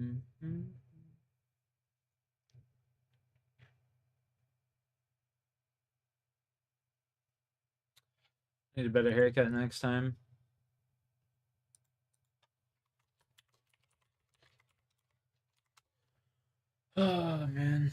Mm-hmm. Need a better haircut next time. Oh man.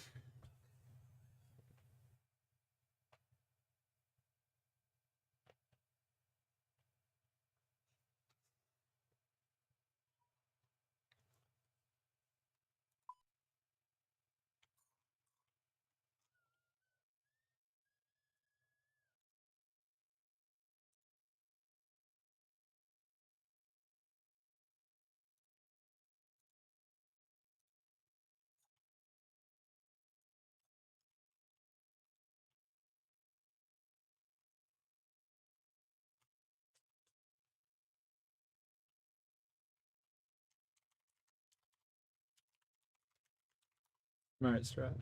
Smart strap.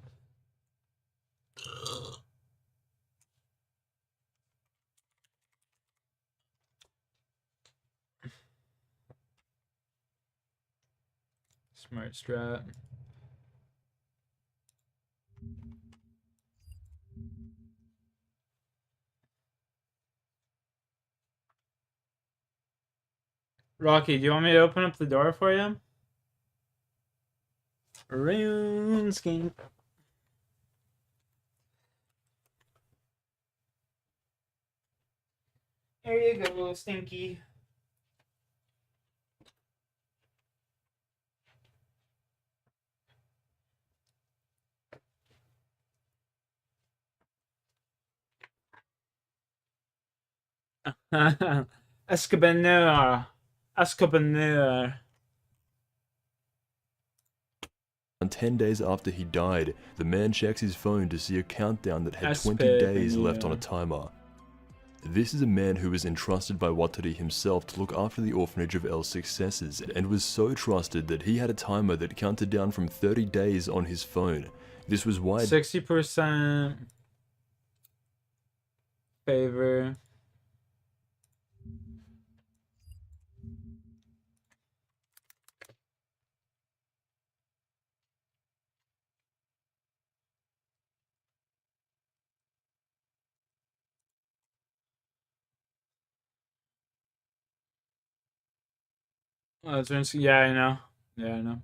Smart strap. Rocky, do you want me to open up the door for you? RuneScape. There you go, Stinky. Escobanur. Escobanur. 10 days after he died, the man checks his phone to see a countdown that had 20 days left on a timer. This is a man who was entrusted by Watari himself to look after the orphanage of El Successes, and was so trusted that he had a timer that counted down from 30 days on his phone. This was why 60% favor. Oh, that's yeah, I know. Yeah, I know.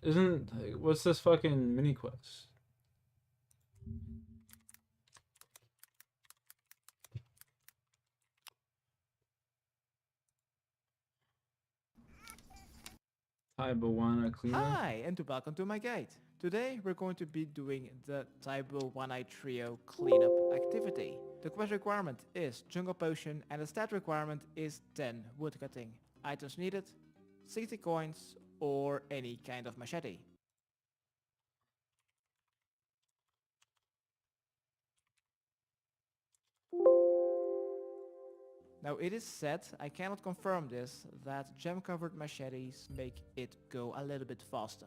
Isn't what's this fucking mini quest? Taibawana cleanup. Hi, and welcome to my guide. Today we're going to be doing the Taibo One-Eye Trio cleanup activity. The quest requirement is Jungle Potion and the stat requirement is 10 woodcutting. Items needed, 60 coins or any kind of machete. Now it is said, I cannot confirm this, that gem covered machetes make it go a little bit faster.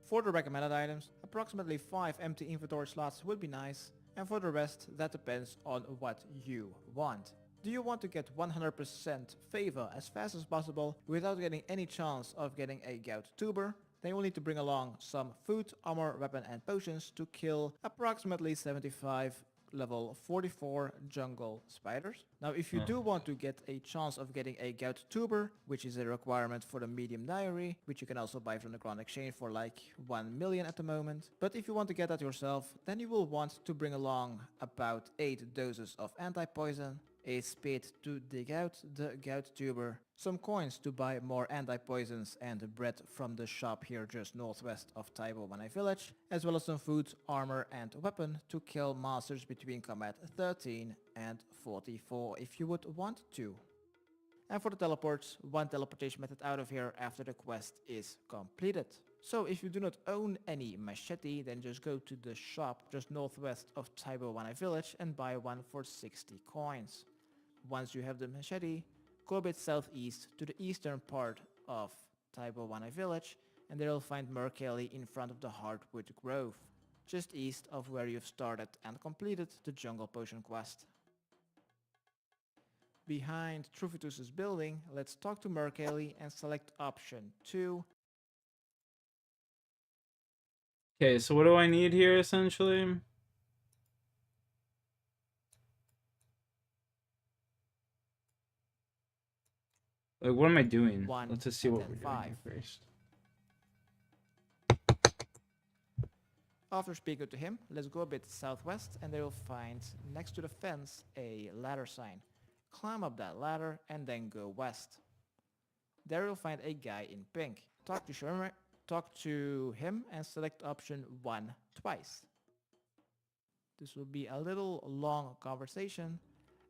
For the recommended items, approximately 5 empty inventory slots would be nice, and for the rest that depends on what you want. Do you want to get 100% favor as fast as possible without getting any chance of getting a gout tuber? Then you will need to bring along some food, armor, weapon and potions to kill approximately 75 level 44 jungle spiders. Now if you do want to get a chance of getting a gout tuber, which is a requirement for the medium diary, which you can also buy from the Grand Exchange for like 1 million at the moment. But if you want to get that yourself, then you will want to bring along about 8 doses of anti-poison, a spade to dig out the gout tuber, some coins to buy more anti-poisons and bread from the shop here just northwest of Taibo Wanai village, as well as some food, armor and weapon to kill masters between combat 13 and 44 if you would want to. And for the teleports, one teleportation method out of here after the quest is completed. So if you do not own any machete, then just go to the shop just northwest of Taibo Wanai village and buy one for 60 coins. Once you have the machete, go a bit southeast to the eastern part of Taibo Wanai village and there you'll find Merkelly in front of the Hardwood Grove. just east of where you've started and completed the jungle potion quest. Behind Trufitus's building, let's talk to Mercaley and select option 2. Okay, so what do I need here essentially? Like, what am I doing? Let's just see what we're doing here first. After speaking to him, let's go a bit southwest and they will find next to the fence a ladder sign. Climb up that ladder and then go west. There you'll find a guy in pink. Talk to him and select option 1 twice. This will be a little long conversation,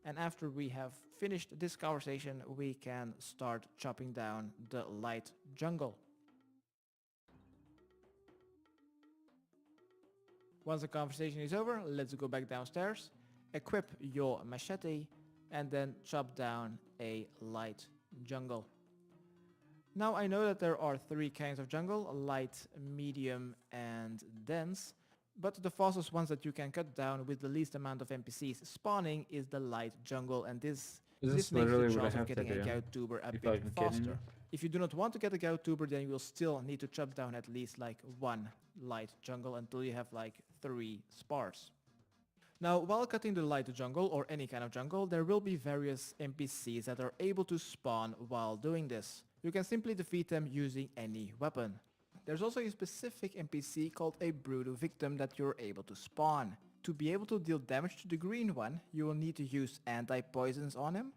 and after we have finished this conversation we can start chopping down the light jungle. Once the conversation is over, let's go back downstairs, equip your machete, and then chop down a light jungle. Now I know that there are 3 kinds of jungle, light, medium, and dense, but the fastest ones that you can cut down with the least amount of NPCs spawning is the light jungle, and this makes the chance of getting a gout tuber a bit faster. If you do not want to get a gout tuber, then you will still need to chop down at least like 1 light jungle until you have like 3 spars. Now, while cutting the light jungle or any kind of jungle, there will be various NPCs that are able to spawn while doing this. You can simply defeat them using any weapon. There's also a specific NPC called a Brutal Victim that you're able to spawn. To be able to deal damage to the green one, you will need to use anti-poisons on him,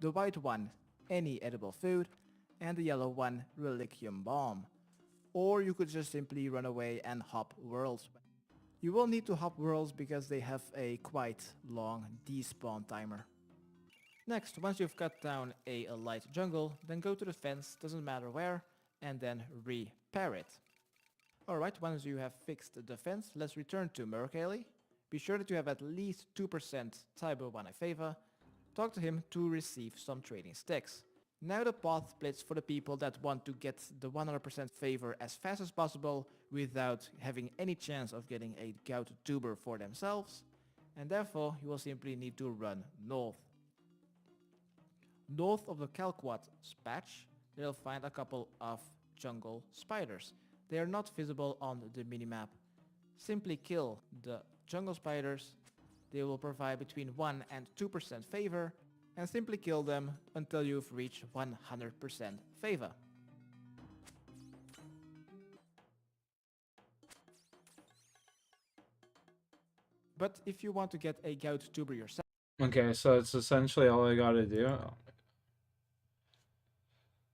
the white one, any edible food, and the yellow one, Reliquium Bomb. Or you could just simply run away and hop worlds. You will need to hop worlds because they have a quite long despawn timer. Next, once you've cut down a light jungle, then go to the fence, doesn't matter where, and then repair it. Alright, once you have fixed the fence, let's return to Mercaley. Be sure that you have at least 2% Tybo 1 favor. Talk to him to receive some trading sticks. Now the path splits for the people that want to get the 100% favor as fast as possible without having any chance of getting a gout tuber for themselves, and therefore you will simply need to run north. North of the Kalquat patch, you'll find a couple of jungle spiders. They are not visible on the minimap. Simply kill the jungle spiders. They will provide between 1 and 2% favor, and simply kill them until you've reached 100% favor. But if you want to get a gout tuber yourself... Okay, so it's essentially all I gotta do.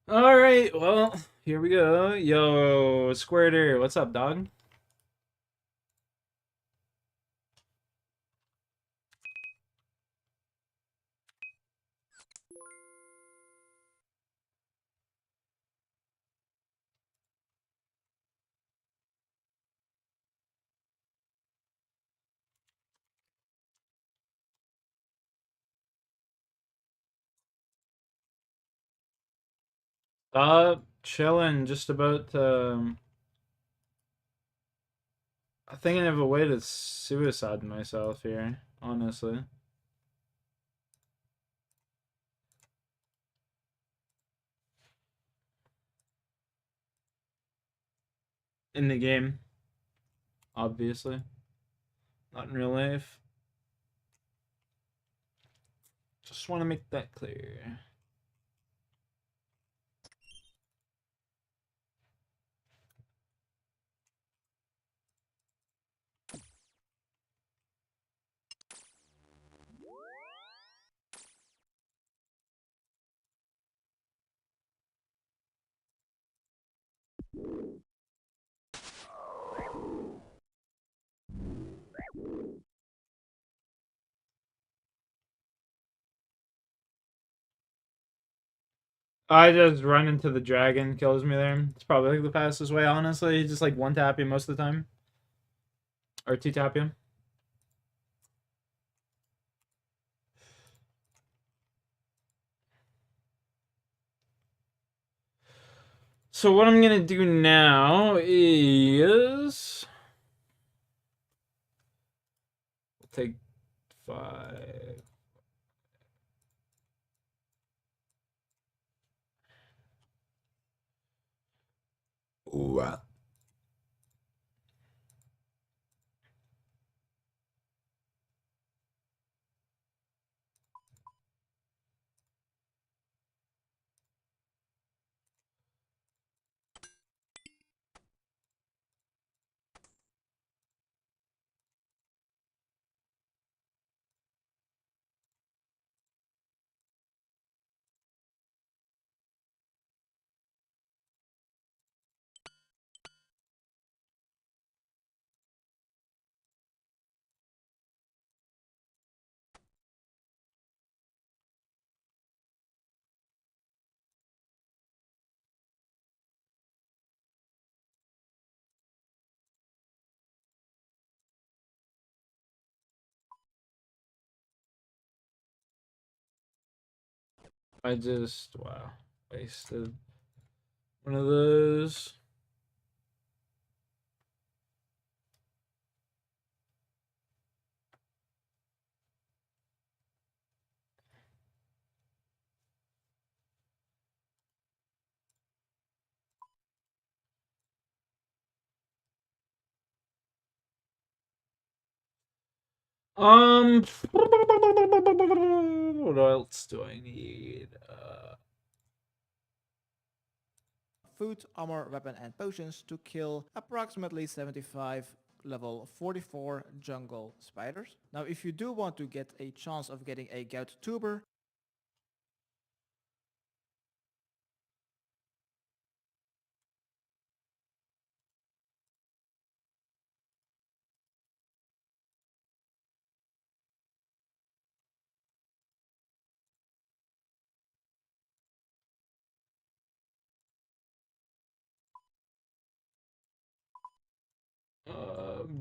Alright, well, here we go. Yo, Squirter, what's up, dog? Chilling, just about I'm thinking of a way to suicide myself here, honestly. In the game, obviously. Not in real life. Just want to make that clear. I just run into the dragon, kills me there. It's probably like the fastest way, honestly. Just like one tap you most of the time. Or 2 tap you. So what I'm gonna do now is take 5. Ooh. I just, wow, wasted one of those. What else do I need? Food, armor, weapon, and potions to kill approximately 75 level 44 jungle spiders. Now if you do want to get a chance of getting a gout tuber,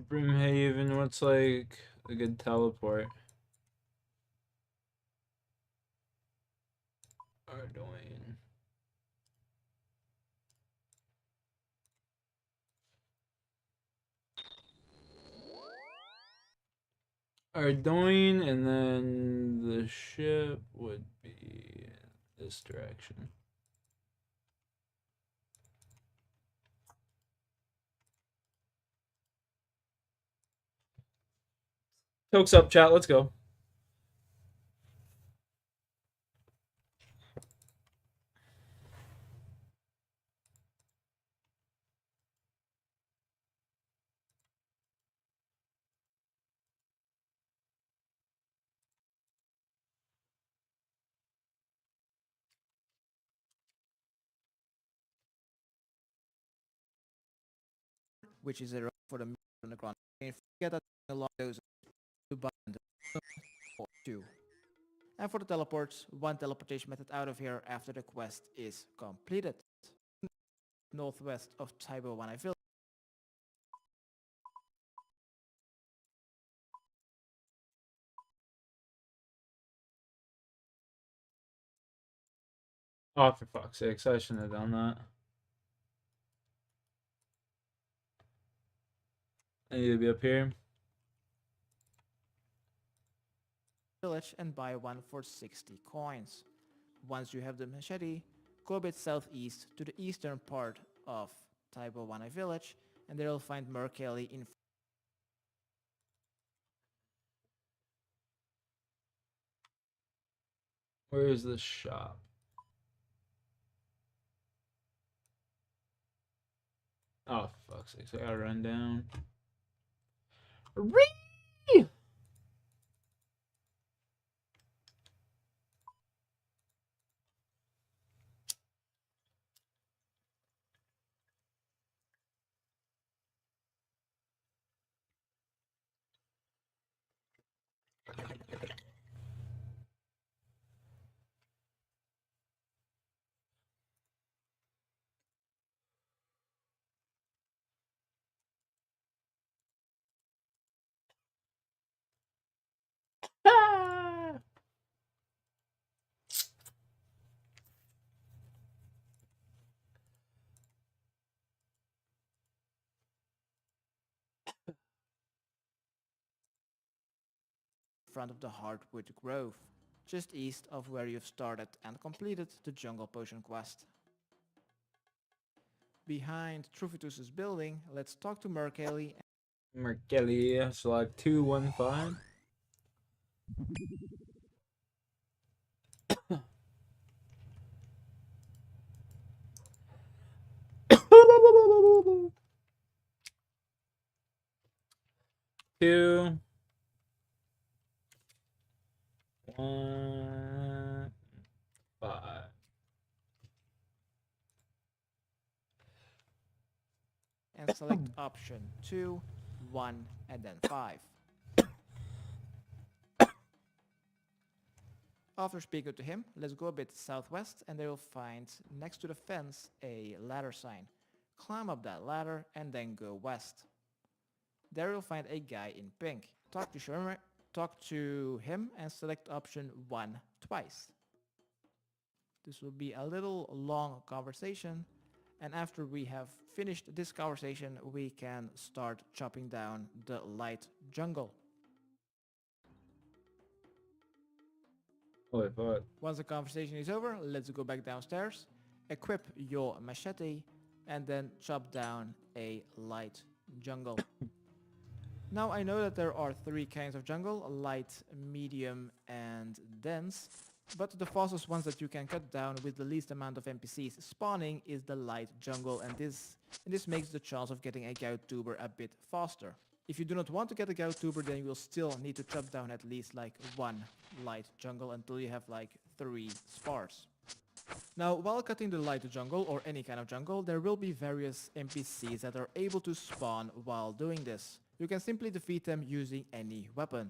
Brimhaven, what's like a good teleport? Ardoin. Ardoin, and then the ship would be this direction. Tokes up, chat. Let's go. which is a for the underground. And get that a lot of those to buy or 2. And for the teleports, 1 teleportation method out of here after the quest is completed. Northwest of Taibo Wanai Village. Oh, for fuck's sakes, I shouldn't have done that. I need to be up here. Village and buy 1 for 60 coins. Once you have the machete, go a bit southeast to the eastern part of Taibo Wanai Village, and there you'll find Merkelly in. Where is the shop? Oh, fuck's sakes, I gotta run down. Ree! front of the hardwood grove, just east of where you've started and completed the jungle potion quest. Behind Trufitus's building, let's talk to Merkelly. Merkelly, select 215. Two, 1, 5. And select option 2, 1, and then 5. After speaking to him, let's go a bit southwest and they will find next to the fence a ladder sign. Climb up that ladder and then go west. There you'll find a guy in pink. Talk to him and select option 1 twice. This will be a little long conversation, and after we have finished this conversation we can start chopping down the light jungle. Wait, what? Once the conversation is over, let's go back downstairs, equip your machete, and then chop down a light jungle. Now I know that there are 3 kinds of jungle, light, medium, and dense, but the fastest ones that you can cut down with the least amount of NPCs spawning is the light jungle, and this makes the chance of getting a gout tuber a bit faster. If you do not want to get a gout tuber, then you will still need to chop down at least like 1 light jungle until you have like 3 spars. Now, while cutting the light jungle or any kind of jungle, there will be various NPCs that are able to spawn while doing this. You can simply defeat them using any weapon.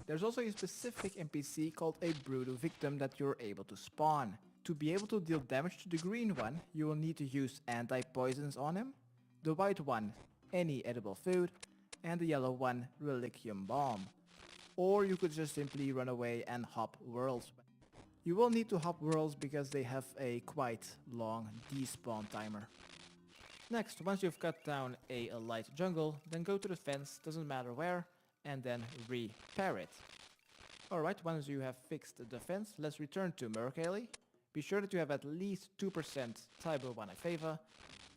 There's also a specific NPC called a Brutal Victim that you're able to spawn. To be able to deal damage to the green one, you will need to use anti-poisons on him, the white one, any edible food, and the yellow one, Reliquium Bomb. Or you could just simply run away and hop worlds. You will need to hop worlds because they have a quite long despawn timer. Next, once you've cut down a light jungle, then go to the fence, doesn't matter where, and then repair it. Alright, once you have fixed the fence, let's return to Merkelly. Be sure that you have at least 2% Tybo 1 favor.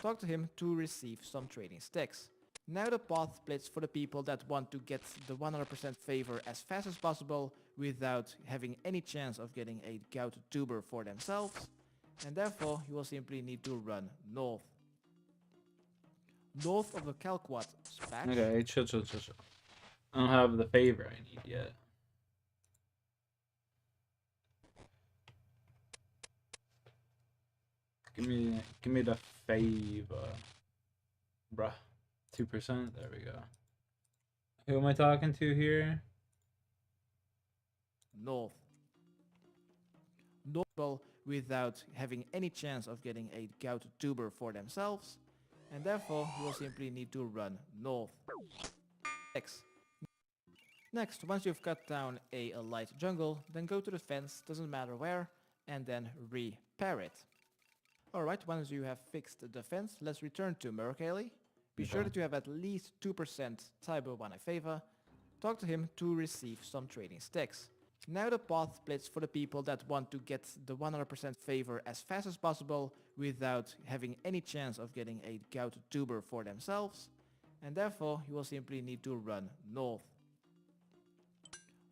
Talk to him to receive some trading sticks. Now the path splits for the people that want to get the 100% favor as fast as possible without having any chance of getting a gout tuber for themselves, and therefore you will simply need to run north. North of the Kalquat patch. Okay, chill. I don't have the favor I need yet. Give me the favor, bruh. 2%. There we go. Who am I talking to here? North. North without having any chance of getting a gout tuber for themselves, and therefore you will simply need to run north. Next, once you've cut down a light jungle, then go to the fence, doesn't matter where, and then repair it. Alright, once you have fixed the fence, let's return to Merkelly. Be sure that you have at least 2% Tybo 1 favor. Talk to him to receive some trading sticks. Now the path splits for the people that want to get the 100% favor as fast as possible without having any chance of getting a gout tuber for themselves, and therefore you will simply need to run north.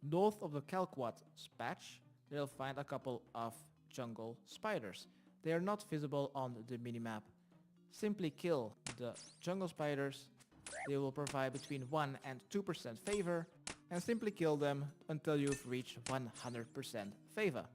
North of the Kalquat patch, you'll find a couple of jungle spiders. They are not visible on the minimap. Simply kill the jungle spiders. They will provide between 1 and 2% favor, and simply kill them until you've reached 100% favor.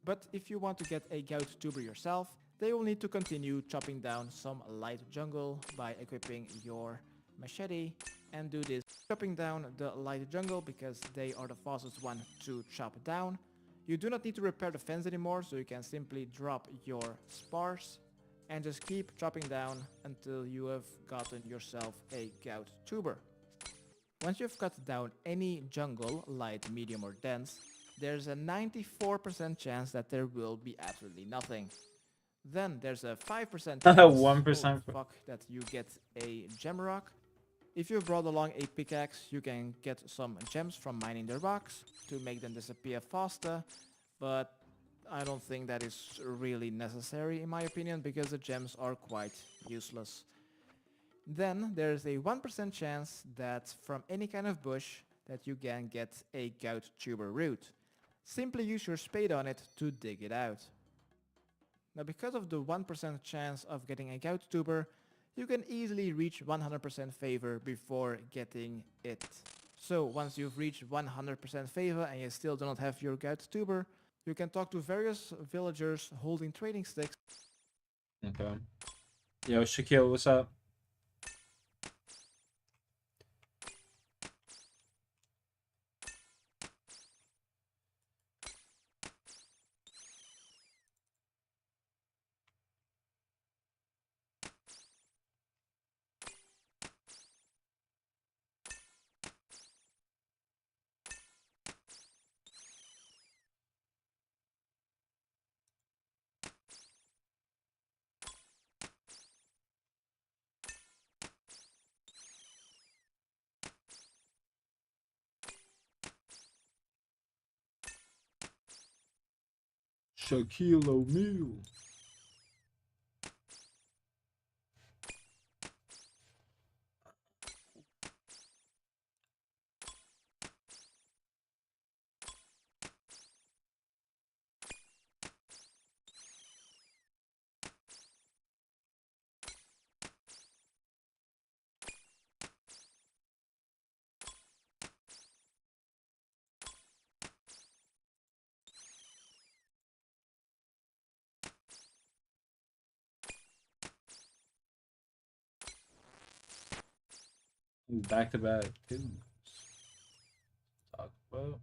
But if you want to get a gout tuber yourself, they will need to continue chopping down some light jungle by equipping your machete, and do this chopping down the light jungle because they are the fastest one to chop down. You do not need to repair the fence anymore, so you can simply drop your spars and just keep chopping down until you have gotten yourself a gout tuber. Once you've cut down any jungle, light, medium or dense, there's a 94% chance that there will be absolutely nothing. Then there's a 5% chance 1%. oh, fuck, that you get a gem rock. If you brought along a pickaxe, you can get some gems from mining the rocks to make them disappear faster, but I don't think that is really necessary in my opinion because the gems are quite useless. Then there's a 1% chance that from any kind of bush that you can get a gout tuber root. Simply use your spade on it to dig it out. Now because of the 1% chance of getting a gout tuber, you can easily reach 100% favor before getting it. So once you've reached 100% favor and you still do not have your gout tuber, you can talk to various villagers holding trading sticks. Okay. Yo, Shaquille, what's up? Shaquille O'Neal. Back to back. Talk about.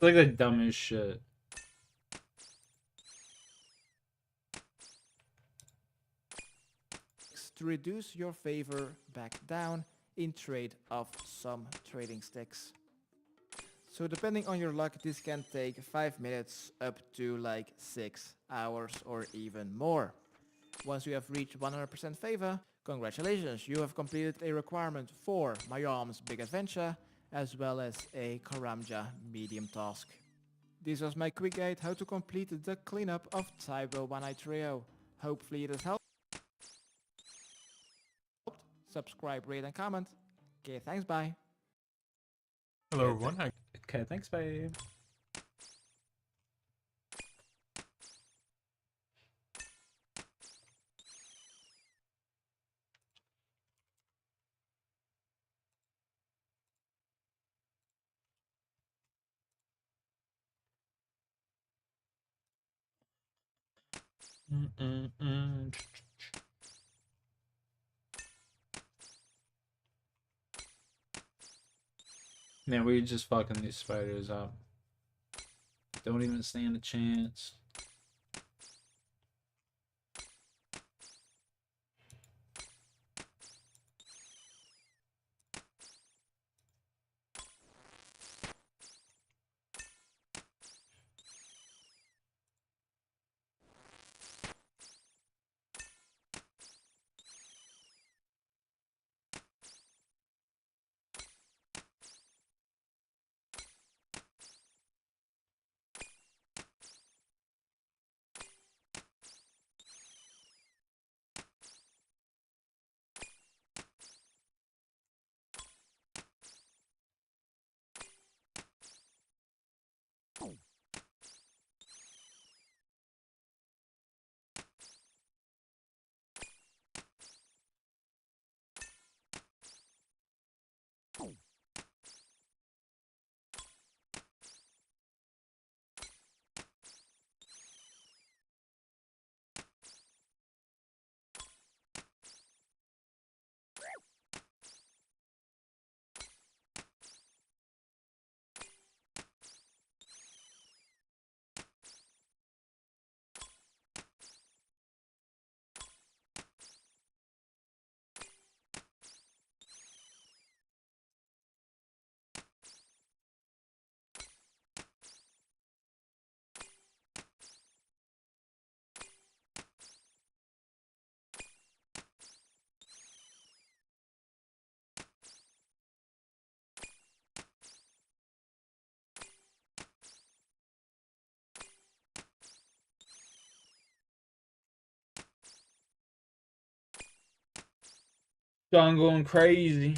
It's like the dumbest shit. To reduce your favor back down in trade of some trading sticks. So depending on your luck, this can take 5 minutes up to like 6 hours or even more. Once you have reached 100% favor, congratulations, you have completed a requirement for Mayam's Big Adventure as well as a Karamja medium task. This was my quick guide how to complete the cleanup of Taibo One Eye Trio. Hopefully it has helped. Subscribe, rate and comment. Okay, thanks, bye. Hello everyone. Hi. Okay, thanks, babe. Man, we just fucking these spiders up. Don't even stand a chance. John going crazy.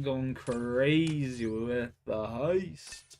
Going crazy with the heist.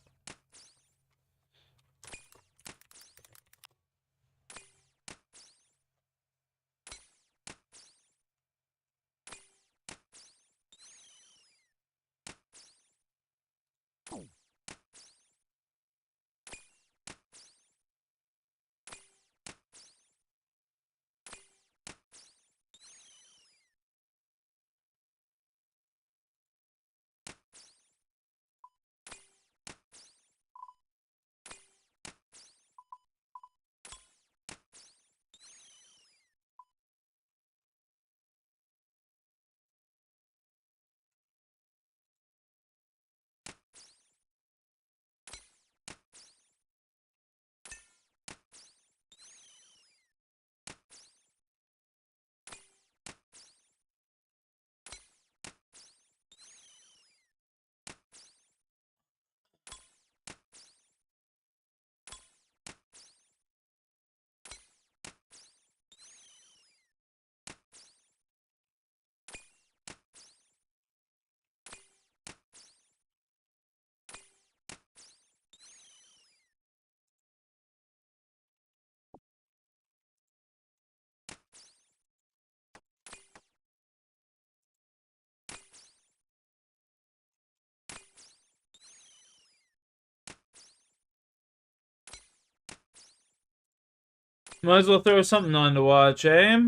Might as well throw something on to watch, eh?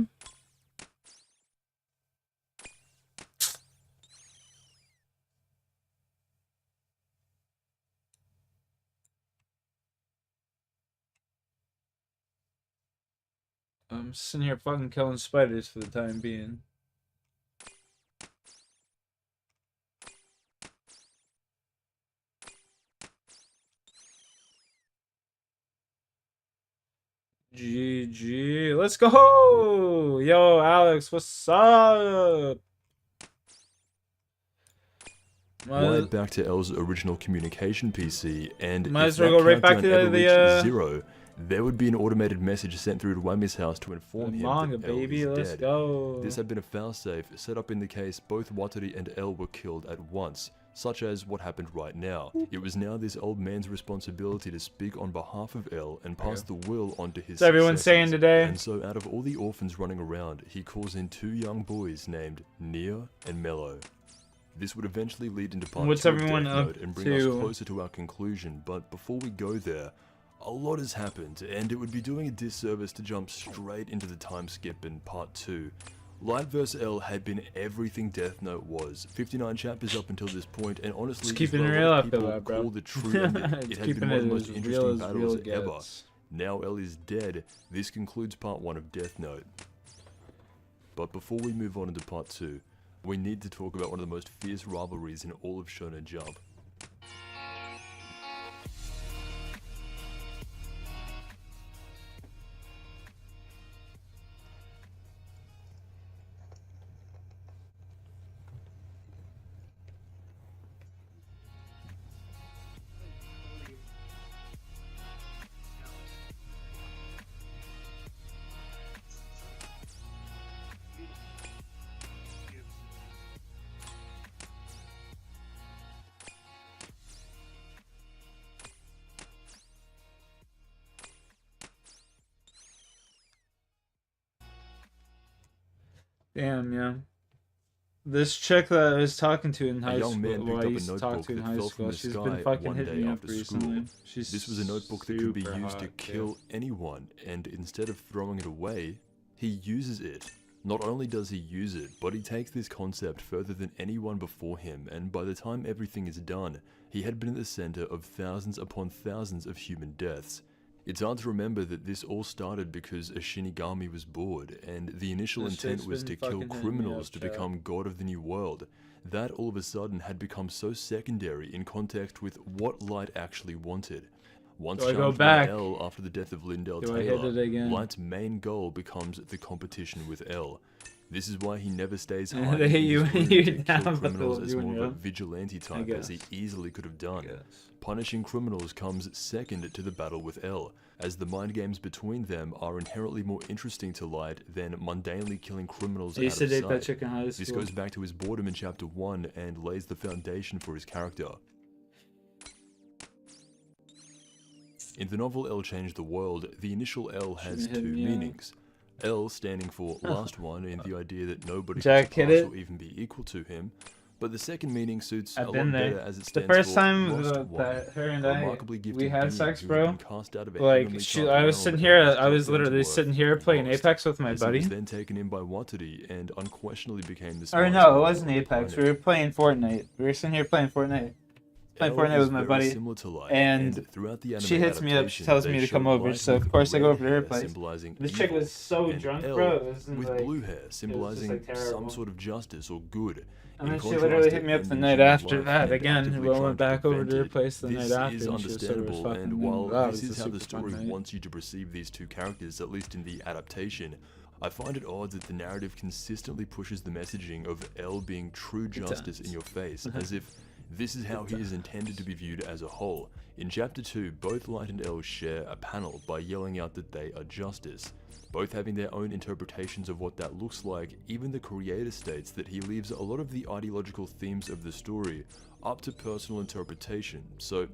I'm sitting here fucking killing spiders for the time being. GG. Let's go! Yo, Alex, what's up? Wired back to L's original communication PC, and might if as well that go right back countdown to ever the, reached 0, there would be an automated message sent through to Wammy's house to inform him manga, that L baby, is let's dead. go. This had been a failsafe set up in the case both Watari and L were killed at once, such as what happened right now. It was now this old man's responsibility to speak on behalf of L and pass the will on to his What's everyone saying successors. today? And so out of all the orphans running around, he calls in 2 young boys named Nia and Mello. This would eventually lead into part What's 2 of everyone Death up Note and bring us to? closer to our conclusion, but before we go there, a lot has happened, and it would be doing a disservice to jump straight into the time skip in part 2. Light vs. L had been everything Death Note was. 59 chapters up until this point, and honestly, Just keeping as it well real, as I people feel that, bro. call the true ending, it It's had keeping been one of it the most as interesting real as battles real ever. gets. Now L is dead, this concludes part 1 of Death Note. But before we move on into part 2, we need to talk about one of the most fierce rivalries in all of Shonen Jump. Damn, yeah. This chick that I was talking to in high young school, man well, I picked up a used to talk notebook to in that high fell from school, the she's sky been fucking one hitting day me up after recently. school. She's This was a notebook that could be super used to hot, kill too. anyone, and instead of throwing it away, he uses it. Not only does he use it, but he takes this concept further than anyone before him, and by the time everything is done, he had been at the center of thousands upon thousands of human deaths. It's hard to remember that this all started because a Shinigami was bored, and the initial This intent chick's was been to kill fucking hitting me criminals up, to chat. become god of the new world. That all of a sudden had become so secondary in context with what Light actually wanted. Once Do I go charged back? by L after the death of Lindell Do I hit Taylor, it again? Light's main goal becomes the competition with L. This is why he never stays They high. hit in you his when room you're to kill down, but criminals they'll as do more it, of a yeah. vigilante type as he easily could have done. Punishing criminals comes second to the battle with L, as the mind games between them are inherently more interesting to Light than mundanely killing criminals I out used of to date that sight. chick in high This school. goes back to his boredom in Chapter 1 and lays the foundation for his character. In the novel L Changed the World, the initial L has two meanings. L standing for last one in the idea that nobody Jack can hit surpass it. or even be equal to him, but the second meaning suits I've a been lot there. better as it The stands first for time lost one, that her and a I remarkably gifted we had being sex, who bro. had been cast out of a Like heavenly I was realm sitting and here, was I was dropped down literally to sitting earth, here playing lost, Apex with my as he buddy. was then taken in by Watari and unquestionably became the Or smartest no, it man wasn't on the Apex. We planet. were playing Fortnite. We were sitting here playing Fortnite. Playing L Fortnite is with my very buddy. similar to Light, And throughout the anime she hits me up. She adaptation, tells they me to show come over. Light So of with course I go red over to her hair place. symbolizing This chick evil, was so and drunk, L bro. It was with like, blue hair symbolizing like, terrible. some sort of justice or good. And In then she contrast literally to hit me up the ending night human after life that and again. actively We trying went to back over prevent to her it. place the night This after. is And she was so understandable, fucking and wow, while it this was is a how the super fun story night. wants you to perceive these two characters, at least in the adaptation, I find it odd that the narrative consistently pushes the messaging of L being true justice in your face, as if this is how he is intended to be viewed as a whole. In Chapter 2, both Light and L share a panel by yelling out that they are justice. Both having their own interpretations of what that looks like, even the creator states that he leaves a lot of the ideological themes of the story up to personal interpretation. So,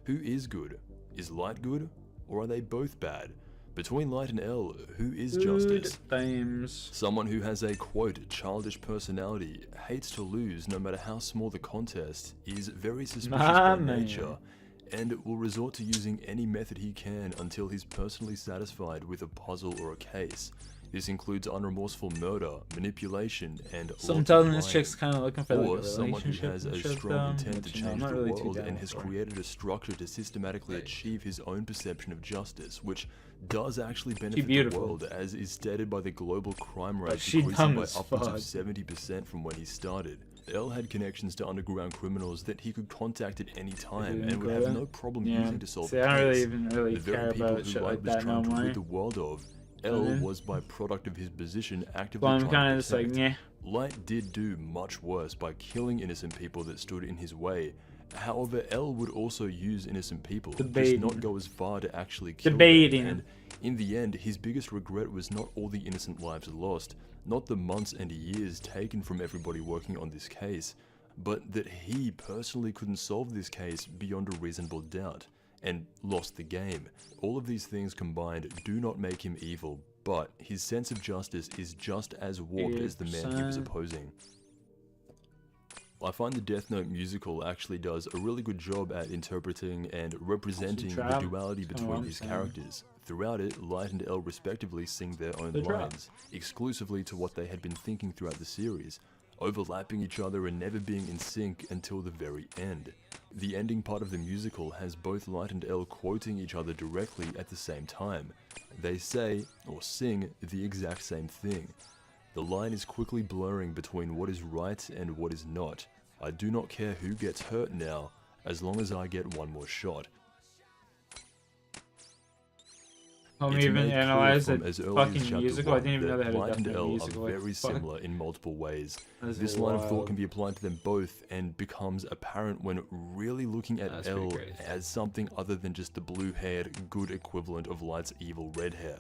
who is good? Is Light good? Or are they both bad? Between Light and L, who is justice? Times. Someone who has a, quote, childish personality, hates to lose no matter how small the contest, is very suspicious by nature, and will resort to using any method he can until he's personally satisfied with a puzzle or a case. This includes unremorseful murder, manipulation, and So I'm lots telling of this lying. chick's kind of looking for like Or a someone who relationship has and a shit, strong though, intent to which, you know, I'm change not the really too world down and has for. created a structure to systematically achieve his own perception of justice, which does actually benefit the beautiful. world, as is stated by the global crime rate she decreasing dumb by as upwards fuck. of 70% from when he started. L had connections to underground criminals that he could contact at any time and would have no problem using to solve See, the I don't case. really The very care people about who shit Light like was that no trying to more. rid the world of, L was by product of his position actively So I'm trying kind to of just like, protect. yeah. Light did do much worse by killing innocent people that stood in his way. However, L would also use innocent people, just not go as far to actually kill them. And in the end, his biggest regret was not all the innocent lives lost, not the months and years taken from everybody working on this case, but that he personally couldn't solve this case beyond a reasonable doubt, and lost the game. All of these things combined do not make him evil, but his sense of justice is just as warped as the man he was opposing. I find the Death Note musical actually does a really good job at interpreting and representing the duality between these characters. Throughout it, Light and L respectively sing their own lines, exclusively to what they had been thinking throughout the series, overlapping each other and never being in sync until the very end. The ending part of the musical has both Light and L quoting each other directly at the same time. They say, or sing, the exact same thing. The line is quickly blurring between what is right and what is not. I do not care who gets hurt now, as long as I get one more shot. Homie It's even made clear analyzed from the as early as fucking chapter musical. I 1 didn't even know they that had a Light Death and Note L musical. are Like, very fuck. similar in multiple ways. That's This line of thought wild. can be applied to them both and becomes apparent when really looking at That's L pretty crazy. as something other than just the blue-haired, good equivalent of Light's evil red hair.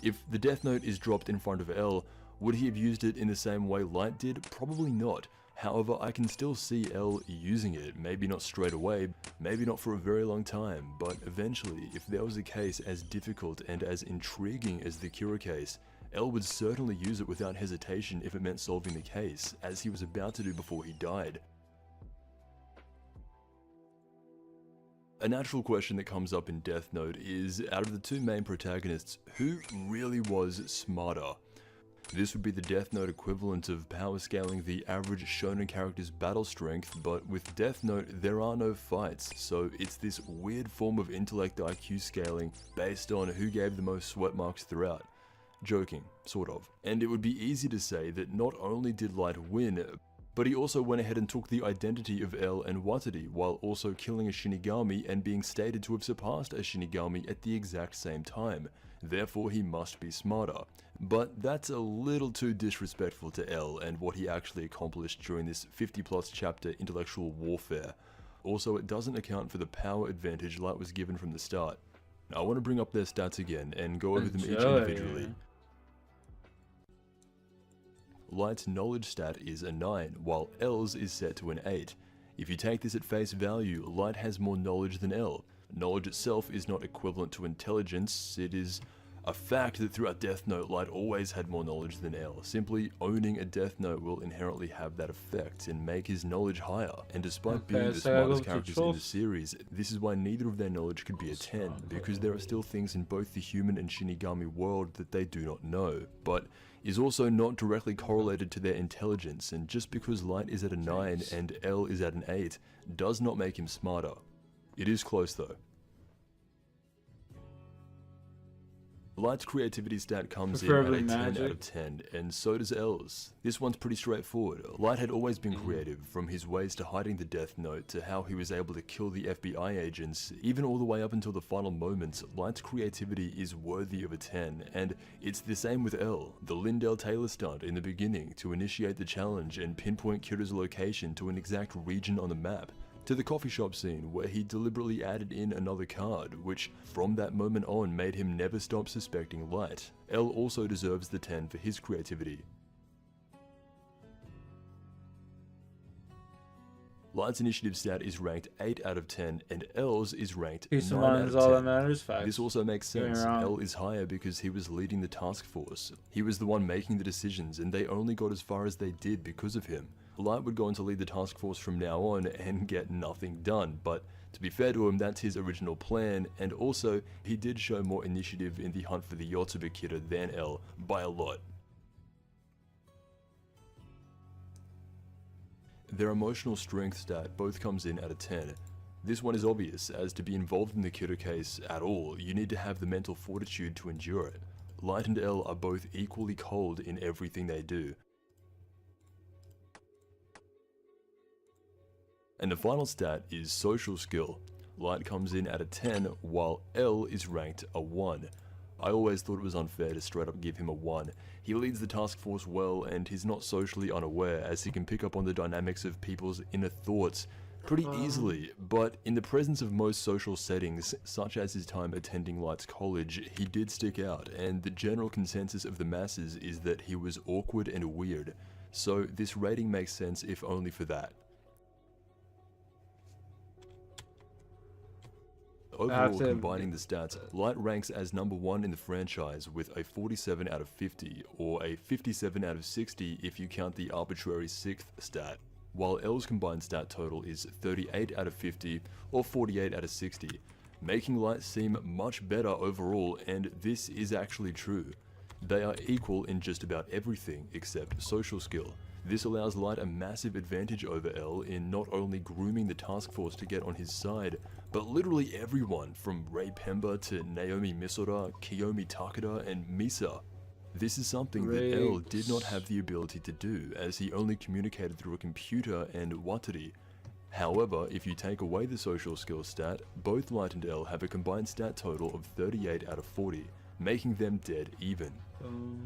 If the Death Note is dropped in front of L, would he have used it in the same way Light did? Probably not. However, I can still see L using it, maybe not straight away, maybe not for a very long time, but eventually, if there was a case as difficult and as intriguing as the Kira case, L would certainly use it without hesitation if it meant solving the case, as he was about to do before he died. A natural question that comes up in Death Note is, out of the two main protagonists, who really was smarter? This would be the Death Note equivalent of power scaling the average shonen character's battle strength, but with Death Note there are no fights, so it's this weird form of intellect IQ scaling based on who gave the most sweat marks throughout. Joking, sort of. And it would be easy to say that not only did Light win, but he also went ahead and took the identity of L and Watari, while also killing a Shinigami and being stated to have surpassed a Shinigami at the exact same time. Therefore he must be smarter. But that's a little too disrespectful to L and what he actually accomplished during this 50+ chapter intellectual warfare. Also, it doesn't account for the power advantage Light was given from the start. Now, I want to bring up their stats again and go over them each individually. Light's knowledge stat is a 9, while L's is set to an 8. If you take this at face value, Light has more knowledge than L. Knowledge itself is not equivalent to intelligence. It is a fact that throughout Death Note, Light always had more knowledge than L. Simply owning a Death Note will inherently have that effect and make his knowledge higher. And despite being the smartest characters in the series, this is why neither of their knowledge could be a 10, because there are still things in both the human and Shinigami world that they do not know, but is also not directly correlated to their intelligence, and just because Light is at a 9 and L is at an 8, does not make him smarter. It is close though. Light's creativity stat comes in at a 10 out of 10, and so does L's. This one's pretty straightforward. Light had always been creative, from his ways to hiding the Death Note to how he was able to kill the FBI agents, even all the way up until the final moments. Light's creativity is worthy of a 10, and it's the same with L. The Lindell Taylor stunt in the beginning to initiate the challenge and pinpoint Kira's location to an exact region on the map, to the coffee shop scene where he deliberately added in another card, which from that moment on made him never stop suspecting Light. L also deserves the 10 for his creativity. Light's initiative stat is ranked 8 out of 10 and L's is ranked 9 out of 10. All that matters, facts. This also makes sense. L is higher because he was leading the task force. He was the one making the decisions and they only got as far as they did because of him. Light would go on to lead the task force from now on and get nothing done, but to be fair to him, that's his original plan, and also, he did show more initiative in the hunt for the Yotsuba Kidder than L, by a lot. Their emotional strength stat both comes in at a 10. This one is obvious, as to be involved in the Kidder case at all, you need to have the mental fortitude to endure it. Light and L are both equally cold in everything they do. And the final stat is social skill. Light comes in at a 10, while L is ranked a 1. I always thought it was unfair to straight up give him a 1. He leads the task force well, and he's not socially unaware, as he can pick up on the dynamics of people's inner thoughts pretty easily, but in the presence of most social settings, such as his time attending Light's college, he did stick out, and the general consensus of the masses is that he was awkward and weird, so this rating makes sense if only for that. Overall, combining the stats, Light ranks as number 1 in the franchise with a 47 out of 50, or a 57 out of 60 if you count the arbitrary 6th stat, while L's combined stat total is 38 out of 50, or 48 out of 60, making Light seem much better overall, and this is actually true. They are equal in just about everything except social skill. This allows Light a massive advantage over L in not only grooming the task force to get on his side, but literally everyone from Rei Pemba to Naomi Misora, Kiyomi Takeda, and Misa. This is something that L did not have the ability to do, as he only communicated through a computer and Watari. However, if you take away the social skill stat, both Light and L have a combined stat total of 38 out of 40, making them dead even.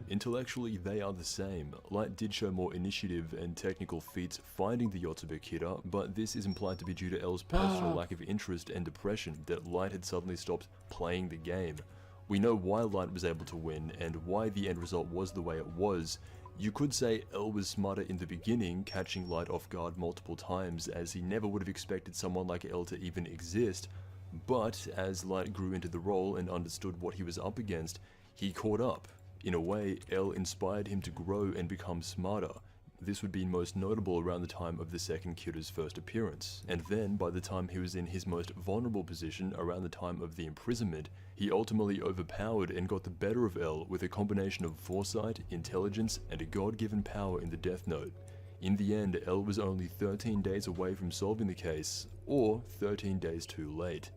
Intellectually, they are the same. Light did show more initiative and technical feats finding the Yotsuba Kidder, but this is implied to be due to L's personal lack of interest and depression that Light had suddenly stopped playing the game. We know why Light was able to win and why the end result was the way it was. You could say L was smarter in the beginning, catching Light off guard multiple times, as he never would have expected someone like L to even exist, but as Light grew into the role and understood what he was up against, he caught up. In a way, L inspired him to grow and become smarter. This would be most notable around the time of the second Kidder's first appearance, and then by the time he was in his most vulnerable position around the time of the imprisonment, he ultimately overpowered and got the better of L with a combination of foresight, intelligence, and a god-given power in the Death Note. In the end, L was only 13 days away from solving the case, or 13 days too late.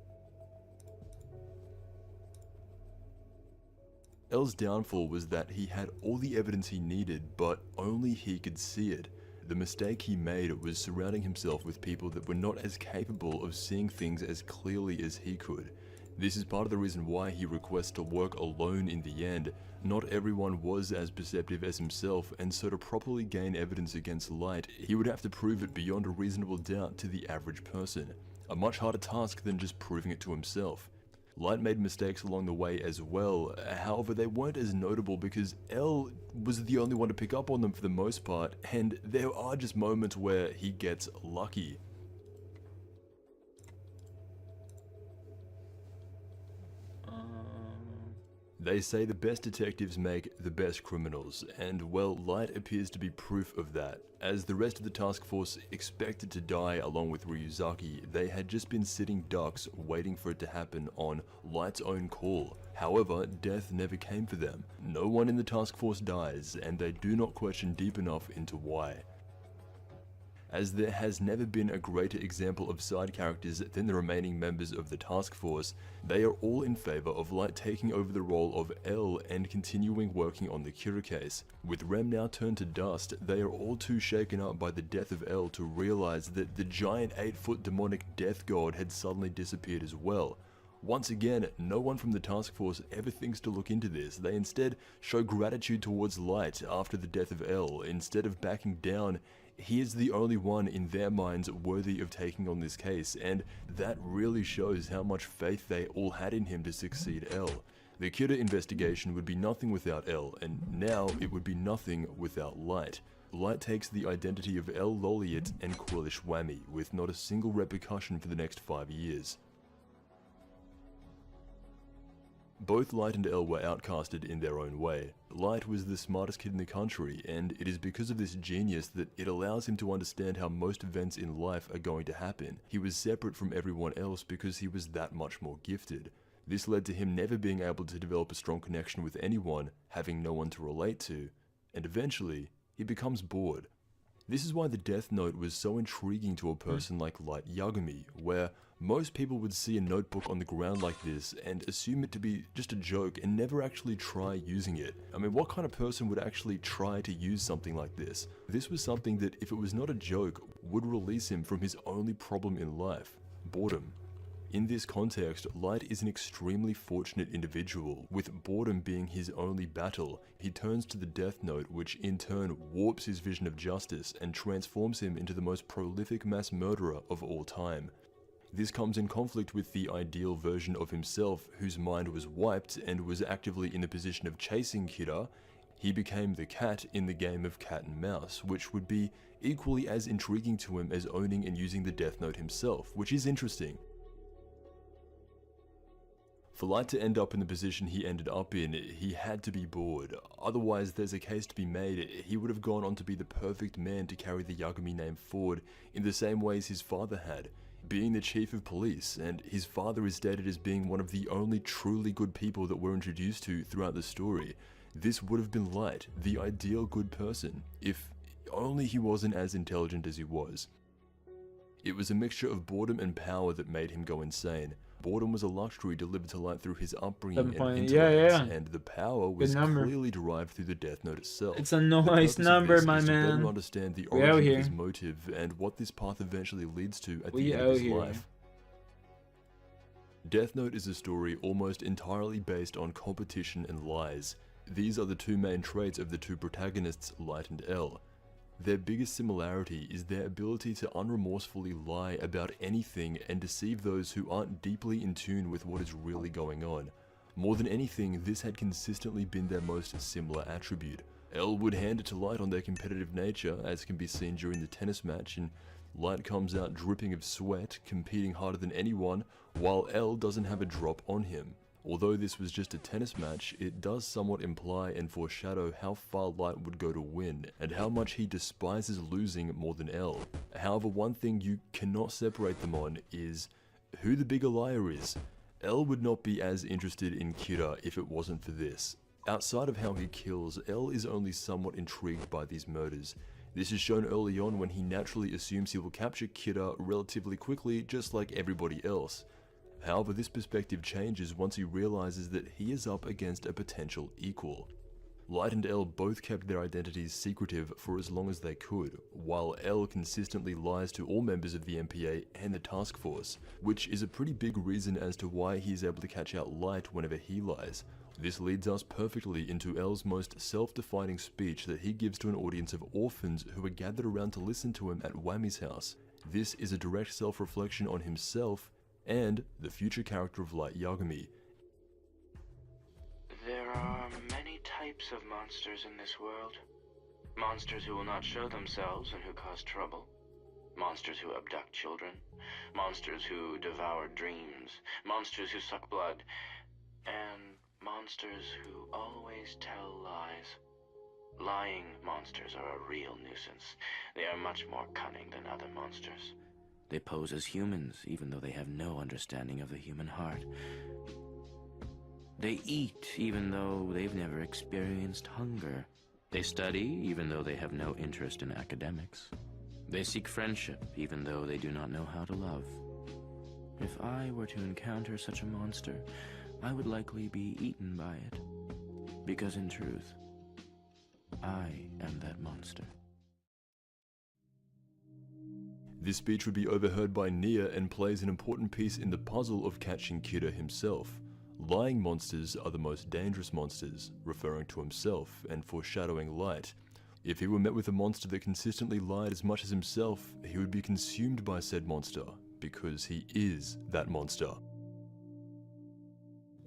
L's downfall was that he had all the evidence he needed, but only he could see it. The mistake he made was surrounding himself with people that were not as capable of seeing things as clearly as he could. This is part of the reason why he requests to work alone in the end. Not everyone was as perceptive as himself, and so to properly gain evidence against Light, he would have to prove it beyond a reasonable doubt to the average person. A much harder task than just proving it to himself. Light made mistakes along the way as well, however they weren't as notable because L was the only one to pick up on them for the most part, and there are just moments where he gets lucky. They say the best detectives make the best criminals, and well, Light appears to be proof of that. As the rest of the task force expected to die along with Ryuzaki, they had just been sitting ducks waiting for it to happen on Light's own call. However, death never came for them. No one in the task force dies, and they do not question deep enough into why. As there has never been a greater example of side characters than the remaining members of the task force, they are all in favor of Light taking over the role of L and continuing working on the Kira case. With Rem now turned to dust, they are all too shaken up by the death of L to realize that the giant 8-foot demonic death god had suddenly disappeared as well. Once again, no one from the task force ever thinks to look into this. They instead show gratitude towards Light after the death of L. Instead of backing down, he is the only one in their minds worthy of taking on this case, and that really shows how much faith they all had in him to succeed L. The Kira investigation would be nothing without L, and now it would be nothing without Light. Light takes the identity of L Loliot and Quillish Whammy, with not a single repercussion for the next 5 years. Both Light and L were outcasted in their own way. Light was the smartest kid in the country, and it is because of this genius that it allows him to understand how most events in life are going to happen. He was separate from everyone else because he was that much more gifted. This led to him never being able to develop a strong connection with anyone, having no one to relate to, and eventually, he becomes bored. This is why the Death Note was so intriguing to a person like Light Yagami, where most people would see a notebook on the ground like this and assume it to be just a joke and never actually try using it. I mean, what kind of person would actually try to use something like this? This was something that, if it was not a joke, would release him from his only problem in life, boredom. In this context, Light is an extremely fortunate individual, with boredom being his only battle. He turns to the Death Note, which in turn warps his vision of justice and transforms him into the most prolific mass murderer of all time. This comes in conflict with the ideal version of himself, whose mind was wiped and was actively in the position of chasing Kira. He became the cat in the game of cat and mouse, which would be equally as intriguing to him as owning and using the Death Note himself, which is interesting. For Light to end up in the position he ended up in, he had to be bored. Otherwise, there's a case to be made, he would have gone on to be the perfect man to carry the Yagami name forward in the same ways his father had, being the chief of police, and his father is stated as being one of the only truly good people that we're introduced to throughout the story. This would have been Light, the ideal good person, if only he wasn't as intelligent as he was. It was a mixture of boredom and power that made him go insane. Boredom was a luxury delivered to Light through his upbringing and intellect, and the power was clearly derived through the Death Note itself. It's a nice number, my man. To better understand the origin of his motive and what this path eventually leads to at the end of his life. Death Note is a story almost entirely based on competition and lies. These are the two main traits of the two protagonists, Light and L. Their biggest similarity is their ability to unremorsefully lie about anything and deceive those who aren't deeply in tune with what is really going on. More than anything, this had consistently been their most similar attribute. L would hand it to Light on their competitive nature, as can be seen during the tennis match, and Light comes out dripping of sweat, competing harder than anyone, while L doesn't have a drop on him. Although this was just a tennis match, it does somewhat imply and foreshadow how far Light would go to win, and how much he despises losing more than L. However, one thing you cannot separate them on is who the bigger liar is. L would not be as interested in Kira if it wasn't for this. Outside of how he kills, L is only somewhat intrigued by these murders. This is shown early on when he naturally assumes he will capture Kira relatively quickly, just like everybody else. However, this perspective changes once he realizes that he is up against a potential equal. Light and L both kept their identities secretive for as long as they could, while L consistently lies to all members of the MPA and the task force, which is a pretty big reason as to why he is able to catch out Light whenever he lies. This leads us perfectly into L's most self-defining speech that he gives to an audience of orphans who are gathered around to listen to him at Whammy's house. This is a direct self-reflection on himself and the future character of Light Yagami. There are many types of monsters in this world. Monsters who will not show themselves and who cause trouble. Monsters who abduct children. Monsters who devour dreams. Monsters who suck blood. And monsters who always tell lies. Lying monsters are a real nuisance. They are much more cunning than other monsters. They pose as humans, even though they have no understanding of the human heart. They eat, even though they've never experienced hunger. They study, even though they have no interest in academics. They seek friendship, even though they do not know how to love. If I were to encounter such a monster, I would likely be eaten by it. Because in truth, I am that monster. This speech would be overheard by Nia and plays an important piece in the puzzle of catching Kira himself. Lying monsters are the most dangerous monsters, referring to himself and foreshadowing Light. If he were met with a monster that consistently lied as much as himself, he would be consumed by said monster, because he is that monster.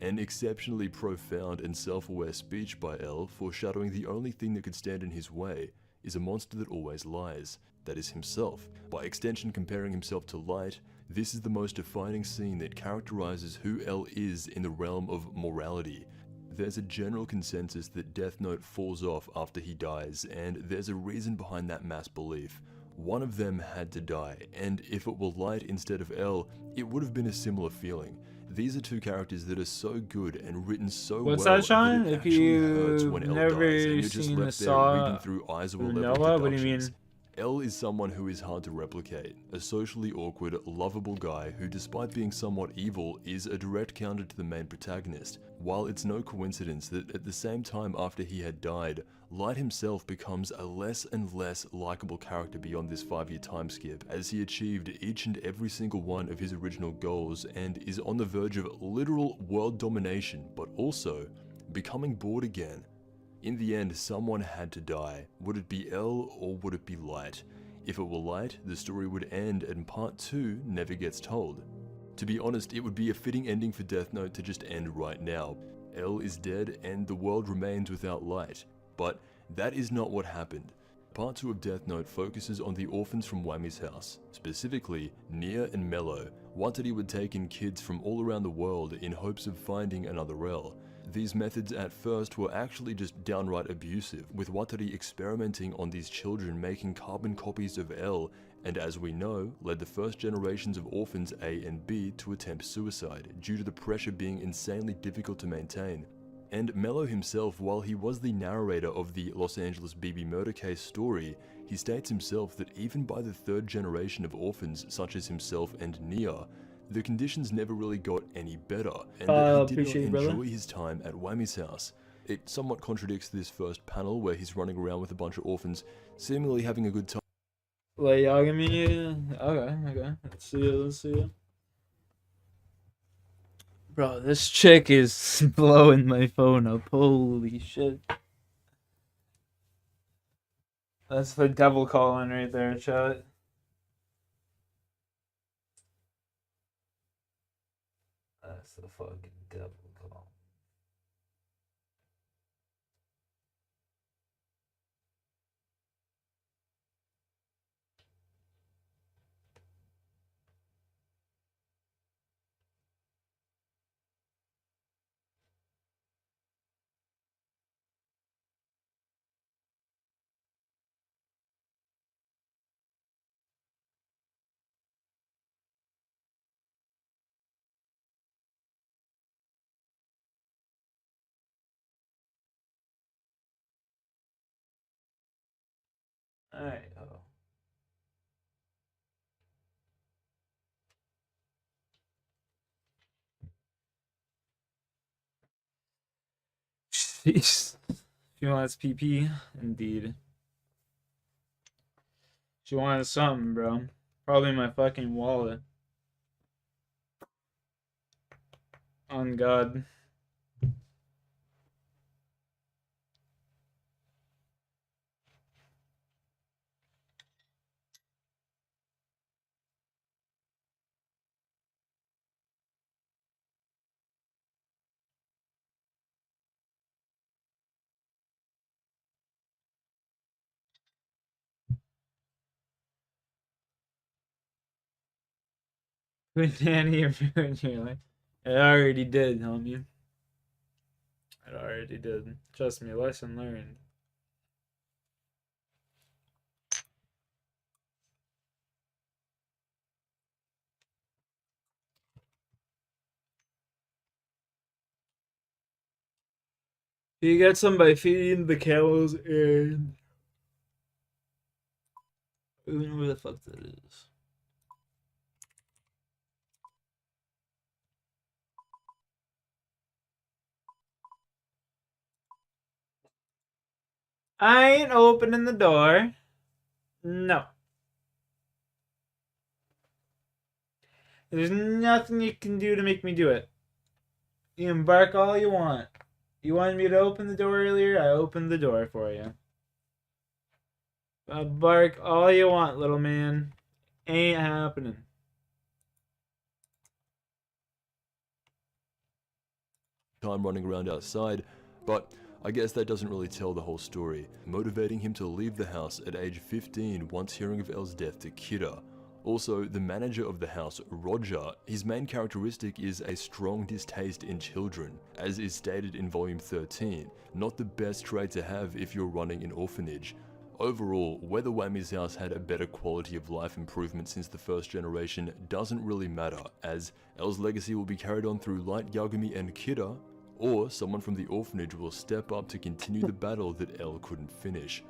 An exceptionally profound and self-aware speech by L, foreshadowing the only thing that could stand in his way, is a monster that always lies, that is himself. By extension comparing himself to Light, this is the most defining scene that characterizes who L is in the realm of morality. There's a general consensus that Death Note falls off after he dies, and there's a reason behind that mass belief. One of them had to die, and if it were Light instead of L, it would have been a similar feeling. These are two characters that are so good and written so What's well that, Sean? that it If actually hurts you've when L never dies, and you're just seen the left there Saw reading through Aizawa level Noah, what do you deductions. mean? L is someone who is hard to replicate, a socially awkward, lovable guy who, despite being somewhat evil, is a direct counter to the main protagonist. While it's no coincidence that at the same time after he had died, Light himself becomes a less and less likable character beyond this 5-year time skip, as he achieved each and every single one of his original goals and is on the verge of literal world domination, but also becoming bored again. In the end, someone had to die. Would it be L or would it be Light? If it were Light, the story would end and part 2 never gets told. To be honest, it would be a fitting ending for Death Note to just end right now. L is dead and the world remains without Light. But that is not what happened. Part 2 of Death Note focuses on the orphans from Whammy's house, specifically Nia and Mello. Watari would take in kids from all around the world in hopes of finding another L. These methods at first were actually just downright abusive, with Watari experimenting on these children making carbon copies of L, and as we know, led the first generations of orphans A and B to attempt suicide, due to the pressure being insanely difficult to maintain. And Mello himself, while he was the narrator of the Los Angeles BB murder case story, he states himself that even by the third generation of orphans such as himself and Nia, the conditions never really got any better, and that he did not enjoy his time at Whammy's house. It somewhat contradicts this first panel where he's running around with a bunch of orphans, seemingly having a good time. Like Yagami, okay. Let's see it. Bro, this chick is blowing my phone up. Holy shit. That's the devil calling right there, chat. That's the fucking devil call. Alright, oh. Jeez. She wants PP, indeed. She wanted something, bro. Probably my fucking wallet. On God. Good nanny or you're like, it already did, homie. It already did. Trust me, lesson learned. You get some by feeding the camels and I don't know where the fuck that is. I ain't opening the door. No. There's nothing you can do to make me do it. You can bark all you want. You wanted me to open the door earlier? I opened the door for you. Bark all you want, little man. Ain't happening. Time running around outside, but I guess that doesn't really tell the whole story, motivating him to leave the house at age 15 once hearing of Elle's death to Kidder. Also, the manager of the house, Roger, his main characteristic is a strong distaste in children, as is stated in volume 13, not the best trait to have if you're running an orphanage. Overall, whether Whammy's house had a better quality of life improvement since the first generation doesn't really matter, as Elle's legacy will be carried on through Light Yagami and Kidder, or someone from the orphanage will step up to continue the battle that Elle couldn't finish.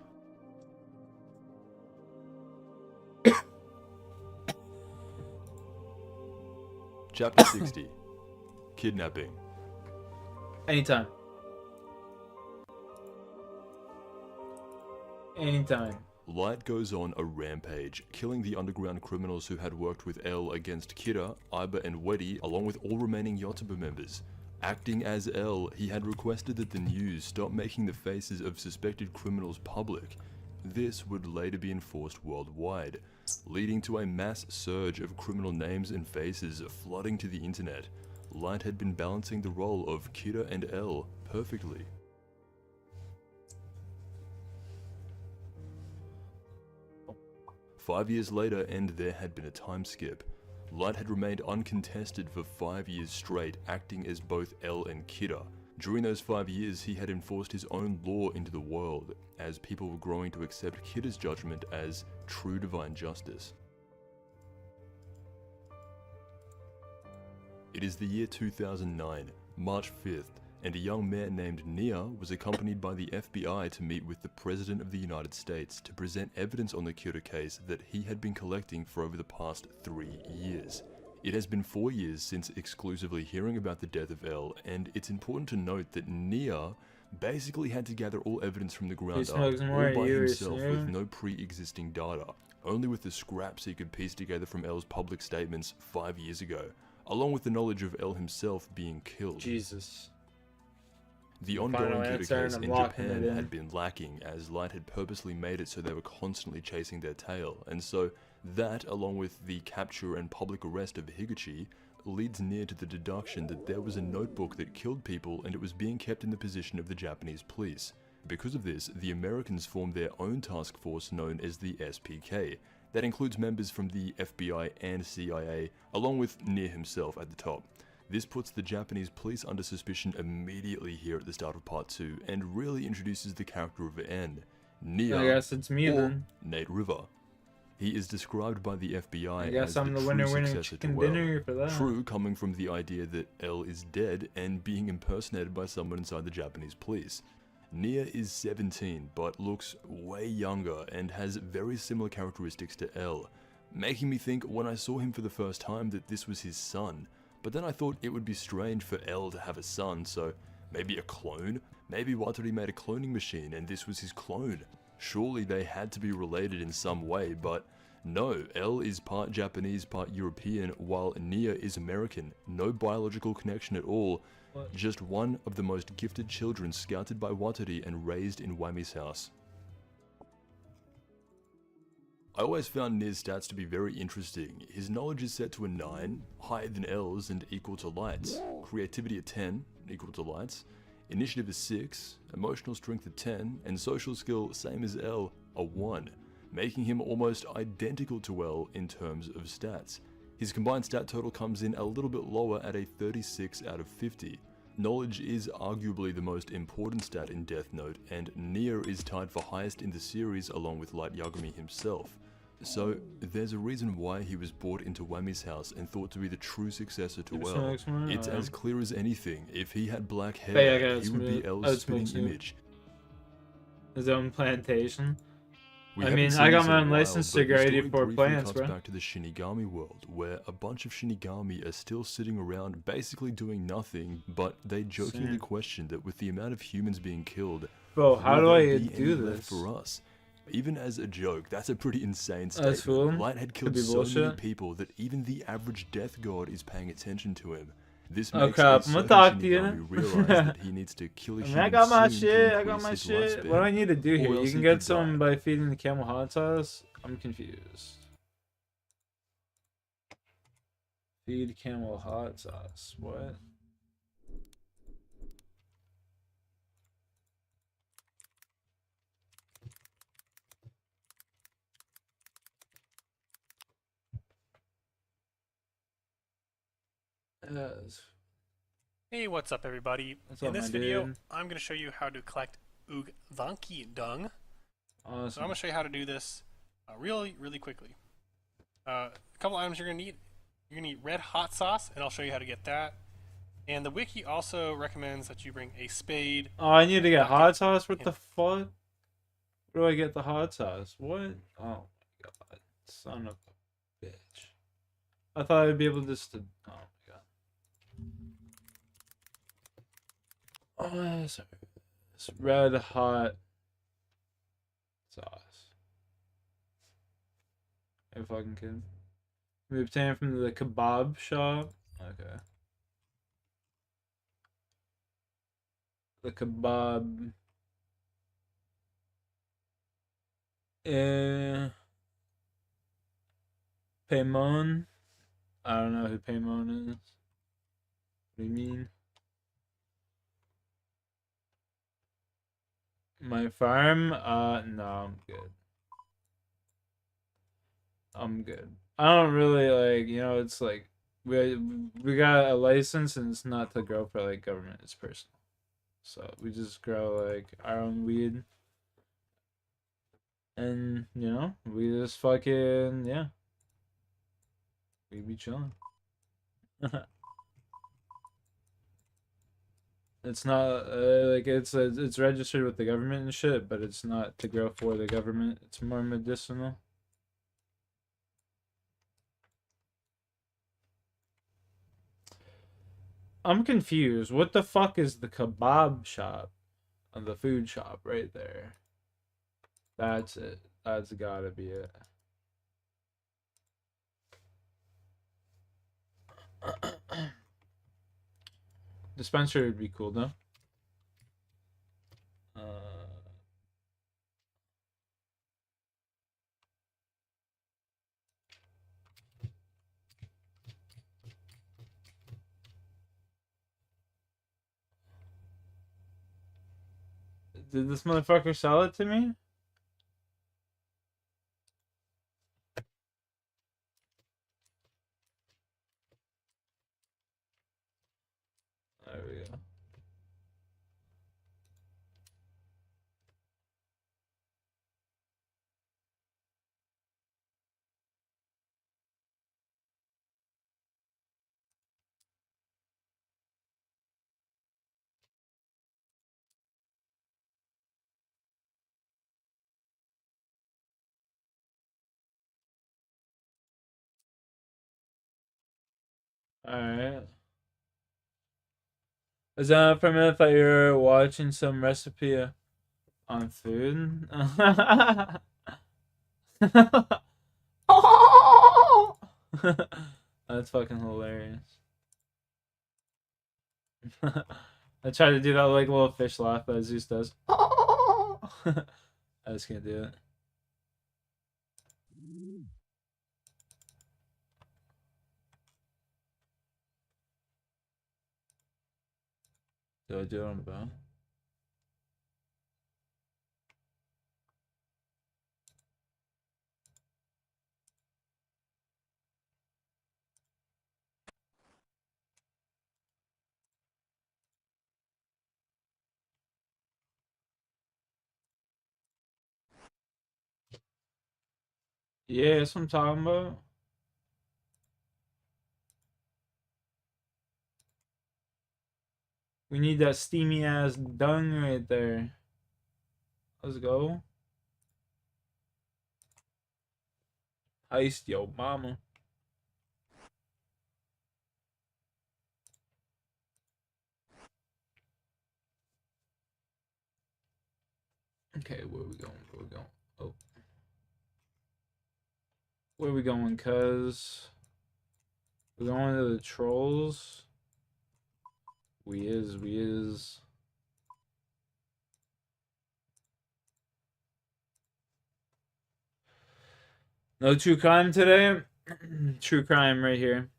Chapter 60. Kidnapping. Anytime. Anytime. Light goes on a rampage, killing the underground criminals who had worked with Elle against Kira, Iba and Weddy, along with all remaining Yotoba members. Acting as Elle, he had requested that the news stop making the faces of suspected criminals public. This would later be enforced worldwide, leading to a mass surge of criminal names and faces flooding to the internet. Light had been balancing the role of Kira and Elle perfectly. "5 years later, and there had been a time skip. Light had remained uncontested for 5 years straight, acting as both Elle and Kira. During those 5 years, he had enforced his own law into the world, as people were growing to accept Kira's judgment as true divine justice. It is the year 2009, March 5th, and a young man named Nia was accompanied by the FBI to meet with the President of the United States to present evidence on the Kira case that he had been collecting for over the past 3 years. It has been 4 years since exclusively hearing about the death of Elle, and it's important to note that Nia basically had to gather all evidence from the ground up, all by himself with no pre-existing data, only with the scraps he could piece together from Elle's public statements 5 years ago, along with the knowledge of Elle himself being killed. Jesus. The ongoing Kira case in Japan had been lacking, as Light had purposely made it so they were constantly chasing their tail, and so that, along with the capture and public arrest of Higuchi, leads Nia to the deduction that there was a notebook that killed people and it was being kept in the possession of the Japanese police. Because of this, the Americans formed their own task force known as the SPK, that includes members from the FBI and CIA, along with Nia himself at the top. This puts the Japanese police under suspicion immediately here at the start of part 2, and really introduces the character of N, Nia, I guess it's me or then. Nate River. He is described by the FBI I guess as I'm the the true winner successor to chicken Elle. dinner for that. True coming from the idea that Elle is dead and being impersonated by someone inside the Japanese police. Nia is 17 but looks way younger and has very similar characteristics to Elle, making me think when I saw him for the first time that this was his son. But then I thought it would be strange for Elle to have a son, so maybe a clone? Maybe Wataru made a cloning machine and this was his clone. Surely they had to be related in some way, but no, L is part Japanese, part European, while Nia is American. No biological connection at all. What? Just one of the most gifted children scouted by Wataru and raised in Wami's house. I always found Nia's stats to be very interesting. His knowledge is set to a 9, higher than L's and equal to Light's. Creativity a 10, equal to Light's. Initiative a 6, emotional strength a 10, and social skill, same as L, a 1, making him almost identical to L in terms of stats. His combined stat total comes in a little bit lower at a 36 out of 50. Knowledge is arguably the most important stat in Death Note, and Nia is tied for highest in the series along with Light Yagami himself. So, there's a reason why he was brought into Wami's house and thought to be the true successor to L. It's as clear as anything. If he had black hair, he would be L's spitting image. His own plantation. I mean, I got my own license to grade 84 plants, bro. Back to the Shinigami world, where a bunch of Shinigami are still sitting around basically doing nothing, but they jokingly question that with the amount of humans being killed, bro, how do I do this for us? Even as a joke, that's a pretty insane statement. That's cool. Light had killed so many people that even the average death god is paying attention to him. This makes crap, I'm gonna talk to you. realize that he needs to kill a human. I got my soon shit, to I got my increase his shit. lifespan, What do I need to do here? or You else can he get could some die. by feeding the camel hot sauce? I'm confused. Feed camel hot sauce. What? Hey, what's up everybody? What's In up, this my video, dude? I'm going to show you how to collect Ugvanki dung. So I'm Awesome. going to show you how to do this really quickly. A couple items you're going to need. You're going to need red hot sauce, and I'll show you how to get that. And the wiki also recommends that you bring a spade. Oh, I need to get hot sauce? What Yeah. the fuck? Where do I get the hot sauce? What? Oh my god. Son of a bitch. I thought I'd be able just to... Oh my god. Oh, sorry. It's red hot sauce. Are you fucking kidding? We obtain it from the kebab shop. Okay. The kebab. Paymon. I don't know who Paymon is. What do you mean? My farm? No, I'm good. I'm good. I don't really like, you know, it's like we got a license and it's not to grow for like government, it's personal. So we just grow like our own weed. And you know, we just fucking yeah. We be chilling. It's not like it's registered with the government and shit, but it's not to grow for the government. It's more medicinal. I'm confused. What the fuck is the kebab shop? The food shop right there. That's it. That's gotta be it. Dispensary would be cool, though. Did this motherfucker sell it to me? There we go. Alright. Was that for a minute that you're watching some recipe on food? That's fucking hilarious. I tried to do that like little fish laugh that Zeus does. I just can't do it. Do I do it on bow? Yeah, that's what I'm talking about. We need that steamy ass dung right there. Let's go. Heist yo mama. Okay, where are we going? Where are we going? Oh. Where are we going, cuz? We're going to the trolls. We is. No true crime today? True crime right here.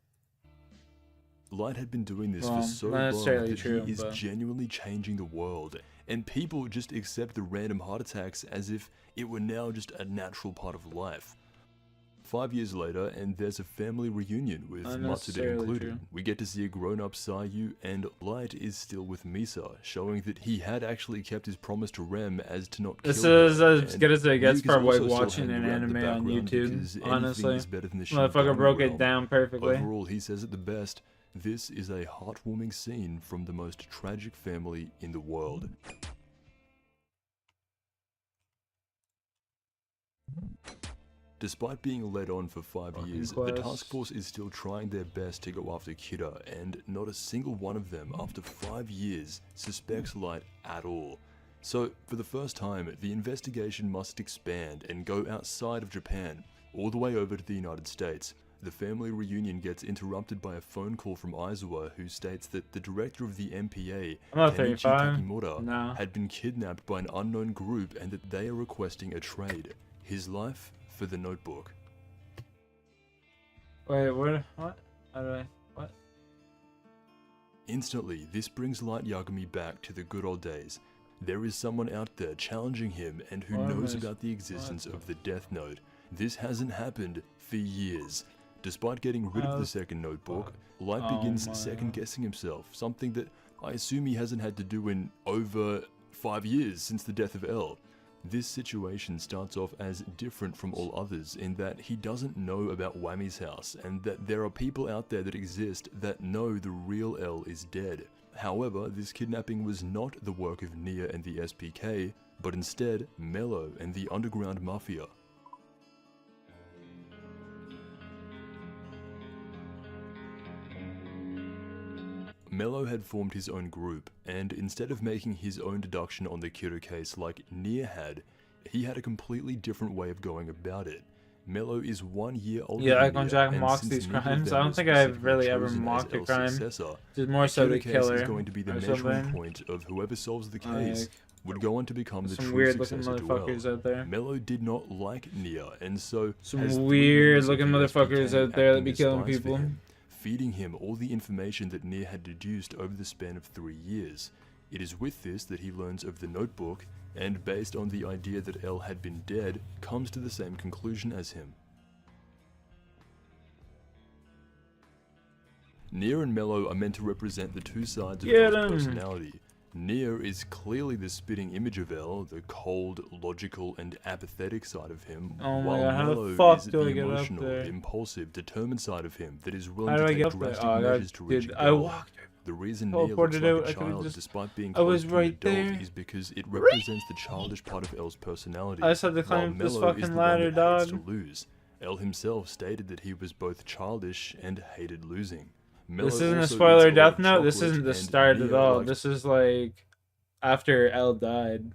Light had been doing this Well, for so not long necessarily that true, he is but... genuinely changing the world, and people just accept the random heart attacks as if it were now just a natural part of life. 5 years later, and there's a family reunion with Matsuda included. True. We get to see a grown-up Sayu, and Light is still with Misa, showing that he had actually kept his promise to Rem as to not kill This her. is as good as it gets Ryuk is for also still watching hanging an around in the anime on background YouTube. because anything Honestly, is better than the motherfucker Shinigami broke it realm. down perfectly. Overall, he says it the best. This is a heartwarming scene from the most tragic family in the world. Despite being led on for 5 years, the task force is still trying their best to go after Kira, and not a single one of them, after 5 years, suspects Light at all. So, for the first time, the investigation must expand and go outside of Japan, all the way over to the United States. The family reunion gets interrupted by a phone call from Aizawa, who states that the director of the MPA, Kenichi Takimura, had been kidnapped by an unknown group and that they are requesting a trade. His life for the notebook. Wait, what? What? How do I? What? Instantly, this brings Light Yagami back to the good old days. There is someone out there challenging him and who knows about the existence of the Death Note. This hasn't happened for years. Despite getting rid of the second notebook, Light begins second-guessing himself, something that I assume he hasn't had to do in over 5 years since the death of L. This situation starts off as different from all others in that he doesn't know about Wami's house and that there are people out there that exist that know the real L is dead. However, this kidnapping was not the work of Nia and the SPK, but instead Mello and the underground mafia. Mello had formed his own group, and instead of making his own deduction on the Kira case like Nia had, he had a completely different way of going about it. Mello is 1 year older than Nia, Jack and mocks since these neither crimes. of them I don't was think I've specifically really ever chosen mocked as a L's crime. successor, Just more so the case killer is going to be the or measuring something. point of whoever solves the case Like, would go on to become the some true weird looking successor to L. motherfuckers out there. Mello did not like Nia, and so Some has 3 weird members of looking the motherfuckers SPK out there that acting be as killing spies for people. him, feeding him all the information that Nia had deduced over the span of 3 years. It is with this that he learns of the notebook, and based on the idea that L had been dead, comes to the same conclusion as him. Nia and Mello are meant to represent the two sides of L's personality. Nia is clearly the spitting image of L, the cold, logical, and apathetic side of him, while Mello is the emotional, impulsive, determined side of him that is willing to take drastic measures to reach a goal. The reason Nia looks like a child despite being close to an adult is because it represents the childish part of L's personality, I just had to climb this fucking ladder, dog. To lose. L himself stated that he was both childish and hated losing. Mello This isn't a also spoiler eats a lot Death of Note. This chocolate, isn't the and start at Nia all. likes This is like after L died.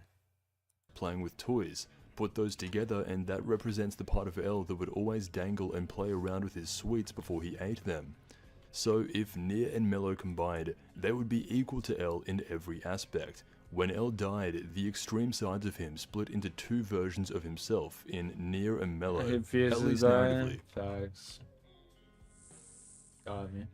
playing with toys. Put those together and that represents the part of L that would always dangle and play around with his sweets before he ate them. So if Nia and Mello combined, they would be equal to L in every aspect. When L died, the extreme sides of him split into two versions of himself in Nia and Mello, at least narratively. Facts. Got me.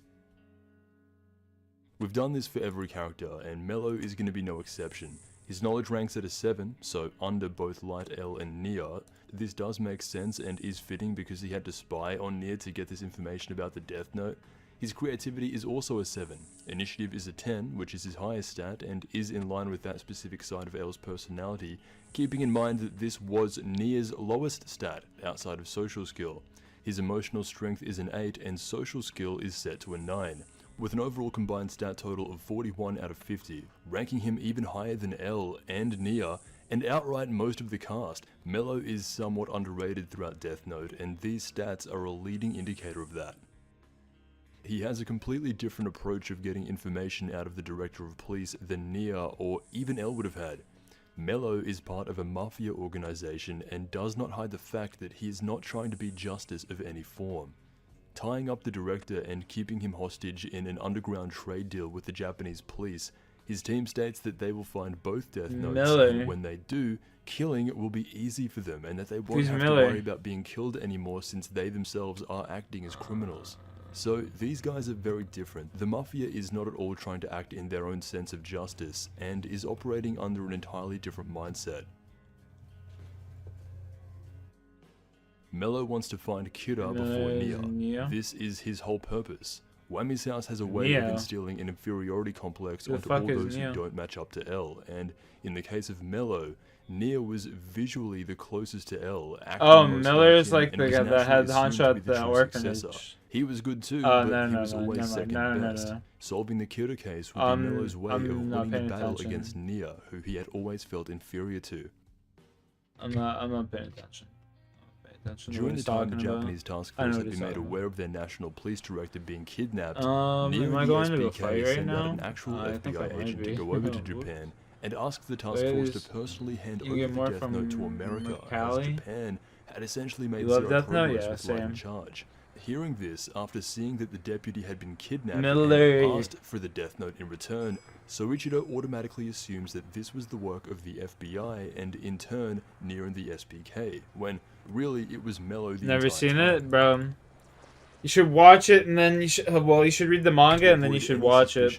We've done this for every character, and Mello is going to be no exception. His knowledge ranks at a 7, so under both Light L and Nia. This does make sense and is fitting because he had to spy on Nia to get this information about the Death Note. His creativity is also a 7. Initiative is a 10, which is his highest stat, and is in line with that specific side of L's personality, keeping in mind that this was Nia's lowest stat outside of social skill. His emotional strength is an 8, and social skill is set to a 9. With an overall combined stat total of 41 out of 50, ranking him even higher than L and Nia, and outright most of the cast. Mello is somewhat underrated throughout Death Note, and these stats are a leading indicator of that. He has a completely different approach of getting information out of the Director of Police than Nia or even L would have had. Mello is part of a mafia organization and does not hide the fact that he is not trying to be justice of any form. Tying up the director and keeping him hostage in an underground trade deal with the Japanese police, his team states that they will find both Death Notes, and when they do, killing will be easy for them and that they won't have to worry about being killed anymore since they themselves are acting as criminals. So these guys are very different. The Mafia is not at all trying to act in their own sense of justice and is operating under an entirely different mindset. Mello wants to find Kira before Nia. This is his whole purpose. Whammy's house has a way of instilling an inferiority complex onto all those who don't match up to L, and in the case of Mello, Nia was visually the closest to L. Miller is like the guy that had Hancho at the orphanage. He was good too, but he was always second best. Solving the Kira case would be Mello's way of winning the battle against Nia, who he had always felt inferior to. I'm not paying attention. During the time the Japanese task force had been made aware of their national police director being kidnapped, Nia and the SBK sent out an actual FBI agent to go over to Japan and ask the task force to personally hand over the Death Note to America, as Japan had essentially made zero progress with Light in charge. Hearing this, after seeing that the deputy had been kidnapped and asked for the Death Note in return, Soichiro automatically assumes that this was the work of the FBI and in turn Nia and the SPK, when really it was Mello the Never seen time. it, bro. You should watch it and then you should read the manga and then you should watch it.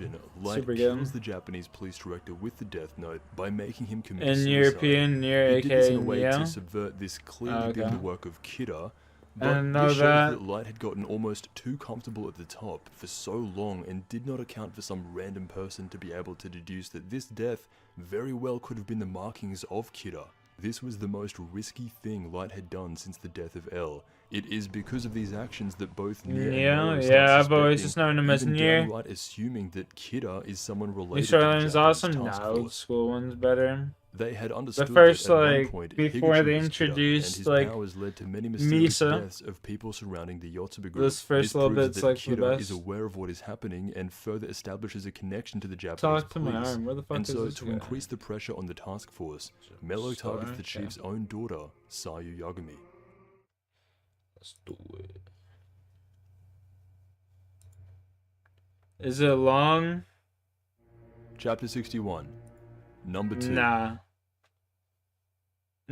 Super kills the Japanese police director with the Death Note by making him commit suicide. European, near he did this in a way Nia? to subvert this clearly being the work of Kira. And But this shows that Light had gotten almost too comfortable at the top for so long and did not account for some random person to be able to deduce that this death very well could have been the markings of Kira. This was the most risky thing Light had done since the death of L. It is because of these actions that both Nia and I've always just known him as Nia. Downright assuming that Kira is someone related New to the Starline's Japanese awesome. task No, force. school one's better. They had understood The first, that at one like, point, before Higuchi they was Kira, introduced, and his like, powers led to many mysterious Misa. deaths of people surrounding the Yotsuba group. This first little proves bit's that like the Kira best. is aware of what is happening and further establishes a connection to the Japanese Talk to my police. arm. Where the fuck And is so, this to guy? increase the pressure on the task force, Mello targets the chief's own daughter, Sayu Yagami. Let's do it. Is it long? Chapter 61. Number 2.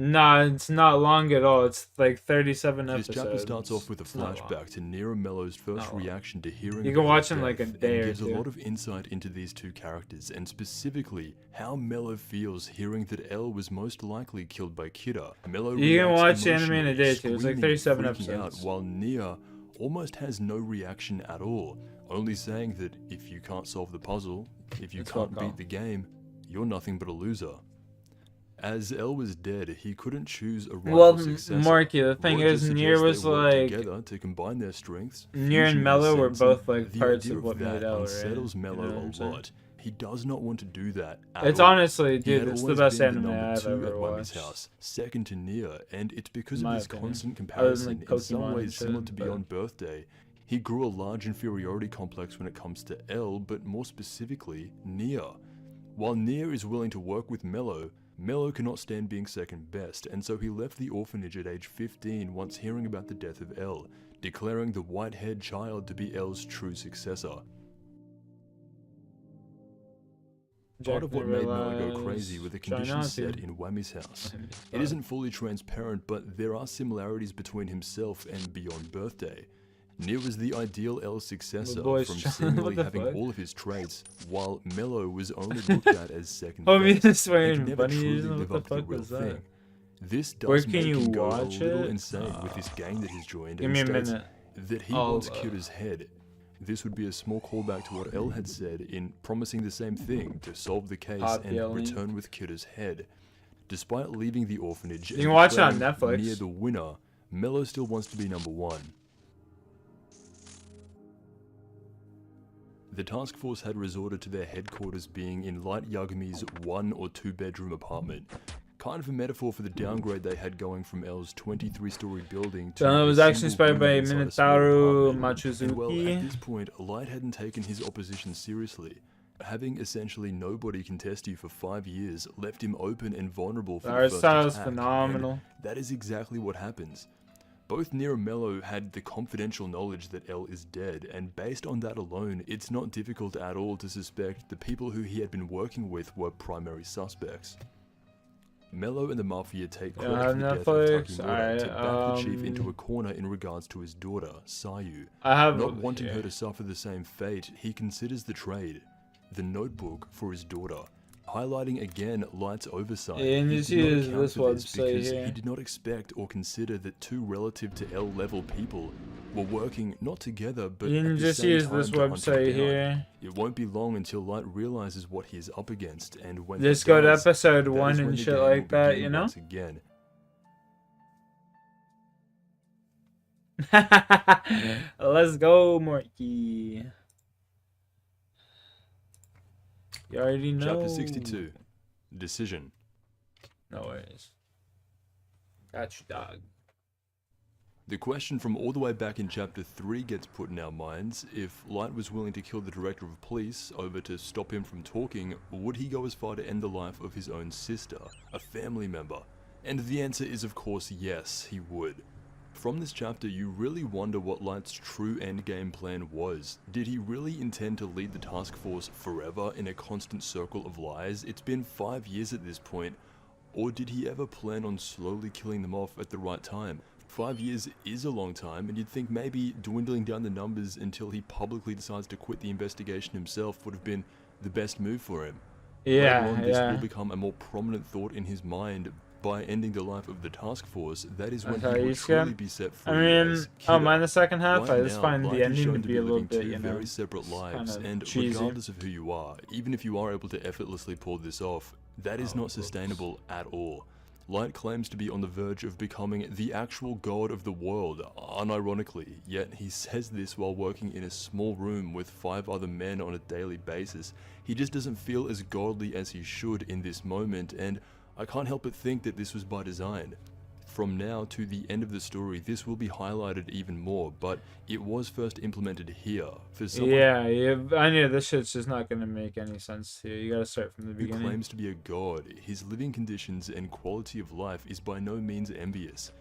Nah, it's not long at all. It's like 37 episodes. This chapter starts off with a flashback to Nia and Mello's first reaction to hearing You can about watch his in like a death, day and or gives two. a lot of insight into these two characters, and specifically how Mello feels hearing that L was most likely killed by Kira. Mello You can reacts watch the anime in a emotionally, day too. It's like screaming, 37 freaking episodes. out, while Nia almost has no reaction at all, only saying that if you can't solve the puzzle, if you can't beat the game, you're nothing but a loser. As L was dead, he couldn't choose a rightful successor. Marky, the thing Rogers is, Nier suggests was they work like together to combine their strengths. Nier and fusion Mello were their sense, both and like the parts idea of what that made L, right? unsettles You Mello know what I'm a saying? lot. He does not want to do that at It's all. honestly, He dude, had it's the always best been anime number I've 2 ever at Wami's watched. house, second to Nia, and it's because My of this opinion. constant Other than, comparison, like, in some Pokemon ways and similar shit, to but- Beyond Birthday. He grew a large inferiority complex when it comes to L, but more specifically, Nia. While Nia is willing to work with Mello, Mello cannot stand being second best, and so he left the orphanage at age 15 once hearing about the death of L, declaring the white-haired child to be L's true successor. Part of what made Mello go crazy were the conditions set in Wammy's house. It isn't fully transparent, but there are similarities between himself and Beyond Birthday. Nia was the ideal L successor from seemingly having all of his traits, while Mello was only looked at as second best. He could never truly live up to the real thing. This does make him go a little insane with this gang that he's joined and states that he wants Kira's head. This would be a small callback to what L had said in promising the same thing, to solve the case and return with Kira's head. Despite leaving the orphanage and watch it on Netflix. Nia the winner, Mello still wants to be number one. The task force had resorted to their headquarters being in Light Yagami's 1 or 2 bedroom apartment. Kind of a metaphor for the downgrade they had going from L's 23-story building to it was actually inspired by Minotauro And well, Machizuki. at this point, Light hadn't taken his opposition seriously. Having essentially nobody contest you for 5 years left him open and vulnerable for the Art first style is attack, phenomenal. and that is exactly what happens. Both Nia and Mello had the confidential knowledge that L is dead, and based on that alone, it's not difficult at all to suspect the people who he had been working with were primary suspects. Mello and the Mafia take credit for the death of Takimura to back the chief into a corner in regards to his daughter, Sayu. Not wanting her to suffer the same fate, he considers the trade, the notebook, for his daughter, highlighting again Light's oversight. And He this did not is account this for this website because here. he did not expect or consider that two relative to L level people were working not together but You at can the just same use time this to hunt him website down. here. It won't be long until Light realizes what he is up against, and when Just he go to does, episode that 1 is when and the shit game like will that, begin you know? once again. Let's go, Morky. You already know. Chapter 62. Decision. No worries. Got you, dog. The question from all the way back in Chapter 3 gets put in our minds. If Light was willing to kill the Director of Police over to stop him from talking, would he go as far to end the life of his own sister, a family member? And the answer is of course yes, he would. From this chapter, you really wonder what Light's true endgame plan was. Did he really intend to lead the task force forever in a constant circle of lies? It's been 5 years at this point. Or did he ever plan on slowly killing them off at the right time? 5 years is a long time, and you'd think maybe dwindling down the numbers until he publicly decides to quit the investigation himself would have been the best move for him. Later on, this will become a more prominent thought in his mind. By ending the life of the task force, that is when he will truly be set free. I mean, as I don't Kira. mind the second half. Right I just now, find Light the is ending shown to be a little living bit, two you know, very separate lives, and cheesy. regardless of who you are, even if you are able to effortlessly pull this off, that is not sustainable at all. Light claims to be on the verge of becoming the actual god of the world, unironically, yet he says this while working in a small room with 5 other men on a daily basis. He just doesn't feel as godly as he should in this moment, and I can't help but think that this was by design. From now to the end of the story, this will be highlighted even more, but it was first implemented here. For someone I knew this shit's just not gonna make any sense to you. You gotta start from the who beginning. claims to be a god, his living conditions and quality of life is by no means envious.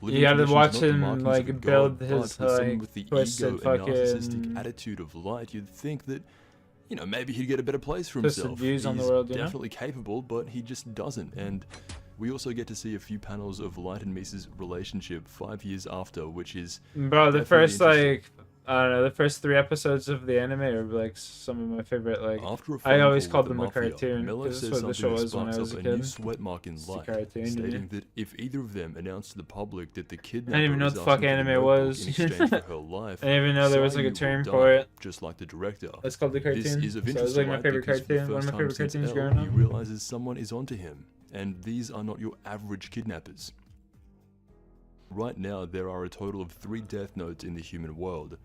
You gotta conditions watch not the him, markings like, of a build god, his, but with someone like, with the twisted ego and narcissistic fucking- attitude of Light, you'd think that, you know, maybe he'd get a better place for Twisted himself. views on the He's world, you know? definitely capable, but he just doesn't. And we also get to see a few panels of Light and Misa's relationship 5 years after, which is Bro, the definitely first, interesting. like, I don't know, the first 3 episodes of the anime are, like, some of my favorite, like, After a I phone always call called with them a the Mafia, cartoon, Mello 'cause says that's what the something show that was when I sparks was up a a new kid. sweat mark in Just a Light, cartoon, you stating know? that if either of them announced to the public that the kidnapper I didn't even know was what the fuck asking for the anime notebook was. in exchange for her life, I didn't even know there was, like, a Sayu term will for die, it. just like the director. It's called the cartoon. This is of So it interest was, like, to my Light favorite because for the cartoon. One of first my time favorite since cartoons L, growing he up. realizes someone is onto him, and these are not your average kidnappers. Right now, there are a total of 3 death notes in the human world.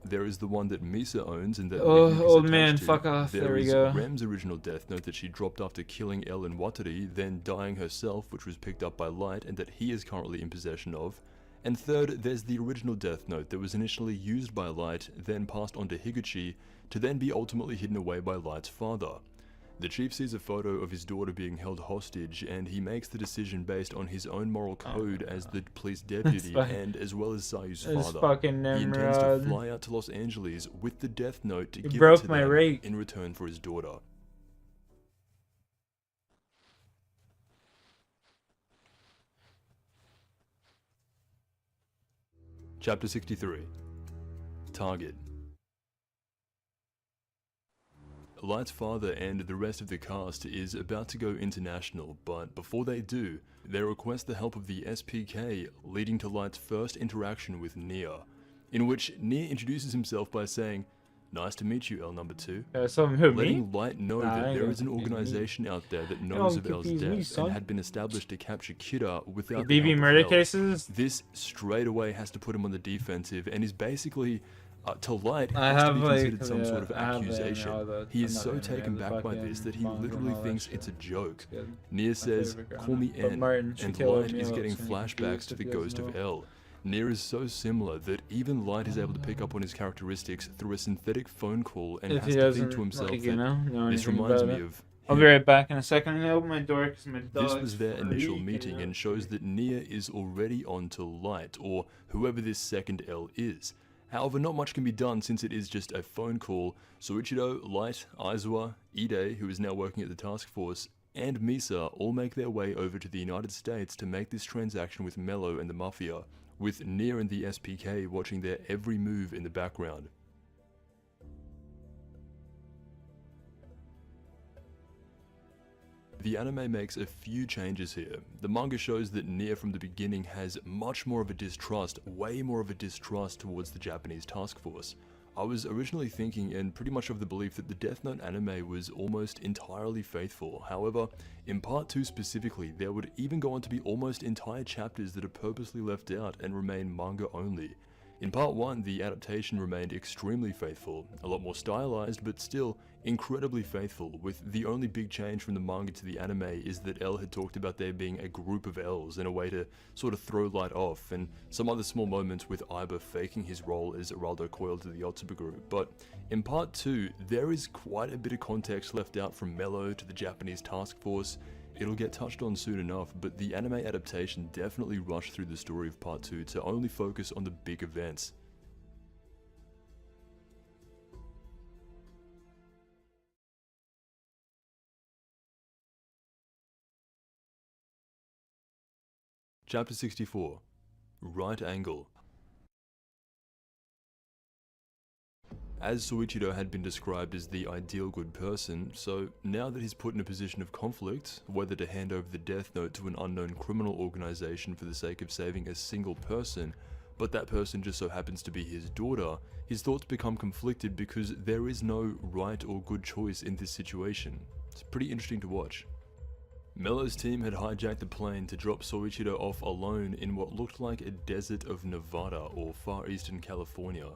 There is the one that Misa owns and that Ryuk is old man, attached to. fuck off. There we is go. Rem's original death note that she dropped after killing El and Watari, then dying herself, which was picked up by Light and that he is currently in possession of. And third, there's the original Death Note that was initially used by Light, then passed on to Higuchi, to then be ultimately hidden away by Light's father. The chief sees a photo of his daughter being held hostage, and he makes the decision based on his own moral code as the police deputy and as well as Sayu's father. He intends to fly out to Los Angeles with the Death Note to give it to them in return for his daughter. Chapter 63. Target. Light's father and the rest of the cast is about to go international, but before they do, they request the help of the SPK, leading to Light's first interaction with Nia, in which Nia introduces himself by saying, "Nice to meet you, L number 2, letting Light know that there is an organization out there that knows of L's death and had been established to capture Kira without the help murder of L. cases. This straight away has to put him on the defensive and is basically to Light, I has to have, be like, considered some sort of I have it accusation. now, though. He is I'm so not taken the back by this that he fucking literally manga and all thinks that it's a shit. joke. Good. Nia says, favorite "Call me But N," Martin and Shakilo Light is O'Neal getting is in flashbacks to the ghost of L. Nia is so similar that even Light is able to pick up on his characteristics through a synthetic phone call and If has he to doesn't, think to himself like, that know this anything reminds about me it. of I'll be right back in a second. I'm gonna open my door because my dog's This was their initial meeting freaking and out. shows that Nia is already on to Light, or whoever this second L is. However, not much can be done since it is just a phone call. Soichiro, Light, Aizawa, Ide, who is now working at the task force, and Misa all make their way over to the United States to make this transaction with Mello and the Mafia, with Nia and the SPK watching their every move in the background. The anime makes a few changes here. The manga shows that Nia from the beginning has much more of a distrust, way more of a distrust towards the Japanese task force. I was originally thinking and pretty much of the belief that the Death Note anime was almost entirely faithful. However, in part 2 specifically, there would even go on to be almost entire chapters that are purposely left out and remain manga only. In part 1, the adaptation remained extremely faithful, a lot more stylized, but still incredibly faithful, with the only big change from the manga to the anime is that L had talked about there being a group of L's in a way to sort of throw Light off, and some other small moments with Aiba faking his role as Araldo Coil to the Yotsuba group. But in part 2, there is quite a bit of context left out from Mello to the Japanese task force. It'll get touched on soon enough, but the anime adaptation definitely rushed through the story of part 2 to only focus on the big events. Chapter 64. Right Angle. As Soichiro had been described as the ideal good person, so now that he's put in a position of conflict, whether to hand over the Death Note to an unknown criminal organization for the sake of saving a single person, but that person just so happens to be his daughter, his thoughts become conflicted because there is no right or good choice in this situation. It's pretty interesting to watch. Mello's team had hijacked the plane to drop Soichiro off alone in what looked like a desert of Nevada or far eastern California.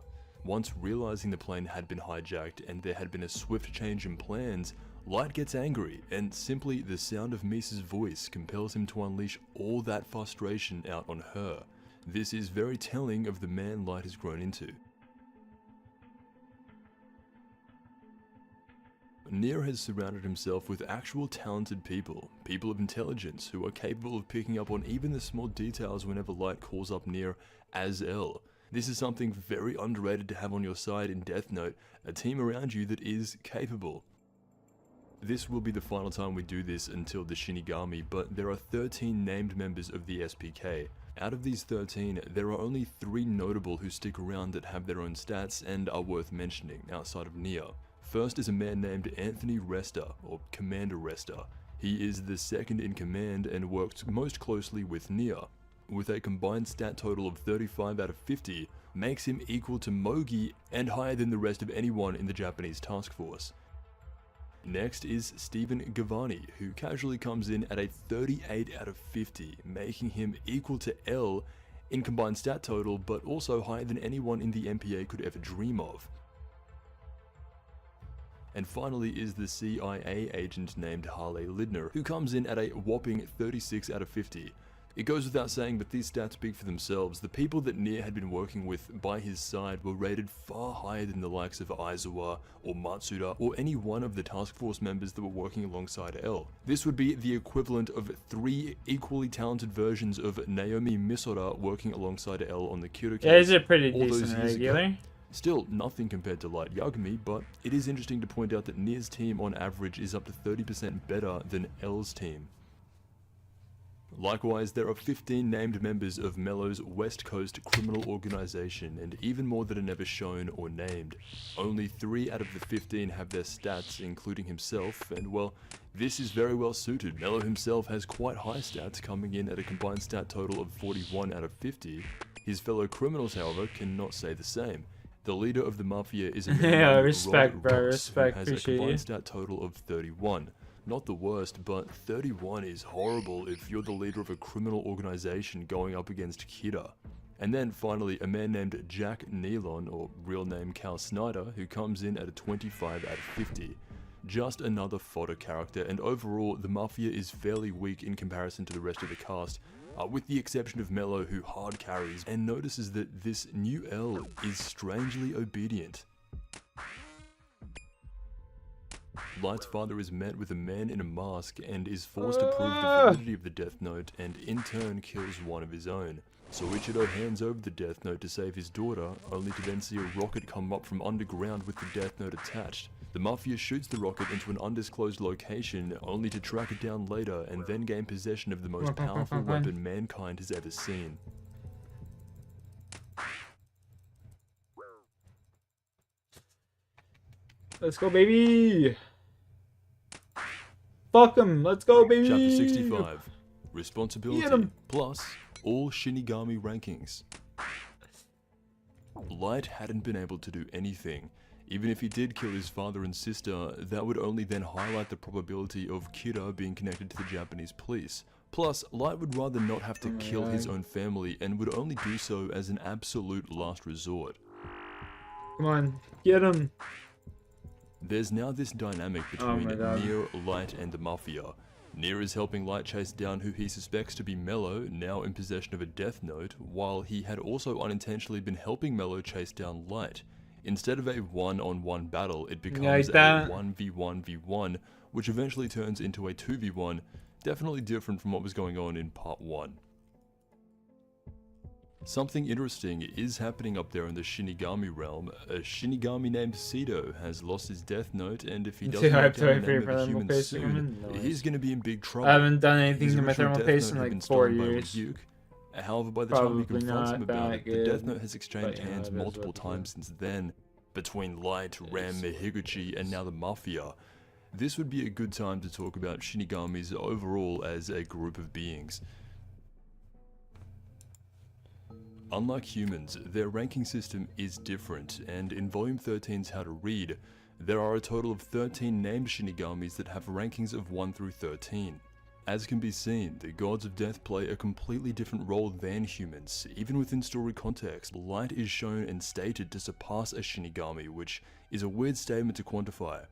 Once realizing the plane had been hijacked and there had been a swift change in plans, Light gets angry, and simply the sound of Misa's voice compels him to unleash all that frustration out on her. This is very telling of the man Light has grown into. Nia has surrounded himself with actual talented people, people of intelligence who are capable of picking up on even the small details whenever Light calls up Nia as L. This is something very underrated to have on your side in Death Note, a team around you that is capable. This will be the final time we do this until the Shinigami, but there are 13 named members of the SPK. Out of these 13, there are only 3 notable who stick around that have their own stats and are worth mentioning outside of Nia. First is a man named Anthony Resta, or Commander Resta. He is the second in command and works most closely with Nia, with a combined stat total of 35 out of 50, makes him equal to Mogi and higher than the rest of anyone in the Japanese task force. Next is Stephen Gavani, who casually comes in at a 38 out of 50, making him equal to L in combined stat total, but also higher than anyone in the MPA could ever dream of. And finally is the CIA agent named Harley Lidner, who comes in at a whopping 36 out of 50. It goes without saying, but these stats speak for themselves. The people that Nier had been working with by his side were rated far higher than the likes of Aizawa or Matsuda or any one of the task force members that were working alongside L. This would be the equivalent of 3 equally talented versions of Naomi Misora working alongside L on the Kyoto case. Yeah, is it pretty all those decent years ago. regular? Still, nothing compared to Light Yagami, but it is interesting to point out that Nier's team on average is up to 30% better than L's team. Likewise, there are 15 named members of Mello's West Coast criminal organization, and even more that are never shown or named. Only 3 out of the 15 have their stats, including himself, and well, this is very well suited. Mello himself has quite high stats, coming in at a combined stat total of 41 out of 50. His fellow criminals, however, cannot say the same. The leader of the Mafia is a man Yeah, named respect, Rod bro, Ross, respect, who has a appreciate you. combined stat total of 31. Not the worst, but 31 is horrible if you're the leader of a criminal organization going up against Kira. And then finally, a man named Jack Nealon, or real name Cal Snyder, who comes in at a 25 out of 50. Just another fodder character, and overall, the Mafia is fairly weak in comparison to the rest of the cast, with the exception of Mello, who hard carries and notices that this new L is strangely obedient. Light's father is met with a man in a mask and is forced to prove the validity of the Death Note, and in turn kills one of his own. So Ichido hands over the Death Note to save his daughter, only to then see a rocket come up from underground with the Death Note attached. The Mafia shoots the rocket into an undisclosed location, only to track it down later and then gain possession of the most powerful weapon mankind has ever seen. Let's go, baby! Fuck him! Let's go, baby! Chapter 65. Get Responsibility, 'em. plus all Shinigami rankings. Light hadn't been able to do anything. Even if he did kill his father and sister, that would only then highlight the probability of Kira being connected to the Japanese police. Plus, Light would rather not have to kill his own family and would only do so as an absolute last resort. Come on, get him! There's now this dynamic between Nier, Light, and the Mafia. Nier is helping Light chase down who he suspects to be Mello, now in possession of a Death Note, while he had also unintentionally been helping Mello chase down Light. Instead of a one-on-one battle, it becomes a 1v1v1, which eventually turns into a 2v1, definitely different from what was going on in part 1. Something interesting is happening up there in the Shinigami realm. A Shinigami named Sido has lost his Death Note, and if he doesn't I have get down to the wait name for of a thermal human paste to come soon, in. he's gonna be in big trouble. I haven't done anything His to my original thermal Death paste Note in had like been 4 stolen by years. Ryuk. However, by the time he Probably confronts him not about that it, the good, Death Note has exchanged but, yeah, hands it is multiple what it times is. since then, between Light, Ram, Higuchi, and now the Mafia. This would be a good time to talk about Shinigamis overall as a group of beings. Unlike humans, their ranking system is different, and in Volume 13's How to Read, there are a total of 13 named Shinigamis that have rankings of 1 through 13. As can be seen, the Gods of Death play a completely different role than humans. Even within story context, Light is shown and stated to surpass a Shinigami, which is a weird statement to quantify.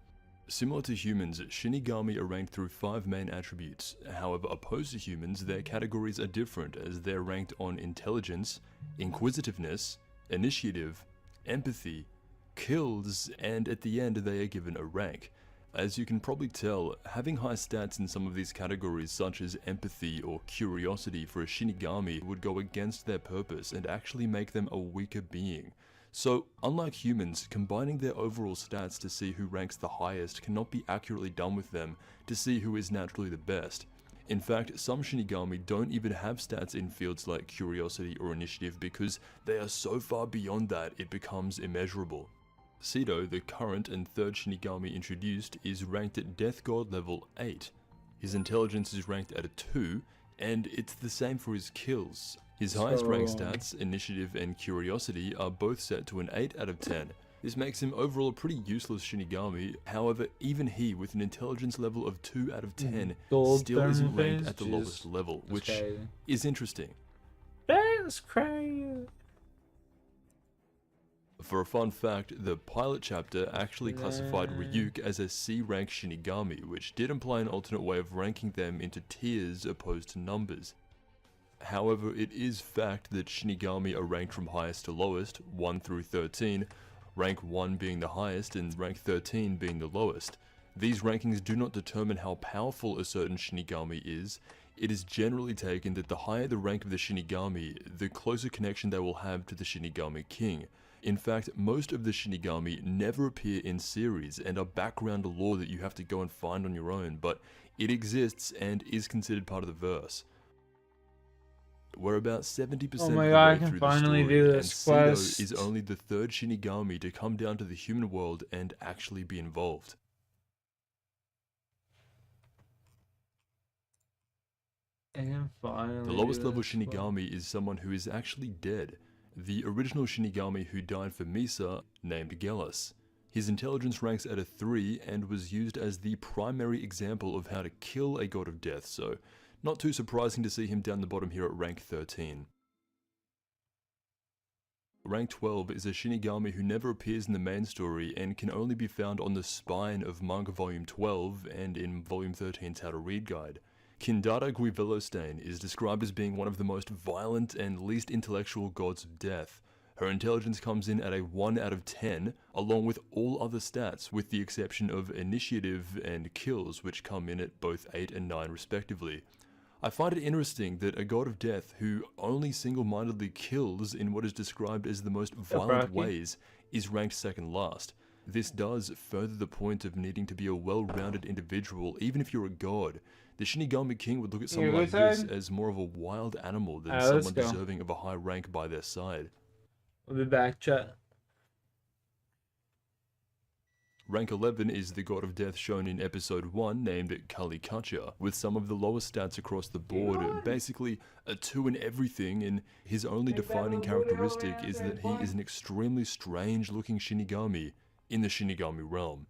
Similar to humans, Shinigami are ranked through 5 main attributes. However, opposed to humans, their categories are different as they're ranked on intelligence, inquisitiveness, initiative, empathy, kills, and at the end they are given a rank. As you can probably tell, having high stats in some of these categories such as empathy or curiosity for a Shinigami would go against their purpose and actually make them a weaker being. So, unlike humans, combining their overall stats to see who ranks the highest cannot be accurately done with them to see who is naturally the best. In fact, some Shinigami don't even have stats in fields like curiosity or initiative because they are so far beyond that it becomes immeasurable. Sido, the current and third Shinigami introduced, is ranked at Death God level 8. His intelligence is ranked at a 2, and it's the same for his kills. His highest rank stats, initiative and curiosity, are both set to an 8 out of 10. This makes him overall a pretty useless Shinigami, however even he, with an intelligence level of 2 out of 10, still isn't ranked at the lowest level, which is interesting. That's crazy. For a fun fact, the pilot chapter actually classified Ryuk as a C-rank Shinigami, which did imply an alternate way of ranking them into tiers opposed to numbers. However, it is fact that Shinigami are ranked from highest to lowest, 1 through 13, rank 1 being the highest and rank 13 being the lowest. These rankings do not determine how powerful a certain Shinigami is. It is generally taken that the higher the rank of the Shinigami, the closer connection they will have to the Shinigami King. In fact, most of the Shinigami never appear in series and are background lore that you have to go and find on your own, but it exists and is considered part of the verse. We're about 70% Oh of my the god, I way can through the finally story, do and this Cedo quest. is only the third Shinigami to come down to the human world and actually be involved. I can finally The lowest do level this quest. Shinigami is someone who is actually dead. The original Shinigami who died for Misa, named Gelas. His intelligence ranks at a 3 and was used as the primary example of how to kill a god of death, so not too surprising to see him down the bottom here at rank 13. Rank 12 is a Shinigami who never appears in the main story and can only be found on the spine of Manga Volume 12 and in Volume 13's How to Read Guide. Kindara Guivelostain is described as being one of the most violent and least intellectual gods of death. Her intelligence comes in at a 1 out of 10, along with all other stats, with the exception of initiative and kills, which come in at both 8 and 9 respectively. I find it interesting that a god of death who only single-mindedly kills in what is described as the most violent ways is ranked second last. This does further the point of needing to be a well-rounded individual, even if you're a god. The Shinigami King would look at someone like this as more of a wild animal than someone deserving of a high rank by their side. We'll be back, chat. Rank 11 is the god of death shown in episode 1 named Kalikacha, with some of the lowest stats across the board, basically a 2 in everything, and his only defining characteristic is that he is an extremely strange looking Shinigami in the Shinigami realm.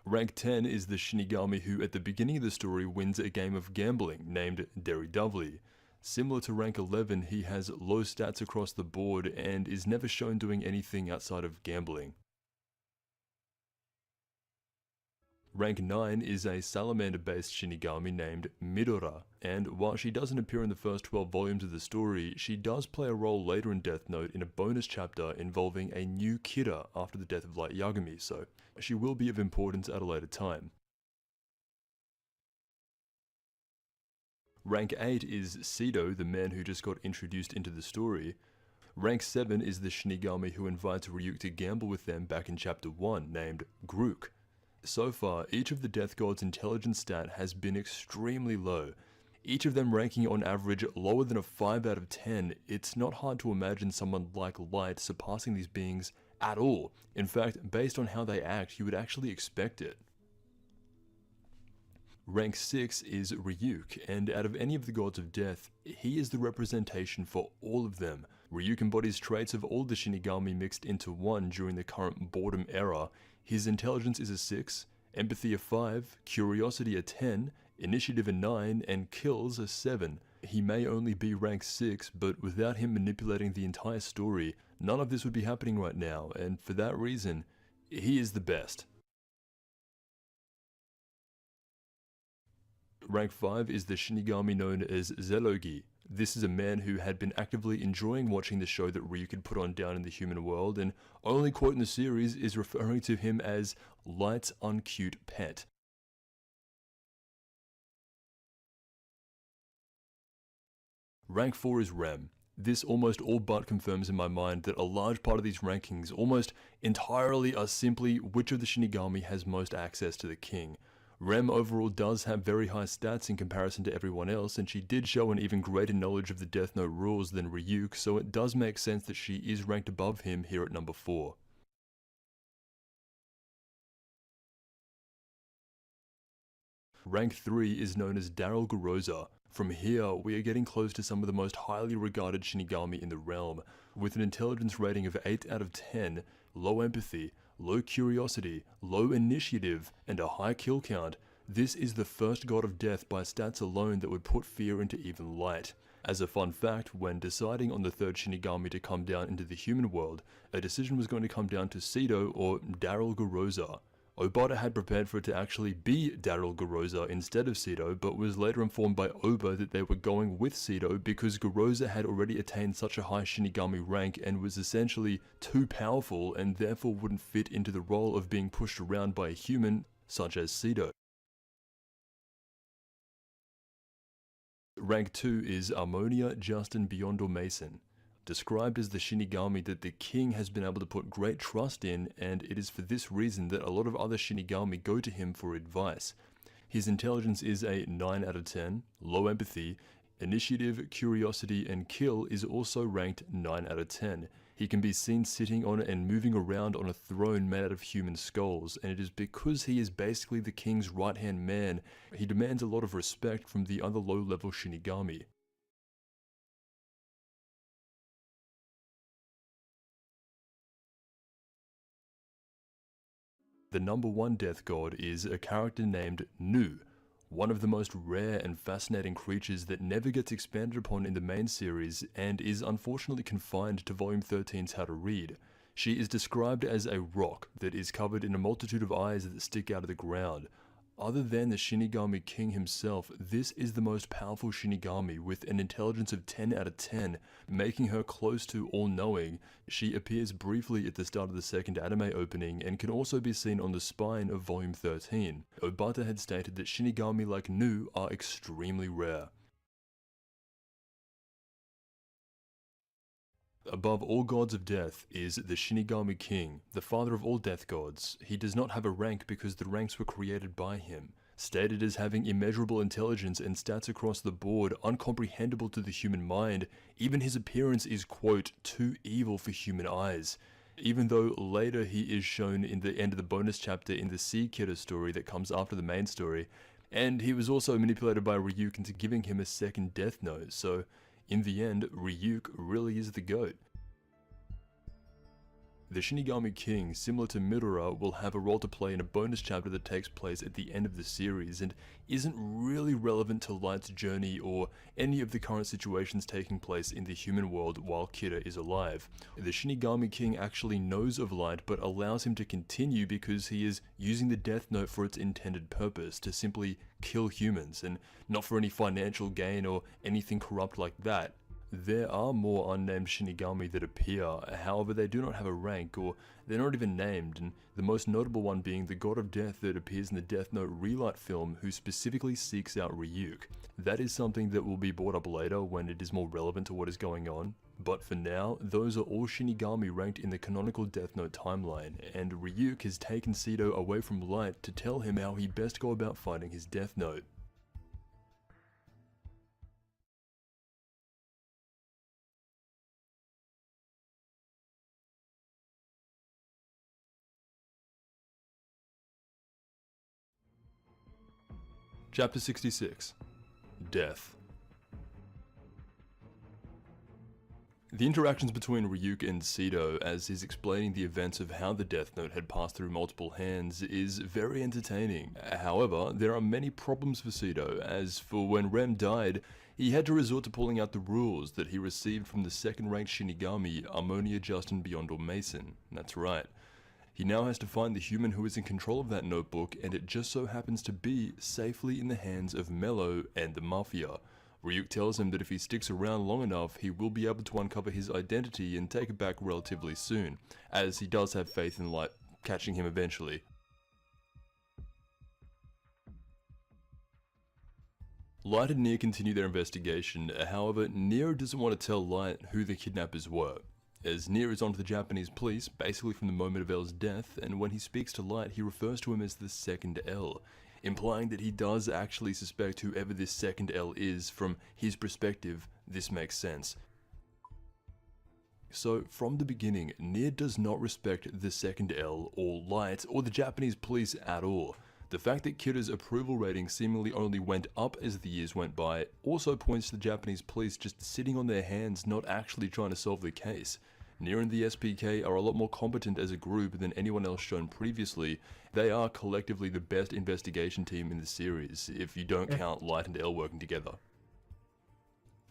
Rank 10 is the Shinigami who at the beginning of the story wins a game of gambling named Deridovli. Similar to rank 11, he has low stats across the board and is never shown doing anything outside of gambling. Rank 9 is a salamander-based Shinigami named Midora, and while she doesn't appear in the first 12 volumes of the story, she does play a role later in Death Note in a bonus chapter involving a new Kira after the death of Light Yagami, so she will be of importance at a later time. Rank 8 is Cedo, the man who just got introduced into the story. Rank 7 is the Shinigami who invites Ryuk to gamble with them back in chapter 1, named Grook. So far, each of the Death God's intelligence stat has been extremely low. Each of them ranking on average lower than a 5 out of 10, it's not hard to imagine someone like Light surpassing these beings at all. In fact, based on how they act, you would actually expect it. Rank 6 is Ryuk, and out of any of the gods of death, he is the representation for all of them. Ryuk embodies traits of all the Shinigami mixed into one during the current boredom era. His intelligence is a 6, empathy a 5, curiosity a 10, initiative a 9, and kills a 7. He may only be rank 6, but without him manipulating the entire story, none of this would be happening right now, and for that reason, he is the best. Rank 5 is the Shinigami known as Zelogi. This is a man who had been actively enjoying watching the show that Ryuk had put on down in the human world, and only quote in the series is referring to him as Light's uncute pet. Rank 4 is Rem. This almost all but confirms in my mind that a large part of these rankings almost entirely are simply which of the Shinigami has most access to the king. Rem overall does have very high stats in comparison to everyone else, and she did show an even greater knowledge of the Death Note rules than Ryuk, so it does make sense that she is ranked above him here at number 4. Rank 3 is known as Daryl Garoza. From here, we are getting close to some of the most highly regarded Shinigami in the realm. With an intelligence rating of 8 out of 10, low empathy, low curiosity, low initiative, and a high kill count, this is the first god of death by stats alone that would put fear into even Light. As a fun fact, when deciding on the third Shinigami to come down into the human world, a decision was going to come down to Cedo or Daryl Garoza. Obata had prepared for it to actually be Daryl Garoza instead of Sito, but was later informed by Oba that they were going with Sito because Garoza had already attained such a high Shinigami rank and was essentially too powerful and therefore wouldn't fit into the role of being pushed around by a human such as Sito. Rank 2 is Ammonia Justin Biondo Mason. Described as the Shinigami that the king has been able to put great trust in, and it is for this reason that a lot of other Shinigami go to him for advice. His intelligence is a 9 out of 10, low empathy, initiative, curiosity, and kill is also ranked 9 out of 10. He can be seen sitting on and moving around on a throne made out of human skulls, and it is because he is basically the king's right-hand man. He demands a lot of respect from the other low-level Shinigami. The number 1 death god is a character named Nu, one of the most rare and fascinating creatures that never gets expanded upon in the main series and is unfortunately confined to Volume 13's How to Read. She is described as a rock that is covered in a multitude of eyes that stick out of the ground. Other than the Shinigami King himself, this is the most powerful Shinigami with an intelligence of 10 out of 10, making her close to all-knowing. She appears briefly at the start of the second anime opening and can also be seen on the spine of Volume 13. Obata had stated that Shinigami like Nu are extremely rare. Above all gods of death is the Shinigami King, the father of all death gods. He does not have a rank because the ranks were created by him. Stated as having immeasurable intelligence and stats across the board, uncomprehendable to the human mind, even his appearance is, quote, too evil for human eyes. Even though later he is shown in the end of the bonus chapter in the Sea Kidder story that comes after the main story, and he was also manipulated by Ryuk into giving him a second death note, so in the end, Ryuk really is the GOAT. The Shinigami King, similar to Midora, will have a role to play in a bonus chapter that takes place at the end of the series and isn't really relevant to Light's journey or any of the current situations taking place in the human world while Kidda is alive. The Shinigami King actually knows of Light but allows him to continue because he is using the Death Note for its intended purpose, to simply kill humans, and not for any financial gain or anything corrupt like that. There are more unnamed Shinigami that appear, however they do not have a rank or they're not even named, and the most notable one being the God of Death that appears in the Death Note Relight film who specifically seeks out Ryuk. That is something that will be brought up later when it is more relevant to what is going on, but for now, those are all Shinigami ranked in the canonical Death Note timeline, and Ryuk has taken Sito away from Light to tell him how he best go about finding his Death Note. Chapter 66. Death. The interactions between Ryuk and Sito as he's explaining the events of how the Death Note had passed through multiple hands is very entertaining. However, there are many problems for Sito, as for when Rem died, he had to resort to pulling out the rules that he received from the second-ranked Shinigami, Ammonia Justin Biondo Mason. That's right. He now has to find the human who is in control of that notebook, and it just so happens to be safely in the hands of Mello and the Mafia. Ryuk tells him that if he sticks around long enough, he will be able to uncover his identity and take it back relatively soon, as he does have faith in Light catching him eventually. Light and Nier continue their investigation, however, Nier doesn't want to tell Light who the kidnappers were, as Nier is onto the Japanese police basically from the moment of L's death, and when he speaks to Light he refers to him as the second L, implying that he does actually suspect whoever this second L is. From his perspective, this makes sense. So from the beginning, Nier does not respect the second L or Light or the Japanese police at all. The fact that Kidda's approval rating seemingly only went up as the years went by also points to the Japanese police just sitting on their hands, not actually trying to solve the case. Nier and the SPK are a lot more competent as a group than anyone else shown previously. They are collectively the best investigation team in the series, if you don't count Light and L working together.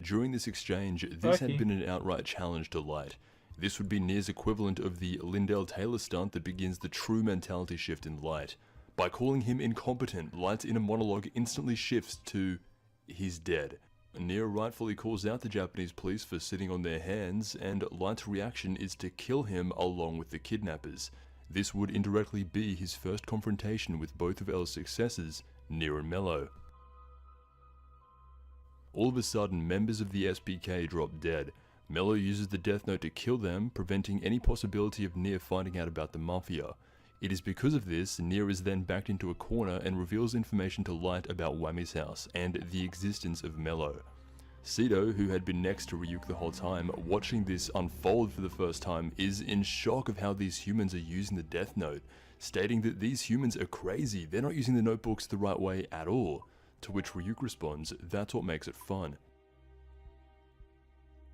During this exchange, this had been an outright challenge to Light. This would be Nier's equivalent of the Lindell Taylor stunt that begins the true mentality shift in Light. By calling him incompetent, Light's inner monologue instantly shifts to, he's dead. Nier rightfully calls out the Japanese police for sitting on their hands, and Light's reaction is to kill him along with the kidnappers. This would indirectly be his first confrontation with both of L's successors, Nier and Mello. All of a sudden, members of the SPK drop dead. Mello uses the Death Note to kill them, preventing any possibility of Nier finding out about the Mafia. It is because of this, Nier is then backed into a corner and reveals information to Light about Wammy's house and the existence of Mello. Sito, who had been next to Ryuk the whole time, watching this unfold for the first time, is in shock of how these humans are using the Death Note, stating that these humans are crazy, they're not using the notebooks the right way at all. To which Ryuk responds, that's what makes it fun.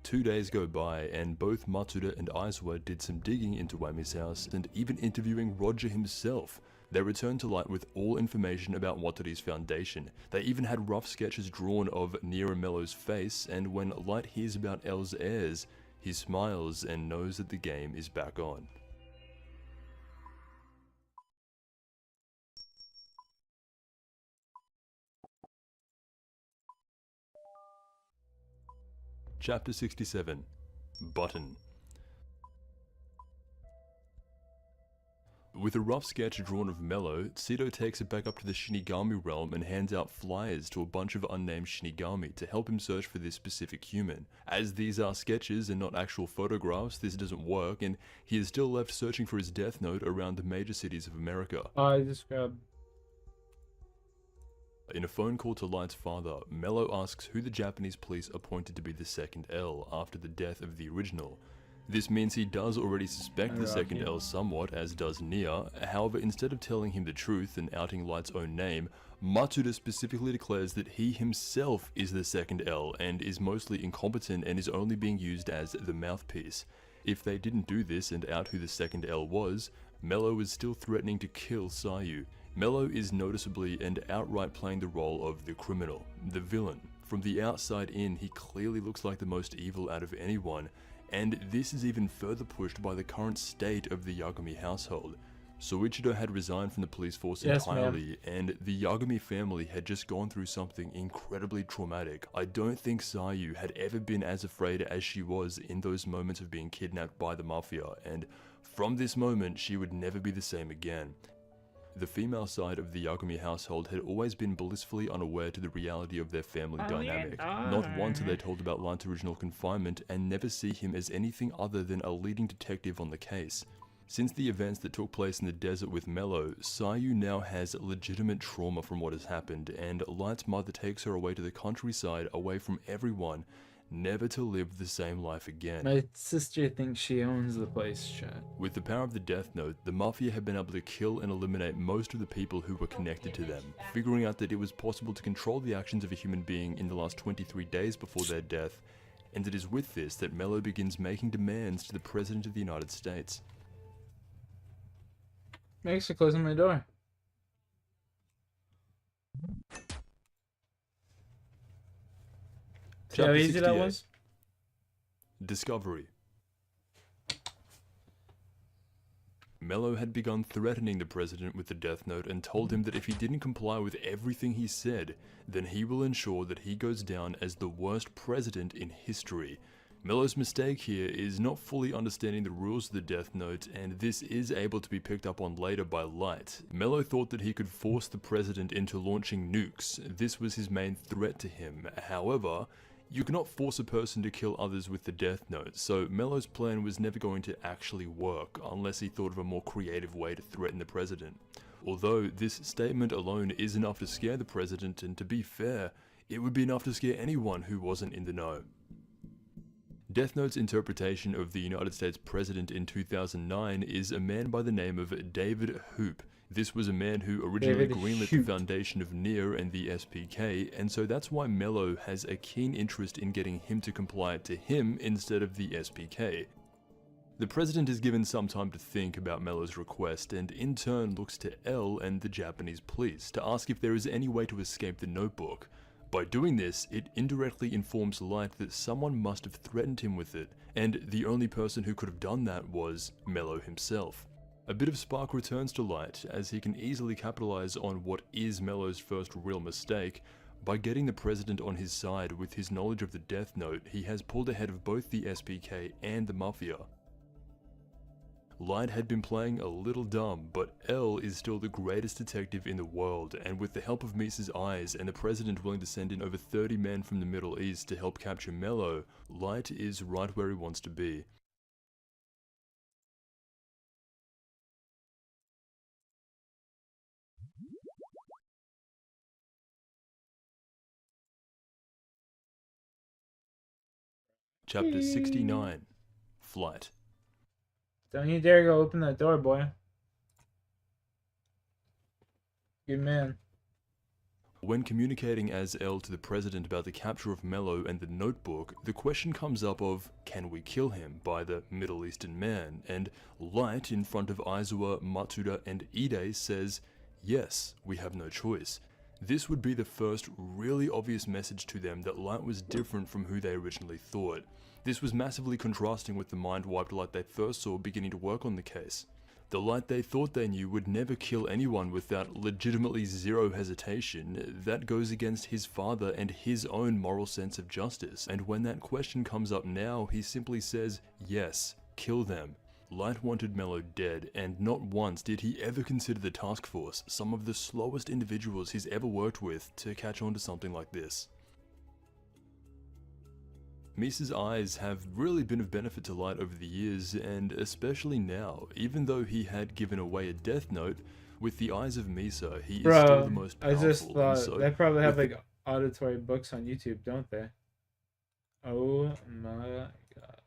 2 days go by, and both Matsuda and Aizawa did some digging into Wammy's house, and even interviewing Roger himself. They return to Light with all information about Watori's foundation. They even had rough sketches drawn of Nier and Mello's face, and when Light hears about L's heirs, he smiles and knows that the game is back on. Chapter 67. Button. With a rough sketch drawn of Mello, Sito takes it back up to the Shinigami realm and hands out flyers to a bunch of unnamed Shinigami to help him search for this specific human. As these are sketches and not actual photographs, this doesn't work, and he is still left searching for his Death Note around the major cities of America. I just grabbed. In a phone call to Light's father, Mello asks who the Japanese police appointed to be the second L after the death of the original. This means he does already suspect the second L somewhat, as does Nier. However, instead of telling him the truth and outing Light's own name, Matsuda specifically declares that he himself is the second L and is mostly incompetent and is only being used as the mouthpiece. If they didn't do this and out who the second L was, Mello was still threatening to kill Sayu. Mello is noticeably and outright playing the role of the criminal, the villain. From the outside in, he clearly looks like the most evil out of anyone, and this is even further pushed by the current state of the Yagami household. Soichiro had resigned from the police force entirely, and the Yagami family had just gone through something incredibly traumatic. I don't think Sayu had ever been as afraid as she was in those moments of being kidnapped by the Mafia, and from this moment she would never be the same again. The female side of the Yagami household had always been blissfully unaware to the reality of their family dynamic. Not once are they told about Light's original confinement, and never see him as anything other than a leading detective on the case. Since the events that took place in the desert with Mello, Sayu now has legitimate trauma from what has happened, and Light's mother takes her away to the countryside, away from everyone, never to live the same life again. My sister thinks she owns the place, chat. With the power of the Death Note, the Mafia had been able to kill and eliminate most of the people who were connected to them, figuring out that it was possible to control the actions of a human being in the last 23 days before their death, and it is with this that Mello begins making demands to the President of the United States. Makes her closing my door. See how easy that was? Discovery. Mello had begun threatening the president with the Death Note and told him that if he didn't comply with everything he said, then he will ensure that he goes down as the worst president in history. Mello's mistake here is not fully understanding the rules of the Death Note, and this is able to be picked up on later by Light. Mello thought that he could force the president into launching nukes. This was his main threat to him. However, you cannot force a person to kill others with the Death Note, so Mello's plan was never going to actually work unless he thought of a more creative way to threaten the president. Although this statement alone is enough to scare the president, and to be fair, it would be enough to scare anyone who wasn't in the know. Death Note's interpretation of the United States President in 2009 is a man by the name of David Hoop. This was a man who originally greenlit the foundation of Nier and the SPK, and so that's why Mello has a keen interest in getting him to comply to him instead of the SPK. The president is given some time to think about Mello's request, and in turn looks to L and the Japanese police to ask if there is any way to escape the notebook. By doing this, it indirectly informs Light that someone must have threatened him with it, and the only person who could have done that was Mello himself. A bit of spark returns to Light, as he can easily capitalize on what is Mello's first real mistake. By getting the President on his side with his knowledge of the Death Note, he has pulled ahead of both the SPK and the Mafia. Light had been playing a little dumb, but L is still the greatest detective in the world, and with the help of Misa's eyes and the President willing to send in over 30 men from the Middle East to help capture Mello, Light is right where he wants to be. Chapter 69, Flight. Don't you dare go open that door, boy. Good man. When communicating as L to the President about the capture of Mello and the notebook, the question comes up of, can we kill him, by the Middle Eastern man, and Light in front of Aizawa, Matsuda and Ide says, yes, we have no choice. This would be the first really obvious message to them that Light was different from who they originally thought. This was massively contrasting with the mind-wiped Light they first saw beginning to work on the case. The Light they thought they knew would never kill anyone without legitimately zero hesitation. That goes against his father and his own moral sense of justice, and when that question comes up now, he simply says, yes, kill them. Light wanted Mello dead, and not once did he ever consider the task force, some of the slowest individuals he's ever worked with, to catch on to something like this. Misa's eyes have really been of benefit to Light over the years, and especially now. Even though he had given away a death note, with the eyes of Misa, he is still the most powerful. I just thought, so they probably have like auditory books on YouTube, don't they? Oh my god.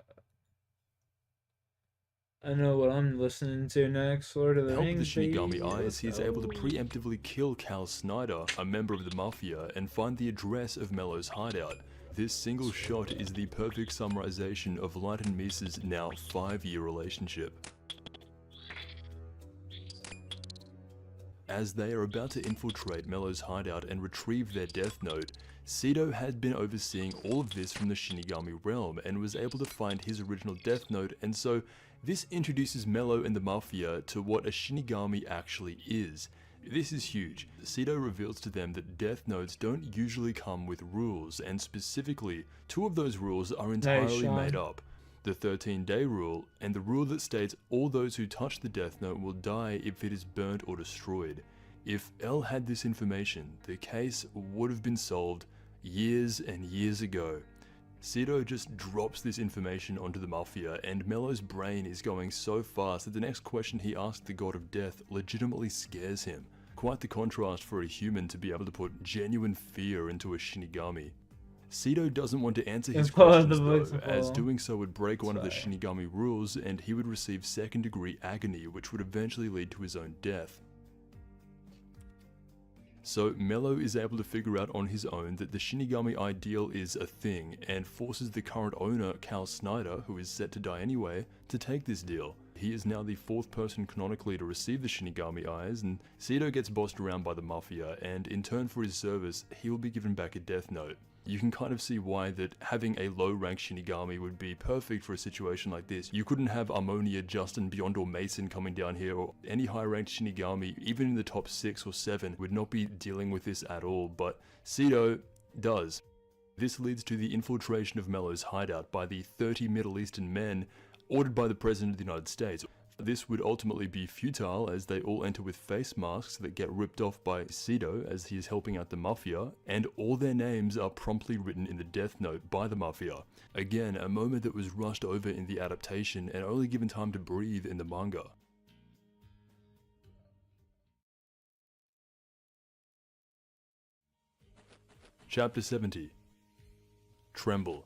I know what I'm listening to next, Lord of the Rings. With the Shinigami eyes, he is able to preemptively kill Cal Snyder, a member of the Mafia, and find the address of Mello's hideout. This single shot is the perfect summarization of Light and Misa's now 5-year relationship. As they are about to infiltrate Mello's hideout and retrieve their death note, Sito had been overseeing all of this from the Shinigami realm and was able to find his original death note, and so this introduces Mello and the Mafia to what a Shinigami actually is. This is huge. Sito reveals to them that death notes don't usually come with rules, and specifically, 2 of those rules are entirely made up. The 13-day rule, and the rule that states all those who touch the death note will die if it is burnt or destroyed. If L had this information, the case would have been solved years and years ago. Sito just drops this information onto the Mafia, and Mello's brain is going so fast that the next question he asks the God of Death legitimately scares him. Quite the contrast for a human to be able to put genuine fear into a Shinigami. Sito doesn't want to answer his questions though, as doing so would break one of the Shinigami rules and he would receive second-degree agony, which would eventually lead to his own death. So Mello is able to figure out on his own that the Shinigami ideal is a thing, and forces the current owner, Cal Snyder, who is set to die anyway, to take this deal. He is now the 4th person canonically to receive the Shinigami eyes, and Sito gets bossed around by the Mafia, and in turn for his service, he will be given back a death note. You can kind of see why that having a low-ranked Shinigami would be perfect for a situation like this. You couldn't have Ammonia, Justin, Beyond, or Mason coming down here, or any high-ranked Shinigami, even in the top 6 or 7, would not be dealing with this at all, but Sito does. This leads to the infiltration of Mello's hideout by the 30 Middle Eastern men ordered by the President of the United States. This would ultimately be futile as they all enter with face masks that get ripped off by Sito as he is helping out the Mafia, and all their names are promptly written in the death note by the Mafia. Again, a moment that was rushed over in the adaptation and only given time to breathe in the manga. Chapter 70. Tremble.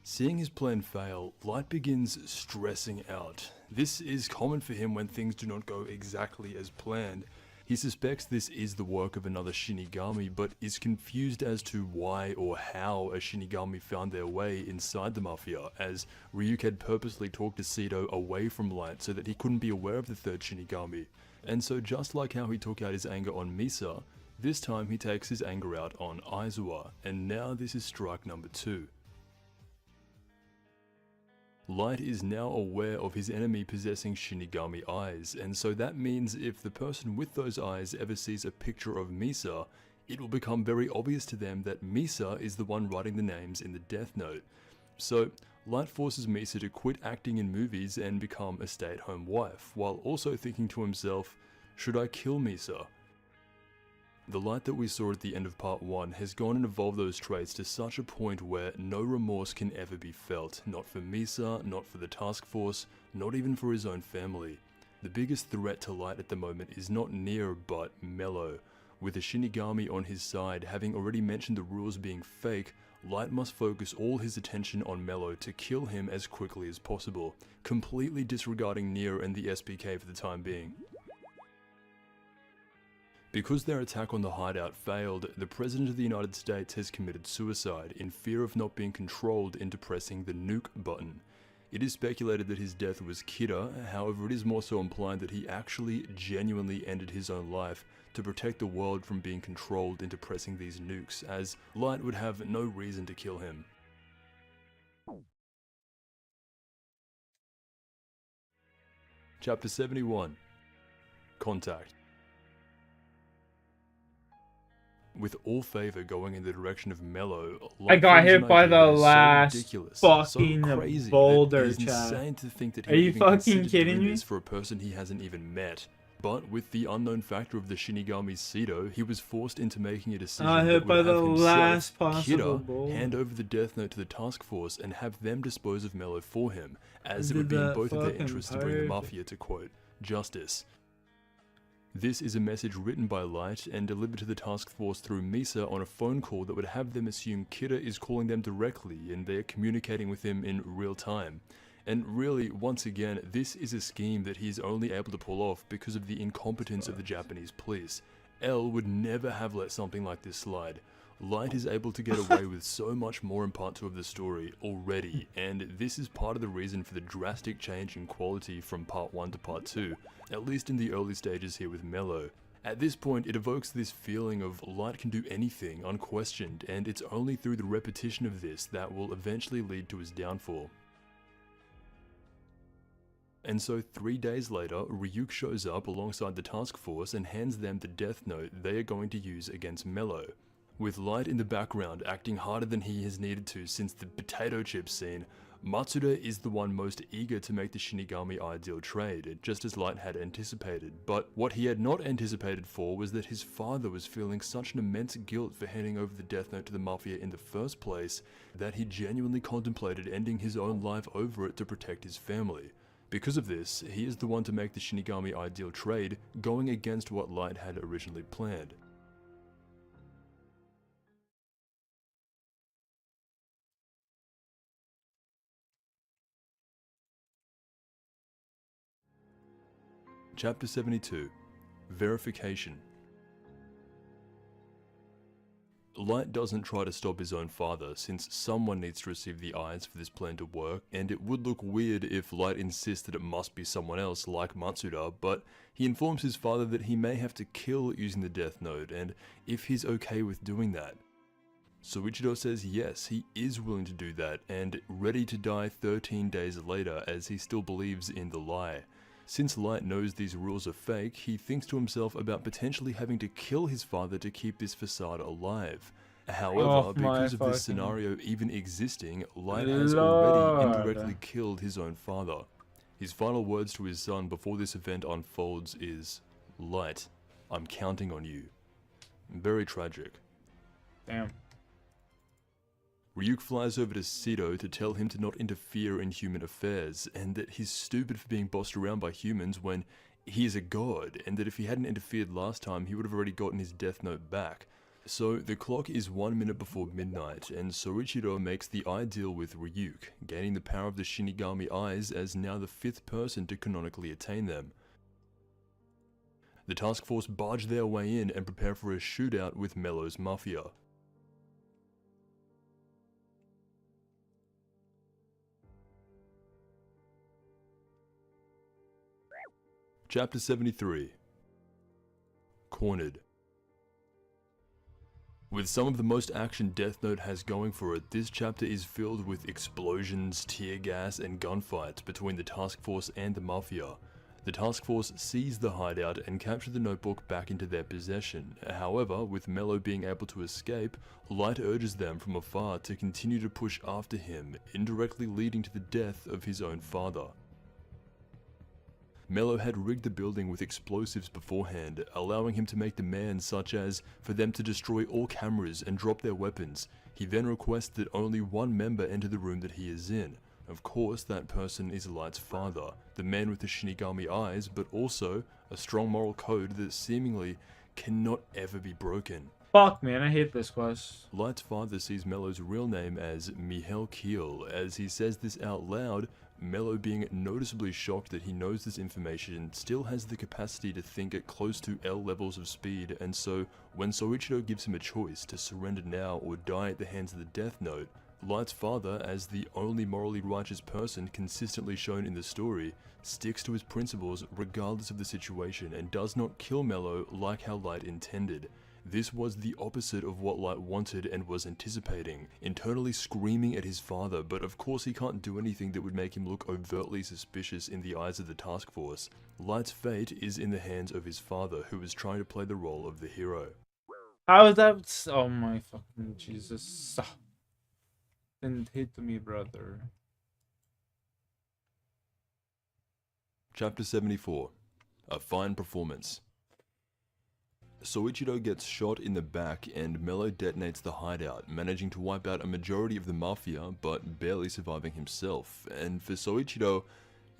Seeing his plan fail, Light begins stressing out. This is common for him when things do not go exactly as planned. He suspects this is the work of another Shinigami, but is confused as to why or how a Shinigami found their way inside the Mafia, as Ryuk had purposely talked to Sito away from Light so that he couldn't be aware of the 3rd Shinigami. And so just like how he took out his anger on Misa, This time he takes his anger out on Aizawa, and now this is strike number 2. Light is now aware of his enemy possessing Shinigami eyes, and so that means if the person with those eyes ever sees a picture of Misa, it will become very obvious to them that Misa is the one writing the names in the Death Note. So, Light forces Misa to quit acting in movies and become a stay-at-home wife, while also thinking to himself, should I kill Misa? The Light that we saw at the end of part 1 has gone and evolved those traits to such a point where no remorse can ever be felt, not for Misa, not for the task force, not even for his own family. The biggest threat to Light at the moment is not Nier but Mello. With a Shinigami on his side, having already mentioned the rules being fake, Light must focus all his attention on Mello to kill him as quickly as possible, completely disregarding Nier and the SPK for the time being. Because their attack on the hideout failed, the President of the United States has committed suicide in fear of not being controlled into pressing the nuke button. It is speculated that his death was Kira, however it is more so implied that he actually genuinely ended his own life to protect the world from being controlled into pressing these nukes, as Light would have no reason to kill him. Chapter 71. Contact. With all favor going in the direction of Mello, I got hit by the last ridiculous, fucking so crazy boulder, that it is chat. insane to think that Are he you even fucking considered kidding doing me? this for a person he hasn't even met. But with the unknown factor of the Shinigami Seto, he was forced into making a decision that Hit by would the have last himself, possible Kira, boulder. hand over the Death Note to the task force and have them dispose of Mello for him, as it Did would be in that both of their fucking interests to bring the pirate. Mafia to, quote, justice. This is a message written by Light and delivered to the task force through Misa on a phone call that would have them assume Kira is calling them directly and they are communicating with him in real time. And really, once again, this is a scheme that he is only able to pull off because of the incompetence of the Japanese police. L would never have let something like this slide. Light is able to get away with so much more in part 2 of the story already, and this is part of the reason for the drastic change in quality from part 1 to part 2, at least in the early stages here with Mello. At this point, it evokes this feeling of Light can do anything unquestioned, and it's only through the repetition of this that will eventually lead to his downfall. And so 3 days later, Ryuk shows up alongside the task force and hands them the Death Note they are going to use against Mello. With Light in the background acting harder than he has needed to since the potato chip scene, Matsuda is the one most eager to make the Shinigami ideal trade, just as Light had anticipated. But what he had not anticipated for was that his father was feeling such an immense guilt for handing over the Death Note to the Mafia in the first place, that he genuinely contemplated ending his own life over it to protect his family. Because of this, he is the one to make the Shinigami ideal trade, going against what Light had originally planned. Chapter 72. Verification. Light doesn't try to stop his own father, since someone needs to receive the eyes for this plan to work, and it would look weird if Light insists that it must be someone else like Matsuda, but he informs his father that he may have to kill using the Death Note, and if he's okay with doing that. Soichiro says yes, he is willing to do that, and ready to die 13 days later as he still believes in the lie. Since Light knows these rules are fake, he thinks to himself about potentially having to kill his father to keep this facade alive. However, because of this scenario even existing, Light has already indirectly killed his own father. His final words to his son before this event unfolds is, "Light, I'm counting on you." Very tragic. Damn. Ryuk flies over to Seto to tell him to not interfere in human affairs, and that he's stupid for being bossed around by humans when he is a god, and that if he hadn't interfered last time, he would have already gotten his Death Note back. So the clock is 1 minute before midnight, and Soichiro makes the ideal with Ryuk, gaining the power of the Shinigami eyes as now the 5th person to canonically attain them. The task force barge their way in and prepare for a shootout with Mello's Mafia. Chapter 73. Cornered. With some of the most action Death Note has going for it, this chapter is filled with explosions, tear gas, and gunfights between the task force and the Mafia. The task force seize the hideout and capture the notebook back into their possession. However, with Mello being able to escape, Light urges them from afar to continue to push after him, indirectly leading to the death of his own father. Mello had rigged the building with explosives beforehand, allowing him to make demands such as for them to destroy all cameras and drop their weapons. He then requests that only one member enter the room that he is in. Of course, that person is Light's father, the man with the Shinigami eyes, but also a strong moral code that seemingly cannot ever be broken. Fuck, man, I hate this quest. Light's father sees Mello's real name as Mihail Keel. As he says this out loud, Mello, being noticeably shocked that he knows this information, still has the capacity to think at close to L levels of speed, and so when Soichiro gives him a choice to surrender now or die at the hands of the Death Note, Light's father, as the only morally righteous person consistently shown in the story, sticks to his principles regardless of the situation and does not kill Mello like how Light intended. This was the opposite of what Light wanted and was anticipating, internally screaming at his father, but of course he can't do anything that would make him look overtly suspicious in the eyes of the task force. Light's fate is in the hands of his father, who is trying to play the role of the hero. How is that? Oh my fucking Jesus. Didn't hit me, brother. Chapter 74. A Fine Performance. Soichiro gets shot in the back and Mello detonates the hideout, managing to wipe out a majority of the Mafia, but barely surviving himself. And for Soichiro,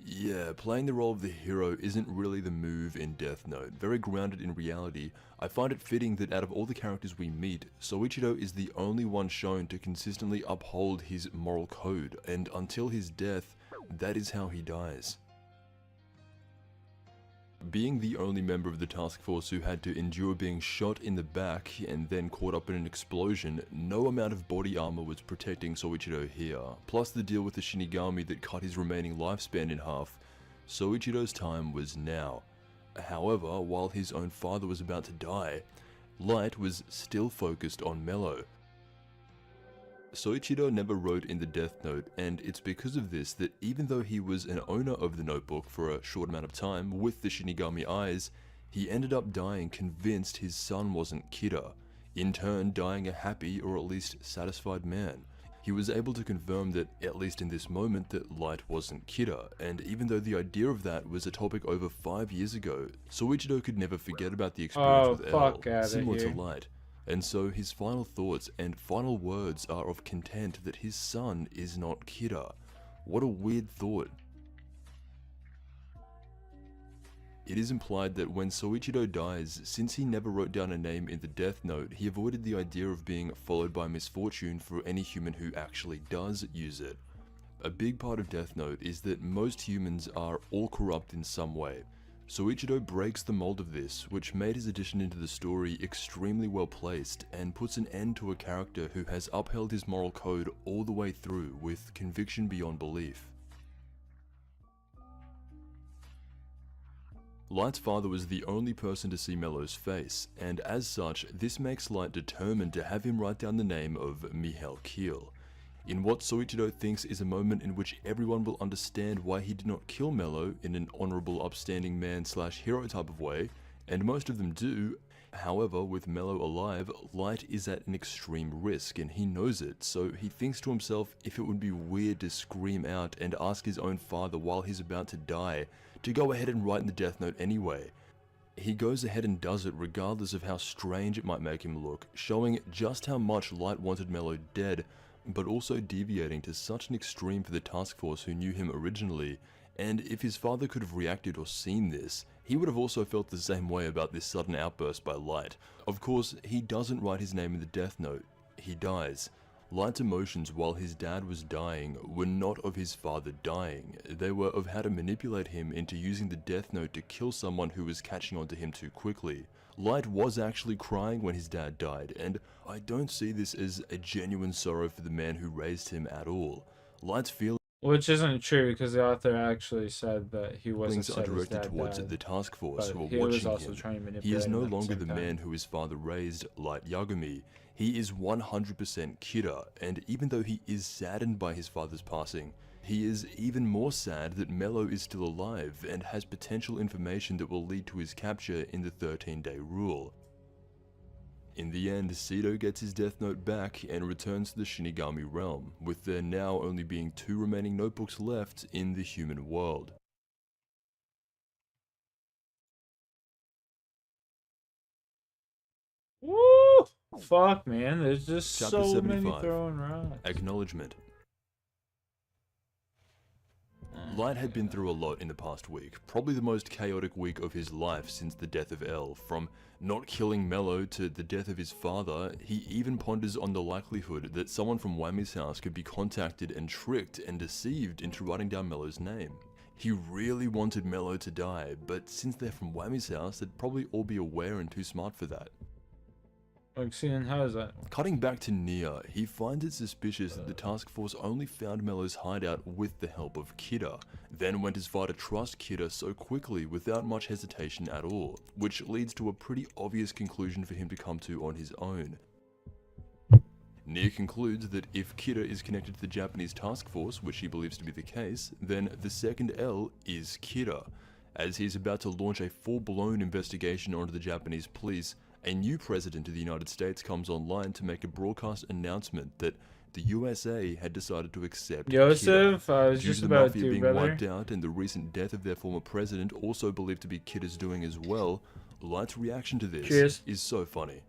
yeah, playing the role of the hero isn't really the move in Death Note. Very grounded in reality, I find it fitting that out of all the characters we meet, Soichiro is the only one shown to consistently uphold his moral code, and until his death, that is how he dies. Being the only member of the task force who had to endure being shot in the back and then caught up in an explosion, no amount of body armor was protecting Soichiro here. Plus the deal with the Shinigami that cut his remaining lifespan in half, Soichiro's time was now. However, while his own father was about to die, Light was still focused on Mello. Soichiro never wrote in the Death Note, and it's because of this that even though he was an owner of the notebook for a short amount of time with the Shinigami eyes, he ended up dying convinced his son wasn't Kira, in turn dying a happy or at least satisfied man. He was able to confirm that, at least in this moment, that Light wasn't Kira, and even though the idea of that was a topic over 5 years ago, Soichiro could never forget about the experience with L, similar to Light. And so his final thoughts and final words are of content that his son is not Kira. What a weird thought. It is implied that when Soichiro dies, since he never wrote down a name in the Death Note, he avoided the idea of being followed by misfortune for any human who actually does use it. A big part of Death Note is that most humans are all corrupt in some way. Soichiro breaks the mold of this, which made his addition into the story extremely well placed, and puts an end to a character who has upheld his moral code all the way through with conviction beyond belief. Light's father was the only person to see Mello's face, and as such, this makes Light determined to have him write down the name of Mihail Keel. In what Soichiro thinks is a moment in which everyone will understand why he did not kill Mello in an honorable upstanding man / hero type of way, and most of them do. However, with Mello alive, Light is at an extreme risk and he knows it, so he thinks to himself if it would be weird to scream out and ask his own father while he's about to die to go ahead and write in the Death Note anyway. He goes ahead and does it regardless of how strange it might make him look, showing just how much Light wanted Mello dead, but also deviating to such an extreme for the task force who knew him originally, and if his father could have reacted or seen this, he would have also felt the same way about this sudden outburst by Light. Of course, he doesn't write his name in the Death Note, he dies. Light's emotions while his dad was dying were not of his father dying, they were of how to manipulate him into using the Death Note to kill someone who was catching on to him too quickly. Light was actually crying when his dad died, and I don't see this as a genuine sorrow for the man who raised him at all. Light's feelings Which isn't true because the author actually said that he was Feelings are upset his directed dad towards died, the task force but who are he was watching also him. trying to manipulate He is no him at the longer same the time. man who his father raised, Light Yagami. He is 100% Kira, and even though he is saddened by his father's passing, he is even more sad that Mello is still alive and has potential information that will lead to his capture in the 13-day rule. In the end, Sito gets his Death Note back and returns to the Shinigami realm, with there now only being 2 remaining notebooks left in the human world. Woo! Fuck, man. There's just Chapter so many 75. throwing rocks. Acknowledgement. Light had been through a lot in the past week, probably the most chaotic week of his life since the death of L. From not killing Mello to the death of his father, he even ponders on the likelihood that someone from Wammy's house could be contacted and tricked and deceived into writing down Mello's name. He really wanted Mello to die, but since they're from Wammy's house, they'd probably all be aware and too smart for that. Like, seeing how is that? Cutting back to Nia, he finds it suspicious that the task force only found Mello's hideout with the help of Kida, then went as far to trust Kida so quickly without much hesitation at all, which leads to a pretty obvious conclusion for him to come to on his own. Nia concludes that if Kida is connected to the Japanese task force, which he believes to be the case, then the second L is Kida. As he's about to launch a full-blown investigation onto the Japanese police, a new president of the United States comes online to make a broadcast announcement that the USA had decided to accept Joseph, Kida. I was Due just to the about mafia to, being brother. wiped out and the recent death of their former president, also believed to be Kida's doing as well, Light's reaction to this Cheers. is so funny.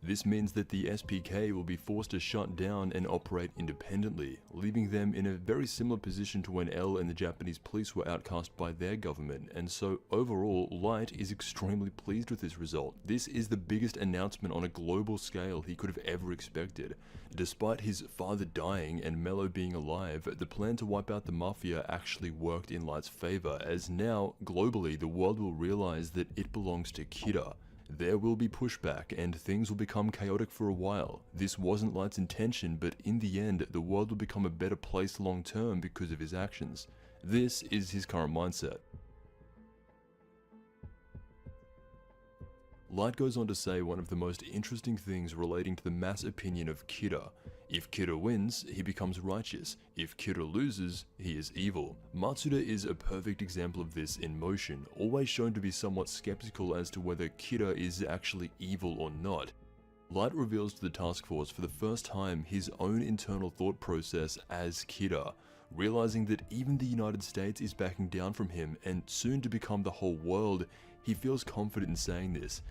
This means that the SPK will be forced to shut down and operate independently, leaving them in a very similar position to when L and the Japanese police were outcast by their government, and so overall, Light is extremely pleased with this result. This is the biggest announcement on a global scale he could have ever expected. Despite his father dying and Mello being alive, the plan to wipe out the Mafia actually worked in Light's favor, as now, globally, the world will realize that it belongs to Kida. There will be pushback and things will become chaotic for a while. This wasn't Light's intention, but in the end, the world will become a better place long term because of his actions. This is his current mindset. Light goes on to say one of the most interesting things relating to the mass opinion of Kida. If Kida wins, he becomes righteous. If Kida loses, he is evil. Matsuda is a perfect example of this in motion, always shown to be somewhat skeptical as to whether Kida is actually evil or not. Light reveals to the task force for the first time his own internal thought process as Kida, realizing that even the United States is backing down from him and soon to become the whole world. He feels confident in saying this.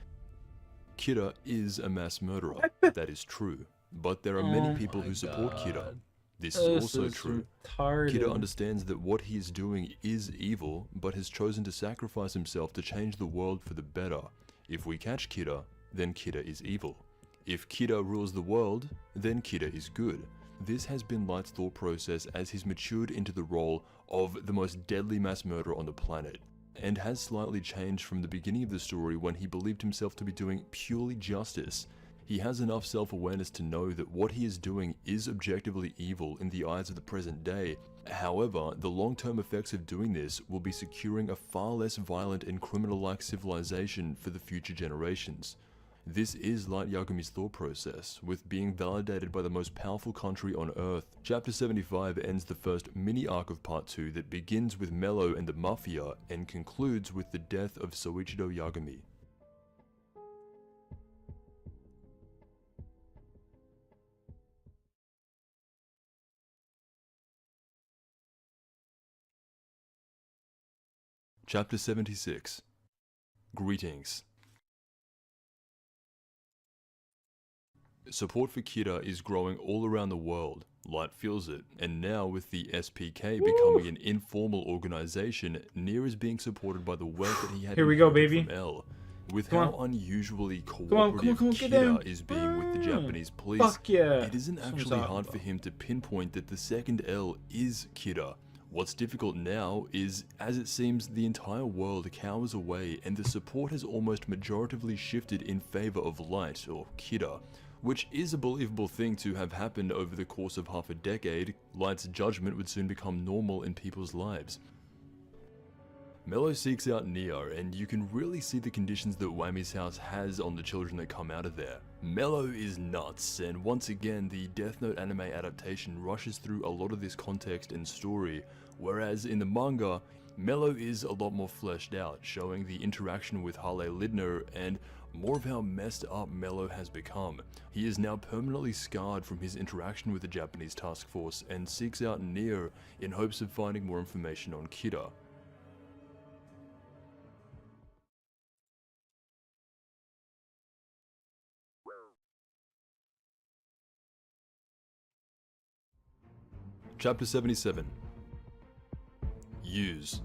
Kida is a mass murderer, that is true, but there are many people who support Kida. This is also true. Kida understands that what he is doing is evil, but has chosen to sacrifice himself to change the world for the better. If we catch Kida, then Kida is evil. If Kida rules the world, then Kida is good. This has been Light's thought process as he's matured into the role of the most deadly mass murderer on the planet, and has slightly changed from the beginning of the story when he believed himself to be doing purely justice. He has enough self-awareness to know that what he is doing is objectively evil in the eyes of the present day. However, the long-term effects of doing this will be securing a far less violent and criminal-like civilization for the future generations. This is Light Yagami's thought process, with being validated by the most powerful country on Earth. Chapter 75 ends the first mini-arc of Part 2 that begins with Mello and the Mafia and concludes with the death of Soichiro Yagami. Chapter 76. Greetings. Support for Kida is growing all around the world. Light feels it, and now with the SPK becoming an informal organization, Nia is being supported by the wealth that he had Here we go, inherited baby. from L. With Come how unusually Come cooperative on, get down. Kida is being with the Japanese police, Fuck yeah. it isn't That's what I'm actually talking hard for about. him to pinpoint that the second L is Kida. What's difficult now is, as it seems the entire world cowers away and the support has almost majoritively shifted in favor of Light, or Kida, which is a believable thing to have happened over the course of half a decade. Light's judgment would soon become normal in people's lives. Mello seeks out Nia, and you can really see the conditions that Whammy's house has on the children that come out of there. Mello is nuts, and once again the Death Note anime adaptation rushes through a lot of this context and story, whereas in the manga, Mello is a lot more fleshed out, showing the interaction with Harley Lydner and more of how messed up Mello has become. He is now permanently scarred from his interaction with the Japanese task force and seeks out Nia in hopes of finding more information on Kira. Chapter 77. Use.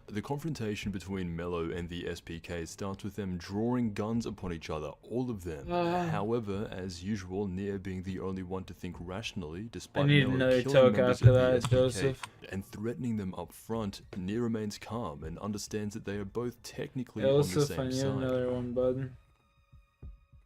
The confrontation between Mello and the SPK starts with them drawing guns upon each other, all of them. However, as usual, Nia being the only one to think rationally, despite Mello killing members of the SPK Joseph. and threatening them up front, Nia remains calm and understands that they are both technically on the same I need side. another one, bud.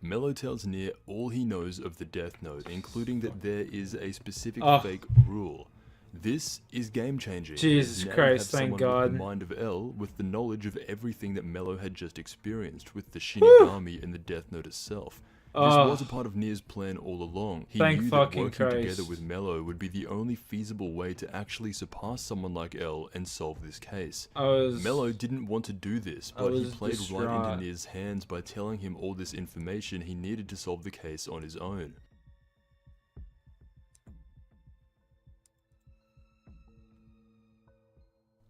Mello tells Nia all he knows of the Death Note, including that there is a specific fake rule. This is game-changing. Jesus Now Christ, you have thank someone God. with the mind of L, with the knowledge of everything that Mello had just experienced with the Shinigami and the Death Note itself. This was a part of Nia's plan all along. He Thank knew that fucking working together Christ. with Mello would be the only feasible way to actually surpass someone like L and solve this case. Mello didn't want to do this, but he played right into Nia's hands by telling him all this information he needed to solve the case on his own.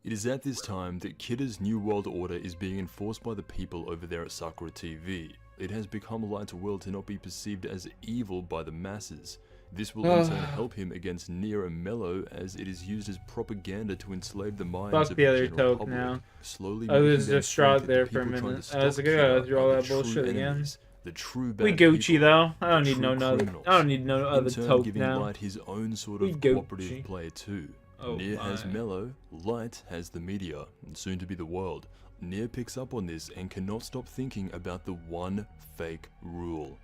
It is at this time that Kidda's New World Order is being enforced by the people over there at Sakura TV. It has become Light's will to not be perceived as evil by the masses. This will in turn help him against Nia and Mello, as it is used as propaganda to enslave the minds Fuck of the the other general toke public. now. Slowly I was making them distraught think that there the for a people trying minute. to I was stop like, I gotta Kidda through are all the that true bullshit again. enemies, the true We bad Gucci people, though. I don't the need true no other. criminals. I don't need no other in turn toke giving now. Light his own sort We of Gucci. cooperative play too. Oh, Nia has my. Mello, Light has the media, and soon to be the world. Nia picks up on this and cannot stop thinking about the one fake rule.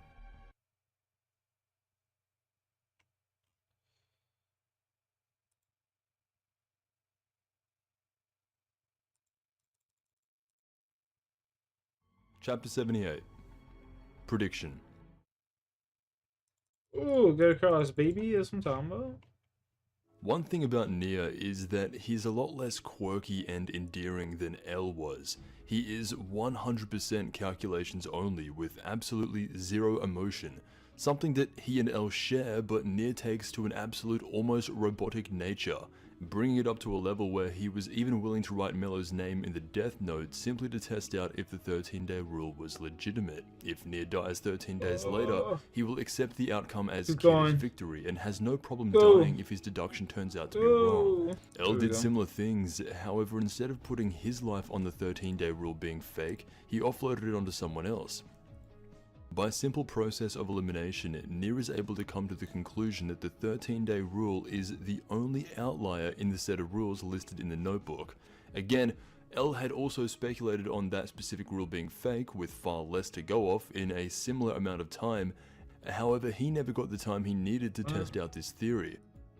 Chapter 78. Prediction. Ooh, get across, baby. That's what I'm talking about. One thing about Nia is that he's a lot less quirky and endearing than L was. He is 100% calculations only, with absolutely zero emotion. Something that he and L share, but Nia takes to an absolute, almost robotic nature, bringing it up to a level where he was even willing to write Mello's name in the Death Note simply to test out if the 13-day rule was legitimate. If Nia dies 13 days later, he will accept the outcome as Kidda's victory and has no problem dying if his deduction turns out to be wrong. L did similar things, however, instead of putting his life on the 13-day rule being fake, he offloaded it onto someone else. By a simple process of elimination, Nia is able to come to the conclusion that the 13-day rule is the only outlier in the set of rules listed in the notebook. Again, L had also speculated on that specific rule being fake, with far less to go off in a similar amount of time. However, he never got the time he needed to test out this theory.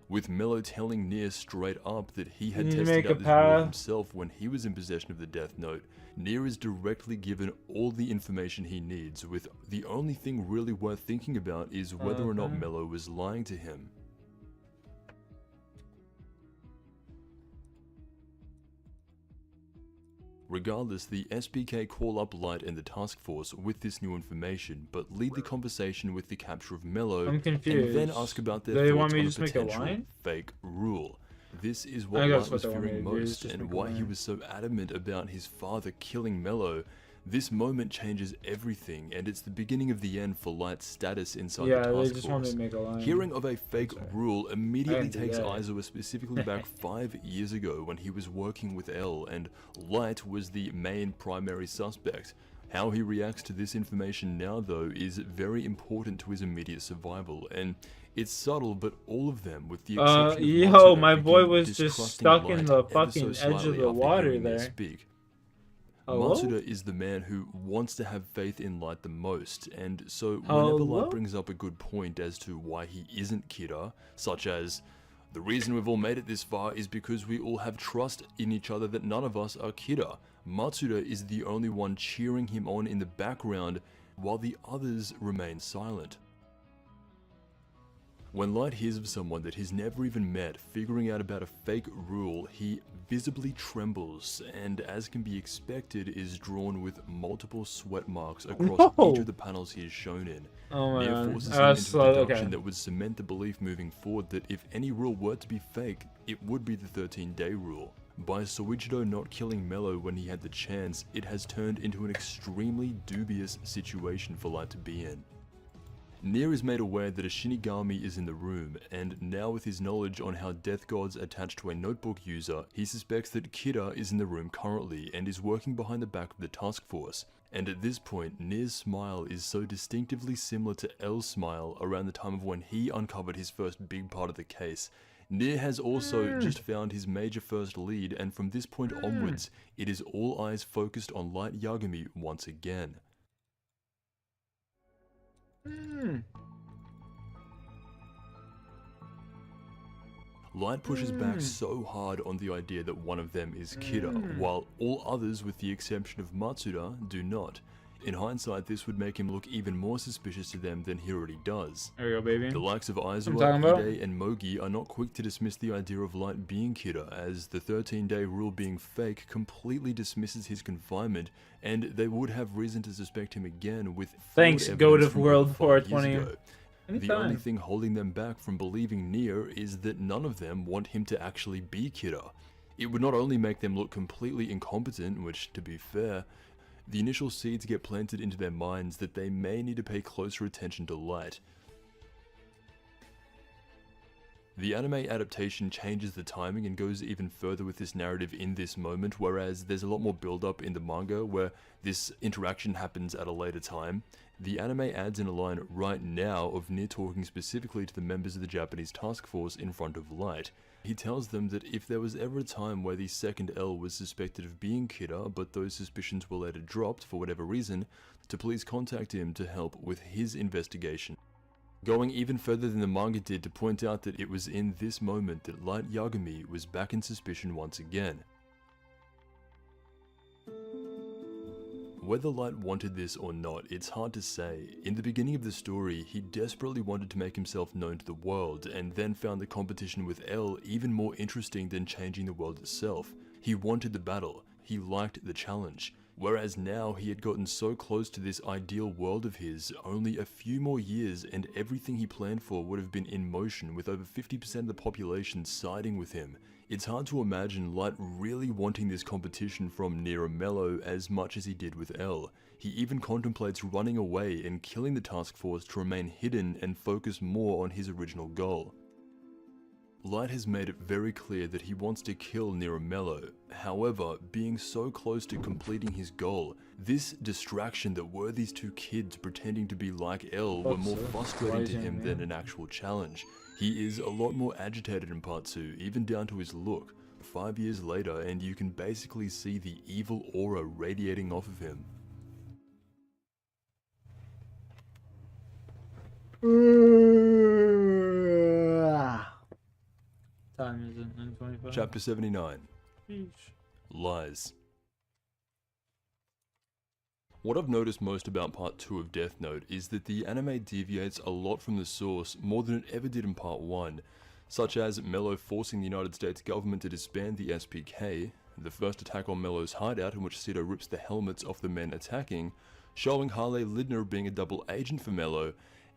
With Mello telling Nia straight up that he had tested out this rule himself when he was in possession of the Death Note, Nia is directly given all the information he needs, with the only thing really worth thinking about is whether or not Mello was lying to him. Regardless, the SPK call up Light and the task force with this new information, but lead the conversation with the capture of Mello, I'm confused. and then ask about their They thoughts want me on to a just make a potential line? fake rule. This is what I Light guess was what they want me fearing to do is most, just and make a why he line. was so adamant about his father killing Mello. This moment changes everything, and it's the beginning of the end for Light's status inside the Yeah, task they just want me force. to make a line. Hearing of a fake rule immediately do takes that. Aizawa specifically back 5 years ago when he was working with L, and Light was the main primary suspect. How he reacts to this information now, though, is very important to his immediate survival, and it's subtle, but all of them, with the exception of yo, Matsuda, my boy begin was just distrusting stuck in Light the ever so fucking edge slightly of the after water hearing Nia there. speak. Matsuda is the man who wants to have faith in Light the most, and so whenever Hello? Light brings up a good point as to why he isn't Kira, such as, the reason we've all made it this far is because we all have trust in each other that none of us are Kira, Matsuda is the only one cheering him on in the background while the others remain silent. When Light hears of someone that he's never even met figuring out about a fake rule, he visibly trembles and, as can be expected, is drawn with multiple sweat marks across each of the panels he is shown in. Oh my Nia god. forces him into a deduction Okay. that would cement the belief moving forward that if any rule were to be fake, it would be the 13-day rule. By Soichiro not killing Mello when he had the chance, it has turned into an extremely dubious situation for Light to be in. Nier is made aware that a Shinigami is in the room, and now with his knowledge on how death gods attach to a notebook user, he suspects that Kira is in the room currently and is working behind the back of the task force. And at this point, Nier's smile is so distinctively similar to L's smile around the time of when he uncovered his first big part of the case. Nier has also just found his major first lead, and from this point onwards, it is all eyes focused on Light Yagami once again. Light pushes back so hard on the idea that one of them is Kira, while all others, with the exception of Matsuda, do not. In hindsight, this would make him look even more suspicious to them than he already does. There we go, baby. The likes of talking Aizawa, about. Ide, and Mogi are not quick to dismiss the idea of Light being Kira, as the 13-day rule being fake completely dismisses his confinement, and they would have reason to suspect him again with Thanks, fraud Goat evidence of from World over 5 years 420. ago. The Anytime. only thing holding them back from believing Nier is that none of them want him to actually be Kira. It would not only make them look completely incompetent, which, to be fair, the initial seeds get planted into their minds that they may need to pay closer attention to Light. The anime adaptation changes the timing and goes even further with this narrative in this moment, whereas there's a lot more build-up in the manga where this interaction happens at a later time. The anime adds in a line right now of Nier talking specifically to the members of the Japanese task force in front of Light. He tells them that if there was ever a time where the second L was suspected of being Kira, but those suspicions were later dropped for whatever reason, to please contact him to help with his investigation. Going even further than the manga did to point out that it was in this moment that Light Yagami was back in suspicion once again. Whether Light wanted this or not, it's hard to say. In the beginning of the story, he desperately wanted to make himself known to the world, and then found the competition with L even more interesting than changing the world itself. He wanted the battle, he liked the challenge. Whereas now he had gotten so close to this ideal world of his, only a few more years and everything he planned for would have been in motion, with over 50% of the population siding with him. It's hard to imagine Light really wanting this competition from Nier and Mello as much as he did with L. He even contemplates running away and killing the task force to remain hidden and focus more on his original goal. Light has made it very clear that he wants to kill Nier and Mello. However, being so close to completing his goal, this distraction that were these two kids pretending to be like L were more frustrating to him than an actual challenge. He is a lot more agitated in part 2, even down to his look. 5 years later, and you can basically see the evil aura radiating off of him. Time is it? 9:25. Chapter 79. Sheesh. Lies. What I've noticed most about part 2 of Death Note is that the anime deviates a lot from the source more than it ever did in part 1, such as Mello forcing the United States government to disband the SPK, the first attack on Mello's hideout in which Sito rips the helmets off the men attacking, showing Harley Lindner being a double agent for Mello,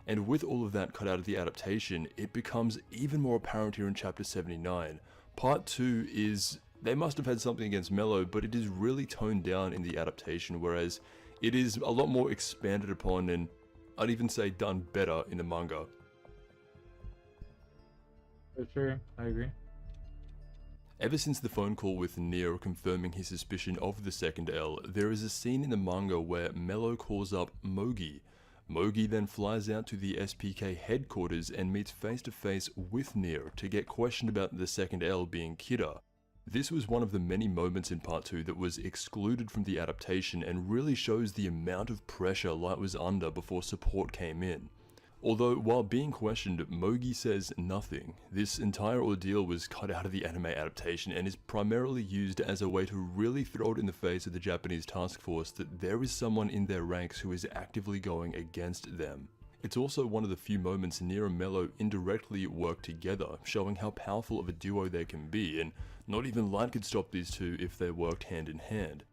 and with all of that cut out of the adaptation, it becomes even more apparent here in chapter 79. Part 2 is, they must have had something against Mello, but it is really toned down in the adaptation, whereas it is a lot more expanded upon and I'd even say done better in the manga. For sure, I agree. Ever since the phone call with Nier confirming his suspicion of the second L, there is a scene in the manga where Mello calls up Mogi. Mogi then flies out to the SPK headquarters and meets face to face with Nier to get questioned about the second L being Kira. This was one of the many moments in Part 2 that was excluded from the adaptation and really shows the amount of pressure Light was under before support came in. Although, while being questioned, Mogi says nothing. This entire ordeal was cut out of the anime adaptation and is primarily used as a way to really throw it in the face of the Japanese task force that there is someone in their ranks who is actively going against them. It's also one of the few moments Nier and Mello indirectly work together, showing how powerful of a duo they can be, and not even Light could stop these two if they worked hand in hand.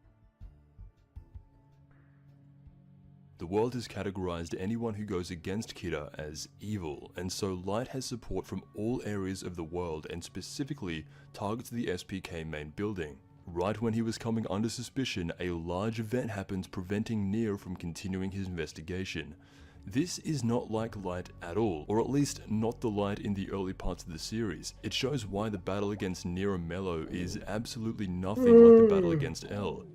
The world has categorized anyone who goes against Kira as evil, and so Light has support from all areas of the world and specifically targets the SPK main building. Right when he was coming under suspicion, a large event happens preventing Nier from continuing his investigation. This is not like Light at all, or at least not the Light in the early parts of the series. It shows why the battle against Nier and Mello is absolutely nothing like the battle against L.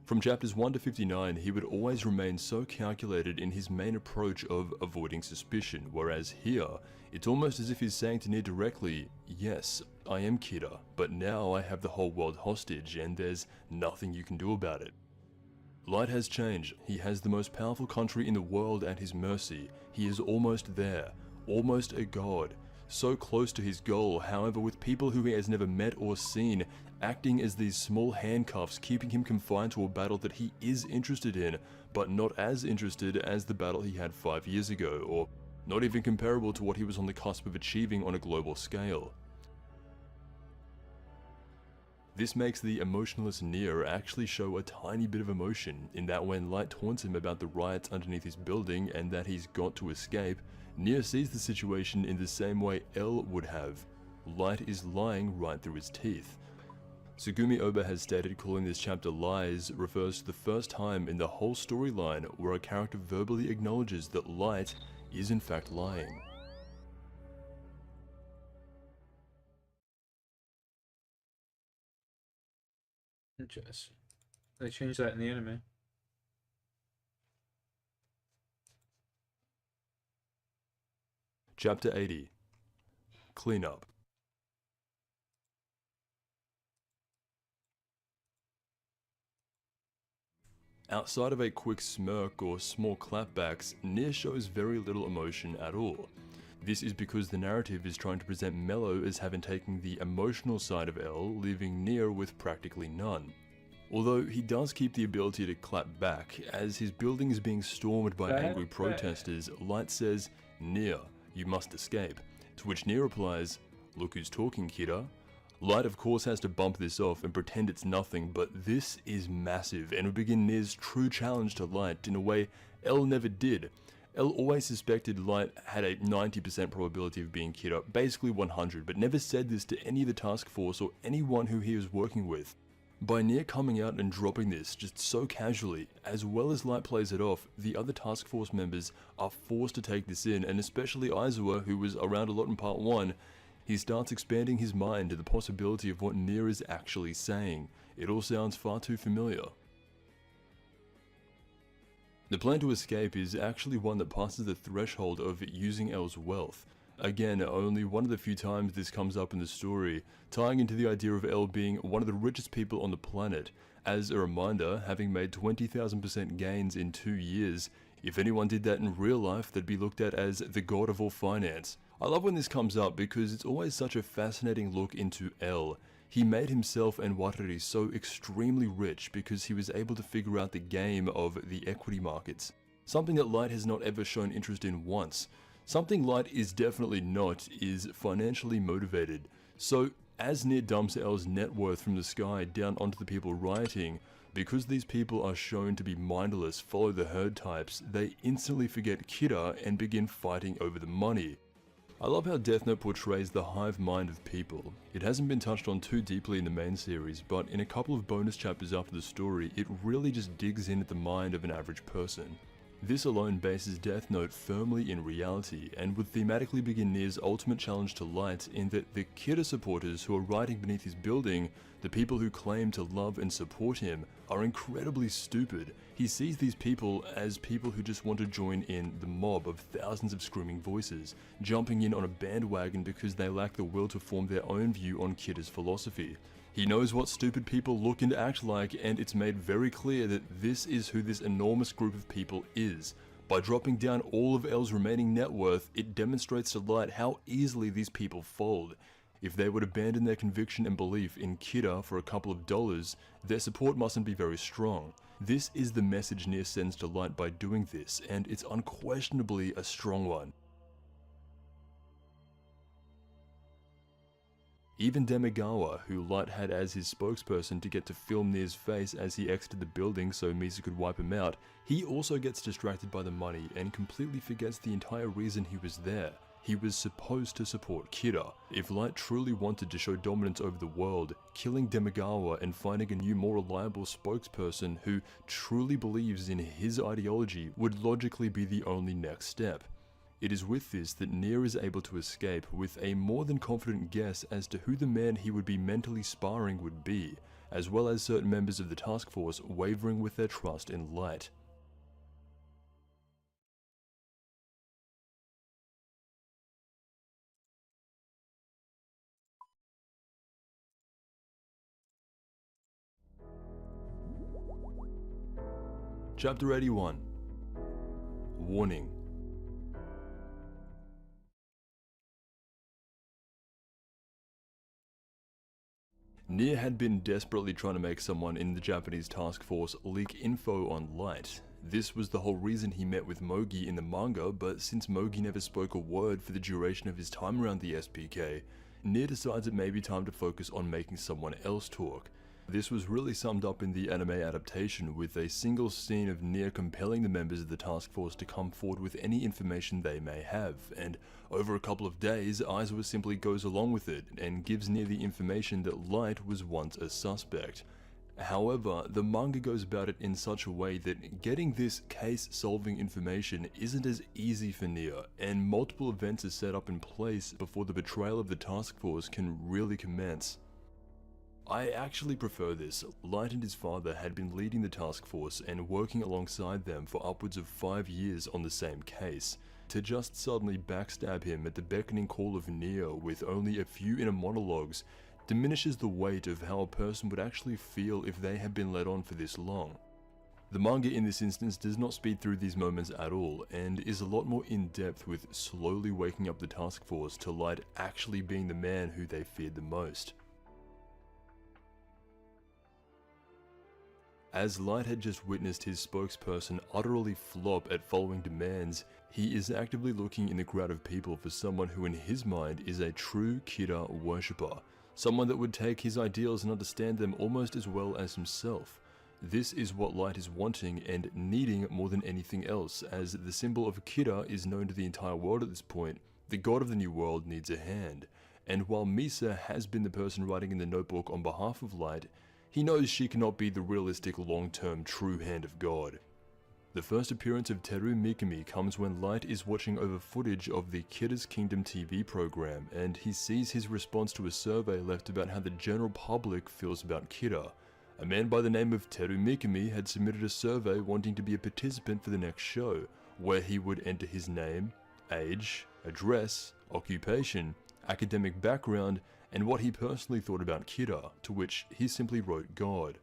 From chapters 1 to 59, he would always remain so calculated in his main approach of avoiding suspicion, whereas here, it's almost as if he's saying to Nier directly, yes, I am Kira, but now I have the whole world hostage and there's nothing you can do about it. Light has changed. He has the most powerful country in the world at his mercy. He is almost there, almost a god. So close to his goal, however, with people who he has never met or seen, acting as these small handcuffs, keeping him confined to a battle that he is interested in, but not as interested as the battle he had 5 years ago, or not even comparable to what he was on the cusp of achieving on a global scale. This makes the emotionless Nier actually show a tiny bit of emotion, in that when Light taunts him about the riots underneath his building and that he's got to escape, Nier sees the situation in the same way L would have. Light is lying right through his teeth. Tsugumi Oba has stated calling this chapter Lies refers to the first time in the whole storyline where a character verbally acknowledges that Light is in fact lying. Interesting. They changed that in the anime. Chapter 80. Cleanup. Outside of a quick smirk or small clapbacks, Nier shows very little emotion at all. This is because the narrative is trying to present Mello as having taken the emotional side of L, leaving Nier with practically none. Although he does keep the ability to clap back, as his building is being stormed by angry protesters, Light says, "Nier, you must escape," to which Nier replies, "Look who's talking, Kira." Light of course has to bump this off and pretend it's nothing, but this is massive and would begin Nier's true challenge to Light in a way L never did. L always suspected Light had a 90% probability of being Kira, basically 100, but never said this to any of the task force or anyone who he was working with. By Nier coming out and dropping this just so casually, as well as Light plays it off, the other task force members are forced to take this in, and especially Aizawa, who was around a lot in part 1, he starts expanding his mind to the possibility of what Nier is actually saying. It all sounds far too familiar. The plan to escape is actually one that passes the threshold of using L's wealth. Again, only one of the few times this comes up in the story, tying into the idea of L being one of the richest people on the planet. As a reminder, having made 20,000% gains in 2 years, if anyone did that in real life, they'd be looked at as the god of all finance. I love when this comes up because it's always such a fascinating look into L. He made himself and Wariri so extremely rich because he was able to figure out the game of the equity markets. Something that Light has not ever shown interest in once. Something Light is definitely not is financially motivated. So, as Nier dumps L's net worth from the sky down onto the people rioting, because these people are shown to be mindless, follow the herd types, they instantly forget Kira and begin fighting over the money. I love how Death Note portrays the hive mind of people. It hasn't been touched on too deeply in the main series, but in a couple of bonus chapters after the story, it really just digs in at the mind of an average person. This alone bases Death Note firmly in reality, and would thematically begin Nier's ultimate challenge to Light in that the Kira supporters who are rioting beneath his building, the people who claim to love and support him, are incredibly stupid. He sees these people as people who just want to join in the mob of thousands of screaming voices, jumping in on a bandwagon because they lack the will to form their own view on Kidda's philosophy. He knows what stupid people look and act like, and it's made very clear that this is who this enormous group of people is. By dropping down all of L's remaining net worth, it demonstrates to Light how easily these people fold. If they would abandon their conviction and belief in Kidda for a couple of dollars, their support mustn't be very strong. This is the message Nier sends to Light by doing this, and it's unquestionably a strong one. Even Demigawa, who Light had as his spokesperson to get to film Nier's face as he exited the building so Misa could wipe him out, he also gets distracted by the money and completely forgets the entire reason he was there. He was supposed to support Kidda. If Light truly wanted to show dominance over the world, killing Demigawa and finding a new, more reliable spokesperson who truly believes in his ideology would logically be the only next step. It is with this that Nier is able to escape with a more than confident guess as to who the man he would be mentally sparring would be, as well as certain members of the task force wavering with their trust in Light. Chapter 81. Warning. Nier had been desperately trying to make someone in the Japanese task force leak info on Light. This was the whole reason he met with Mogi in the manga, but since Mogi never spoke a word for the duration of his time around the SPK, Nier decides it may be time to focus on making someone else talk. This was really summed up in the anime adaptation with a single scene of Nier compelling the members of the task force to come forward with any information they may have, and over a couple of days, Aizawa simply goes along with it and gives Nier the information that Light was once a suspect. However, the manga goes about it in such a way that getting this case-solving information isn't as easy for Nier, and multiple events are set up in place before the betrayal of the task force can really commence. I actually prefer this. Light and his father had been leading the task force and working alongside them for upwards of 5 years on the same case. To just suddenly backstab him at the beckoning call of Nier with only a few inner monologues diminishes the weight of how a person would actually feel if they had been led on for this long. The manga in this instance does not speed through these moments at all, and is a lot more in-depth with slowly waking up the task force to Light actually being the man who they feared the most. As Light had just witnessed his spokesperson utterly flop at following demands, he is actively looking in the crowd of people for someone who in his mind is a true Kidda worshipper, someone that would take his ideals and understand them almost as well as himself. This is what Light is wanting and needing more than anything else, as the symbol of Kidda is known to the entire world at this point. The god of the new world needs a hand, and while Misa has been the person writing in the notebook on behalf of Light, he knows she cannot be the realistic long-term true hand of God. The first appearance of Teru Mikami comes when Light is watching over footage of the Kidda's Kingdom TV program, and he sees his response to a survey left about how the general public feels about Kidda. A man by the name of Teru Mikami had submitted a survey wanting to be a participant for the next show, where he would enter his name, age, address, occupation, academic background, and what he personally thought about Kidda, to which he simply wrote God.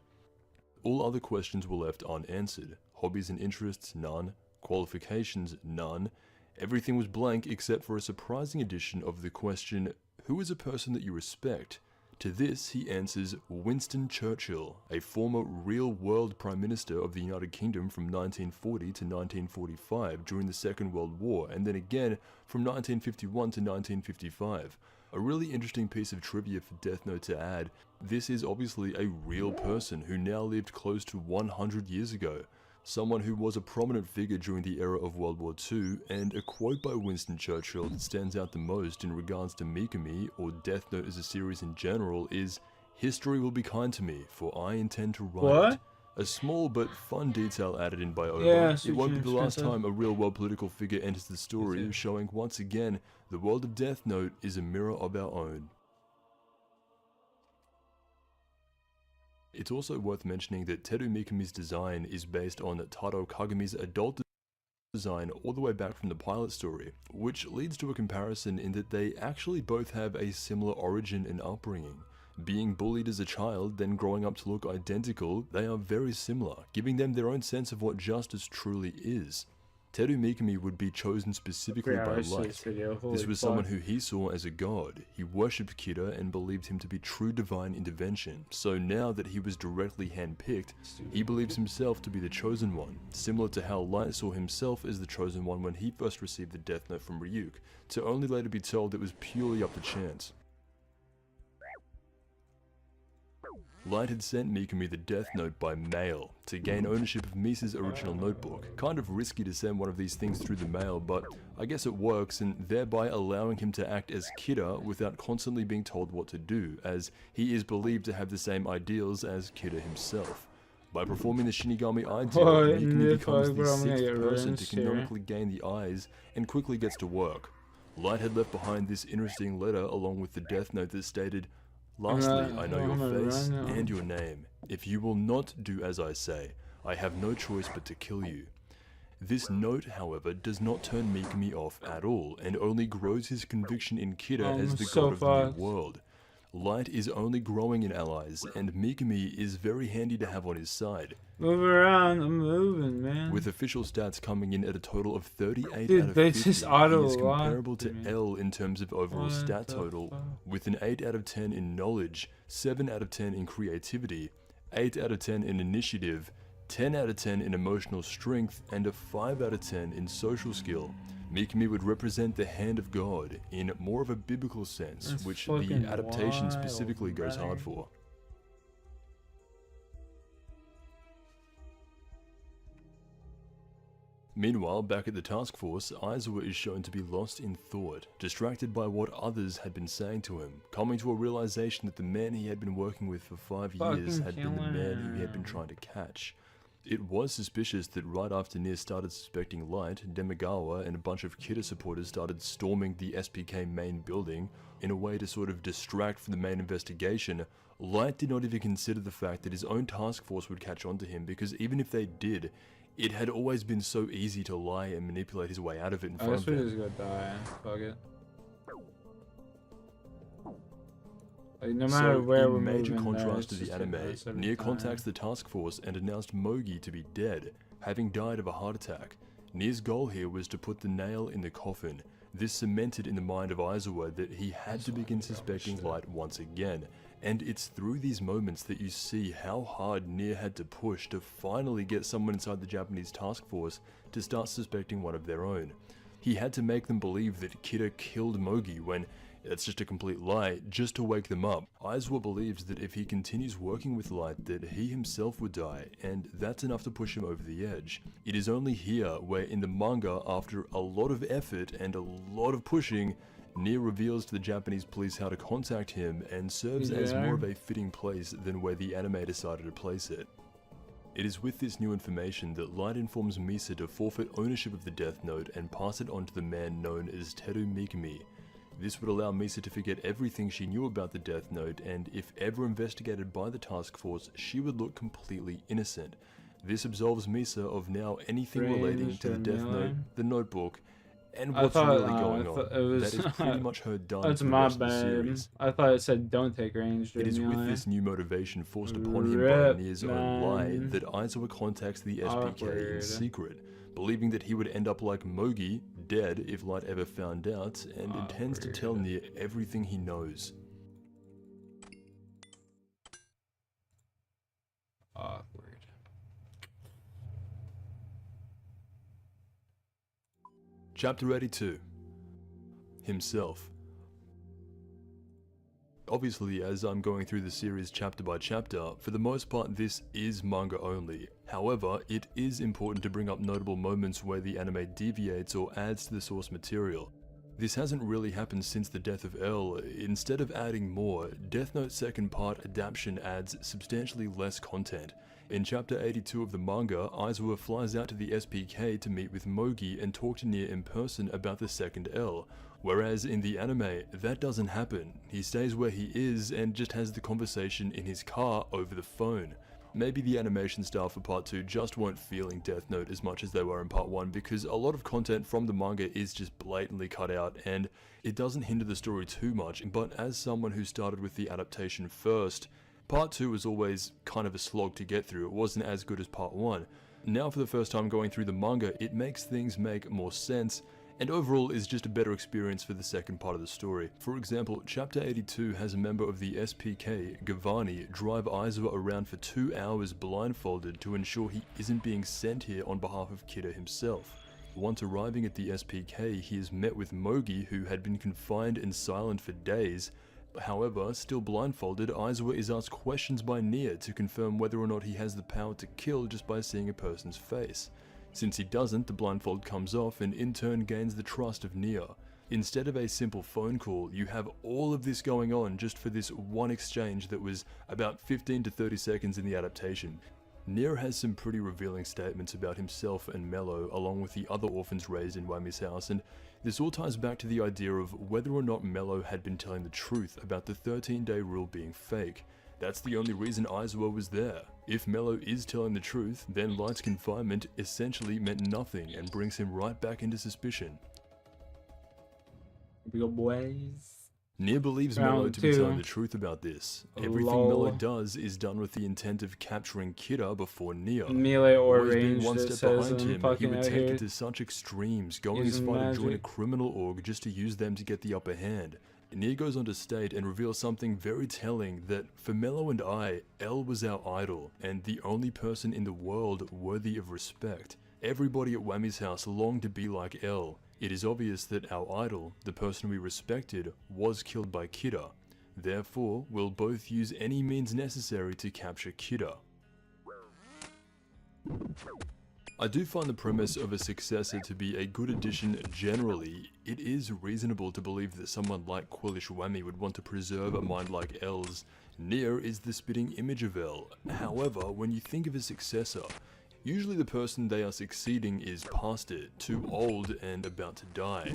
All other questions were left unanswered. Hobbies and interests, none. Qualifications, none. Everything was blank except for a surprising addition of the question, who is a person that you respect? To this, he answers Winston Churchill, a former real-world Prime Minister of the United Kingdom from 1940 to 1945 during the Second World War, and then again from 1951 to 1955. A really interesting piece of trivia for Death Note to add, this is obviously a real person who now lived close to 100 years ago. Someone who was a prominent figure during the era of World War II, and a quote by Winston Churchill that stands out the most in regards to Mikami, or Death Note as a series in general, is, "History will be kind to me, for I intend to write it." A small but fun detail added in by Oba. Yeah, it won't be the last time a real-world political figure enters the story, showing once again, the world of Death Note is a mirror of our own. It's also worth mentioning that Teru Mikami's design is based on Taro Kagumi's adult design all the way back from the pilot story, which leads to a comparison in that they actually both have a similar origin and upbringing. Being bullied as a child, then growing up to look identical, they are very similar, giving them their own sense of what justice truly is. Teru Mikami would be chosen specifically by Light. This was someone who he saw as a god. He worshipped Kira and believed him to be true divine intervention, so now that he was directly handpicked, he believes himself to be the chosen one, similar to how Light saw himself as the chosen one when he first received the death note from Ryuk, to only later be told it was purely up to chance. Light had sent Mikami the death note by mail to gain ownership of Misa's original notebook. Kind of risky to send one of these things through the mail, but I guess it works, and thereby allowing him to act as Kira without constantly being told what to do, as he is believed to have the same ideals as Kira himself. By performing the Shinigami ideal, Mikami becomes the 6th person to canonically gain the eyes and quickly gets to work. Light had left behind this interesting letter along with the death note that stated, "Lastly, I know your face and your name. If you will not do as I say, I have no choice but to kill you." This note, however, does not turn Mikami off at all, and only grows his conviction in Kira as the god of the new world. Light is only growing in allies, and Mikami is very handy to have on his side. Move around, I'm moving, man. With official stats coming in at a total of 38 Dude, out of they 50, just he auto is comparable to me. L in terms of overall What stat the total, fuck? with an 8 out of 10 in knowledge, 7 out of 10 in creativity, 8 out of 10 in initiative, 10 out of 10 in emotional strength, and a 5 out of 10 in social skill. Mikami would represent the hand of God in more of a biblical sense, That's which the fucking adaptation wild, specifically goes brother. hard for. Meanwhile, back at the task force, Aizawa is shown to be lost in thought, distracted by what others had been saying to him, coming to a realization that the man he had been working with for 5 years Fucking had been the man who he had been kill trying to catch. It was suspicious that right after Nier started suspecting Light, Demigawa and a bunch of Kira supporters started storming the SPK main building in a way to sort of distract from the main investigation. Light did not even consider the fact that his own task force would catch on to him, because even if they did, it had always been so easy to lie and manipulate his way out of it in I front guess of we them. just gotta die. Fuck it. Like, no matter So, where we're in major moving, contrast to it's the just anime, us every Nier time. contacts the task force and announced Mogi to be dead, having died of a heart attack. Nier's goal here was to put the nail in the coffin. This cemented in the mind of Aizawa that he had to begin suspecting Light once again, and it's through these moments that you see how hard Nier had to push to finally get someone inside the Japanese task force to start suspecting one of their own. He had to make them believe that Kira killed Mogi when it's just a complete lie, just to wake them up. Aizawa believes that if he continues working with Light that he himself would die, and that's enough to push him over the edge. It is only here where in the manga, after a lot of effort and a lot of pushing, Nier reveals to the Japanese police how to contact him and serves as more of a fitting place than where the anime decided to place it. It is with this new information that Light informs Misa to forfeit ownership of the Death Note and pass it on to the man known as Teru Mikami. This would allow Misa to forget everything she knew about the Death Note, and if ever investigated by the task force, she would look completely innocent. This absolves Misa of now anything relating to the Death Note, the notebook, and what's really going on. That is pretty much her done That's for the my rest of the bad. series. I thought it said don't take range. It is with melee. this new motivation forced upon him by Rip, Nier's own lie man. that Aizawa contacts the SPK in Awkward. secret, believing that he would end up like Mogi, dead if Light ever found out, and intends to tell Nier everything he knows. Awkward. Chapter 82. Himself. Obviously, as I'm going through the series chapter by chapter, for the most part this is manga only. However, it is important to bring up notable moments where the anime deviates or adds to the source material. This hasn't really happened since the death of L. Instead of adding more, Death Note's second part adaptation adds substantially less content. In chapter 82 of the manga, Aizawa flies out to the SPK to meet with Mogi and talk to Nier in person about the second L, Whereas in the anime, that doesn't happen. He stays where he is and just has the conversation in his car over the phone. Maybe the animation style for part 2 just weren't feeling Death Note as much as they were in part 1 because a lot of content from the manga is just blatantly cut out and it doesn't hinder the story too much, but as someone who started with the adaptation first, part 2 was always kind of a slog to get through. It wasn't as good as part 1. Now for the first time going through the manga, it makes things make more sense, and overall is just a better experience for the second part of the story. For example, chapter 82 has a member of the SPK, Gavani, drive Aizawa around for 2 hours blindfolded to ensure he isn't being sent here on behalf of Kida himself. Once arriving at the SPK, he is met with Mogi, who had been confined and silent for days. However, still blindfolded, Aizawa is asked questions by Nia to confirm whether or not he has the power to kill just by seeing a person's face. Since he doesn't, the blindfold comes off and in turn gains the trust of Nia. Instead of a simple phone call, you have all of this going on just for this one exchange that was about 15 to 30 seconds in the adaptation. Nia has some pretty revealing statements about himself and Mello, along with the other orphans raised in Wami's house, and this all ties back to the idea of whether or not Mello had been telling the truth about the 13-day rule being fake. That's the only reason Aizawa was there. If Mello is telling the truth, then Light's confinement essentially meant nothing and brings him right back into suspicion. Real boys. Nia believes Round Mello to be 2. telling the truth about this. Everything Lol. Mello does is done with the intent of capturing Kida before Nia. Melee or Always being range one that step says behind I'm him, he fucking would out take here. it to such extremes, going as using far to join a magic. criminal org just to use them to get the upper hand. Nia goes on to state and reveals something very telling, that for Mello and I, L was our idol, and the only person in the world worthy of respect. Everybody at Wami's house longed to be like L. It is obvious that our idol, the person we respected, was killed by Kida. Therefore, we'll both use any means necessary to capture Kida. I do find the premise of a successor to be a good addition generally. It is reasonable to believe that someone like Quillish Wami would want to preserve a mind like L's. Nia is the spitting image of L. However, when you think of a successor, usually the person they are succeeding is past it, too old and about to die.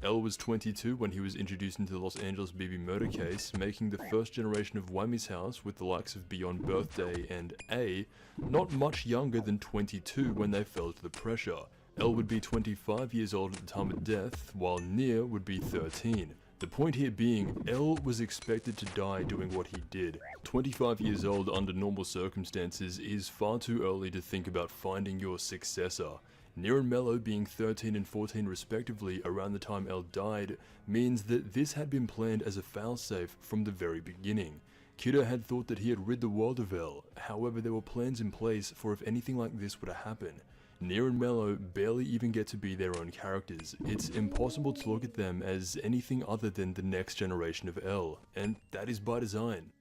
L was 22 when he was introduced into the Los Angeles BB murder case, making the first generation of Wami's house with the likes of Beyond Birthday and A not much younger than 22 when they fell to the pressure. L would be 25 years old at the time of death, while Nia would be 13. The point here being, L was expected to die doing what he did. 25 years old under normal circumstances is far too early to think about finding your successor. Nia and Mello being 13 and 14 respectively around the time L died means that this had been planned as a failsafe from the very beginning. Kida had thought that he had rid the world of L, however there were plans in place for if anything like this were to happen. Nia and Mello barely even get to be their own characters. It's impossible to look at them as anything other than the next generation of L, and that is by design.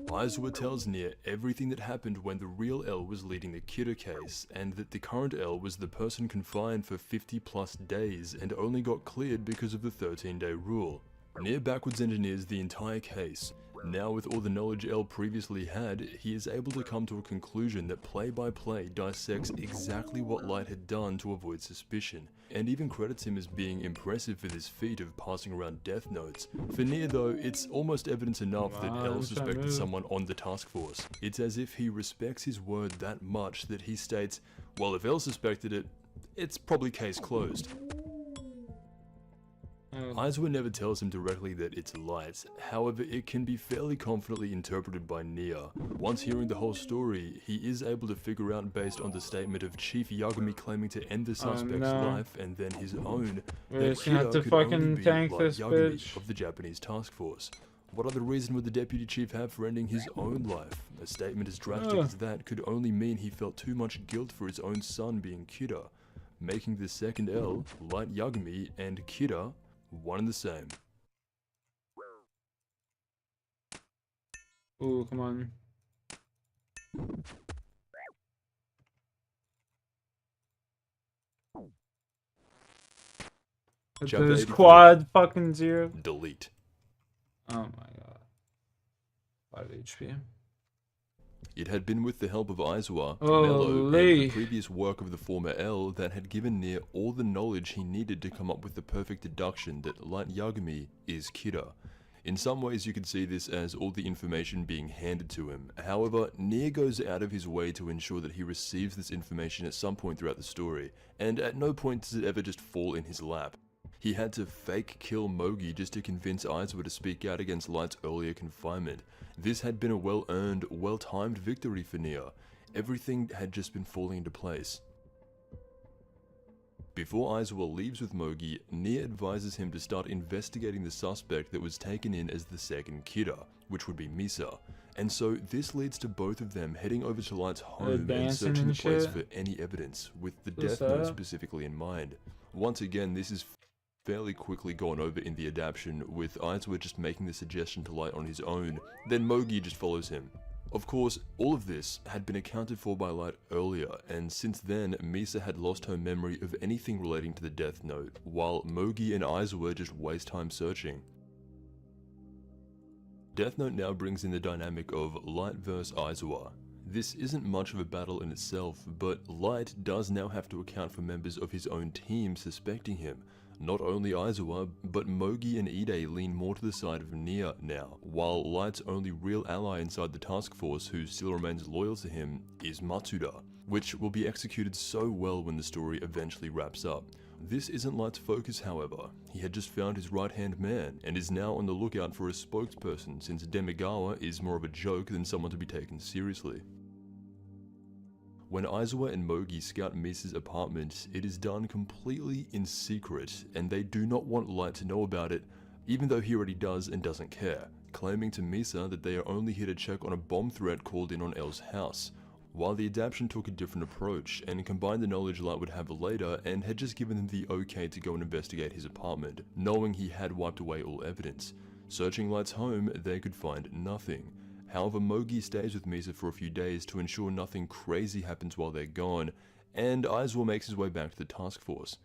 Aizawa tells Nia everything that happened when the real L was leading the Kida case, and that the current L was the person confined for 50 plus days and only got cleared because of the 13-day rule. Nia backwards engineers the entire case. Now with all the knowledge L previously had, he is able to come to a conclusion that play by play dissects exactly what Light had done to avoid suspicion, and even credits him as being impressive for this feat of passing around death notes. For Nia though, it's almost evidence enough that L suspected someone on the task force. It's as if he respects his word that much that he states, well, if L suspected it, it's probably case closed. Aizawa never tells him directly that it's Light, however it can be fairly confidently interpreted by Nia. Once hearing the whole story, he is able to figure out based on the statement of Chief Yagami claiming to end the suspect's life and then his own, that Kida could only be like Yagami of the Japanese task force. What other reason would the deputy chief have for ending his own life? A statement as drastic as that could only mean he felt too much guilt for his own son being Kida, making the second L, Light Yagami, and Kida one and the same. Ooh, come on. The squad fucking 0. Delete. Oh my god. 5 HP. It had been with the help of Aizawa, Oh, Mello, and Lee. the previous work of the former L that had given Nier all the knowledge he needed to come up with the perfect deduction that Light Yagami is Kira. In some ways you could see this as all the information being handed to him. However, Nier goes out of his way to ensure that he receives this information at some point throughout the story, and at no point does it ever just fall in his lap. He had to fake kill Mogi just to convince Aizawa to speak out against Light's earlier confinement. This had been a well-earned, well-timed victory for Nier. Everything had just been falling into place. Before Aizawa leaves with Mogi, Nier advises him to start investigating the suspect that was taken in as the second Kira, which would be Misa. And so this leads to both of them heading over to Light's home and searching the place for any evidence, with the death note specifically in mind. Once again, this is fairly quickly gone over in the adaptation, with Aizawa just making the suggestion to Light on his own, then Mogi just follows him. Of course, all of this had been accounted for by Light earlier, and since then, Misa had lost her memory of anything relating to the Death Note, while Mogi and Aizawa just waste time searching. Death Note now brings in the dynamic of Light vs Aizawa. This isn't much of a battle in itself, but Light does now have to account for members of his own team suspecting him. Not only Aizawa, but Mogi and Ide lean more to the side of Nier now, while Light's only real ally inside the task force who still remains loyal to him is Matsuda, which will be executed so well when the story eventually wraps up. This isn't Light's focus, however. He had just found his right-hand man, and is now on the lookout for a spokesperson, since Demigawa is more of a joke than someone to be taken seriously. When Aizawa and Mogi scout Misa's apartment, it is done completely in secret, and they do not want Light to know about it, even though he already does and doesn't care, claiming to Misa that they are only here to check on a bomb threat called in on L's house, while the adaptation took a different approach, and combined the knowledge Light would have later, and had just given them the okay to go and investigate his apartment, knowing he had wiped away all evidence. Searching Light's home, they could find nothing. However, Mogi stays with Misa for a few days to ensure nothing crazy happens while they're gone, and Aizawa makes his way back to the task force.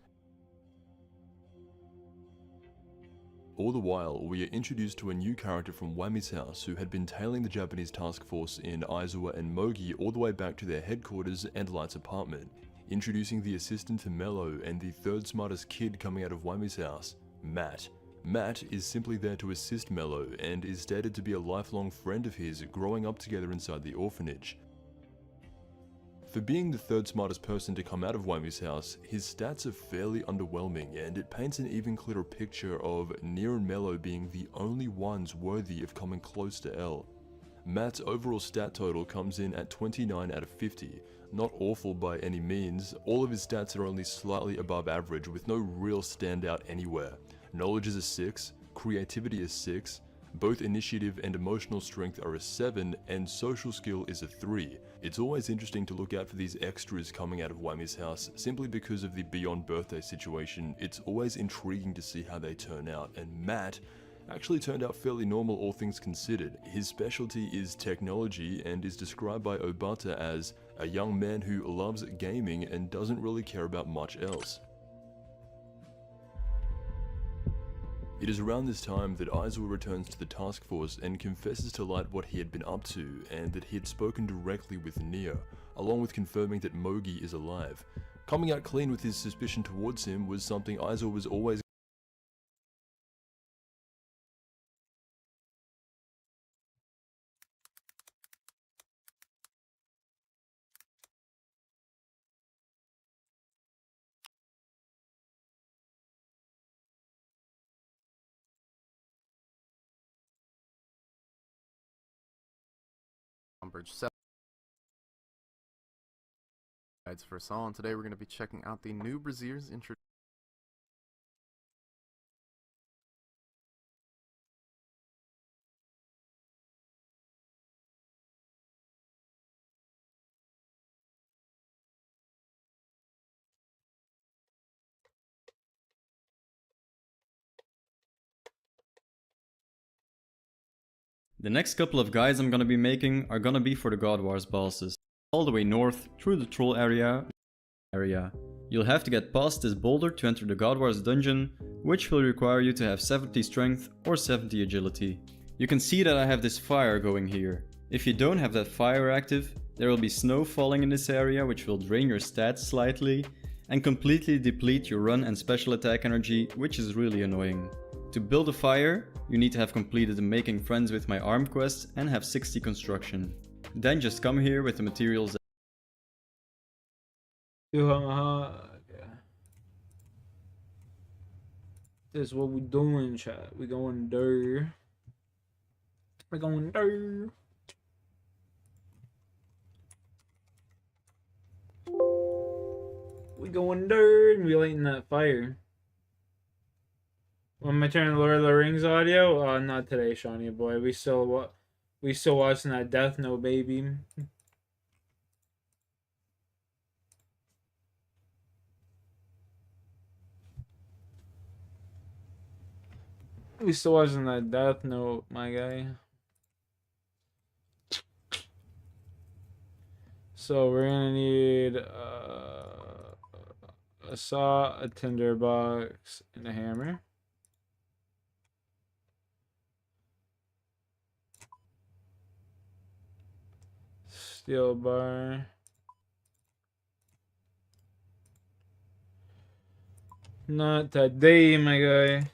All the while, we are introduced to a new character from Wami's house who had been tailing the Japanese task force in Aizawa and Mogi all the way back to their headquarters and Light's apartment, introducing the assistant to Mello and the third smartest kid coming out of Wami's house, Matt. Matt is simply there to assist Mello and is stated to be a lifelong friend of his growing up together inside the orphanage. For being the third smartest person to come out of Wami's house, his stats are fairly underwhelming, and it paints an even clearer picture of Nier and Mello being the only ones worthy of coming close to L. Matt's overall stat total comes in at 29 out of 50, not awful by any means. All of his stats are only slightly above average with no real standout anywhere. Knowledge is a 6, creativity is 6, both initiative and emotional strength are a 7, and social skill is a 3. It's always interesting to look out for these extras coming out of Wami's house, simply because of the beyond birthday situation. It's always intriguing to see how they turn out, and Matt actually turned out fairly normal all things considered. His specialty is technology and is described by Obata as a young man who loves gaming and doesn't really care about much else. It is around this time that Aizawa returns to the task force and confesses to Light what he had been up to, and that he had spoken directly with Nier, along with confirming that Mogi is alive. Coming out clean with his suspicion towards him was something Aizawa was always Bridge 7 guides for us all, and today we're going to be checking out the new Braziers introduction. The next couple of guides I'm gonna be making are gonna be for the God Wars bosses. All the way north, through the troll area. You'll have to get past this boulder to enter the God Wars dungeon, which will require you to have 70 strength or 70 agility. You can see that I have this fire going here. If you don't have that fire active, there will be snow falling in this area which will drain your stats slightly and completely deplete your run and special attack energy, which is really annoying. To build a fire, you need to have completed the Making Friends with My Arm quest and have 60 construction. Then just come here with the materials. Okay. This is what we doing, chat. We going there. We going there. We going there and we lighting that fire. When my turn Lord of the Rings audio? Not today, Shawnee boy. We still watching that Death Note, baby. We still watching that Death Note, my guy. So we're gonna need a saw, a tinderbox, and a hammer. Steel bar. Not today, my guy.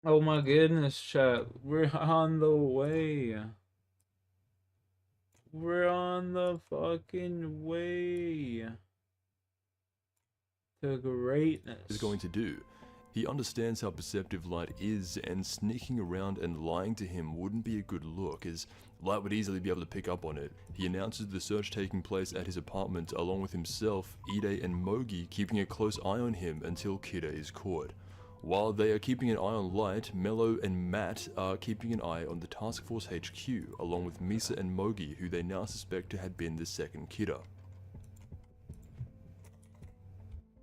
Oh my goodness, chat. We're on the way. We're on the fucking way to greatness. Is going to do. He understands how perceptive Light is, and sneaking around and lying to him wouldn't be a good look, as Light would easily be able to pick up on it. He announces the search taking place at his apartment along with himself, Ide and Mogi keeping a close eye on him until Kida is caught. While they are keeping an eye on Light, Mello and Matt are keeping an eye on the Task Force HQ, along with Misa and Mogi, who they now suspect to have been the second Kida.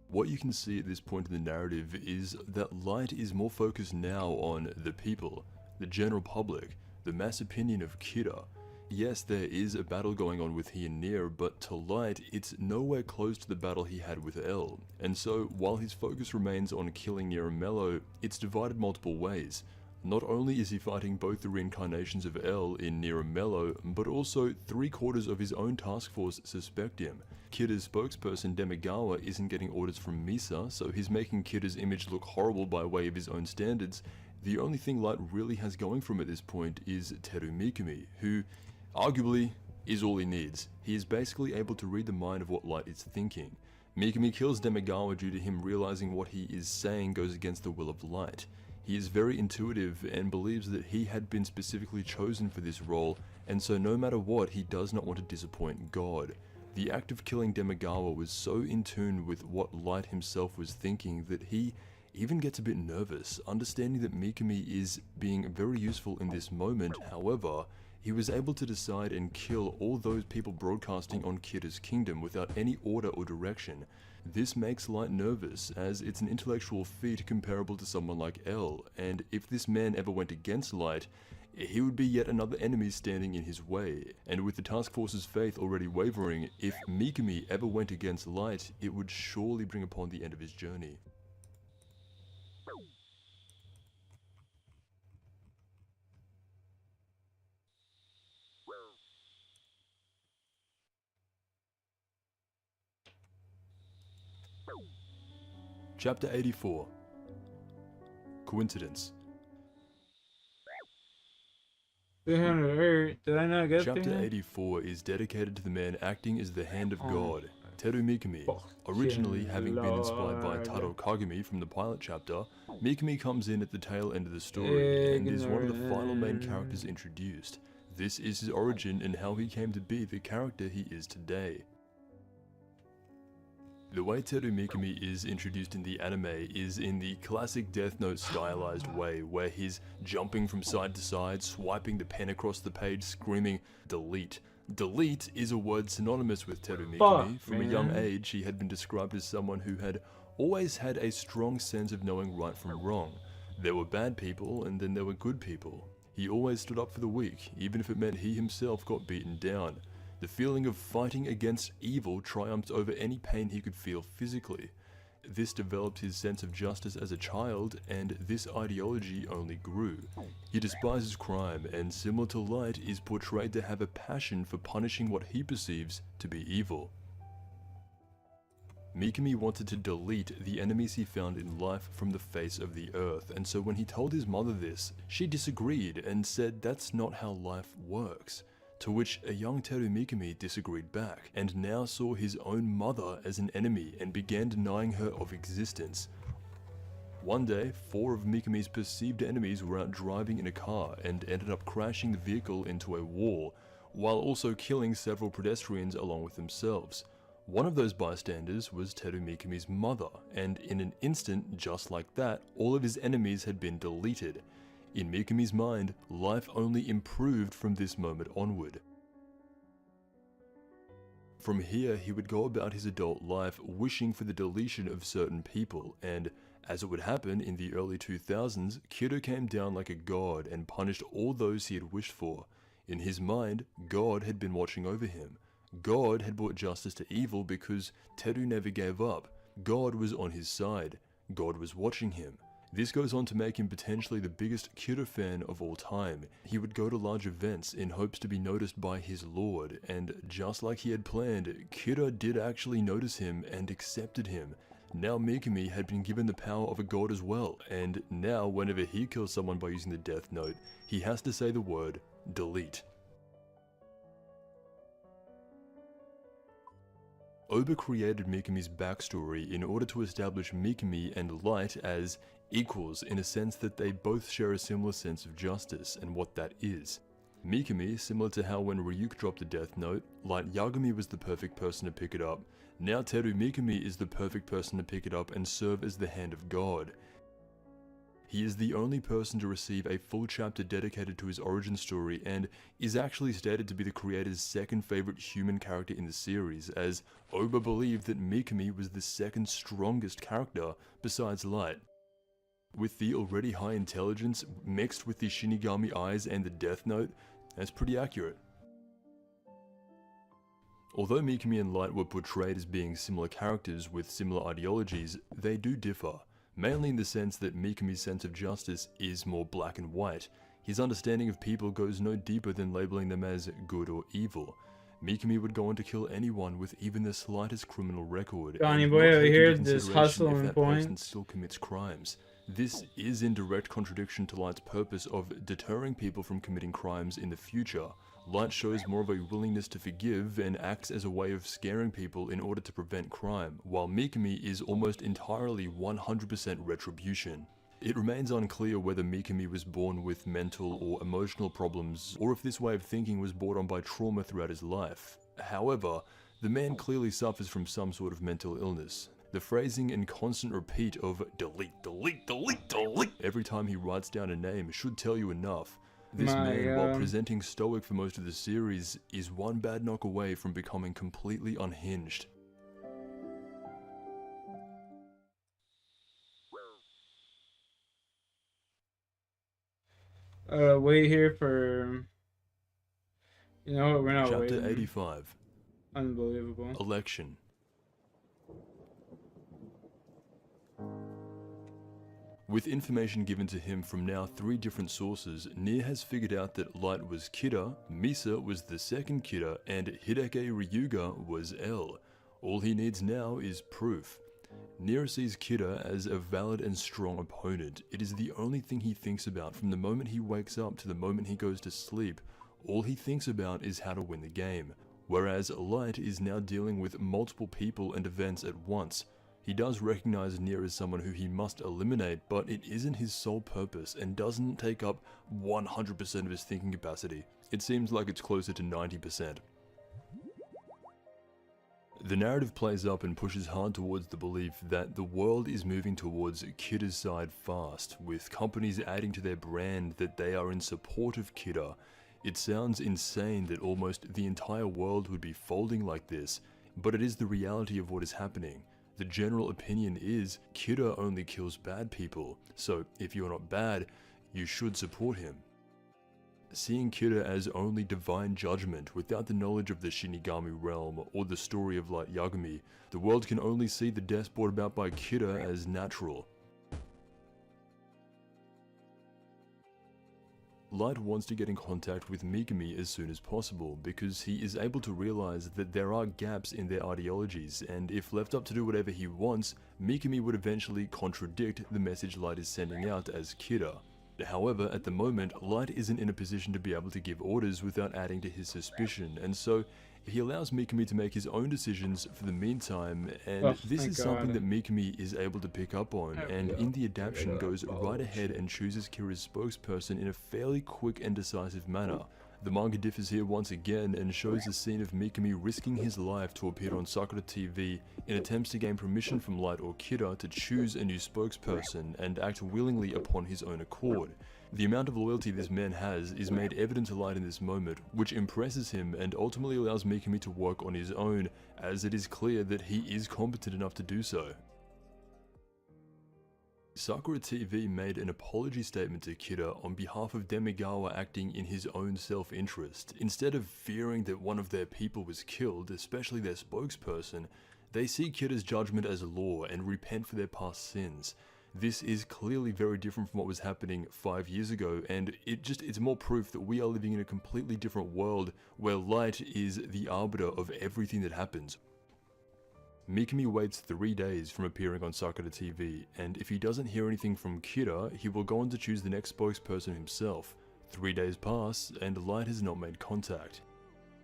What you can see at this point in the narrative is that Light is more focused now on the people, the general public, the mass opinion of Kida. Yes, there is a battle going on with he and Nier, but to Light, it's nowhere close to the battle he had with L. And so, while his focus remains on killing Nier and Mello, it's divided multiple ways. Not only is he fighting both the reincarnations of L in Nier and Mello, but also 3/4 of his own task force suspect him. Kida's spokesperson Demigawa isn't getting orders from Misa, so he's making Kida's image look horrible by way of his own standards. The only thing Light really has going for him at this point is Teru Mikumi, who arguably is all he needs. He is basically able to read the mind of what Light is thinking. Mikumi kills Demigawa due to him realizing what he is saying goes against the will of Light. He is very intuitive and believes that he had been specifically chosen for this role, and so no matter what, he does not want to disappoint God. The act of killing Demigawa was so in tune with what Light himself was thinking that he even gets a bit nervous, understanding that Mikumi is being very useful in this moment. However, he was able to decide and kill all those people broadcasting on Kira's kingdom without any order or direction. This makes Light nervous, as it's an intellectual feat comparable to someone like L, and if this man ever went against Light, he would be yet another enemy standing in his way, and with the task force's faith already wavering, if Mikami ever went against Light, it would surely bring upon the end of his journey. Chapter 84. Coincidence. 300. Did I not get Chapter 300? 84 is dedicated to the man acting as the hand of God, Teru Mikami. Originally having been inspired by Taro Kagami from the pilot chapter, Mikami comes in at the tail end of the story and is one of the final main characters introduced. This is his origin and how he came to be the character he is today. The way Teru Mikami is introduced in the anime is in the classic Death Note stylized way, where he's jumping from side to side, swiping the pen across the page, screaming, "Delete." Delete is a word synonymous with Teru Mikami. From a young age, he had been described as someone who had always had a strong sense of knowing right from wrong. There were bad people, and then there were good people. He always stood up for the weak, even if it meant he himself got beaten down. The feeling of fighting against evil triumphed over any pain he could feel physically. This developed his sense of justice as a child, and this ideology only grew. He despises crime, and similar to Light, is portrayed to have a passion for punishing what he perceives to be evil. Mikami wanted to delete the enemies he found in life from the face of the earth, and so when he told his mother this, she disagreed and said that's not how life works. To which a young Teru Mikami disagreed back, and now saw his own mother as an enemy and began denying her of existence. One day, 4 of Mikami's perceived enemies were out driving in a car and ended up crashing the vehicle into a wall, while also killing several pedestrians along with themselves. One of those bystanders was Teru Mikami's mother, and in an instant, just like that, all of his enemies had been deleted. In Mikami's mind, life only improved from this moment onward. From here, he would go about his adult life wishing for the deletion of certain people, and as it would happen in the early 2000s, Kira came down like a god and punished all those he had wished for. In his mind, God had been watching over him. God had brought justice to evil because Teru never gave up. God was on his side. God was watching him. This goes on to make him potentially the biggest Kira fan of all time. He would go to large events in hopes to be noticed by his lord, and just like he had planned, Kira did actually notice him and accepted him. Now Mikami had been given the power of a god as well, and now whenever he kills someone by using the Death Note, he has to say the word, delete. Oba created Mikami's backstory in order to establish Mikami and Light as equals in a sense that they both share a similar sense of justice and what that is. Mikami, similar to how when Ryuk dropped the Death Note, Light Yagami was the perfect person to pick it up. Now Teru Mikami is the perfect person to pick it up and serve as the hand of God. He is the only person to receive a full chapter dedicated to his origin story and is actually stated to be the creator's second favorite human character in the series, as Oba believed that Mikami was the second strongest character besides Light. With the already high intelligence mixed with the Shinigami eyes and the Death Note, that's pretty accurate. Although Mikami and Light were portrayed as being similar characters with similar ideologies, they do differ. Mainly in the sense that Mikami's sense of justice is more black and white. His understanding of people goes no deeper than labeling them as good or evil. Mikami would go on to kill anyone with even the slightest criminal record. Johnny boy over here, this hustling if that point. person still commits crimes. This is in direct contradiction to Light's purpose of deterring people from committing crimes in the future. Light shows more of a willingness to forgive and acts as a way of scaring people in order to prevent crime, while Mikami is almost entirely 100% retribution. It remains unclear whether Mikami was born with mental or emotional problems, or if this way of thinking was brought on by trauma throughout his life. However, the man clearly suffers from some sort of mental illness. The phrasing and constant repeat of delete, delete, delete, delete every time he writes down a name should tell you enough. This My man, while God. presenting stoic for most of the series, is one bad knock away from becoming completely unhinged. Wait here for. You know what? We're not Chapter waiting. 85. Unbelievable. Election. With information given to him from now 3 different sources, Nier has figured out that Light was Kira, Misa was the second Kira, and Hideki Ryuga was L. All he needs now is proof. Nier sees Kira as a valid and strong opponent. It is the only thing he thinks about from the moment he wakes up to the moment he goes to sleep. All he thinks about is how to win the game. Whereas Light is now dealing with multiple people and events at once. He does recognize Nier as someone who he must eliminate, but it isn't his sole purpose and doesn't take up 100% of his thinking capacity. It seems like it's closer to 90%. The narrative plays up and pushes hard towards the belief that the world is moving towards Kira's side fast, with companies adding to their brand that they are in support of Kira. It sounds insane that almost the entire world would be folding like this, but it is the reality of what is happening. The general opinion is Kira only kills bad people, so if you're not bad, you should support him. Seeing Kira as only divine judgment without the knowledge of the Shinigami realm or the story of Light Yagami, the world can only see the deaths brought about by Kira as natural. Light wants to get in contact with Mikami as soon as possible because he is able to realize that there are gaps in their ideologies, and if left up to do whatever he wants, Mikami would eventually contradict the message Light is sending out as Kira. However, at the moment, Light isn't in a position to be able to give orders without adding to his suspicion, and so he allows Mikami to make his own decisions for the meantime, and this is something that Mikami is able to pick up on, and in the adaptation goes right ahead and chooses Kira's spokesperson in a fairly quick and decisive manner. The manga differs here once again and shows a scene of Mikami risking his life to appear on Sakura TV in attempts to gain permission from Light or Kira to choose a new spokesperson and act willingly upon his own accord. The amount of loyalty this man has is made evident to Light in this moment, which impresses him and ultimately allows Mikami to work on his own, as it is clear that he is competent enough to do so. Sakura TV made an apology statement to Kira on behalf of Demigawa acting in his own self-interest. Instead of fearing that one of their people was killed, especially their spokesperson, they see Kira's judgment as law and repent for their past sins. This is clearly very different from what was happening 5 years ago, and it's more proof that we are living in a completely different world where Light is the arbiter of everything that happens. Mikami waits 3 days from appearing on Sakura TV, and if he doesn't hear anything from Kira, he will go on to choose the next spokesperson himself. 3 days pass, and Light has not made contact.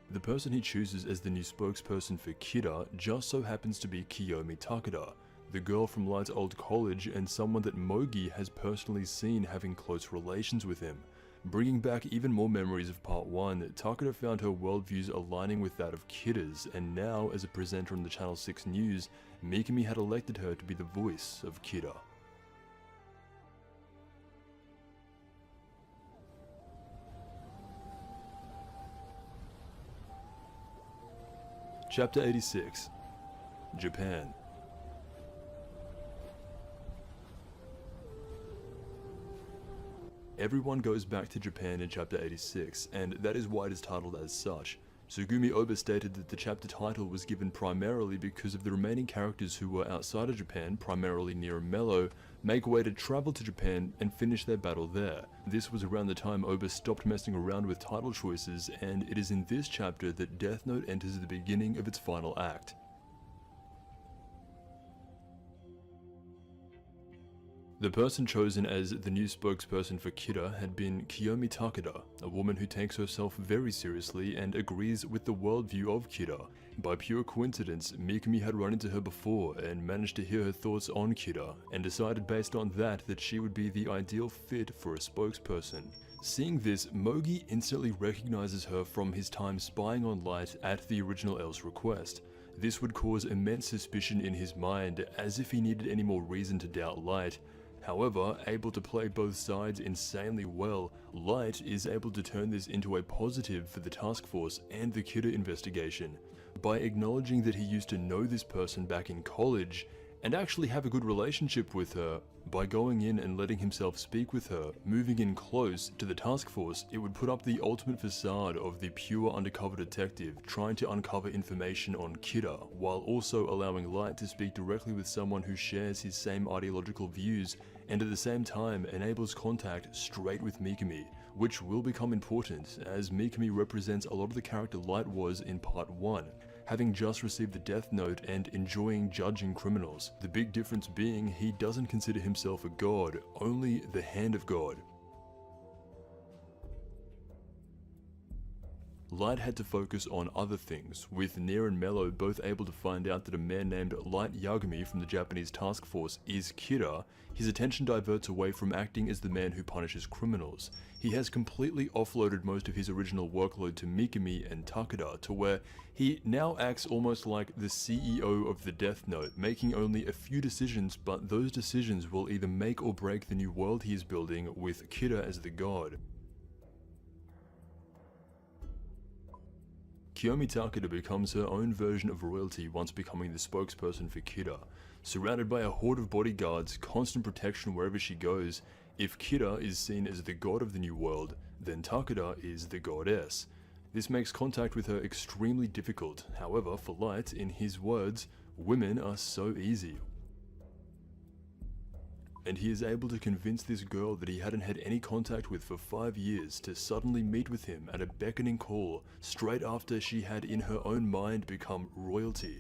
The person he chooses as the new spokesperson for Kira just so happens to be Kiyomi Takeda, the girl from Light's old college and someone that Mogi has personally seen having close relations with him. Bringing back even more memories of Part 1, Takeda found her worldviews aligning with that of Kira's, and now, as a presenter on the Channel 6 News, Mikami had elected her to be the voice of Kira. Chapter 86. Japan. Everyone goes back to Japan in Chapter 86, and that is why it is titled as such. Sugumi Oba stated that the chapter title was given primarily because of the remaining characters who were outside of Japan, primarily Nier and Mello, make way to travel to Japan and finish their battle there. This was around the time Oba stopped messing around with title choices, and it is in this chapter that Death Note enters the beginning of its final act. The person chosen as the new spokesperson for Kira had been Kiyomi Takeda, a woman who takes herself very seriously and agrees with the worldview of Kira. By pure coincidence, Mikami had run into her before and managed to hear her thoughts on Kira, and decided based on that she would be the ideal fit for a spokesperson. Seeing this, Mogi instantly recognizes her from his time spying on Light at the original L's request. This would cause immense suspicion in his mind, as if he needed any more reason to doubt Light. However, able to play both sides insanely well, Light is able to turn this into a positive for the task force and the Kidder investigation. By acknowledging that he used to know this person back in college, and actually have a good relationship with her, by going in and letting himself speak with her, moving in close to the task force, it would put up the ultimate facade of the pure undercover detective trying to uncover information on Kidder, while also allowing Light to speak directly with someone who shares his same ideological views, and at the same time enables contact straight with Mikami, which will become important as Mikami represents a lot of the character Light was in part 1. Having just received the death note and enjoying judging criminals. The big difference being he doesn't consider himself a god, only the hand of God. Light had to focus on other things, with Nier and Mello both able to find out that a man named Light Yagami from the Japanese task force is Kidder. His attention diverts away from acting as the man who punishes criminals. He has completely offloaded most of his original workload to Mikami and Takeda, to where he now acts almost like the CEO of the Death Note, making only a few decisions, but those decisions will either make or break the new world he is building with Kidder as the god. Kiyomi Takeda becomes her own version of royalty once becoming the spokesperson for Kidder. Surrounded by a horde of bodyguards, constant protection wherever she goes, if Kidder is seen as the god of the new world, then Takeda is the goddess. This makes contact with her extremely difficult. However, for Light, in his words, women are so easy. And he is able to convince this girl that he hadn't had any contact with for 5 years to suddenly meet with him at a beckoning call straight after she had in her own mind become royalty.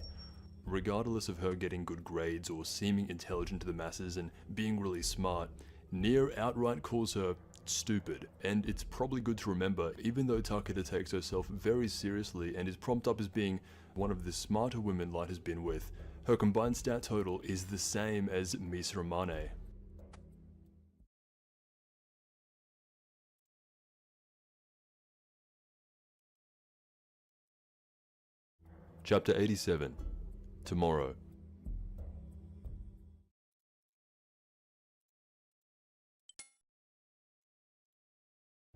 Regardless of her getting good grades or seeming intelligent to the masses and being really smart, Nier outright calls her stupid, and it's probably good to remember, even though Takeda takes herself very seriously and is propped up as being one of the smarter women Light has been with, her combined stat total is the same as Misaramane. Chapter 87. Tomorrow.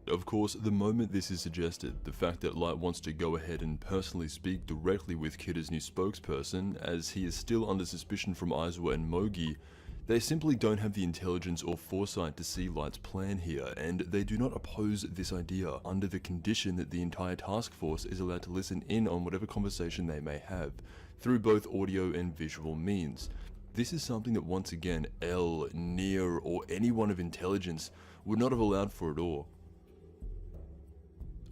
Of course, the moment this is suggested, the fact that Light wants to go ahead and personally speak directly with Kidder's new spokesperson, as he is still under suspicion from Aizawa and Mogi, they simply don't have the intelligence or foresight to see Light's plan here, and they do not oppose this idea under the condition that the entire task force is allowed to listen in on whatever conversation they may have, through both audio and visual means. This is something that once again L, Nier, or anyone of intelligence would not have allowed for at all.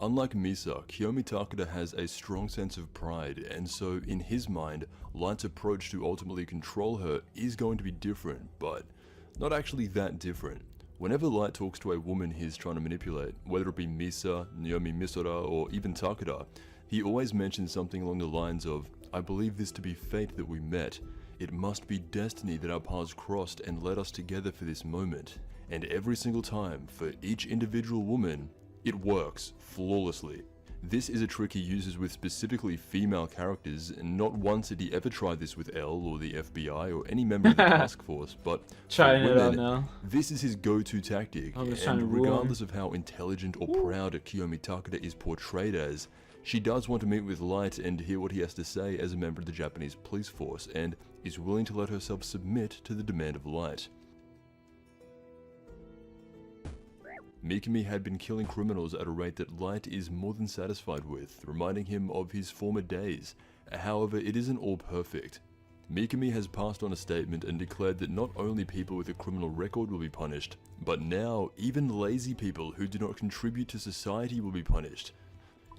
Unlike Misa, Kiyomi Takeda has a strong sense of pride, and so in his mind, Light's approach to ultimately control her is going to be different, but not actually that different. Whenever Light talks to a woman he's trying to manipulate, whether it be Misa, Naomi Misora, or even Takeda, he always mentions something along the lines of, "I believe this to be fate that we met. It must be destiny that our paths crossed and led us together for this moment." And every single time, for each individual woman, it works flawlessly. This is a trick he uses with specifically female characters, and not once did he ever try this with L or the FBI or any member of the task force, but Trying for it out women, now. this is his go-to tactic, I'm just trying to and rule him. regardless of how intelligent or proud Kiyomi Takeda is portrayed as, she does want to meet with Light and hear what he has to say as a member of the Japanese police force, and is willing to let herself submit to the demand of Light. Mikami had been killing criminals at a rate that Light is more than satisfied with, reminding him of his former days. However, it isn't all perfect. Mikami has passed on a statement and declared that not only people with a criminal record will be punished, but now even lazy people who do not contribute to society will be punished.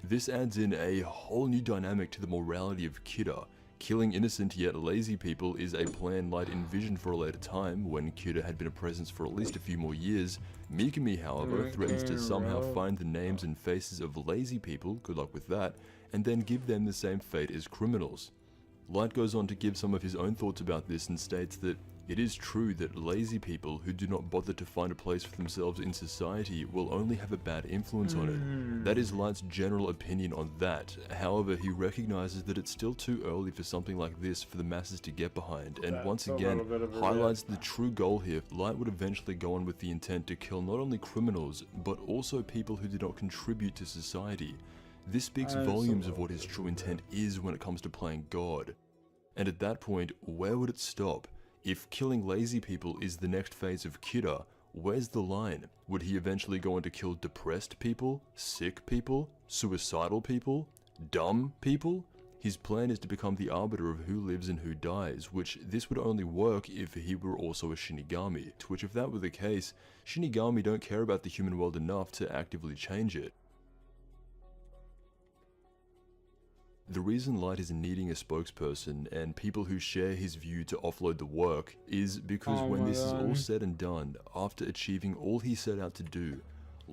This adds in a whole new dynamic to the morality of Kidder. Killing innocent yet lazy people is a plan Light envisioned for a later time, when Kidder had been a presence for at least a few more years. Mikami, however, threatens to somehow find the names and faces of lazy people, good luck with that, and then give them the same fate as criminals. Light goes on to give some of his own thoughts about this and states that It is true that lazy people who do not bother to find a place for themselves in society will only have a bad influence on it. That is Light's general opinion on that. However, he recognizes that it's still too early for something like this for the masses to get behind, and once again highlights the true goal here. Light would eventually go on with the intent to kill not only criminals, but also people who do not contribute to society. This speaks volumes of what his true intent is when it comes to playing God. And at that point, where would it stop? If killing lazy people is the next phase of Kira, where's the line? Would he eventually go on to kill depressed people, sick people, suicidal people, dumb people? His plan is to become the arbiter of who lives and who dies, which this would only work if he were also a Shinigami, to which if that were the case, Shinigami don't care about the human world enough to actively change it. The reason Light is needing a spokesperson and people who share his view to offload the work is because when this is all said and done, after achieving all he set out to do,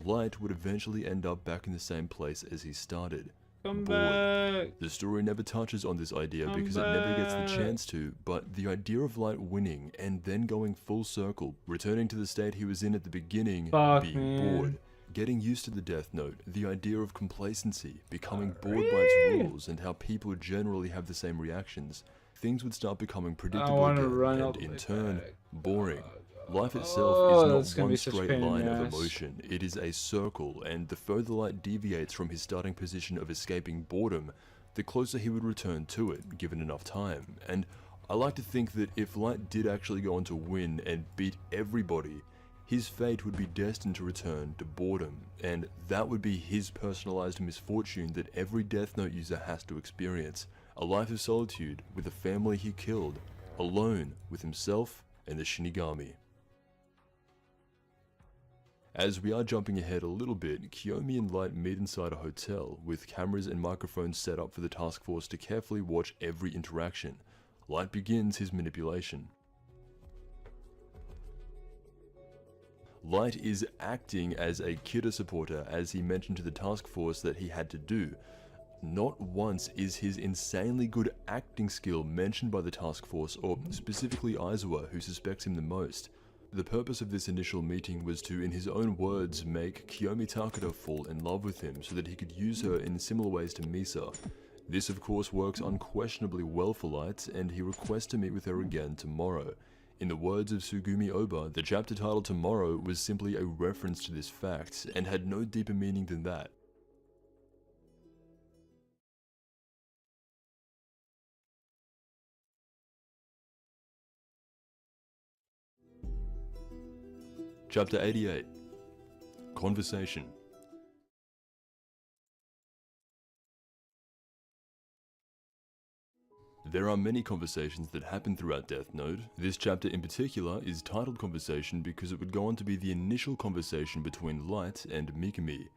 Light would eventually end up back in the same place as he started. Come Bored. back. The story never touches on this idea because it never gets the chance to, but the idea of Light winning and then going full circle, returning to the state he was in at the beginning, being bored. Getting used to the Death Note, the idea of complacency, becoming bored by its rules, and how people generally have the same reactions, things would start becoming predictable again, and in turn, boring. Life itself is not one straight line of emotion, it is a circle, and the further Light deviates from his starting position of escaping boredom, the closer he would return to it, given enough time. And I like to think that if Light did actually go on to win and beat everybody, his fate would be destined to return to boredom, and that would be his personalized misfortune that every Death Note user has to experience. A life of solitude with a family he killed, alone with himself and the Shinigami. As we are jumping ahead a little bit, Kiyomi and Light meet inside a hotel, with cameras and microphones set up for the task force to carefully watch every interaction. Light begins his manipulation. Light is acting as a Kira supporter as he mentioned to the task force that he had to do. Not once is his insanely good acting skill mentioned by the task force, or specifically Aizawa, who suspects him the most. The purpose of this initial meeting was to, in his own words, make Kiyomi Takeda fall in love with him so that he could use her in similar ways to Misa. This of course works unquestionably well for Light, and he requests to meet with her again tomorrow. In the words of Sugumi Oba, the chapter title Tomorrow was simply a reference to this fact, and had no deeper meaning than that. Chapter 88. Conversation. There are many conversations that happen throughout Death Note. This chapter in particular is titled Conversation because it would go on to be the initial conversation between Light and Mikami.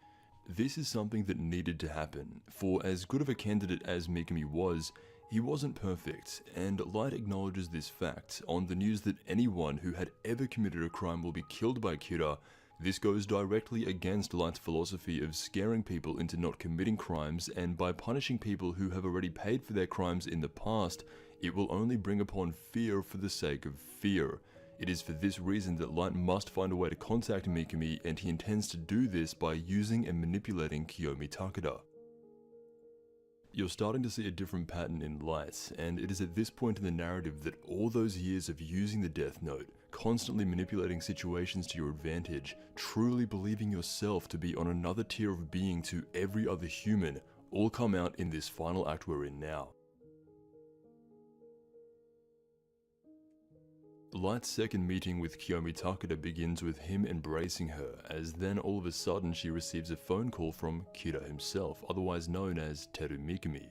This is something that needed to happen, for as good of a candidate as Mikami was, he wasn't perfect, and Light acknowledges this fact on the news that anyone who had ever committed a crime will be killed by Kira. This goes directly against Light's philosophy of scaring people into not committing crimes, and by punishing people who have already paid for their crimes in the past, it will only bring upon fear for the sake of fear. It is for this reason that Light must find a way to contact Mikami, and he intends to do this by using and manipulating Kiyomi Takeda. You're starting to see a different pattern in Light, and it is at this point in the narrative that all those years of using the Death Note, constantly manipulating situations to your advantage, truly believing yourself to be on another tier of being to every other human, all come out in this final act we're in now. Light's second meeting with Kiyomi Takeda begins with him embracing her, as then all of a sudden she receives a phone call from Kira himself, otherwise known as Teru Mikami.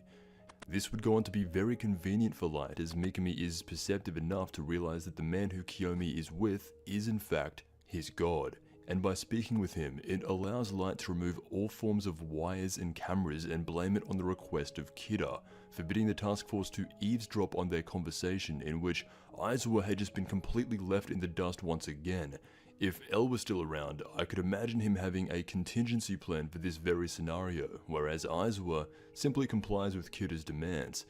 This would go on to be very convenient for Light, as Mikami is perceptive enough to realize that the man who Kiyomi is with is in fact his god, and by speaking with him, it allows Light to remove all forms of wires and cameras and blame it on the request of Kira, forbidding the task force to eavesdrop on their conversation, in which Aizawa had just been completely left in the dust once again. If L was still around, I could imagine him having a contingency plan for this very scenario, whereas Aizawa simply complies with Kira's demands.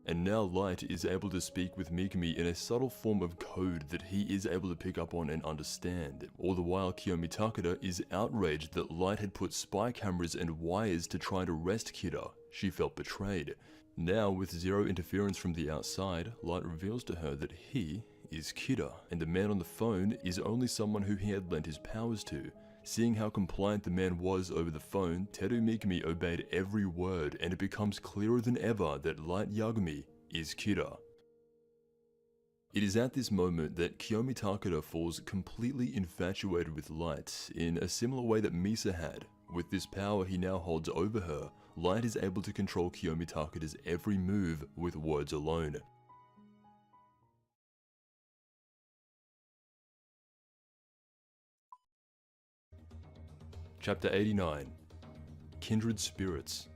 And now Light is able to speak with Mikami in a subtle form of code that he is able to pick up on and understand. All the while, Kiyomi Takeda is outraged that Light had put spy cameras and wires to try to arrest Kira. She felt betrayed. Now, with zero interference from the outside, Light reveals to her that he is Kira, and the man on the phone is only someone who he had lent his powers to. Seeing how compliant the man was over the phone, Teru Mikami obeyed every word, and it becomes clearer than ever that Light Yagami is Kira. It is at this moment that Kiyomi Takeda falls completely infatuated with Light, in a similar way that Misa had. With this power he now holds over her, Light is able to control Kiyomi Takeda's every move with words alone. Chapter 89. Kindred Spirits.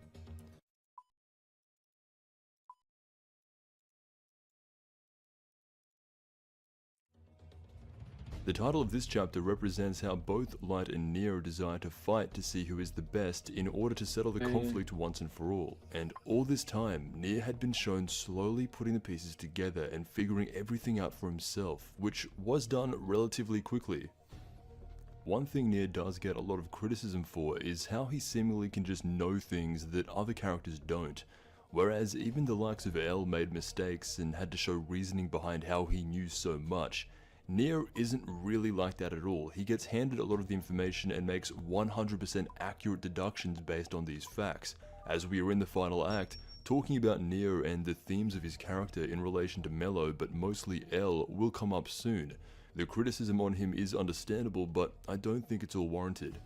The title of this chapter represents how both Light and Neo desire to fight to see who is the best in order to settle the conflict once and for all. And all this time, Neo had been shown slowly putting the pieces together and figuring everything out for himself, which was done relatively quickly. One thing Neo does get a lot of criticism for is how he seemingly can just know things that other characters don't, whereas even the likes of L made mistakes and had to show reasoning behind how he knew so much. Neo isn't really like that at all. He gets handed a lot of the information and makes 100% accurate deductions based on these facts. As we are in the final act, talking about Neo and the themes of his character in relation to Mello, but mostly L, will come up soon. The criticism on him is understandable, but I don't think it's all warranted.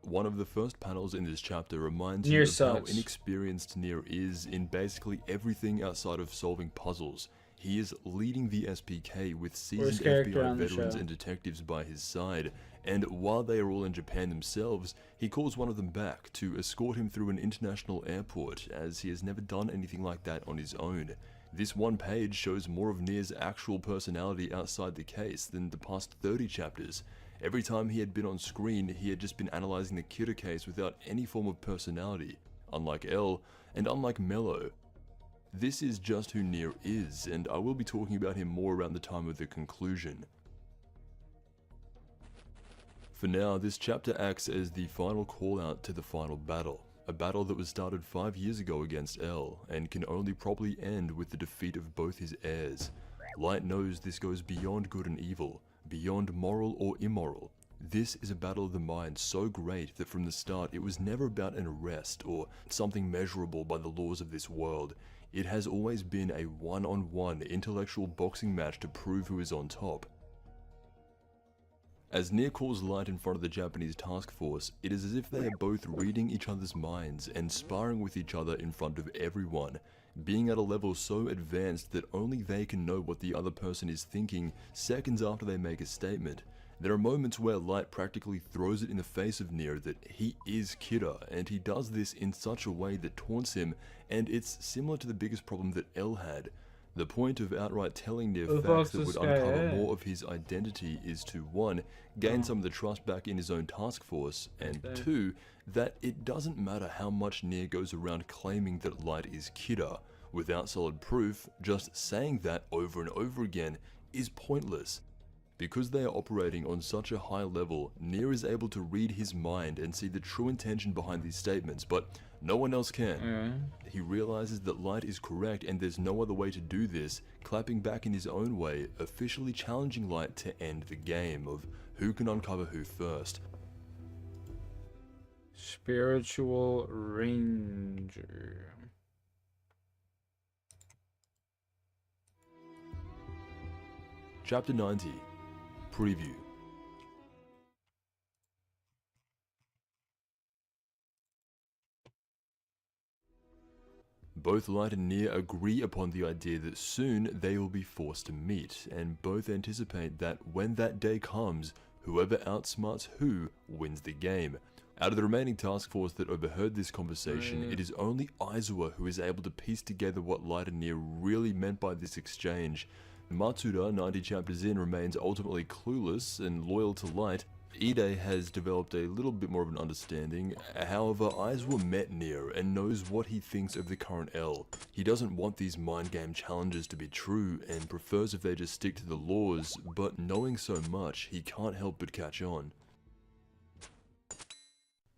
One of the first panels in this chapter reminds you of how inexperienced Neo is in basically everything outside of solving puzzles. He is leading the SPK with seasoned FBI veterans and detectives by his side, and while they are all in Japan themselves, he calls one of them back to escort him through an international airport, as he has never done anything like that on his own. This one page shows more of Neo's actual personality outside the case than the past 30 chapters. Every time he had been on screen, he had just been analyzing the Kira case without any form of personality, unlike L, and unlike Mello. This is just who Neo is, and I will be talking about him more around the time of the conclusion. For now, this chapter acts as the final call out to the final battle. A battle that was started 5 years ago against L, and can only probably end with the defeat of both his heirs. Light knows this goes beyond good and evil, beyond moral or immoral. This is a battle of the mind so great that from the start it was never about an arrest or something measurable by the laws of this world. It has always been a one-on-one intellectual boxing match to prove who is on top. As Neo calls Light in front of the Japanese task force, it is as if they are both reading each other's minds and sparring with each other in front of everyone, being at a level so advanced that only they can know what the other person is thinking seconds after they make a statement. There are moments where Light practically throws it in the face of Neo that he is Kira, and he does this in such a way that taunts him, and it's similar to the biggest problem that L had. The point of outright telling Neo facts that would uncover more of his identity is to 1. Gain some of the trust back in his own task force, and 2. That it doesn't matter how much Neo goes around claiming that Light is Kira. Without solid proof, just saying that over and over again is pointless. Because they are operating on such a high level, Neo is able to read his mind and see the true intention behind these statements, but no one else can. He realizes that Light is correct and there's no other way to do this, clapping back in his own way, officially challenging Light to end the game of who can uncover who first. Spiritual Ranger. Chapter 90. Preview. Both Light and Neo agree upon the idea that soon they will be forced to meet, and both anticipate that when that day comes, whoever outsmarts who wins the game. Out of the remaining task force that overheard this conversation, it is only Aizawa who is able to piece together what Light and Neo really meant by this exchange. Matsuda, 90 chapters in, remains ultimately clueless and loyal to Light, Ide has developed a little bit more of an understanding. However, Aizawa met Nier and knows what he thinks of the current L. He doesn't want these mind game challenges to be true and prefers if they just stick to the laws, but knowing so much, he can't help but catch on.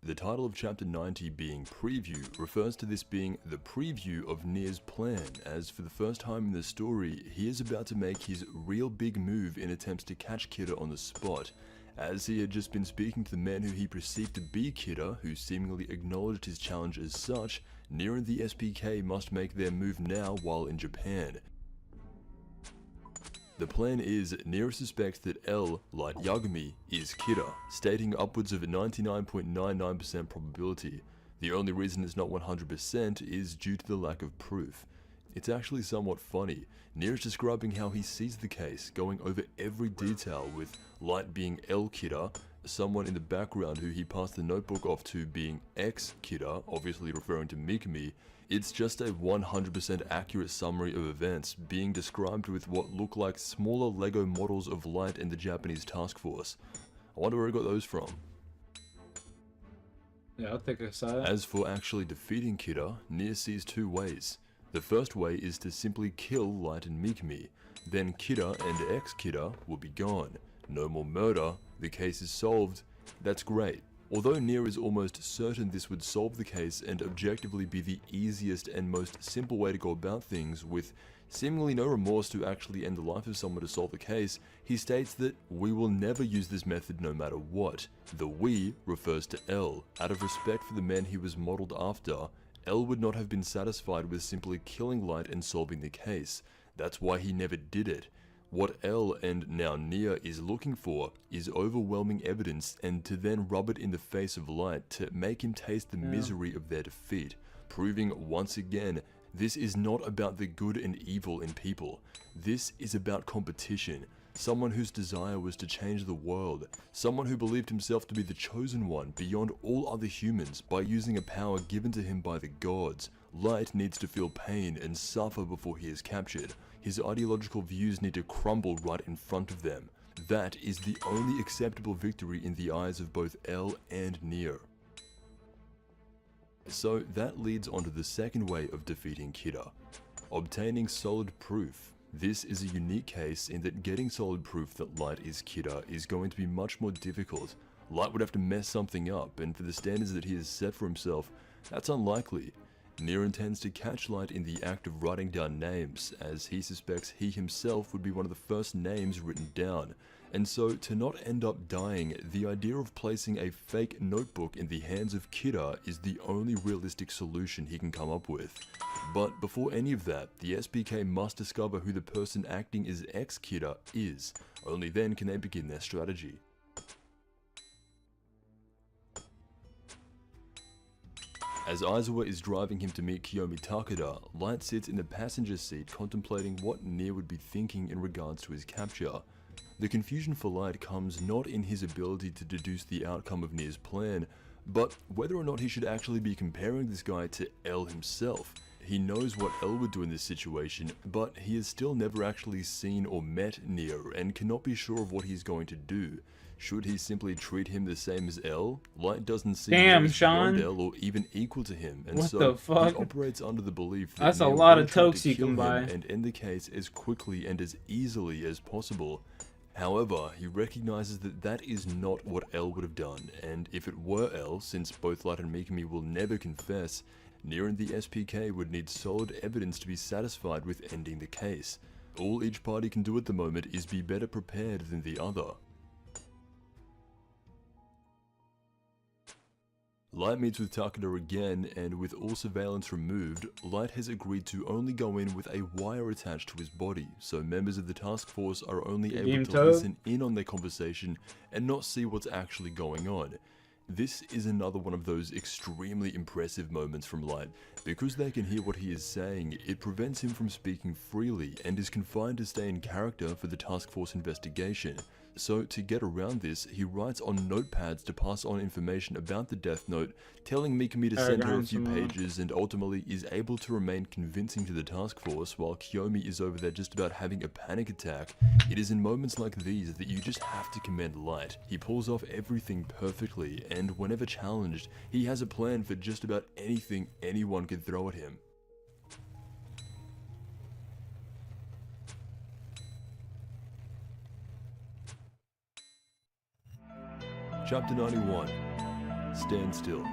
The title of chapter 90 being Preview refers to this being the preview of Nier's plan, as for the first time in the story, he is about to make his real big move in attempts to catch Kidda on the spot. As he had just been speaking to the man who he perceived to be Kidda, who seemingly acknowledged his challenge as such, Nier and the SPK must make their move now while in Japan. The plan is, Nier suspects that L, Light Yagami, is Kidda, stating upwards of a 99.99% probability. The only reason it's not 100% is due to the lack of proof. It's actually somewhat funny. Nier is describing how he sees the case, going over every detail, with Light being L Kidda, someone in the background who he passed the notebook off to being X Kidda, obviously referring to Mikami. It's just a 100% accurate summary of events, being described with what look like smaller Lego models of Light and the Japanese task force. I wonder where he got those from. Yeah, I'll take a side. As for actually defeating Kidda, Nier sees two ways. The first way is to simply kill Light and Mikami, then Kidda and X-Kidda will be gone. No more murder, the case is solved, that's great. Although Nier is almost certain this would solve the case and objectively be the easiest and most simple way to go about things, with seemingly no remorse to actually end the life of someone to solve the case, he states that we will never use this method no matter what. The we refers to L. Out of respect for the man he was modeled after, L would not have been satisfied with simply killing Light and solving the case. That's why he never did it. What L and now Nier is looking for is overwhelming evidence and to then rub it in the face of Light to make him taste the misery of their defeat, proving once again this is not about the good and evil in people. This is about competition. Someone whose desire was to change the world. Someone who believed himself to be the chosen one beyond all other humans by using a power given to him by the gods. Light needs to feel pain and suffer before he is captured. His ideological views need to crumble right in front of them. That is the only acceptable victory in the eyes of both L and Nier. So that leads on to the second way of defeating Kidda. Obtaining solid proof. This is a unique case in that getting solid proof that Light is Kidda is going to be much more difficult. Light would have to mess something up, and for the standards that he has set for himself, that's unlikely. Nier intends to catch Light in the act of writing down names, as he suspects he himself would be one of the first names written down. And so, to not end up dying, the idea of placing a fake notebook in the hands of Kidda is the only realistic solution he can come up with. But before any of that, the SPK must discover who the person acting as X-Kidda is. Only then can they begin their strategy. As Aizawa is driving him to meet Kiyomi Takeda, Light sits in the passenger seat contemplating what Nier would be thinking in regards to his capture. The confusion for Light comes not in his ability to deduce the outcome of Nier's plan, but whether or not he should actually be comparing this guy to L himself. He knows what L would do in this situation, but he has still never actually seen or met Nier and cannot be sure of what he's going to do. Should he simply treat him the same as L? Light doesn't see him as beyond L or even equal to him, and what so the fuck? he operates under the belief that that's Nier a lot will of try to tokes you kill can him buy and end the case as quickly and as easily as possible. However, he recognizes that that is not what L would have done, and if it were L, since both Light and Mikami will never confess, Nier and the SPK would need solid evidence to be satisfied with ending the case. All each party can do at the moment is be better prepared than the other. Light meets with Takeda again, and with all surveillance removed, Light has agreed to only go in with a wire attached to his body, so members of the task force are only able to listen in on their conversation and not see what's actually going on. This is another one of those extremely impressive moments from Light. Because they can hear what he is saying, it prevents him from speaking freely and is confined to stay in character for the task force investigation. So to get around this, he writes on notepads to pass on information about the Death Note, telling Mikami to send her a few pages, and ultimately is able to remain convincing to the task force while Kiyomi is over there just about having a panic attack. It is in moments like these that you just have to commend Light. He pulls off everything perfectly, and whenever challenged, he has a plan for just about anything anyone could throw at him. Chapter 91. Stand Still.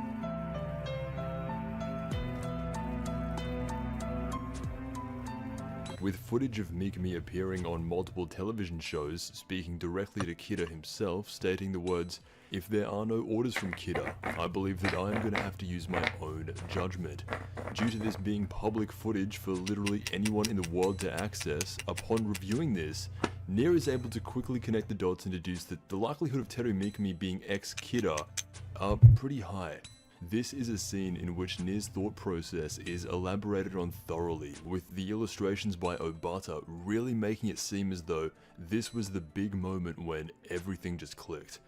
With footage of Mikami appearing on multiple television shows, speaking directly to Kida himself, stating the words, "If there are no orders from Kida, I believe that I am going to have to use my own judgment." Due to this being public footage for literally anyone in the world to access, upon reviewing this, Nier is able to quickly connect the dots and deduce that the likelihood of Teru Mikami being ex-Kida are pretty high. This is a scene in which Nier's thought process is elaborated on thoroughly, with the illustrations by Obata really making it seem as though this was the big moment when everything just clicked.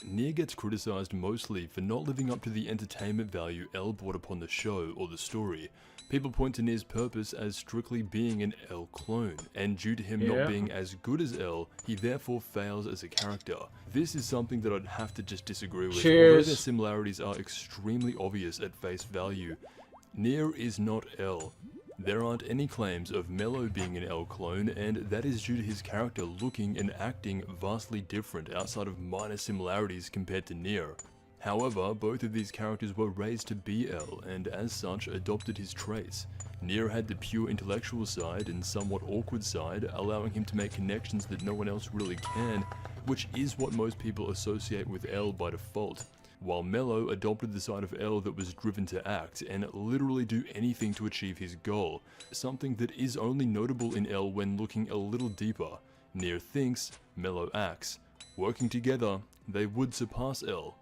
Nier gets criticized mostly for not living up to the entertainment value L brought upon the show or the story. People point to Nier's purpose as strictly being an L clone, and due to him not being as good as L, he therefore fails as a character. This is something that I'd have to just disagree with. Although their similarities are extremely obvious at face value, Nier is not L. There aren't any claims of Mello being an L clone, and that is due to his character looking and acting vastly different outside of minor similarities compared to Nier. However, both of these characters were raised to be L, and as such adopted his traits. Nier had the pure intellectual side and somewhat awkward side, allowing him to make connections that no one else really can, which is what most people associate with L by default. While Mello adopted the side of L that was driven to act and literally do anything to achieve his goal, something that is only notable in L when looking a little deeper. Nier thinks, Mello acts. Working together, they would surpass L.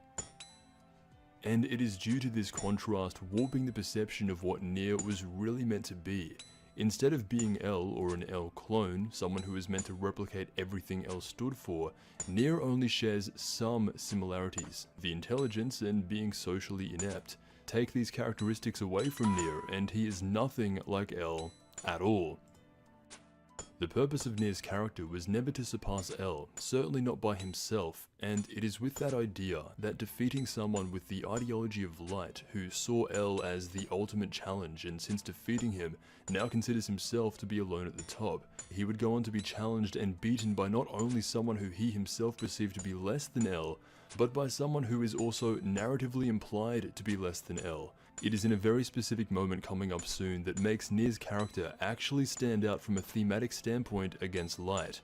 And it is due to this contrast warping the perception of what Nier was really meant to be. Instead of being L or an L clone, someone who is meant to replicate everything L stood for, Nier only shares some similarities, the intelligence and being socially inept. Take these characteristics away from Nier and he is nothing like L at all. The purpose of Nier's character was never to surpass L, certainly not by himself, and it is with that idea that defeating someone with the ideology of light who saw L as the ultimate challenge and since defeating him, now considers himself to be alone at the top. He would go on to be challenged and beaten by not only someone who he himself perceived to be less than L, but by someone who is also narratively implied to be less than L. It is in a very specific moment coming up soon that makes Nier's character actually stand out from a thematic standpoint against Light.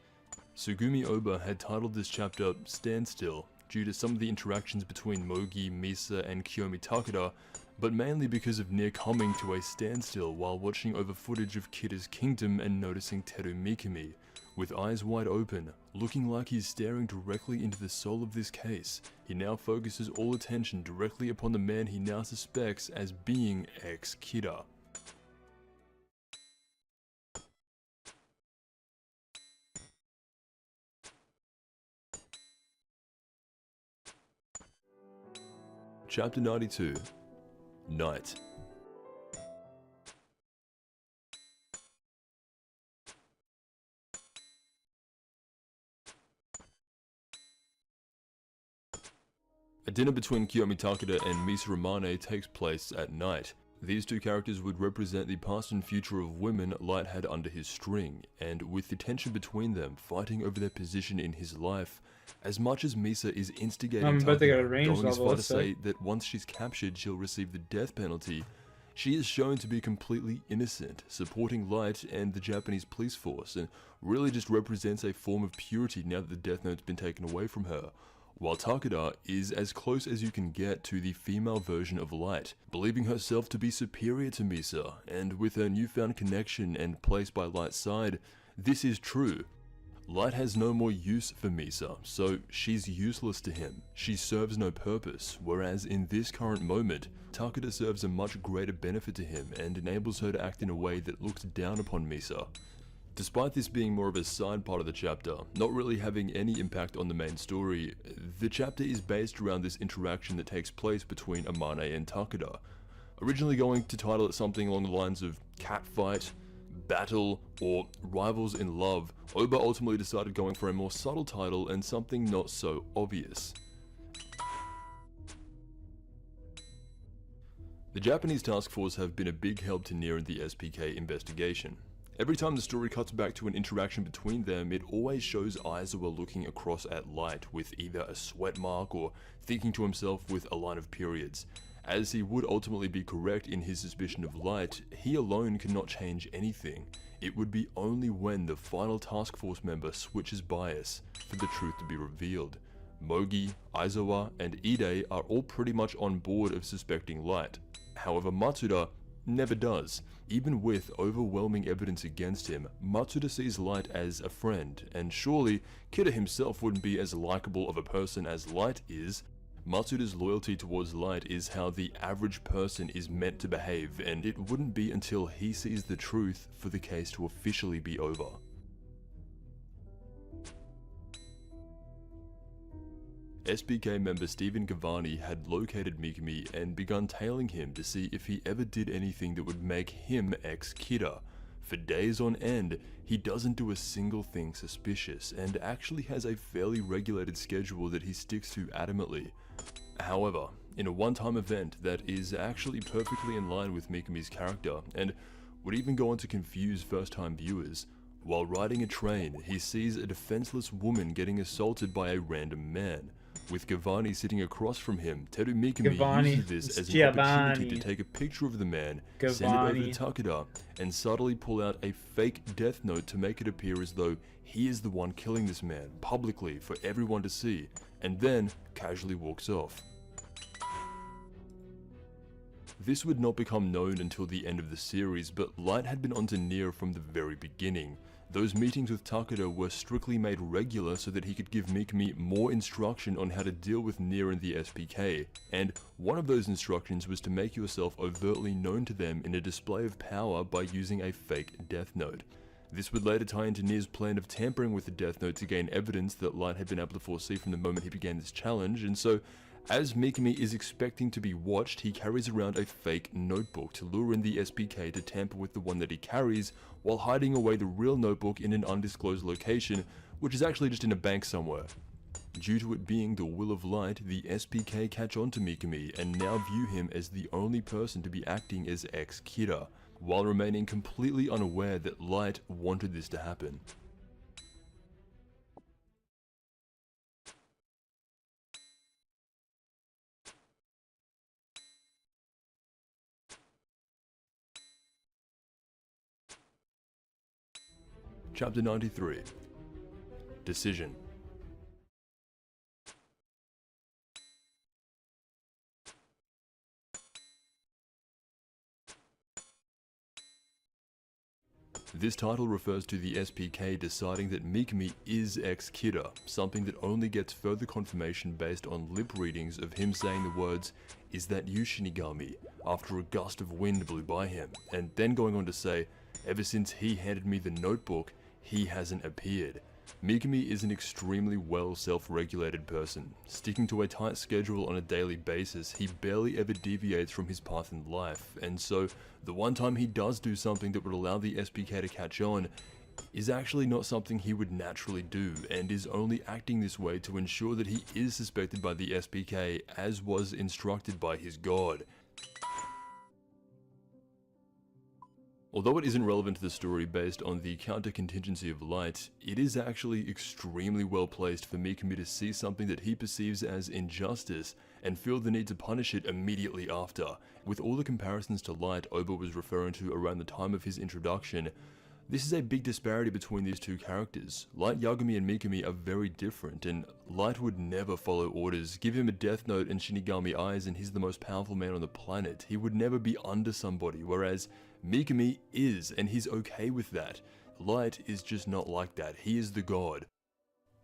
Sugumi Oba had titled this chapter Stand Still due to some of the interactions between Mogi, Misa, and Kiyomi Takeda, but mainly because of Nier coming to a standstill while watching over footage of Kida's kingdom and noticing Teru Mikami. With eyes wide open, looking like he's staring directly into the soul of this case, he now focuses all attention directly upon the man he now suspects as being ex-Kida. Chapter 92. Night. A dinner between Kiyomi Takeda and Misa Ramane takes place at night. These two characters would represent the past and future of women Light had under his string, and with the tension between them fighting over their position in his life, as much as Misa is instigating Takeda, going as far to say that once she's captured she'll receive the death penalty, she is shown to be completely innocent, supporting Light and the Japanese police force, and really just represents a form of purity now that the Death Note's been taken away from her. While Takeda is as close as you can get to the female version of Light, believing herself to be superior to Misa, and with her newfound connection and place by Light's side, this is true. Light has no more use for Misa, so she's useless to him. She serves no purpose, whereas in this current moment, Takeda serves a much greater benefit to him and enables her to act in a way that looks down upon Misa. Despite this being more of a side part of the chapter, not really having any impact on the main story, the chapter is based around this interaction that takes place between Amane and Takeda. Originally going to title it something along the lines of Catfight, Battle, or Rivals in Love, Oba ultimately decided going for a more subtle title and something not so obvious. The Japanese task force have been a big help to Nier and the SPK investigation. Every time the story cuts back to an interaction between them, it always shows Aizawa looking across at Light with either a sweat mark or thinking to himself with a line of periods. As he would ultimately be correct in his suspicion of Light, he alone cannot change anything. It would be only when the final task force member switches bias for the truth to be revealed. Mogi, Aizawa, and Ide are all pretty much on board of suspecting Light. However, Matsuda never does. Even with overwhelming evidence against him, Matsuda sees Light as a friend, and surely Kida himself wouldn't be as likable of a person as Light is. Matsuda's loyalty towards Light is how the average person is meant to behave, and it wouldn't be until he sees the truth for the case to officially be over. SPK member Stephen Cavani had located Mikami and begun tailing him to see if he ever did anything that would make him ex-Kida. For days on end, he doesn't do a single thing suspicious and actually has a fairly regulated schedule that he sticks to adamantly. However, in a one-time event that is actually perfectly in line with Mikami's character and would even go on to confuse first-time viewers, while riding a train, he sees a defenseless woman getting assaulted by a random man. With Cavani sitting across from him, Teru Mikami uses this as an opportunity to take a picture of the man, send it over to Takeda, and subtly pull out a fake death note to make it appear as though he is the one killing this man, publicly for everyone to see, and then casually walks off. This would not become known until the end of the series, but Light had been onto Nier from the very beginning. Those meetings with Takeda were strictly made regular so that he could give Mikami more instruction on how to deal with Nier and the SPK, and one of those instructions was to make yourself overtly known to them in a display of power by using a fake death note. This would later tie into Nier's plan of tampering with the death note to gain evidence that Light had been able to foresee from the moment he began this challenge, and so as Mikami is expecting to be watched, he carries around a fake notebook to lure in the SPK to tamper with the one that he carries, while hiding away the real notebook in an undisclosed location, which is actually just in a bank somewhere. Due to it being the will of Light, the SPK catch on to Mikami and now view him as the only person to be acting as ex-Kida, while remaining completely unaware that Light wanted this to happen. Chapter 93. Decision. This title refers to the SPK deciding that Mikami is ex-Kida, something that only gets further confirmation based on lip readings of him saying the words, "Is that you, Shinigami?" after a gust of wind blew by him, and then going on to say, "Ever since he handed me the notebook, he hasn't appeared." Mikami is an extremely well self-regulated person. Sticking to a tight schedule on a daily basis, he barely ever deviates from his path in life, and so the one time he does do something that would allow the SPK to catch on is actually not something he would naturally do, and is only acting this way to ensure that he is suspected by the SPK as was instructed by his god. Although it isn't relevant to the story based on the counter-contingency of Light, it is actually extremely well placed for Mikami to see something that he perceives as injustice and feel the need to punish it immediately after. With all the comparisons to Light Oba was referring to around the time of his introduction, this is a big disparity between these two characters. Light Yagami and Mikami are very different, and Light would never follow orders. Give him a death note and Shinigami eyes and he's the most powerful man on the planet. He would never be under somebody, whereas Mikami is, and he's okay with that. Light is just not like that. He is the god.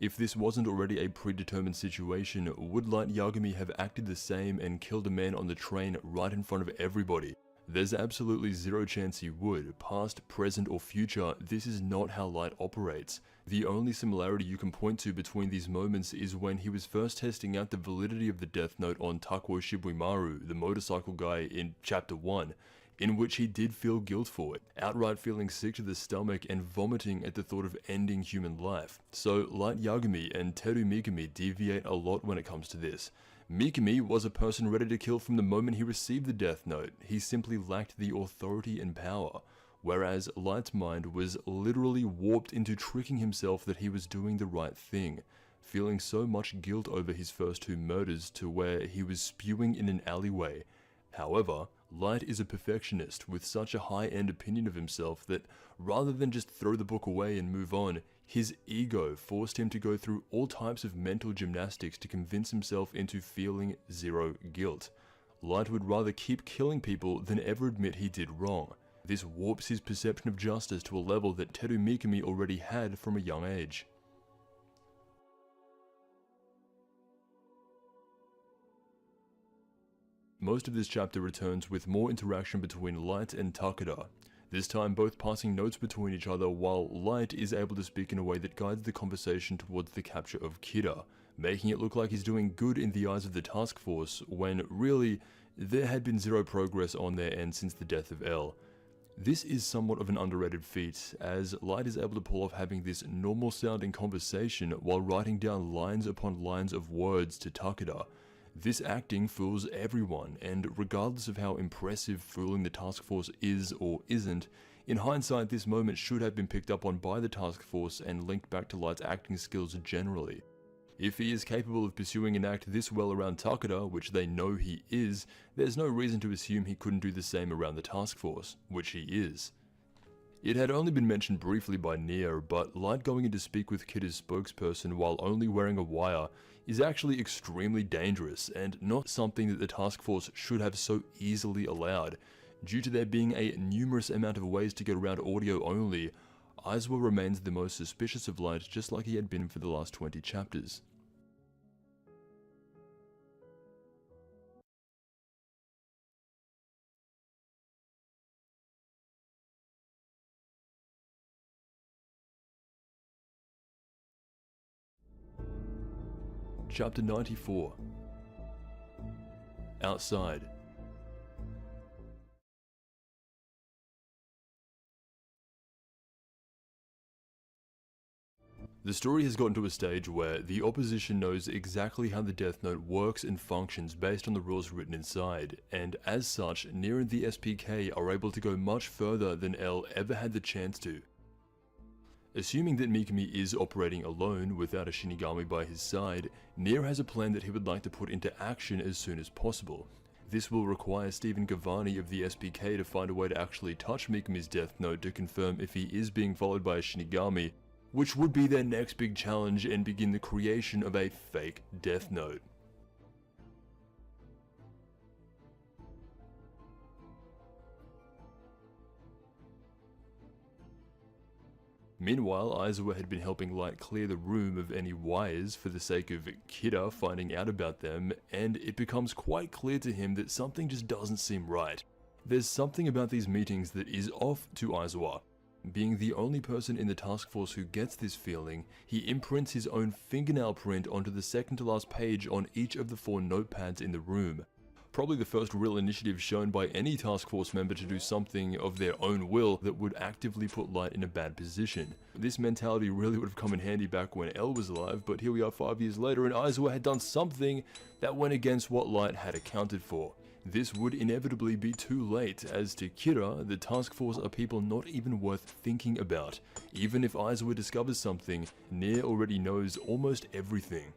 If this wasn't already a predetermined situation, would Light Yagami have acted the same and killed a man on the train right in front of everybody? There's absolutely zero chance he would. Past, present, or future, this is not how Light operates. The only similarity you can point to between these moments is when he was first testing out the validity of the Death Note on Takuo Shibuimaru, the motorcycle guy in Chapter 1, in which he did feel guilt for it, outright feeling sick to the stomach and vomiting at the thought of ending human life. So Light Yagami and Teru Mikami deviate a lot when it comes to this. Mikami was a person ready to kill from the moment he received the Death Note. He simply lacked the authority and power, whereas Light's mind was literally warped into tricking himself that he was doing the right thing, feeling so much guilt over his first 2 murders to where he was spewing in an alleyway. However, Light is a perfectionist with such a high-end opinion of himself that rather than just throw the book away and move on, his ego forced him to go through all types of mental gymnastics to convince himself into feeling zero guilt. Light would rather keep killing people than ever admit he did wrong. This warps his perception of justice to a level that Teru Mikami already had from a young age. Most of this chapter returns with more interaction between Light and Takeda, this time both passing notes between each other while Light is able to speak in a way that guides the conversation towards the capture of Kira, making it look like he's doing good in the eyes of the task force when really there had been zero progress on their end since the death of L. This is somewhat of an underrated feat, as Light is able to pull off having this normal sounding conversation while writing down lines upon lines of words to Takeda. This acting fools everyone, and regardless of how impressive fooling the task force is or isn't, in hindsight this moment should have been picked up on by the task force and linked back to Light's acting skills generally. If he is capable of pursuing an act this well around Takeda, which they know he is, there's no reason to assume he couldn't do the same around the task force, which he is. It had only been mentioned briefly by Nia, but Light going in to speak with Kira's spokesperson while only wearing a wire is actually extremely dangerous and not something that the task force should have so easily allowed. Due to there being a numerous amount of ways to get around audio only, Aizawa remains the most suspicious of Light, just like he had been for the last 20 chapters. Chapter 94. Outside. The story has gotten to a stage where the opposition knows exactly how the Death Note works and functions based on the rules written inside, and as such, Nia and the SPK are able to go much further than L ever had the chance to. Assuming that Mikami is operating alone without a Shinigami by his side, Nia has a plan that he would like to put into action as soon as possible. This will require Stephen Gavani of the SPK to find a way to actually touch Mikami's Death Note to confirm if he is being followed by a Shinigami, which would be their next big challenge and begin the creation of a fake Death Note. Meanwhile, Aizawa had been helping Light clear the room of any wires for the sake of Kira finding out about them, and it becomes quite clear to him that something just doesn't seem right. There's something about these meetings that is off to Aizawa. Being the only person in the task force who gets this feeling, he imprints his own fingernail print onto the second to last page on each of the 4 notepads in the room. Probably the first real initiative shown by any task force member to do something of their own will that would actively put Light in a bad position. This mentality really would have come in handy back when L was alive, but here we are 5 years later and Aizawa had done something that went against what Light had accounted for. This would inevitably be too late, as to Kira, the task force are people not even worth thinking about. Even if Aizawa discovers something, Nia already knows almost everything.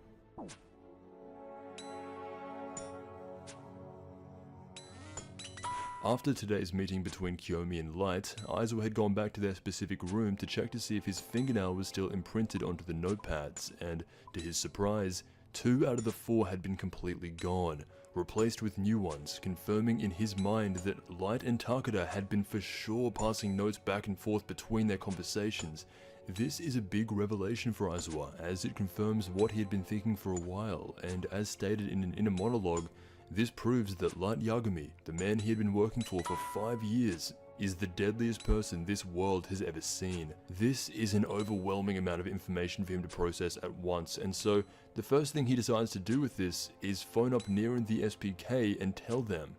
After today's meeting between Kiyomi and Light, Aizawa had gone back to their specific room to check to see if his fingernail was still imprinted onto the notepads, and to his surprise, 2 out of the 4 had been completely gone, replaced with new ones, confirming in his mind that Light and Takeda had been for sure passing notes back and forth between their conversations. This is a big revelation for Aizawa, as it confirms what he had been thinking for a while, and as stated in an inner monologue, this proves that Light Yagami, the man he had been working for 5 years, is the deadliest person this world has ever seen. This is an overwhelming amount of information for him to process at once, and so the first thing he decides to do with this is phone up Nier and the SPK and tell them.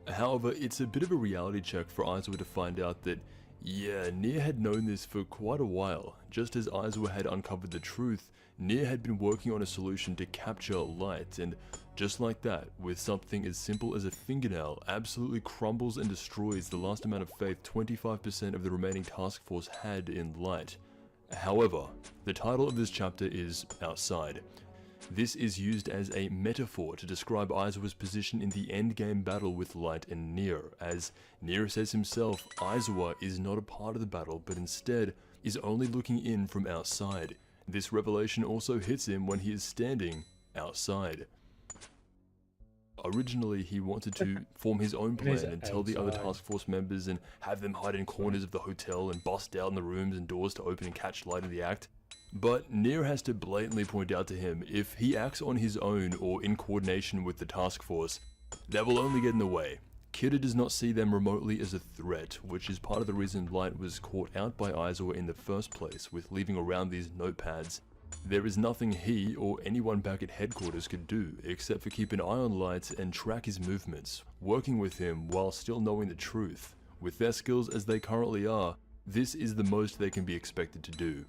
However, it's a bit of a reality check for Aizawa to find out that, yeah, Nier had known this for quite a while. Just as Aizawa had uncovered the truth, Nier had been working on a solution to capture Light, and just like that, with something as simple as a fingernail, absolutely crumbles and destroys the last amount of faith 25% of the remaining task force had in Light. However, the title of this chapter is Outside. This is used as a metaphor to describe Aizawa's position in the endgame battle with Light and Nier. As Nier says himself, Aizawa is not a part of the battle, but instead is only looking in from outside. This revelation also hits him when he is standing outside. Originally, he wanted to form his own plan and tell the other task force members and have them hide in corners of the hotel and bust down the rooms and doors to open and catch Light in the act. But Nier has to blatantly point out to him, if he acts on his own or in coordination with the task force, that will only get in the way. Kida does not see them remotely as a threat, which is part of the reason Light was caught out by Aizawa in the first place, with leaving around these notepads. There is nothing he or anyone back at headquarters could do, except for keep an eye on Light and track his movements, working with him while still knowing the truth. With their skills as they currently are, this is the most they can be expected to do.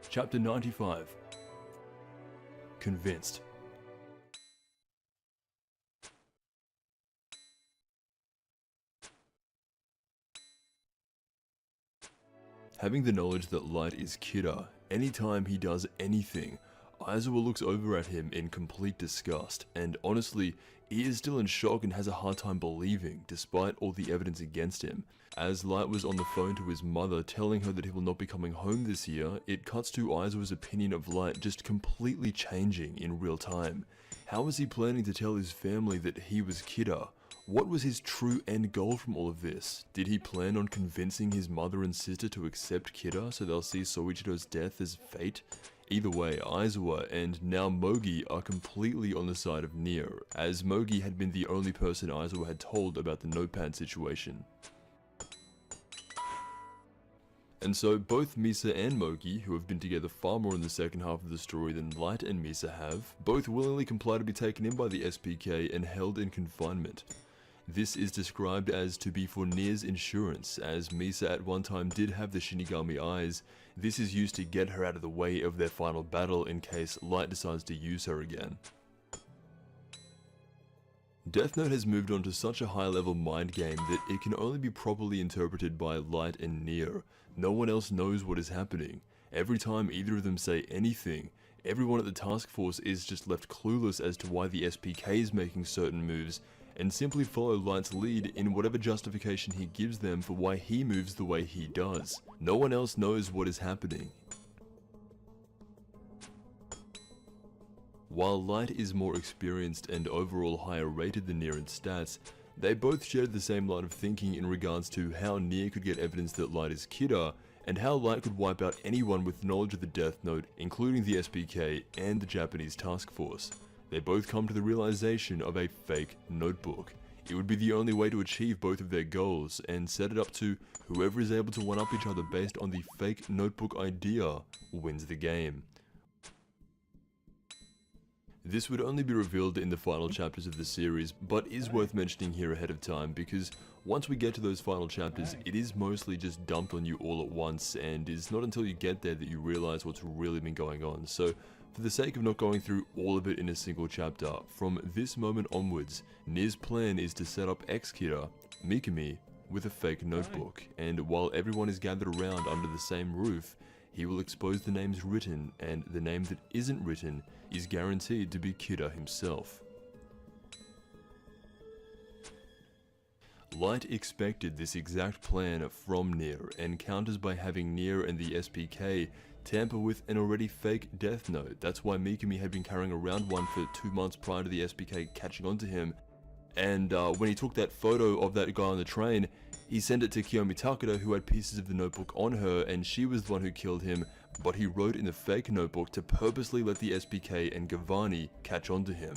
Chapter 95. Convinced. Having the knowledge that Light is Kida, anytime he does anything, Aizawa looks over at him in complete disgust, and honestly, he is still in shock and has a hard time believing, despite all the evidence against him. As Light was on the phone to his mother telling her that he will not be coming home this year, it cuts to Aizawa's opinion of Light just completely changing in real time. How was he planning to tell his family that he was Kida? What was his true end goal from all of this? Did he plan on convincing his mother and sister to accept Kida so they'll see Soichiro's death as fate? Either way, Aizawa and now Mogi are completely on the side of Nier, as Mogi had been the only person Aizawa had told about the notepad situation. And so both Misa and Mogi, who have been together far more in the second half of the story than Light and Misa have, both willingly comply to be taken in by the SPK and held in confinement. This is described as to be for Nier's insurance, as Misa at one time did have the Shinigami eyes. This is used to get her out of the way of their final battle in case Light decides to use her again. Death Note has moved on to such a high-level mind game that it can only be properly interpreted by Light and Nier. No one else knows what is happening. Every time either of them say anything, everyone at the task force is just left clueless as to why the SPK is making certain moves, and simply follow Light's lead in whatever justification he gives them for why he moves the way he does. No one else knows what is happening. While Light is more experienced and overall higher rated than Nier in stats, they both shared the same line of thinking in regards to how Nier could get evidence that Light is Kida, and how Light could wipe out anyone with knowledge of the Death Note, including the SPK and the Japanese task force. They both come to the realization of a fake notebook. It would be the only way to achieve both of their goals, and set it up to whoever is able to one-up each other based on the fake notebook idea wins the game. This would only be revealed in the final chapters of the series, but is worth mentioning here ahead of time because once we get to those final chapters, it is mostly just dumped on you all at once, and it's not until you get there that you realize what's really been going on. So, for the sake of not going through all of it in a single chapter, from this moment onwards, Nier's plan is to set up ex-Kida, Mikami, with a fake notebook, and while everyone is gathered around under the same roof, he will expose the names written, and the name that isn't written is guaranteed to be Kida himself. Light expected this exact plan from Nier, and counters by having Nier and the SPK tamper with an already fake Death Note. That's why Mikami had been carrying around one for 2 months prior to the SPK catching on to him, and when he took that photo of that guy on the train, he sent it to Kiyomi Takeda, who had pieces of the notebook on her, and she was the one who killed him, but he wrote in the fake notebook to purposely let the SPK and Gavani catch on to him.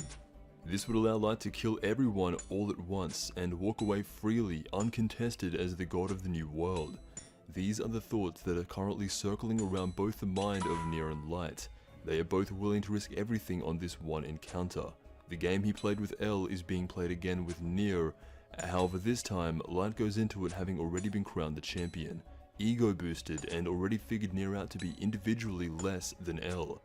This would allow Light to kill everyone all at once, and walk away freely, uncontested as the god of the new world. These are the thoughts that are currently circling around both the mind of Nier and Light. They are both willing to risk everything on this one encounter. The game he played with L is being played again with Nier, however this time, Light goes into it having already been crowned the champion, ego boosted, and already figured Nier out to be individually less than L.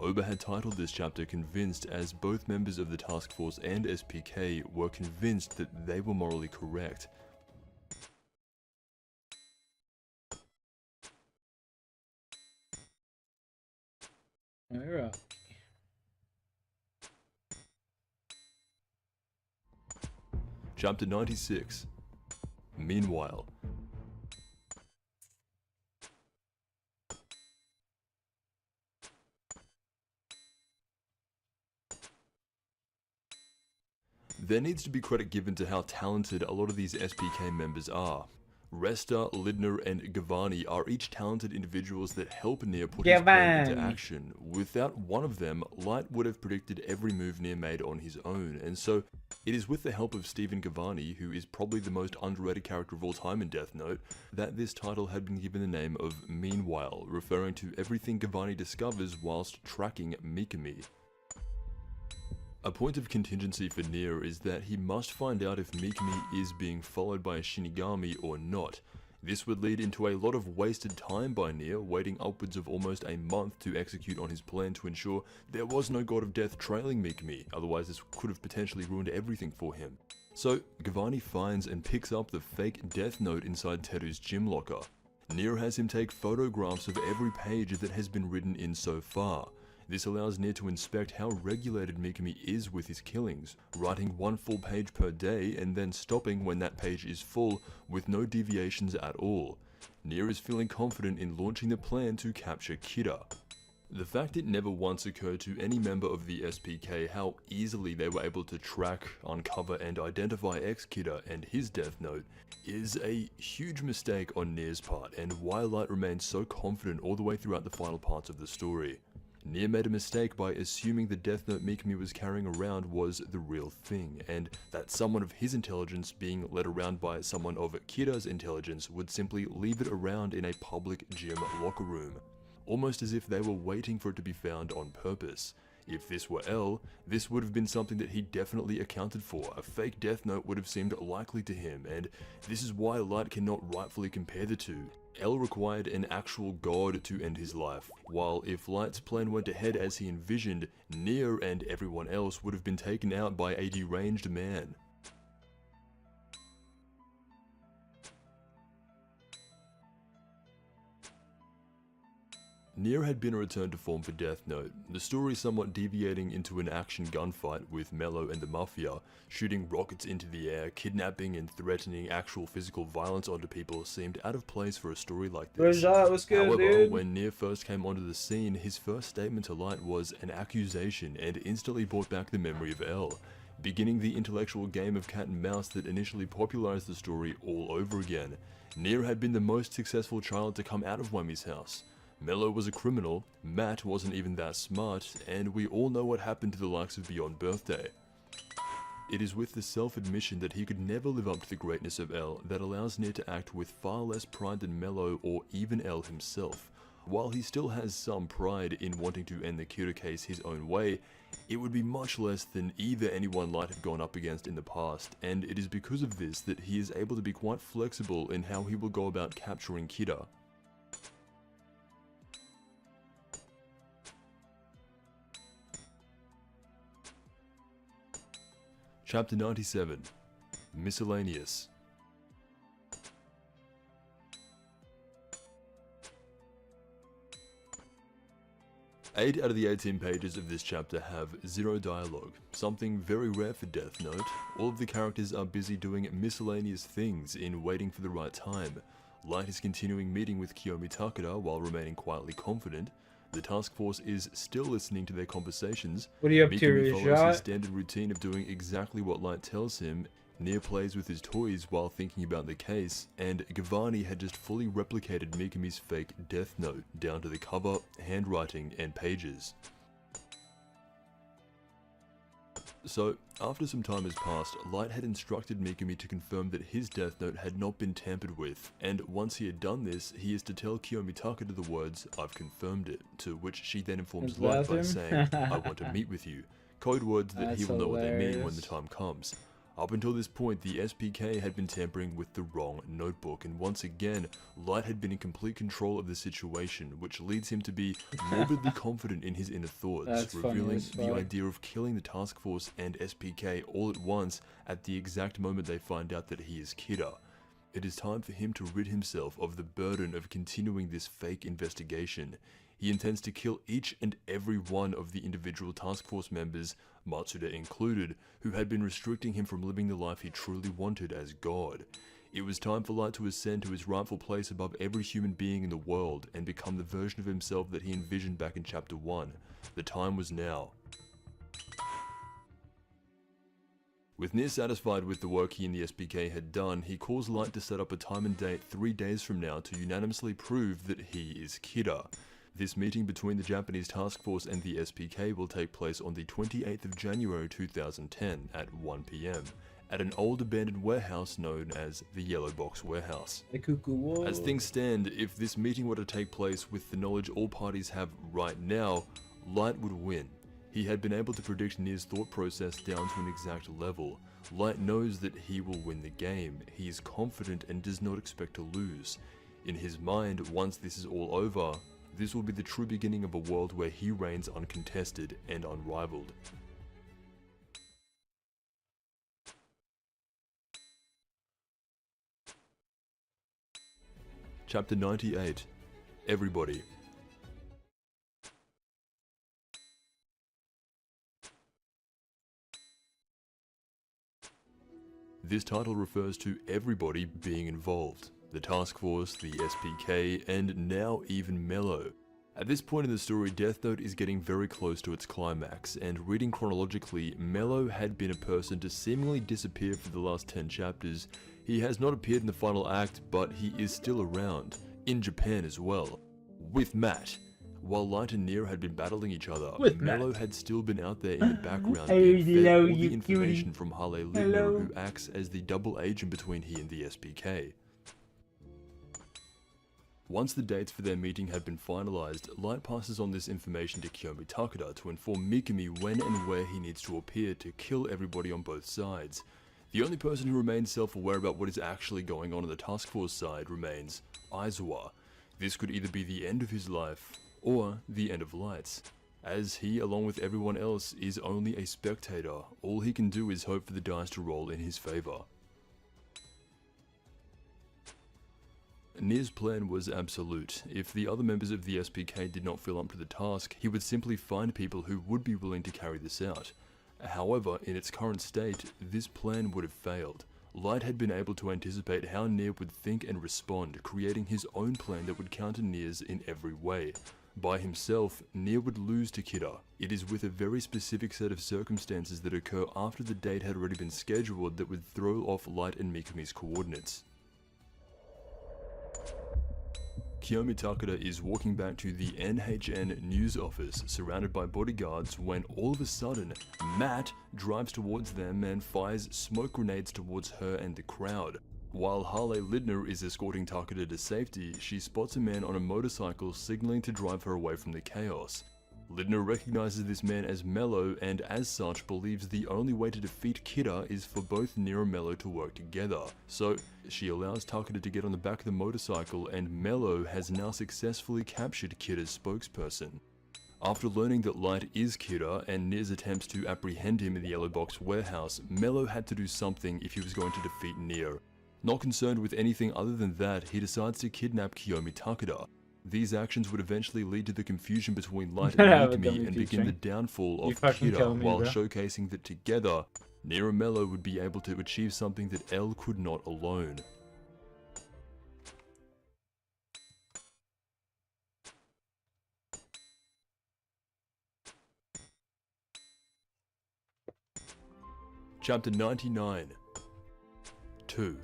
Oba had titled this chapter Convinced, as both members of the task force and SPK were convinced that they were morally correct. Alright. Chapter 96. Meanwhile. There needs to be credit given to how talented a lot of these SPK members are. Resta, Lidner, and Gavani are each talented individuals that help Nier put his plan into action. Without one of them, Light would have predicted every move Nier made on his own, and so it is with the help of Stephen Gavani, who is probably the most underrated character of all time in Death Note, that this title had been given the name of Meanwhile, referring to everything Gavani discovers whilst tracking Mikami. A point of contingency for Nier is that he must find out if Mikami is being followed by a Shinigami or not. This would lead into a lot of wasted time by Nier, waiting upwards of almost a month to execute on his plan to ensure there was no God of Death trailing Mikami, otherwise this could have potentially ruined everything for him. So, Gavani finds and picks up the fake Death Note inside Teru's gym locker. Nier has him take photographs of every page that has been written in so far. This allows Nier to inspect how regulated Mikami is with his killings, writing one full page per day and then stopping when that page is full with no deviations at all. Nier is feeling confident in launching the plan to capture Kira. The fact it never once occurred to any member of the SPK how easily they were able to track, uncover, and identify Kira and his Death Note is a huge mistake on Nier's part, and why Light remains so confident all the way throughout the final parts of the story. Nier made a mistake by assuming the Death Note Mikami was carrying around was the real thing, and that someone of his intelligence being led around by someone of Kira's intelligence would simply leave it around in a public gym locker room, almost as if they were waiting for it to be found on purpose. If this were L, this would have been something that he definitely accounted for. A fake Death Note would have seemed likely to him, and this is why Light cannot rightfully compare the two. L required an actual god to end his life, while if Light's plan went ahead as he envisioned, Nier and everyone else would have been taken out by a deranged man. Nier had been a return to form for Death Note, the story somewhat deviating into an action gunfight with Mello and the Mafia, shooting rockets into the air, kidnapping and threatening actual physical violence onto people seemed out of place for a story like this. What's good, However, dude? when Nier first came onto the scene, his first statement to Light was an accusation and instantly brought back the memory of L, beginning the intellectual game of cat and mouse that initially popularized the story all over again. Nier had been the most successful child to come out of Wami's house. Mello was a criminal, Matt wasn't even that smart, and we all know what happened to the likes of Beyond Birthday. It is with the self-admission that he could never live up to the greatness of L that allows Nier to act with far less pride than Mello or even L himself. While he still has some pride in wanting to end the Kira case his own way, it would be much less than either anyone Light had gone up against in the past, and it is because of this that he is able to be quite flexible in how he will go about capturing Kira. Chapter 97. Miscellaneous. 8 out of the 18 pages of this chapter have zero dialogue, something very rare for Death Note. All of the characters are busy doing miscellaneous things in waiting for the right time. Light is continuing meeting with Kiyomi Takeda while remaining quietly confident. The task force is still listening to their conversations. What are you up to, Mikami follows his Rajat? standard routine of doing exactly what Light tells him. Nier plays with his toys while thinking about the case, and Giovanni had just fully replicated Mikami's fake Death Note down to the cover, handwriting, and pages. So, after some time has passed, Light had instructed Mikami to confirm that his Death Note had not been tampered with, and once he had done this, he is to tell Kiyomi Takeda the words, "I've confirmed it," to which she then informs Light by saying, "I want to meet with you," code words that he will know what they mean when the time comes. Up until this point, the SPK had been tampering with the wrong notebook, and once again, Light had been in complete control of the situation, which leads him to be morbidly confident in his inner thoughts, revealing the idea of killing the task force and SPK all at once at the exact moment they find out that he is Kira. It is time for him to rid himself of the burden of continuing this fake investigation. He intends to kill each and every one of the individual task force members, Matsuda included, who had been restricting him from living the life he truly wanted as God. It was time for Light to ascend to his rightful place above every human being in the world and become the version of himself that he envisioned back in Chapter 1. The time was now. With Nier satisfied with the work he and the SPK had done, he calls Light to set up a time and date 3 days from now to unanimously prove that he is Kira. This meeting between the Japanese task force and the SPK will take place on the 28th of January 2010 at 1 PM at an old abandoned warehouse known as the Yellow Box Warehouse. As things stand, if this meeting were to take place with the knowledge all parties have right now, Light would win. He had been able to predict Nier's thought process down to an exact level. Light knows that he will win the game. He is confident and does not expect to lose. In his mind, once this is all over, this will be the true beginning of a world where he reigns uncontested and unrivaled. Chapter 98. Everybody. This title refers to everybody being involved. The task force, the SPK, and now even Mello. At this point in the story, Death Note is getting very close to its climax, and reading chronologically, Mello had been a person to seemingly disappear for the last 10 chapters. He has not appeared in the final act, but he is still around, in Japan as well, with Matt. While Light and Nier had been battling each other, Mello had still been out there in the background being fed all the information from Harley Lidner, who acts as the double agent between he and the SPK. Once the dates for their meeting had been finalized, Light passes on this information to Kiyomi Takeda to inform Mikami when and where he needs to appear to kill everybody on both sides. The only person who remains self-aware about what is actually going on the task force side remains Aizawa. This could either be the end of his life, or the end of Light's. As he, along with everyone else, is only a spectator, all he can do is hope for the dice to roll in his favor. Nier's plan was absolute. If the other members of the SPK did not feel up to the task, he would simply find people who would be willing to carry this out. However, in its current state, this plan would have failed. Light had been able to anticipate how Nier would think and respond, creating his own plan that would counter Nier's in every way. By himself, Nier would lose to Kira. It is with a very specific set of circumstances that occur after the date had already been scheduled that would throw off Light and Mikami's coordinates. Kiyomi Takeda is walking back to the NHN news office surrounded by bodyguards when all of a sudden, Matt drives towards them and fires smoke grenades towards her and the crowd. While Harley Lidner is escorting Takeda to safety, she spots a man on a motorcycle signaling to drive her away from the chaos. Lidner recognizes this man as Mello and as such believes the only way to defeat Kira is for both Nier and Mello to work together. So she allows Takeda to get on the back of the motorcycle and Mello has now successfully captured Kira's spokesperson. After learning that Light is Kira and Nier's attempts to apprehend him in the Yellow Box warehouse, Mello had to do something if he was going to defeat Nier. Not concerned with anything other than that, he decides to kidnap Kiyomi Takeda. These actions would eventually lead to the confusion between Light Have a and gummy Mikami and begin the keychain. downfall You of fucking kill Kira, me, while bro. showcasing that together, Nier and Mello would be able to achieve something that L could not alone. Chapter 99 2.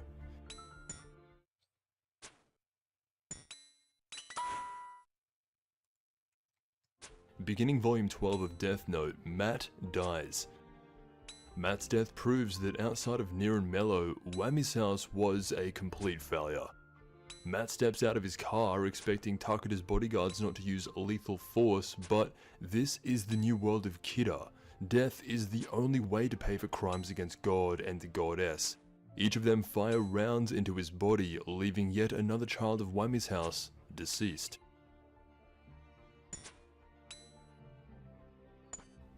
Beginning Volume 12 of Death Note, Matt dies. Matt's death proves that outside of Nier and Mello, Wami's house was a complete failure. Matt steps out of his car expecting Takeda's bodyguards not to use lethal force, but this is the new world of Kira. Death is the only way to pay for crimes against God and the Goddess. Each of them fire rounds into his body, leaving yet another child of Wami's house deceased.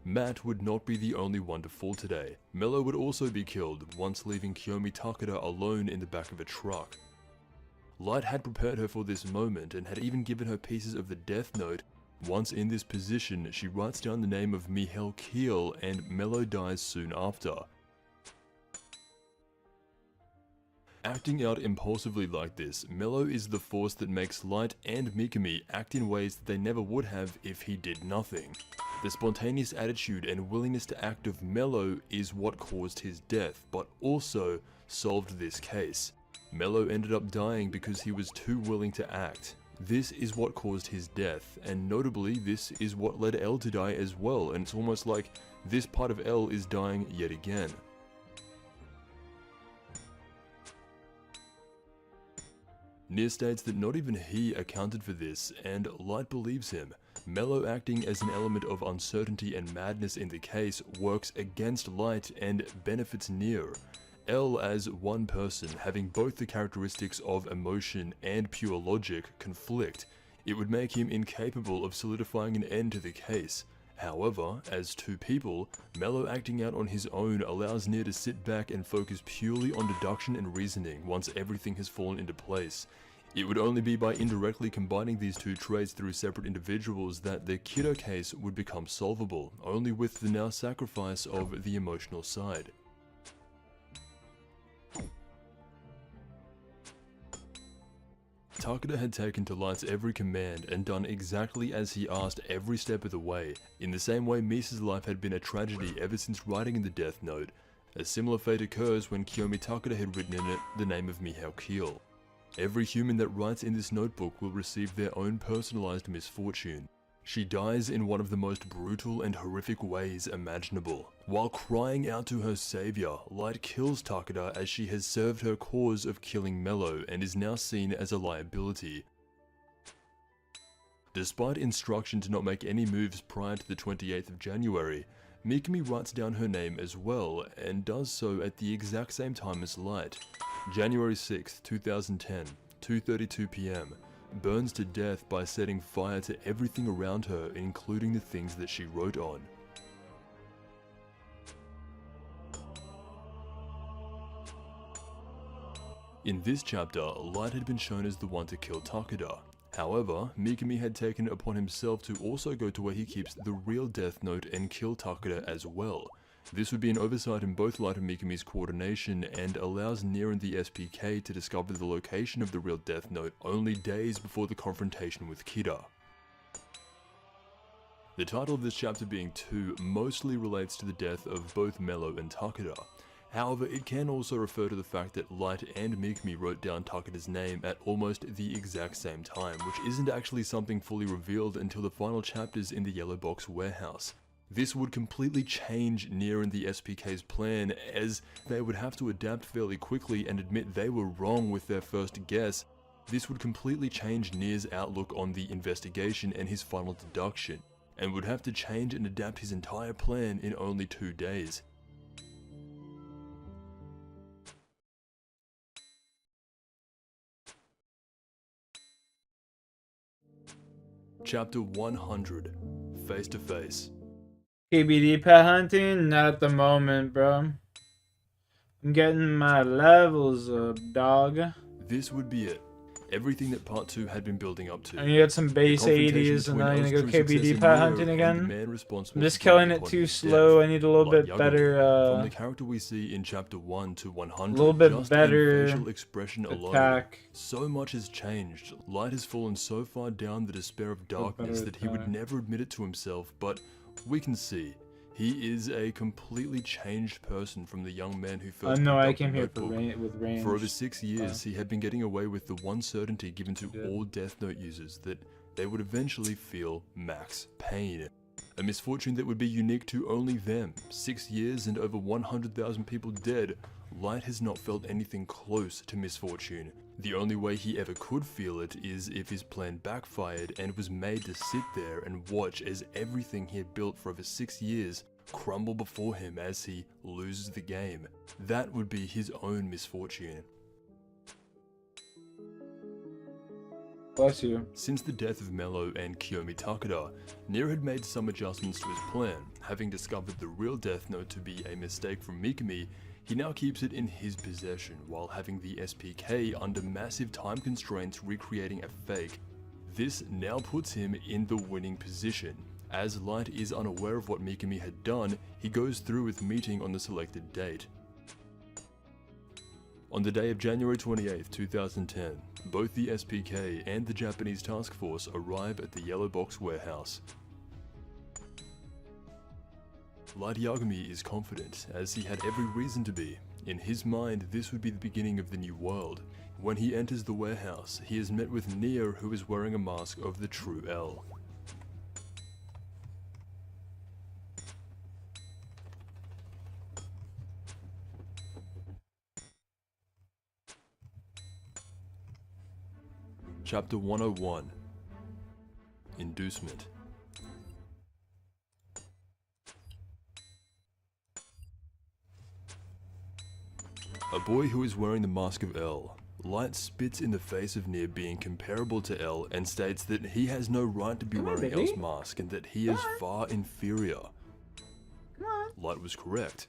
Matt would not be the only one to fall today. Mello would also be killed, once leaving Kiyomi Takeda alone in the back of a truck. Light had prepared her for this moment and had even given her pieces of the Death Note. Once in this position, she writes down the name of Mihail Keel and Mello dies soon after. Acting out impulsively like this, Mello is the force that makes Light and Mikami act in ways that they never would have if he did nothing. The spontaneous attitude and willingness to act of Mello is what caused his death, but also solved this case. Mello ended up dying because he was too willing to act. This is what caused his death, and notably this is what led L to die as well, and it's almost like this part of L is dying yet again. Nier states that not even he accounted for this, and Light believes him. Mello acting as an element of uncertainty and madness in the case works against Light and benefits Nier. L as one person having both the characteristics of emotion and pure logic conflict. It would make him incapable of solidifying an end to the case. However, as two people, Mello acting out on his own allows Nier to sit back and focus purely on deduction and reasoning once everything has fallen into place. It would only be by indirectly combining these two traits through separate individuals that the Kira case would become solvable, only with the now sacrifice of the emotional side. Takeda had taken to Light's every command and done exactly as he asked every step of the way. In the same way Misa's life had been a tragedy ever since writing in the Death Note. A similar fate occurs when Kiyomi Takeda had written in it the name of Mihail Keel. Every human that writes in this notebook will receive their own personalized misfortune. She dies in one of the most brutal and horrific ways imaginable. While crying out to her savior, Light kills Takeda as she has served her cause of killing Mello and is now seen as a liability. Despite instruction to not make any moves prior to the 28th of January, Mikami writes down her name as well, and does so at the exact same time as Light. January 6, 2010, 2:32 PM. Burns to death by setting fire to everything around her, including the things that she wrote on. In this chapter, Light had been shown as the one to kill Takeda. However, Mikami had taken it upon himself to also go to where he keeps the real Death Note and kill Takeda as well. This would be an oversight in both Light and Mikami's coordination and allows Nier and the SPK to discover the location of the real Death Note only days before the confrontation with Kira. The title of this chapter being 2 mostly relates to the death of both Mello and Takeda. However, it can also refer to the fact that Light and Mikami wrote down Takeda's name at almost the exact same time, which isn't actually something fully revealed until the final chapters in the Yellow Box warehouse. This would completely change Nier and the SPK's plan, as they would have to adapt fairly quickly and admit they were wrong with their first guess. This would completely change Nier's outlook on the investigation and his final deduction, and would have to change and adapt his entire plan in only 2 days. Chapter 100, Face to Face. KBD pet hunting? Not at the moment, bro. I'm getting my levels up, dog. This would be it. everything that Part 2 had been building up to. And you got some base The confrontation 80s, and between now you're El's gonna go true KBD successor, pet Neo, hunting and the again. man responsible I'm just for killing bringing it upon too his slow. death, I need a little Light bit Yagami. better, From the character we see in Chapter 1 to 100, little bit just better in facial expression alone, attack. so much has changed. Light has fallen so far down the despair of darkness that he would attack. never admit it to himself, but we can see he is a completely changed person from the young man who first No, picked I up the came here for notebook. with range. For over 6 years, he had been getting away with the one certainty given to Yeah. all Death Note users, that they would eventually feel max pain. A misfortune that would be unique to only them. 6 years and over 100,000 people dead, Light has not felt anything close to misfortune. The only way he ever could feel it is if his plan backfired and was made to sit there and watch as everything he had built for over 6 years crumble before him as he loses the game. That would be his own misfortune. Bless you. Since the death of Mello and Kiyomi Takeda, Nier had made some adjustments to his plan. Having discovered the real Death Note to be a mistake from Mikami, he now keeps it in his possession while having the SPK under massive time constraints recreating a fake. This now puts him in the winning position. As Light is unaware of what Mikami had done, he goes through with meeting on the selected date. On the day of January 28, 2010, both the SPK and the Japanese task force arrive at the Yellow Box warehouse. Light Yagami is confident, as he had every reason to be. In his mind, this would be the beginning of the new world. When he enters the warehouse, he is met with Nier, who is wearing a mask of the true L. Chapter 101 Inducement. A boy who is wearing the mask of L. Light spits in the face of Nier being comparable to L and states that he has no right to be wearing L's mask and that he is far inferior. Light was correct.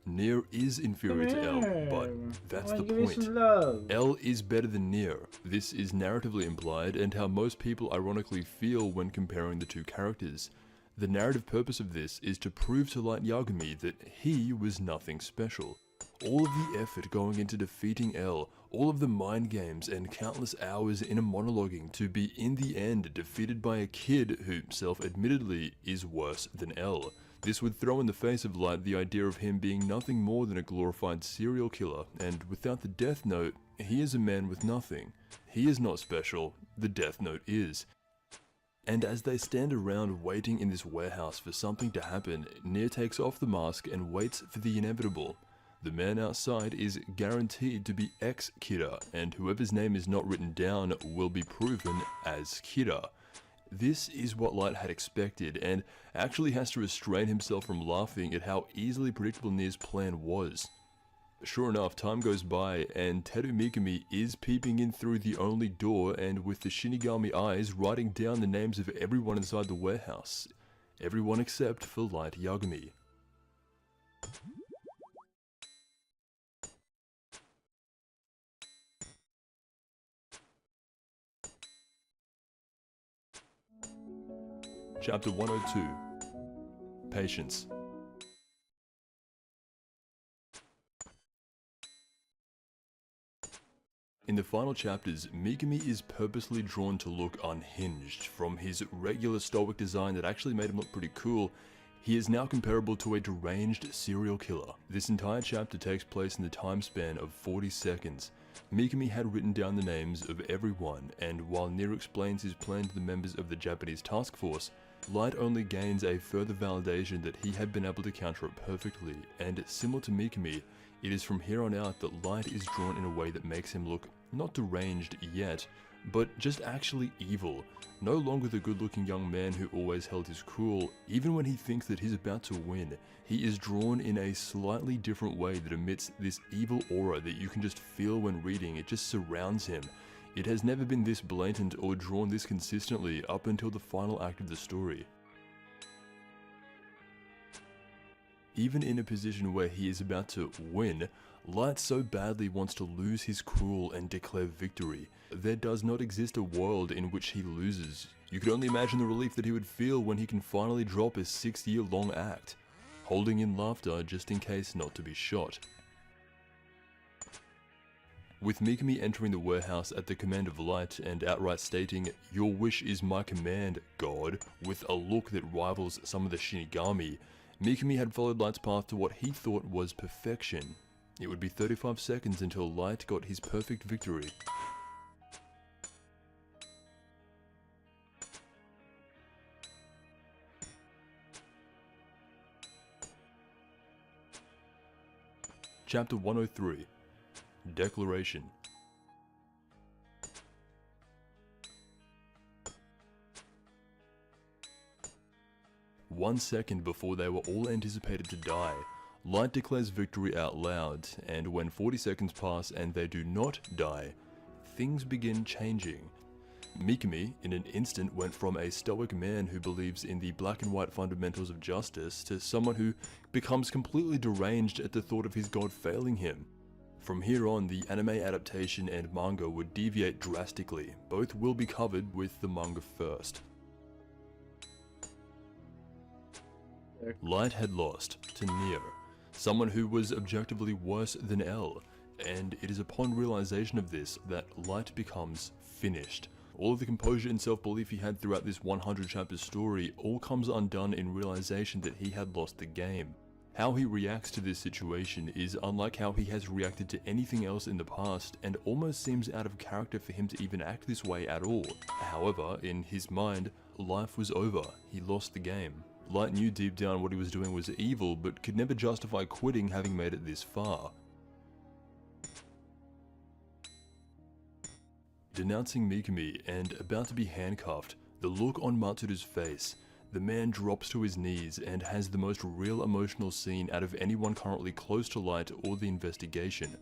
Nier is inferior to L, but that's the point. L is better than Nier. This is narratively implied and how most people ironically feel when comparing the two characters. The narrative purpose of this is to prove to Light Yagami that he was nothing special. All of the effort going into defeating L, all of the mind games and countless hours in a monologuing to be in the end defeated by a kid who self-admittedly is worse than L. This would throw in the face of Light the idea of him being nothing more than a glorified serial killer, and without the Death Note, he is a man with nothing. He is not special, the Death Note is. And as they stand around waiting in this warehouse for something to happen, Nier takes off the mask and waits for the inevitable. The man outside is guaranteed to be ex-Kira, and whoever's name is not written down will be proven as Kira. This is what Light had expected, and actually has to restrain himself from laughing at how easily predictable Nier's plan was. Sure enough, time goes by, and Teru Mikami is peeping in through the only door and with the Shinigami eyes writing down the names of everyone inside the warehouse. Everyone except for Light Yagami. Chapter 102 Patience. In the final chapters, Mikami is purposely drawn to look unhinged. From his regular stoic design that actually made him look pretty cool, he is now comparable to a deranged serial killer. This entire chapter takes place in the time span of 40 seconds. Mikami had written down the names of everyone, and while Nier explains his plan to the members of the Japanese task force, Light only gains a further validation that he had been able to counter it perfectly, and similar to Mikami, it is from here on out that Light is drawn in a way that makes him look not deranged yet, but just actually evil. No longer the good-looking young man who always held his cool, even when he thinks that he's about to win. He is drawn in a slightly different way that emits this evil aura that you can just feel when reading. It just surrounds him. It has never been this blatant or drawn this consistently up until the final act of the story. Even in a position where he is about to win, Light so badly wants to lose his cruel and declare victory. There does not exist a world in which he loses. You can only imagine the relief that he would feel when he can finally drop his 6-year-long act, holding in laughter just in case not to be shot. With Mikami entering the warehouse at the command of Light and outright stating, "Your wish is my command, God," with a look that rivals some of the Shinigami, Mikami had followed Light's path to what he thought was perfection. It would be 35 seconds until Light got his perfect victory. Chapter 103. Declaration. One second before they were all anticipated to die, Light declares victory out loud, and when 40 seconds pass and they do not die, things begin changing. Mikami, in an instant, went from a stoic man who believes in the black and white fundamentals of justice to someone who becomes completely deranged at the thought of his god failing him. From here on, the anime adaptation and manga would deviate drastically. Both will be covered with the manga first. Light had lost to Neo, someone who was objectively worse than L, and it is upon realization of this that Light becomes finished. All of the composure and self-belief he had throughout this 100-chapter story all comes undone in realization that he had lost the game. How he reacts to this situation is unlike how he has reacted to anything else in the past, and almost seems out of character for him to even act this way at all. However, in his mind, life was over. He lost the game. Light knew deep down what he was doing was evil, but could never justify quitting having made it this far. Denouncing Mikami and about to be handcuffed, the look on Matsuda's face, the man drops to his knees and has the most real emotional scene out of anyone currently close to Light or the investigation.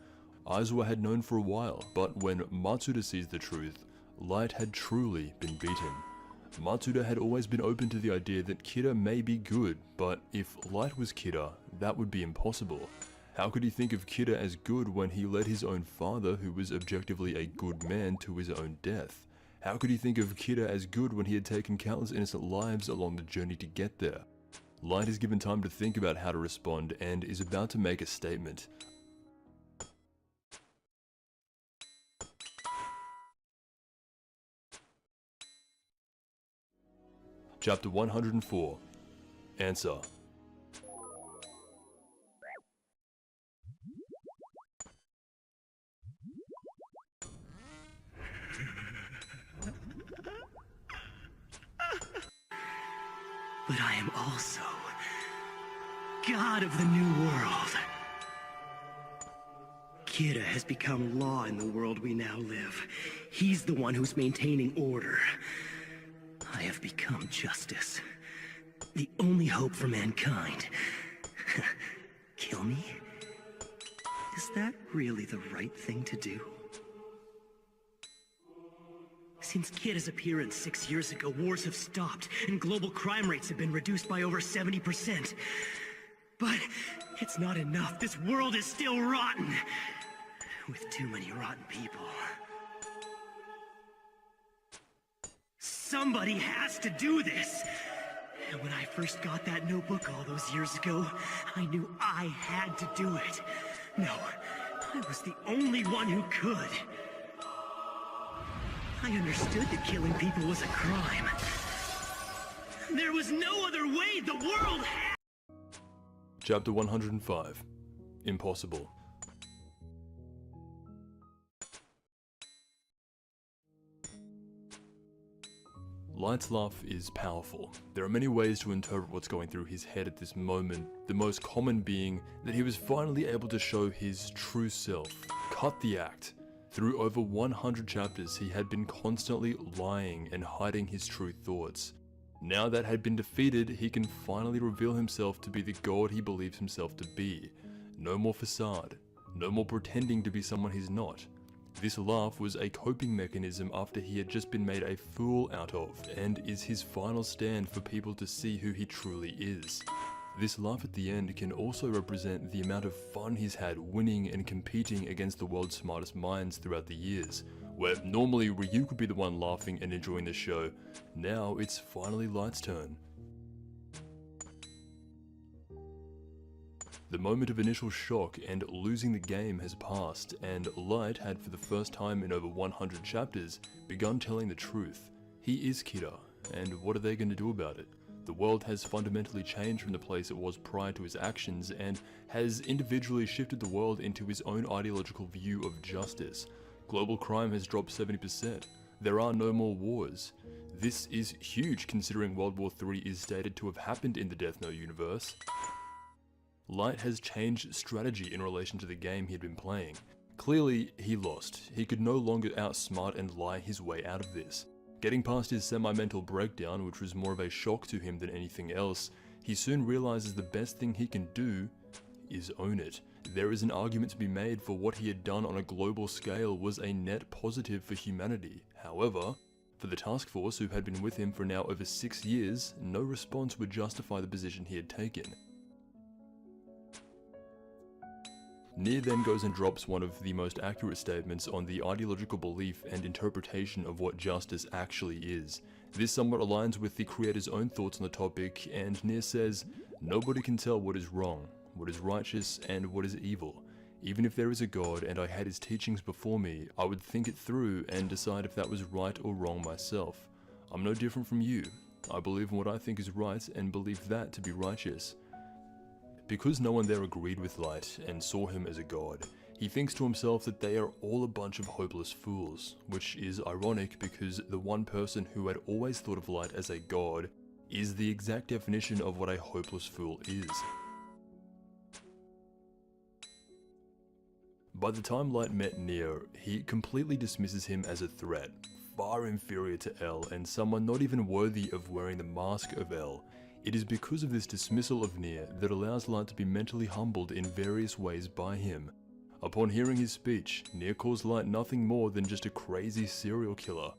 Aizawa had known for a while, but when Matsuda sees the truth, Light had truly been beaten. Matsuda had always been open to the idea that Kira may be good, but if Light was Kira, that would be impossible. How could he think of Kira as good when he led his own father, who was objectively a good man, to his own death? How could he think of Kira as good when he had taken countless innocent lives along the journey to get there? Light is given time to think about how to respond and is about to make a statement. Chapter 104. Answer. But I am also God of the New World. Kira has become law in the world we now live. He's the one who's maintaining order. I have become justice. The only hope for mankind. Kill me? Is that really the right thing to do? Since Kira's appearance 6 years ago, wars have stopped, and global crime rates have been reduced by over 70%. But it's not enough. This world is still rotten. With too many rotten people. Somebody has to do this! And when I first got that notebook all those years ago, I knew I had to do it. No, I was the only one who could. I understood that killing people was a crime. There was no other way the world had. Chapter 105. Impossible. Light's laugh is powerful. There are many ways to interpret what's going through his head at this moment, the most common being that he was finally able to show his true self. Cut the act. Through over 100 chapters, he had been constantly lying and hiding his true thoughts. Now that had been defeated, he can finally reveal himself to be the god he believes himself to be. No more facade. No more pretending to be someone he's not. This laugh was a coping mechanism after he had just been made a fool out of, and is his final stand for people to see who he truly is. This laugh at the end can also represent the amount of fun he's had winning and competing against the world's smartest minds throughout the years, where normally Ryu could be the one laughing and enjoying the show. Now it's finally Light's turn. The moment of initial shock and losing the game has passed, and Light had for the first time in over 100 chapters begun telling the truth. He is Kira, and what are they going to do about it? The world has fundamentally changed from the place it was prior to his actions, and has individually shifted the world into his own ideological view of justice. Global crime has dropped 70%. There are no more wars. This is huge considering World War III is stated to have happened in the Death Note universe. Light has changed strategy in relation to the game he had been playing. Clearly, he lost. He could no longer outsmart and lie his way out of this. Getting past his semi-mental breakdown, which was more of a shock to him than anything else, he soon realizes the best thing he can do is own it. There is an argument to be made for what he had done on a global scale was a net positive for humanity. However, for the task force who had been with him for now over 6 years, no response would justify the position he had taken. Nier then goes and drops one of the most accurate statements on the ideological belief and interpretation of what justice actually is. This somewhat aligns with the creator's own thoughts on the topic, and Nier says, "Nobody can tell what is wrong, what is righteous, and what is evil. Even if there is a God and I had his teachings before me, I would think it through and decide if that was right or wrong myself. I'm no different from you. I believe in what I think is right and believe that to be righteous." Because no one there agreed with Light and saw him as a god, he thinks to himself that they are all a bunch of hopeless fools, which is ironic because the one person who had always thought of Light as a god is the exact definition of what a hopeless fool is. By the time Light met Nier, he completely dismisses him as a threat, far inferior to L and someone not even worthy of wearing the mask of L. It is because of this dismissal of Nier that allows Light to be mentally humbled in various ways by him. Upon hearing his speech, Nier calls Light nothing more than just a crazy serial killer.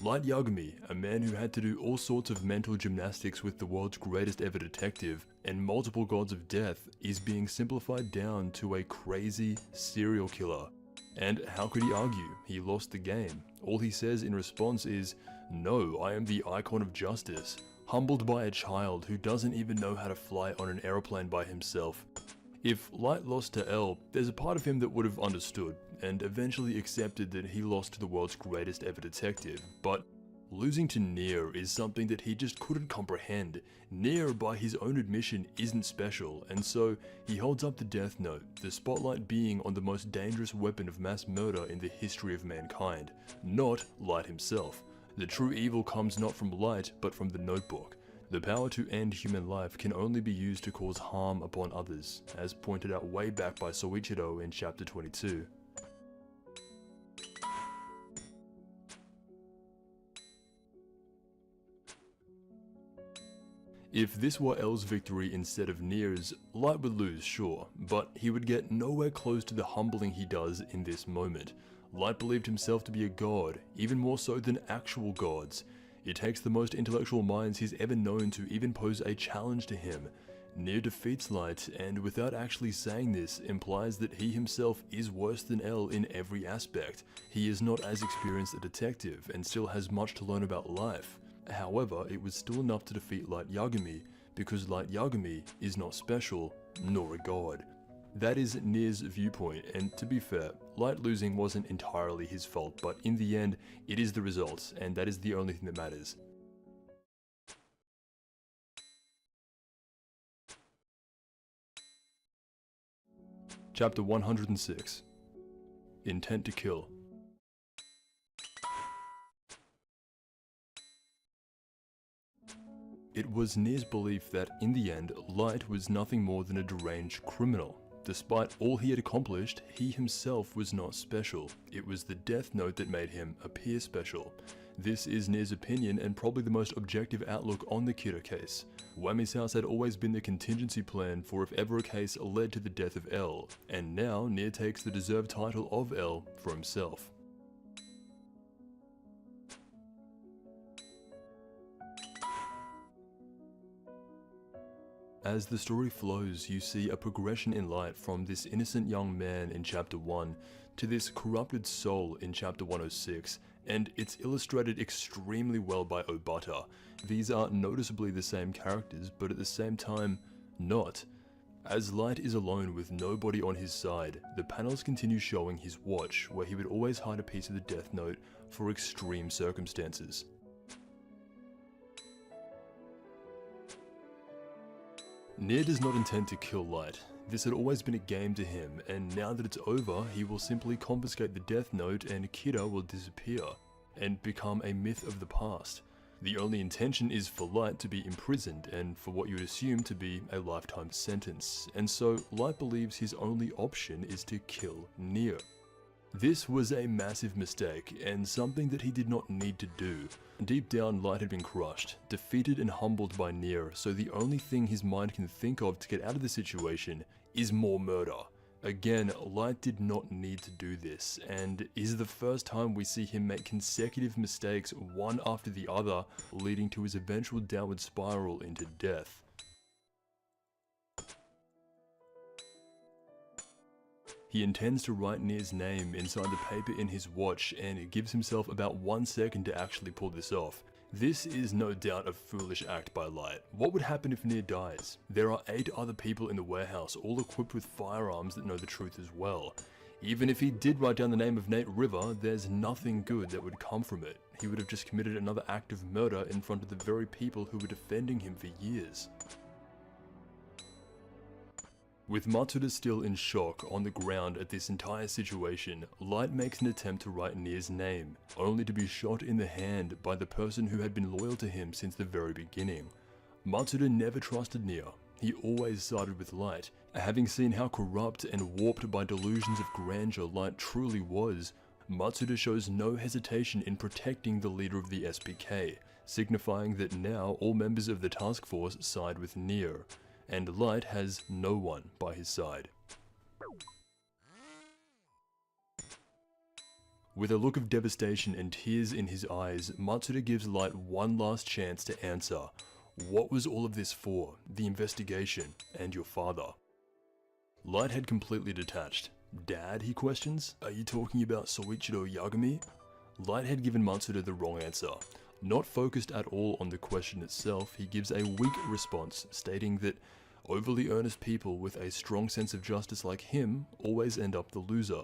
Light Yagami, a man who had to do all sorts of mental gymnastics with the world's greatest ever detective and multiple gods of death, is being simplified down to a crazy serial killer. And how could he argue? He lost the game. All he says in response is, "No, I am the icon of justice." Humbled by a child who doesn't even know how to fly on an aeroplane by himself. If Light lost to L, there's a part of him that would have understood, and eventually accepted that he lost to the world's greatest ever detective, but losing to Nier is something that he just couldn't comprehend. Nier, by his own admission, isn't special, and so he holds up the Death Note, the spotlight being on the most dangerous weapon of mass murder in the history of mankind, not Light himself. The true evil comes not from Light, but from the notebook. The power to end human life can only be used to cause harm upon others, as pointed out way back by Soichiro in chapter 22. If this were L's victory instead of Nier's, Light would lose, sure, but he would get nowhere close to the humbling he does in this moment. Light believed himself to be a god, even more so than actual gods. It takes the most intellectual minds he's ever known to even pose a challenge to him. Nier defeats Light, and without actually saying this, implies that he himself is worse than L in every aspect. He is not as experienced a detective, and still has much to learn about life. However, it was still enough to defeat Light Yagami, because Light Yagami is not special, nor a god. That is Nier's viewpoint, and to be fair, Light losing wasn't entirely his fault, but in the end, it is the results, and that is the only thing that matters. Chapter 106. Intent to Kill. It was Nier's belief that, in the end, Light was nothing more than a deranged criminal. Despite all he had accomplished, he himself was not special. It was the Death Note that made him appear special. This is Nier's opinion and probably the most objective outlook on the Kira case. Wami's house had always been the contingency plan for if ever a case led to the death of L, and now Nier takes the deserved title of L for himself. As the story flows, you see a progression in Light from this innocent young man in Chapter 1 to this corrupted soul in Chapter 106, and it's illustrated extremely well by Obata. These are noticeably the same characters, but at the same time, not. As Light is alone with nobody on his side, the panels continue showing his watch, where he would always hide a piece of the Death Note for extreme circumstances. Nier does not intend to kill Light. This had always been a game to him, and now that it's over, he will simply confiscate the Death Note and Kira will disappear, and become a myth of the past. The only intention is for Light to be imprisoned, and for what you would assume to be a lifetime sentence, and so Light believes his only option is to kill Nier. This was a massive mistake, and something that he did not need to do. Deep down, Light had been crushed, defeated and humbled by Nier, so the only thing his mind can think of to get out of the situation is more murder. Again, Light did not need to do this, and is the first time we see him make consecutive mistakes one after the other, leading to his eventual downward spiral into death. He intends to write Nier's name inside the paper in his watch, and gives himself about 1 second to actually pull this off. This is no doubt a foolish act by Light. What would happen if Nier dies? There are 8 other people in the warehouse, all equipped with firearms that know the truth as well. Even if he did write down the name of Nate River, there's nothing good that would come from it. He would have just committed another act of murder in front of the very people who were defending him for years. With Matsuda still in shock on the ground at this entire situation, Light makes an attempt to write Nier's name, only to be shot in the hand by the person who had been loyal to him since the very beginning. Matsuda never trusted Nier. He always sided with Light. Having seen how corrupt and warped by delusions of grandeur Light truly was, Matsuda shows no hesitation in protecting the leader of the SPK, signifying that now all members of the task force side with Nier, and Light has no one by his side. With a look of devastation and tears in his eyes, Matsuda gives Light one last chance to answer. What was all of this for? The investigation, and your father? Light had completely detached. Dad, he questions? Are you talking about Soichiro Yagami? Light had given Matsuda the wrong answer. Not focused at all on the question itself, he gives a weak response, stating that overly earnest people with a strong sense of justice like him always end up the loser.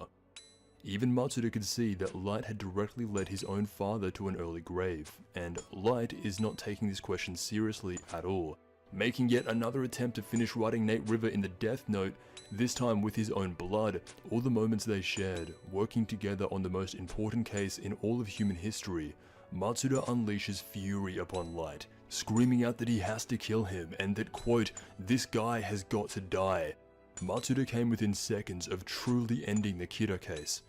Even Matsuda could see that Light had directly led his own father to an early grave, and Light is not taking this question seriously at all, making yet another attempt to finish writing Nate River in the Death Note, this time with his own blood, all the moments they shared, working together on the most important case in all of human history. Matsuda unleashes fury upon Light, screaming out that he has to kill him and that, quote, this guy has got to die. Matsuda came within seconds of truly ending the Kira case.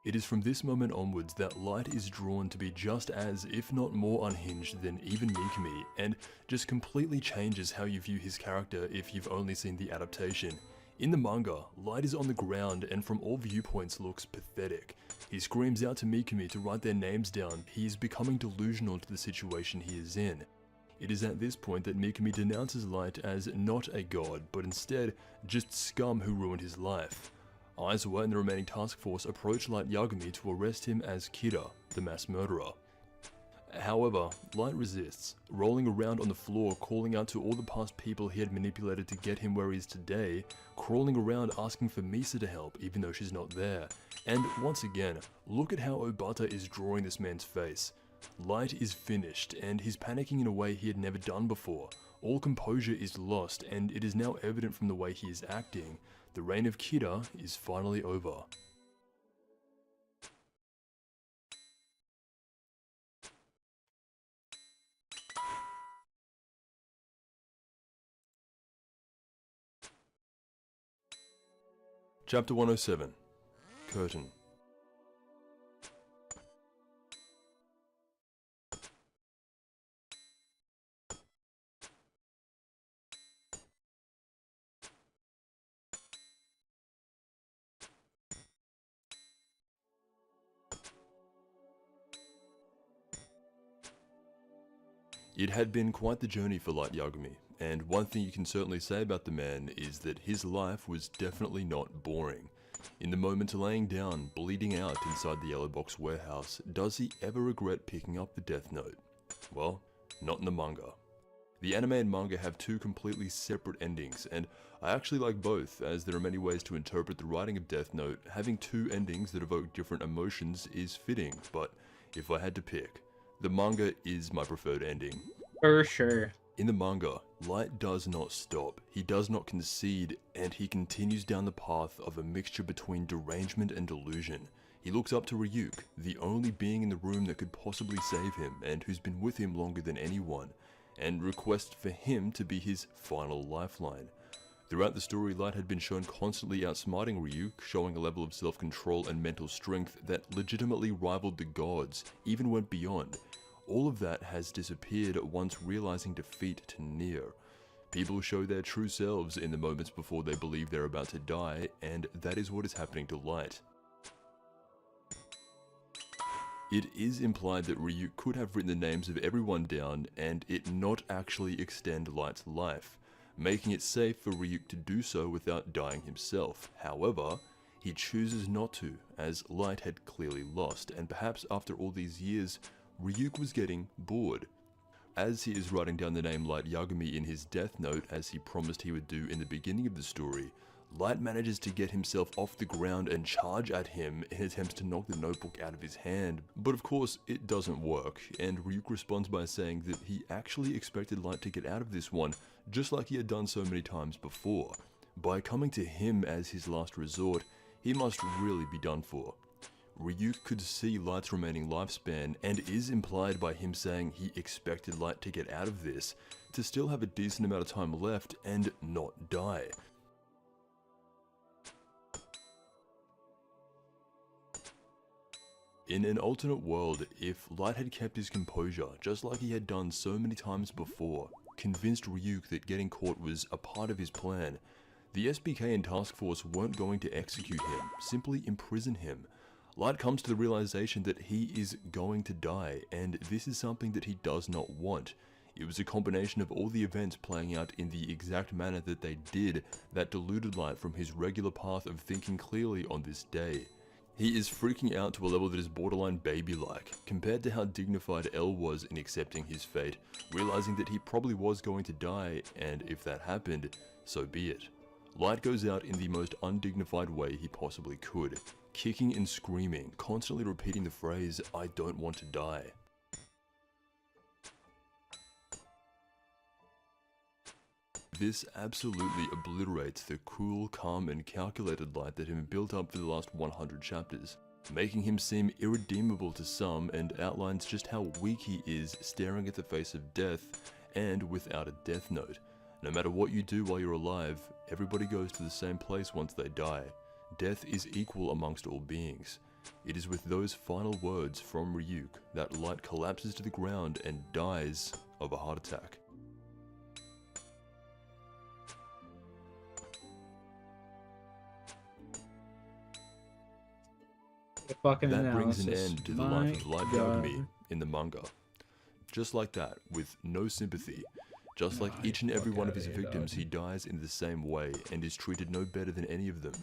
It is from this moment onwards that Light is drawn to be just as, if not more unhinged than even Mikami, and just completely changes how you view his character if you've only seen the adaptation. In the manga, Light is on the ground and from all viewpoints looks pathetic. He screams out to Mikami to write their names down. He is becoming delusional to the situation he is in. It is at this point that Mikami denounces Light as not a god, but instead just scum who ruined his life. Aizawa and the remaining task force approach Light Yagami to arrest him as Kira, the mass murderer. However, Light resists, rolling around on the floor calling out to all the past people he had manipulated to get him where he is today, crawling around asking for Misa to help even though she's not there. And once again, look at how Obata is drawing this man's face. Light is finished, and he's panicking in a way he had never done before. All composure is lost, and it is now evident from the way he is acting. The reign of Kira is finally over. Chapter 107. Curtain. It had been quite the journey for Light Yagami, and one thing you can certainly say about the man is that his life was definitely not boring. In the moment laying down, bleeding out inside the Yellow Box warehouse, does he ever regret picking up the Death Note? Well, not in the manga. The anime and manga have two completely separate endings, and I actually like both, as there are many ways to interpret the writing of Death Note. Having two endings that evoke different emotions is fitting, but if I had to pick, the manga is my preferred ending. For sure. In the manga, Light does not stop, he does not concede, and he continues down the path of a mixture between derangement and delusion. He looks up to Ryuk, the only being in the room that could possibly save him and who's been with him longer than anyone, and requests for him to be his final lifeline. Throughout the story, Light had been shown constantly outsmarting Ryuk, showing a level of self-control and mental strength that legitimately rivaled the gods, even went beyond. All of that has disappeared once realizing defeat to near. People show their true selves in the moments before they believe they're about to die, and that is what is happening to Light. It is implied that Ryuk could have written the names of everyone down and it not actually extend Light's life, making it safe for Ryuk to do so without dying himself. However, he chooses not to, as Light had clearly lost, and perhaps after all these years, Ryuk was getting bored. As he is writing down the name Light Yagami in his death note, as he promised he would do in the beginning of the story, Light manages to get himself off the ground and charge at him in attempts to knock the notebook out of his hand. But of course, it doesn't work, and Ryuk responds by saying that he actually expected Light to get out of this one, just like he had done so many times before. By coming to him as his last resort, he must really be done for. Ryuk could see Light's remaining lifespan, and is implied by him saying he expected Light to get out of this, to still have a decent amount of time left and not die. In an alternate world, if Light had kept his composure, just like he had done so many times before, convinced Ryuk that getting caught was a part of his plan, the SBK and Task Force weren't going to execute him, simply imprison him. Light comes to the realization that he is going to die, and this is something that he does not want. It was a combination of all the events playing out in the exact manner that they did that deluded Light from his regular path of thinking clearly on this day. He is freaking out to a level that is borderline baby-like, compared to how dignified L was in accepting his fate, realizing that he probably was going to die, and if that happened, so be it. Light goes out in the most undignified way he possibly could, kicking and screaming, constantly repeating the phrase, "I don't want to die." This absolutely obliterates the cool, calm, and calculated Light that had been built up for the last 100 chapters, making him seem irredeemable to some, and outlines just how weak he is staring at the face of death, and without a death note. No matter what you do while you're alive, everybody goes to the same place once they die. Death is equal amongst all beings. It is with those final words from Ryuk that Light collapses to the ground and dies of a heart attack. That brings an end to the life of Light Yagami in the manga. Just like that, with no sympathy. Just like each and every one of his victims, he dies in the same way and is treated no better than any of them.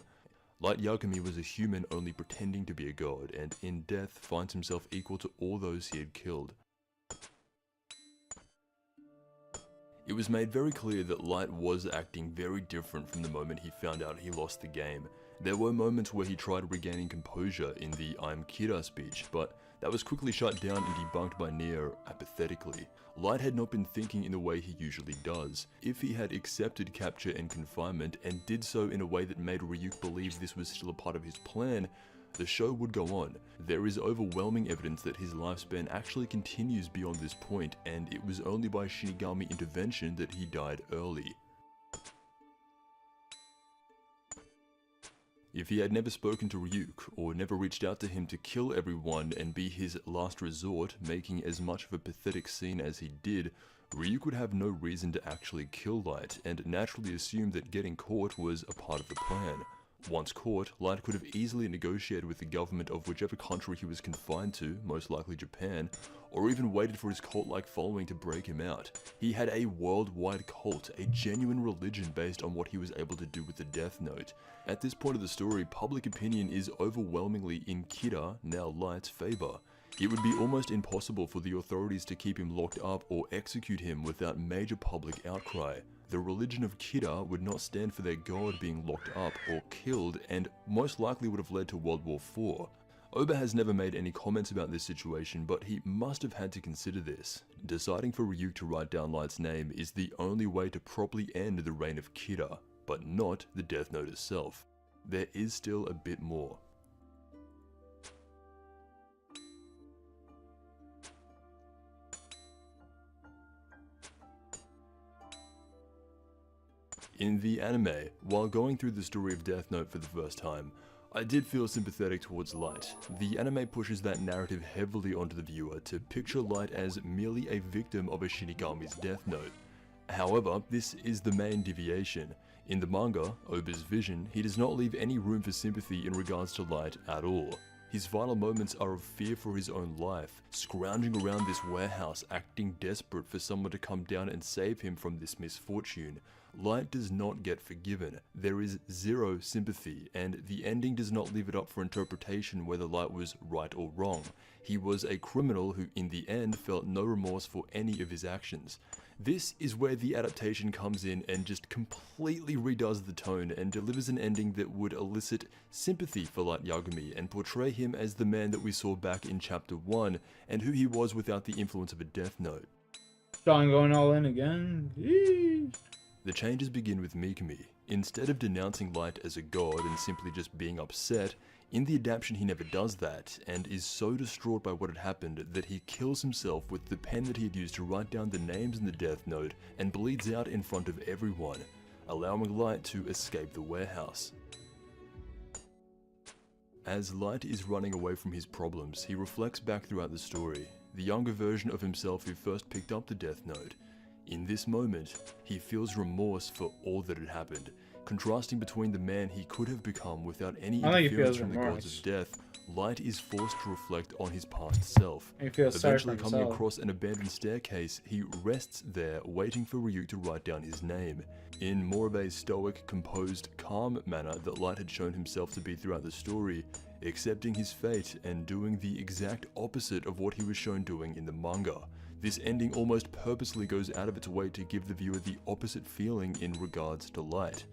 Light Yagami was a human only pretending to be a god, and in death finds himself equal to all those he had killed. It was made very clear that Light was acting very different from the moment he found out he lost the game. There were moments where he tried regaining composure in the "I'm Kira" speech, but that was quickly shut down and debunked by Nier apathetically. Light had not been thinking in the way he usually does. If he had accepted capture and confinement, and did so in a way that made Ryuk believe this was still a part of his plan, the show would go on. There is overwhelming evidence that his lifespan actually continues beyond this point, and it was only by Shinigami intervention that he died early. If he had never spoken to Ryuk, or never reached out to him to kill everyone and be his last resort, making as much of a pathetic scene as he did, Ryuk would have no reason to actually kill Light, and naturally assume that getting caught was a part of the plan. Once caught, Light could have easily negotiated with the government of whichever country he was confined to, most likely Japan, or even waited for his cult-like following to break him out. He had a worldwide cult, a genuine religion based on what he was able to do with the Death Note. At this point of the story, public opinion is overwhelmingly in Kira, now Light's, favor. It would be almost impossible for the authorities to keep him locked up or execute him without major public outcry. The religion of Kira would not stand for their god being locked up or killed, and most likely would have led to World War IV. Oba has never made any comments about this situation, but he must have had to consider this. Deciding for Ryuk to write down Light's name is the only way to properly end the reign of Kira, but not the Death Note itself. There is still a bit more. In the anime, while going through the story of Death Note for the first time, I did feel sympathetic towards Light. The anime pushes that narrative heavily onto the viewer to picture Light as merely a victim of a Shinigami's Death Note. However, this is the main deviation. In the manga, Oba's vision, he does not leave any room for sympathy in regards to Light at all. His final moments are of fear for his own life, scrounging around this warehouse acting desperate for someone to come down and save him from this misfortune. Light does not get forgiven, there is zero sympathy, and the ending does not leave it up for interpretation whether Light was right or wrong. He was a criminal who in the end felt no remorse for any of his actions. This is where the adaptation comes in and just completely redoes the tone and delivers an ending that would elicit sympathy for Light Yagami and portray him as the man that we saw back in Chapter 1 and who he was without the influence of a Death Note. Sean going all in again. Yeesh. The changes begin with Mikami. Instead of denouncing Light as a god and simply just being upset, in the adaptation he never does that, and is so distraught by what had happened that he kills himself with the pen that he had used to write down the names in the Death Note and bleeds out in front of everyone, allowing Light to escape the warehouse. As Light is running away from his problems, he reflects back throughout the story, the younger version of himself who first picked up the Death Note. In this moment, he feels remorse for all that had happened, contrasting between the man he could have become without any interference from the gods of death. Light is forced to reflect on his past self. Eventually coming across an abandoned staircase, he rests there waiting for Ryuk to write down his name. In more of a stoic, composed, calm manner that Light had shown himself to be throughout the story, accepting his fate and doing the exact opposite of what he was shown doing in the manga. This ending almost purposely goes out of its way to give the viewer the opposite feeling in regards to Light.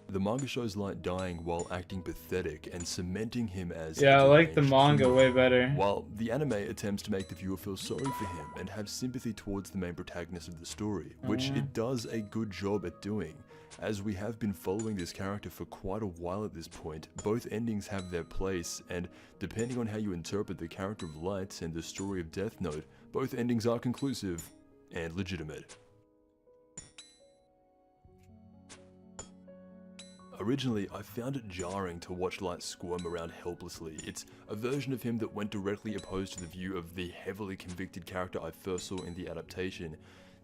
The manga shows Light dying while acting pathetic and cementing him as I like the manga way better. While the anime attempts to make the viewer feel sorry for him and have sympathy towards the main protagonist of the story, which it does a good job at doing. As we have been following this character for quite a while at this point, both endings have their place, and depending on how you interpret the character of Light and the story of Death Note, both endings are conclusive and legitimate. Originally, I found it jarring to watch Light squirm around helplessly. It's a version of him that went directly opposed to the view of the heavily convicted character I first saw in the adaptation.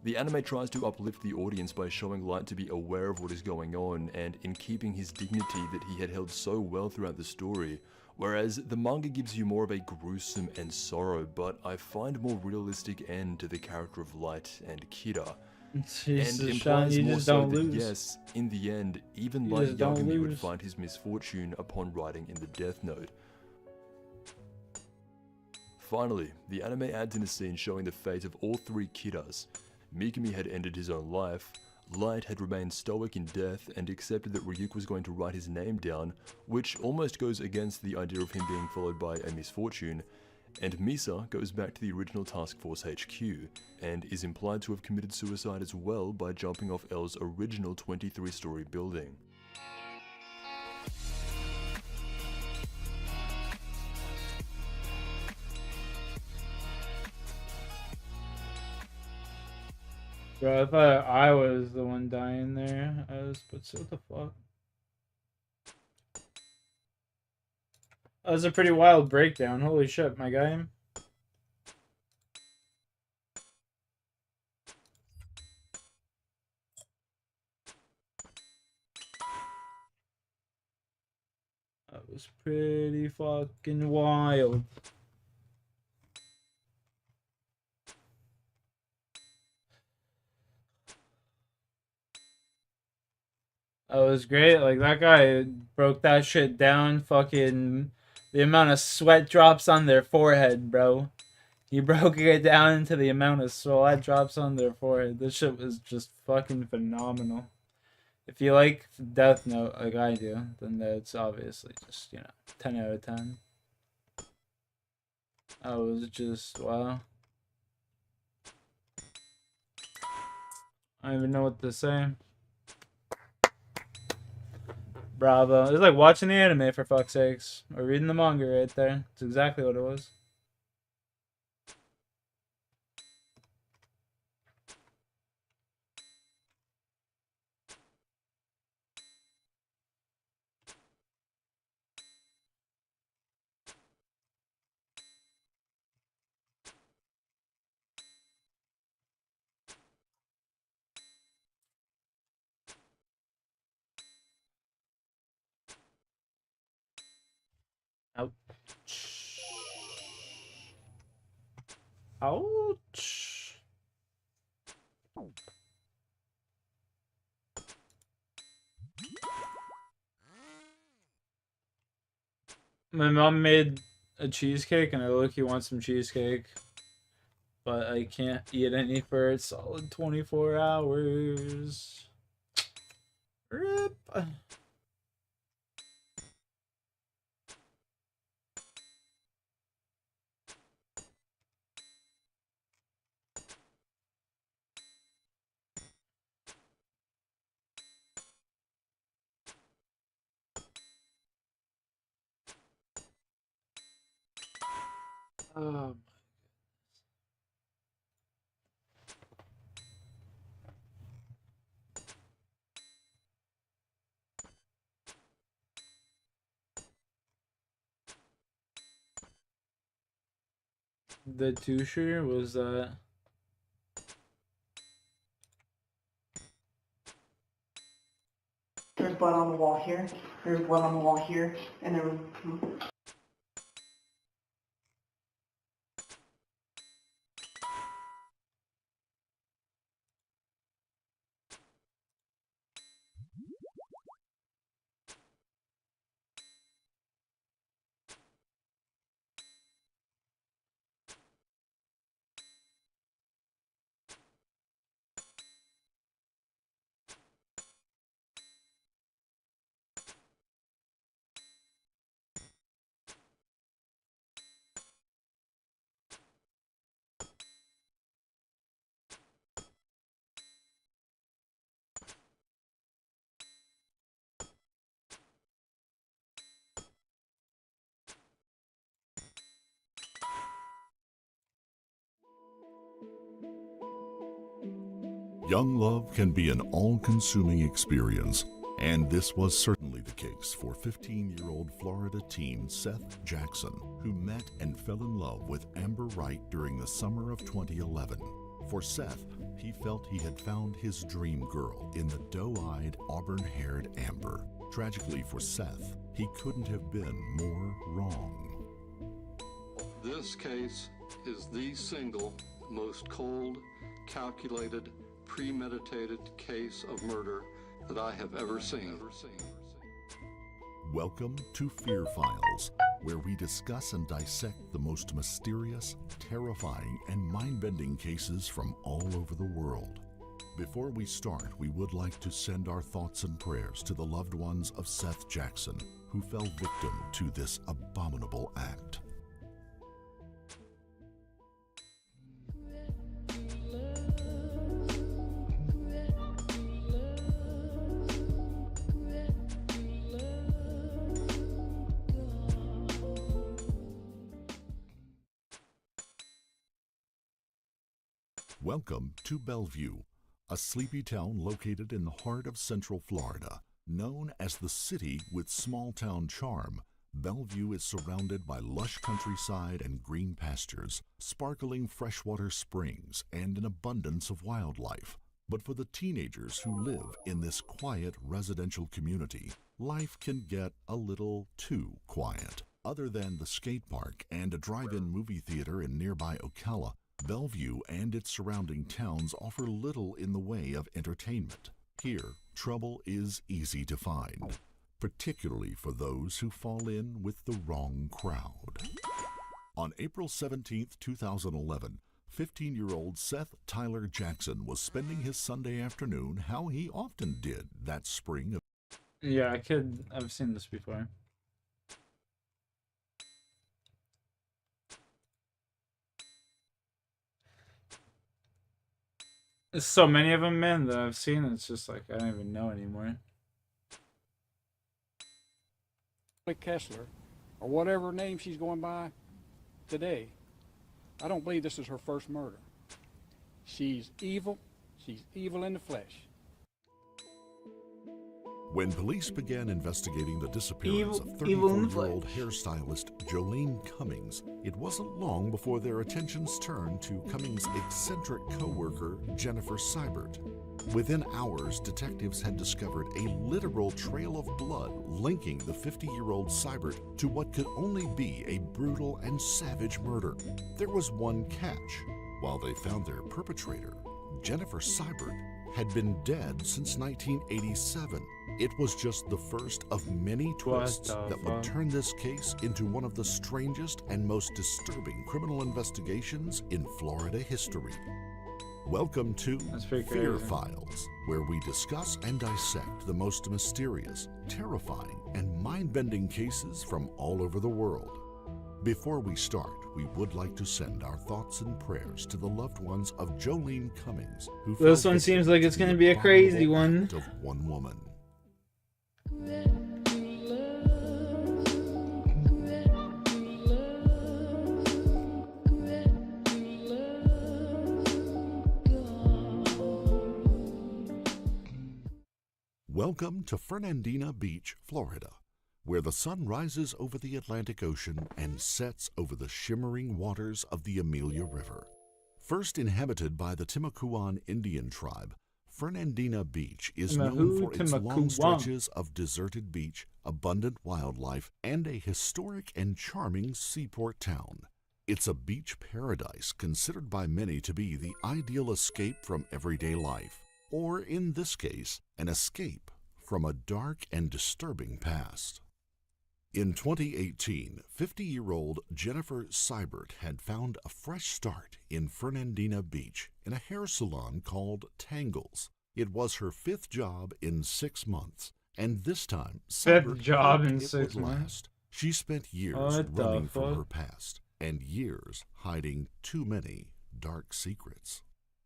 The anime tries to uplift the audience by showing Light to be aware of what is going on and in keeping his dignity that he had held so well throughout the story, whereas the manga gives you more of a gruesome and sorrow, but I find more realistic end to the character of Light and Kira. Jesus, and implies Sean, more just so don't that lose. yes, in the end, even You Light just don't Yagami would lose. find his misfortune upon writing in the Death Note. Finally, the anime adds in a scene showing the fate of all three Kiras. Mikami had ended his own life, Light had remained stoic in death and accepted that Ryuk was going to write his name down, which almost goes against the idea of him being followed by a misfortune, and Misa goes back to the original Task Force HQ, and is implied to have committed suicide as well by jumping off L's original 23-story building. Bro, I thought I was the one dying there. But what the fuck? That was a pretty wild breakdown. Holy shit, my guy. was pretty fucking wild. That was great. Like, that guy broke that shit down. Fucking the amount of sweat drops on their forehead, bro. He broke it down into the amount of sweat drops on their forehead. This shit was just fucking phenomenal. If you like Death Note like I do, then that's obviously just, 10 out of 10. I was just, wow. I don't even know what to say. Bravo. It's like watching the anime, for fuck's sakes. Or reading the manga right there. It's exactly what it was. Ouch. Ouch. My mom made a cheesecake and I low-key want some cheesecake. But I can't eat any for a solid 24 hours. RIP. The Tusher was that. There's blood on the wall here. There's blood on the wall here, and there. Young love can be an all-consuming experience, and this was certainly the case for 15-year-old Florida teen Seth Jackson, who met and fell in love with Amber Wright during the summer of 2011. For Seth, he felt he had found his dream girl in the doe-eyed, auburn-haired Amber. Tragically for Seth, he couldn't have been more wrong. This case is the single most cold, calculated, premeditated case of murder that I have ever seen. Welcome to Fear Files, where we discuss and dissect the most mysterious, terrifying, and mind-bending cases from all over the world. Before we start, we would like to send our thoughts and prayers to the loved ones of Seth Jackson, who fell victim to this abominable act. Welcome to Bellevue, a sleepy town located in the heart of Central Florida. Known as the city with small-town charm, Bellevue is surrounded by lush countryside and green pastures, sparkling freshwater springs, and an abundance of wildlife. But for the teenagers who live in this quiet residential community, life can get a little too quiet. Other than the skate park and a drive-in movie theater in nearby Ocala, Bellevue and its surrounding towns offer little in the way of entertainment. Here, trouble is easy to find, particularly for those who fall in with the wrong crowd. On April 17, 2011, 15-year-old Seth Tyler Jackson was spending his Sunday afternoon how he often did that spring of... Yeah, I've seen this before. There's so many of them, man, that I've seen. It's just like I don't even know anymore. Kessler, or whatever name she's going by today. I don't believe this is her first murder. She's evil. She's evil in the flesh. When police began investigating the disappearance of 34-year-old hairstylist Jolene Cummings, it wasn't long before their attentions turned to Cummings' eccentric co-worker Jennifer Seibert. Within hours, detectives had discovered a literal trail of blood linking the 50-year-old Seibert to what could only be a brutal and savage murder. There was one catch. While they found their perpetrator, Jennifer Seibert had been dead since 1987. It was just the first of many twists that would turn this case into one of the strangest and most disturbing criminal investigations in Florida history. Welcome to Fear Files, where we discuss and dissect the most mysterious, terrifying, and mind-bending cases from all over the world. Before we start, we would like to send our thoughts and prayers to the loved ones of Jolene Cummings, who this one seems like it's going to be a crazy one. Of one woman. Welcome to Fernandina Beach, Florida, where the sun rises over the Atlantic Ocean and sets over the shimmering waters of the Amelia River. First inhabited by the Timucuan Indian tribe, Fernandina Beach is known for its long stretches of deserted beach, abundant wildlife, and a historic and charming seaport town. It's a beach paradise considered by many to be the ideal escape from everyday life, or in this case, an escape from a dark and disturbing past. In 2018, 50-year-old Jennifer Seibert had found a fresh start in Fernandina Beach in a hair salon called Tangles. It was her fifth job in 6 months, and this time Seibert hoped it would last. She spent years running from her past, and years hiding too many dark secrets.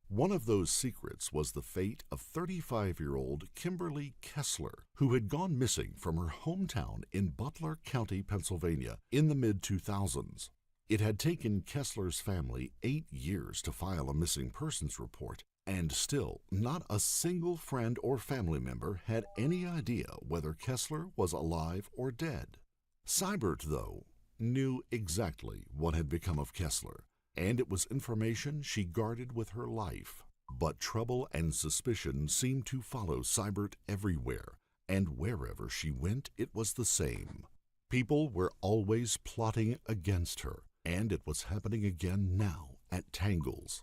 One of those secrets was the fate of 35-year-old Kimberly Kessler, who had gone missing from her hometown in Butler County, Pennsylvania, in the mid-2000s. It had taken Kessler's family 8 years to file a missing persons report, and still not a single friend or family member had any idea whether Kessler was alive or dead. Seibert, though, knew exactly what had become of Kessler, and it was information she guarded with her life. But trouble and suspicion seemed to follow Seibert everywhere, and wherever she went it was the same. People were always plotting against her, and it was happening again now at Tangles.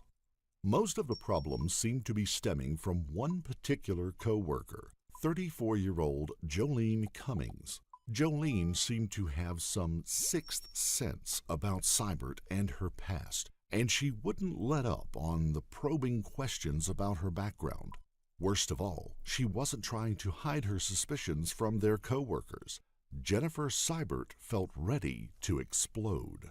Most of the problems seemed to be stemming from one particular co-worker, 34-year-old Jolene Cummings. Jolene seemed to have some sixth sense about Seibert and her past, and she wouldn't let up on the probing questions about her background. Worst of all, she wasn't trying to hide her suspicions from their co-workers. Jennifer Seibert felt ready to explode.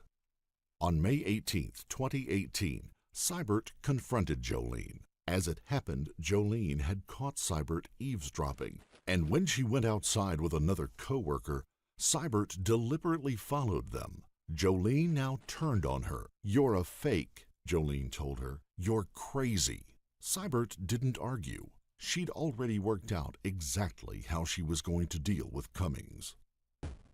On May 18, 2018, Seibert confronted Jolene. As it happened, Jolene had caught Seibert eavesdropping, and when she went outside with another co-worker, Seibert deliberately followed them. Jolene now turned on her. "You're a fake," Jolene told her. "You're crazy." Seibert didn't argue. She'd already worked out exactly how she was going to deal with Cummings.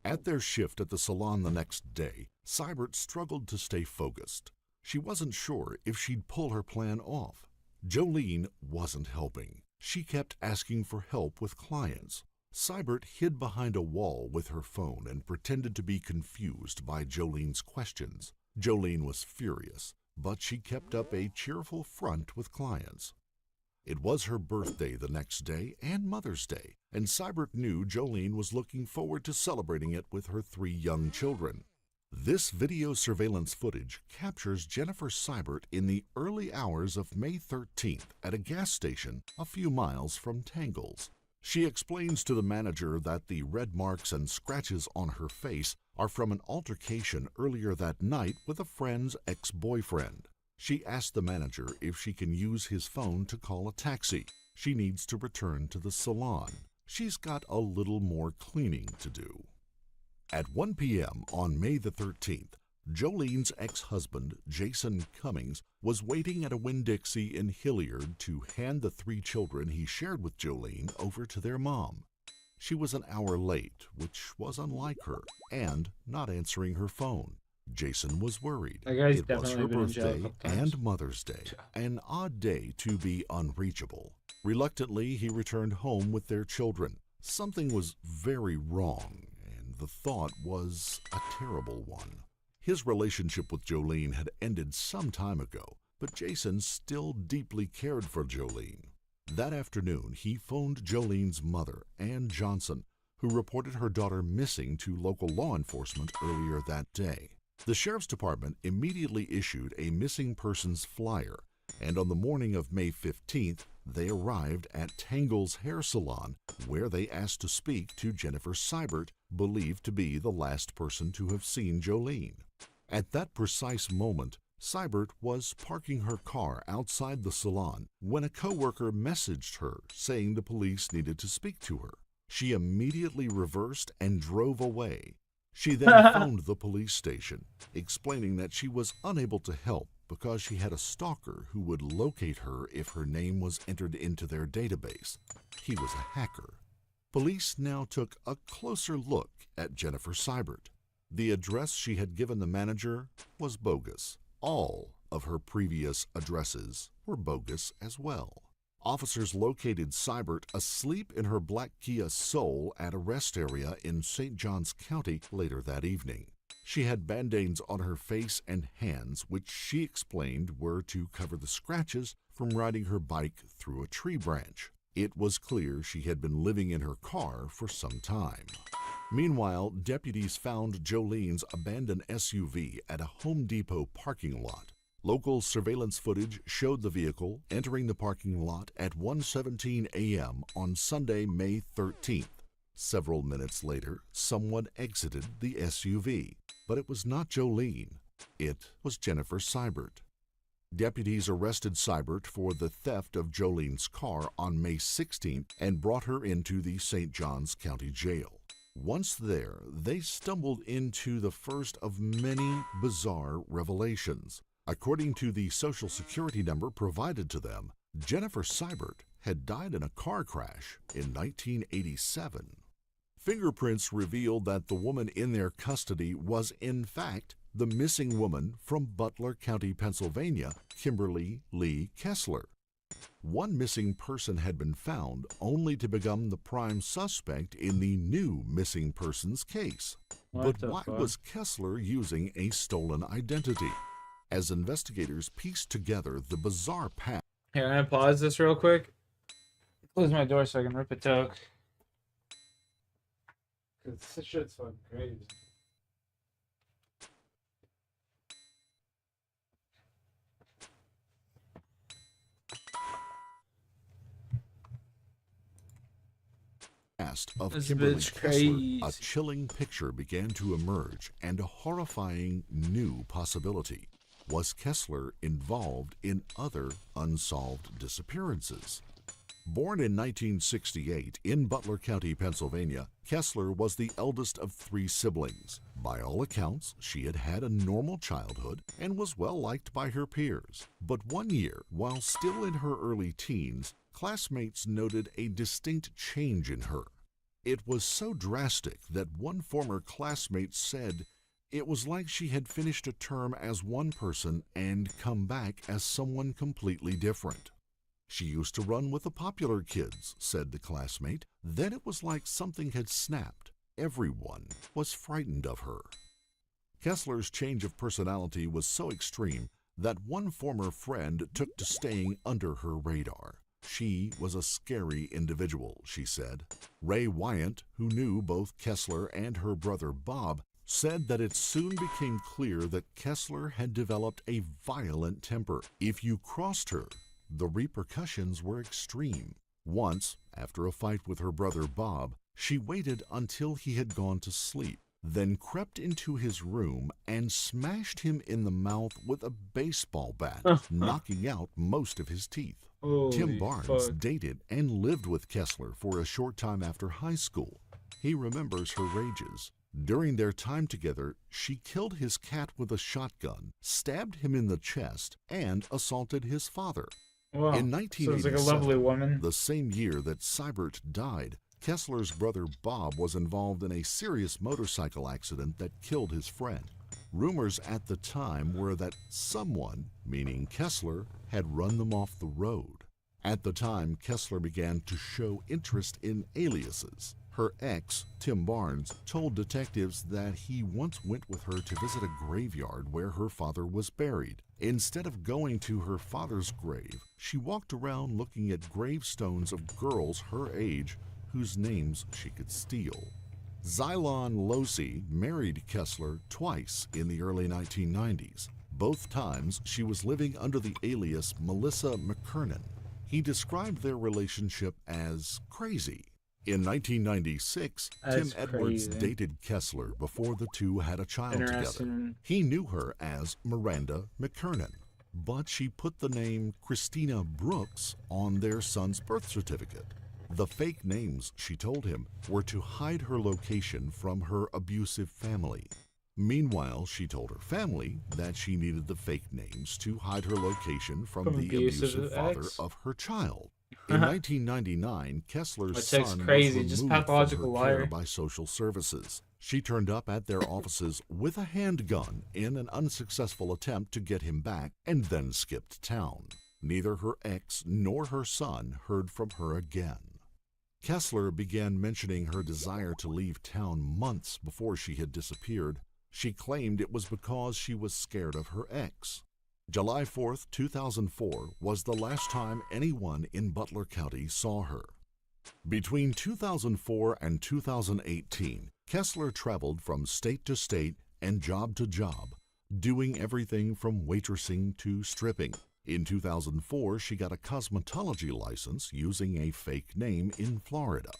At their shift at the salon the next day, Seibert struggled to stay focused. She wasn't sure if she'd pull her plan off. Jolene wasn't helping. She kept asking for help with clients. Seibert hid behind a wall with her phone and pretended to be confused by Jolene's questions. Jolene was furious, but she kept up a cheerful front with clients. It was her birthday the next day and Mother's Day, and Seibert knew Jolene was looking forward to celebrating it with her 3 young children. This video surveillance footage captures Jennifer Seibert in the early hours of May 13th at a gas station a few miles from Tangles. She explains to the manager that the red marks and scratches on her face are from an altercation earlier that night with a friend's ex-boyfriend. She asks the manager if she can use his phone to call a taxi. She needs to return to the salon. She's got a little more cleaning to do. At 1 p.m. on May the 13th, Jolene's ex-husband, Jason Cummings, was waiting at a Winn-Dixie in Hilliard to hand the 3 children he shared with Jolene over to their mom. She was an hour late, which was unlike her, and not answering her phone. Jason was worried. It was her birthday and Mother's Day, an odd day to be unreachable. Reluctantly, he returned home with their children. Something was very wrong, and the thought was a terrible one. His relationship with Jolene had ended some time ago, but Jason still deeply cared for Jolene. That afternoon, he phoned Jolene's mother, Ann Johnson, who reported her daughter missing to local law enforcement earlier that day. The sheriff's department immediately issued a missing persons flyer, and on the morning of May 15th, they arrived at Tangles Hair Salon, where they asked to speak to Jennifer Seibert, believed to be the last person to have seen Jolene. At that precise moment, Seibert was parking her car outside the salon when a coworker messaged her saying the police needed to speak to her. She immediately reversed and drove away. She then phoned the police station, explaining that she was unable to help because she had a stalker who would locate her if her name was entered into their database. He was a hacker. Police now took a closer look at Jennifer Seibert. The address she had given the manager was bogus. All of her previous addresses were bogus as well. Officers located Seibert asleep in her black Kia Soul at a rest area in St. Johns County later that evening. She had band-aids on her face and hands, which she explained were to cover the scratches from riding her bike through a tree branch. It was clear she had been living in her car for some time. Meanwhile, deputies found Jolene's abandoned SUV at a Home Depot parking lot. Local surveillance footage showed the vehicle entering the parking lot at 1:17 a.m. on Sunday, May 13th. Several minutes later, someone exited the SUV, but it was not Jolene. It was Jennifer Seibert. Deputies arrested Seibert for the theft of Jolene's car on May 16th and brought her into the St. Johns County Jail. Once there, they stumbled into the first of many bizarre revelations. According to the Social Security number provided to them, Jennifer Seibert had died in a car crash in 1987. Fingerprints revealed that the woman in their custody was, in fact, the missing woman from Butler County, Pennsylvania, Kimberly Lee Kessler. One missing person had been found, only to become the prime suspect in the new missing persons case. But why was Kessler using a stolen identity? As investigators pieced together the bizarre path. Here, I'm gonna pause this real quick. Close my door so I can rip a toke. Cause this shit's fucking crazy. Of This Kimberly bitch Kessler, crazy. a chilling picture began to emerge and a horrifying new possibility. Was Kessler involved in other unsolved disappearances? Born in 1968 in Butler County, Pennsylvania, Kessler was the eldest of 3 siblings. By all accounts, she had had a normal childhood and was well liked by her peers. But one year, while still in her early teens, classmates noted a distinct change in her. It was so drastic that one former classmate said it was like she had finished a term as one person and come back as someone completely different. She used to run with the popular kids, said the classmate. Then it was like something had snapped. Everyone was frightened of her. Kessler's change of personality was so extreme that one former friend took to staying under her radar. She was a scary individual, she said. Ray Wyant, who knew both Kessler and her brother Bob, said that it soon became clear that Kessler had developed a violent temper. If you crossed her, the repercussions were extreme. Once, after a fight with her brother Bob, she waited until he had gone to sleep, then crept into his room and smashed him in the mouth with a baseball bat, knocking out most of his teeth. Tim Barnes dated and lived with Kessler for a short time after high school. He remembers her rages. During their time together, she killed his cat with a shotgun, stabbed him in the chest, and assaulted his father. Wow. In 1987, sounds like a lovely woman. The same year that Seibert died, Kessler's brother Bob was involved in a serious motorcycle accident that killed his friend. Rumors at the time were that someone, meaning Kessler, had run them off the road. At the time, Kessler began to show interest in aliases. Her ex, Tim Barnes, told detectives that he once went with her to visit a graveyard where her father was buried. Instead of going to her father's grave, she walked around looking at gravestones of girls her age whose names she could steal. Xylon Losi married Kessler twice in the early 1990s. Both times she was living under the alias Melissa McKernan. He described their relationship as crazy. In 1996, Tim Edwards dated Kessler before the two had a child together. He knew her as Miranda McKernan, but she put the name Christina Brooks on their son's birth certificate. The fake names, she told him, were to hide her location from her abusive family. Meanwhile, she told her family that she needed the fake names to hide her location from the abusive father of her child. In 1999, Kessler's son was removed from her care by social services. She turned up at their offices with a handgun in an unsuccessful attempt to get him back and then skipped town. Neither her ex nor her son heard from her again. Kessler began mentioning her desire to leave town months before she had disappeared. She claimed it was because she was scared of her ex. July 4, 2004 was the last time anyone in Butler County saw her. Between 2004 and 2018, Kessler traveled from state to state and job to job, doing everything from waitressing to stripping. In 2004, she got a cosmetology license using a fake name in Florida.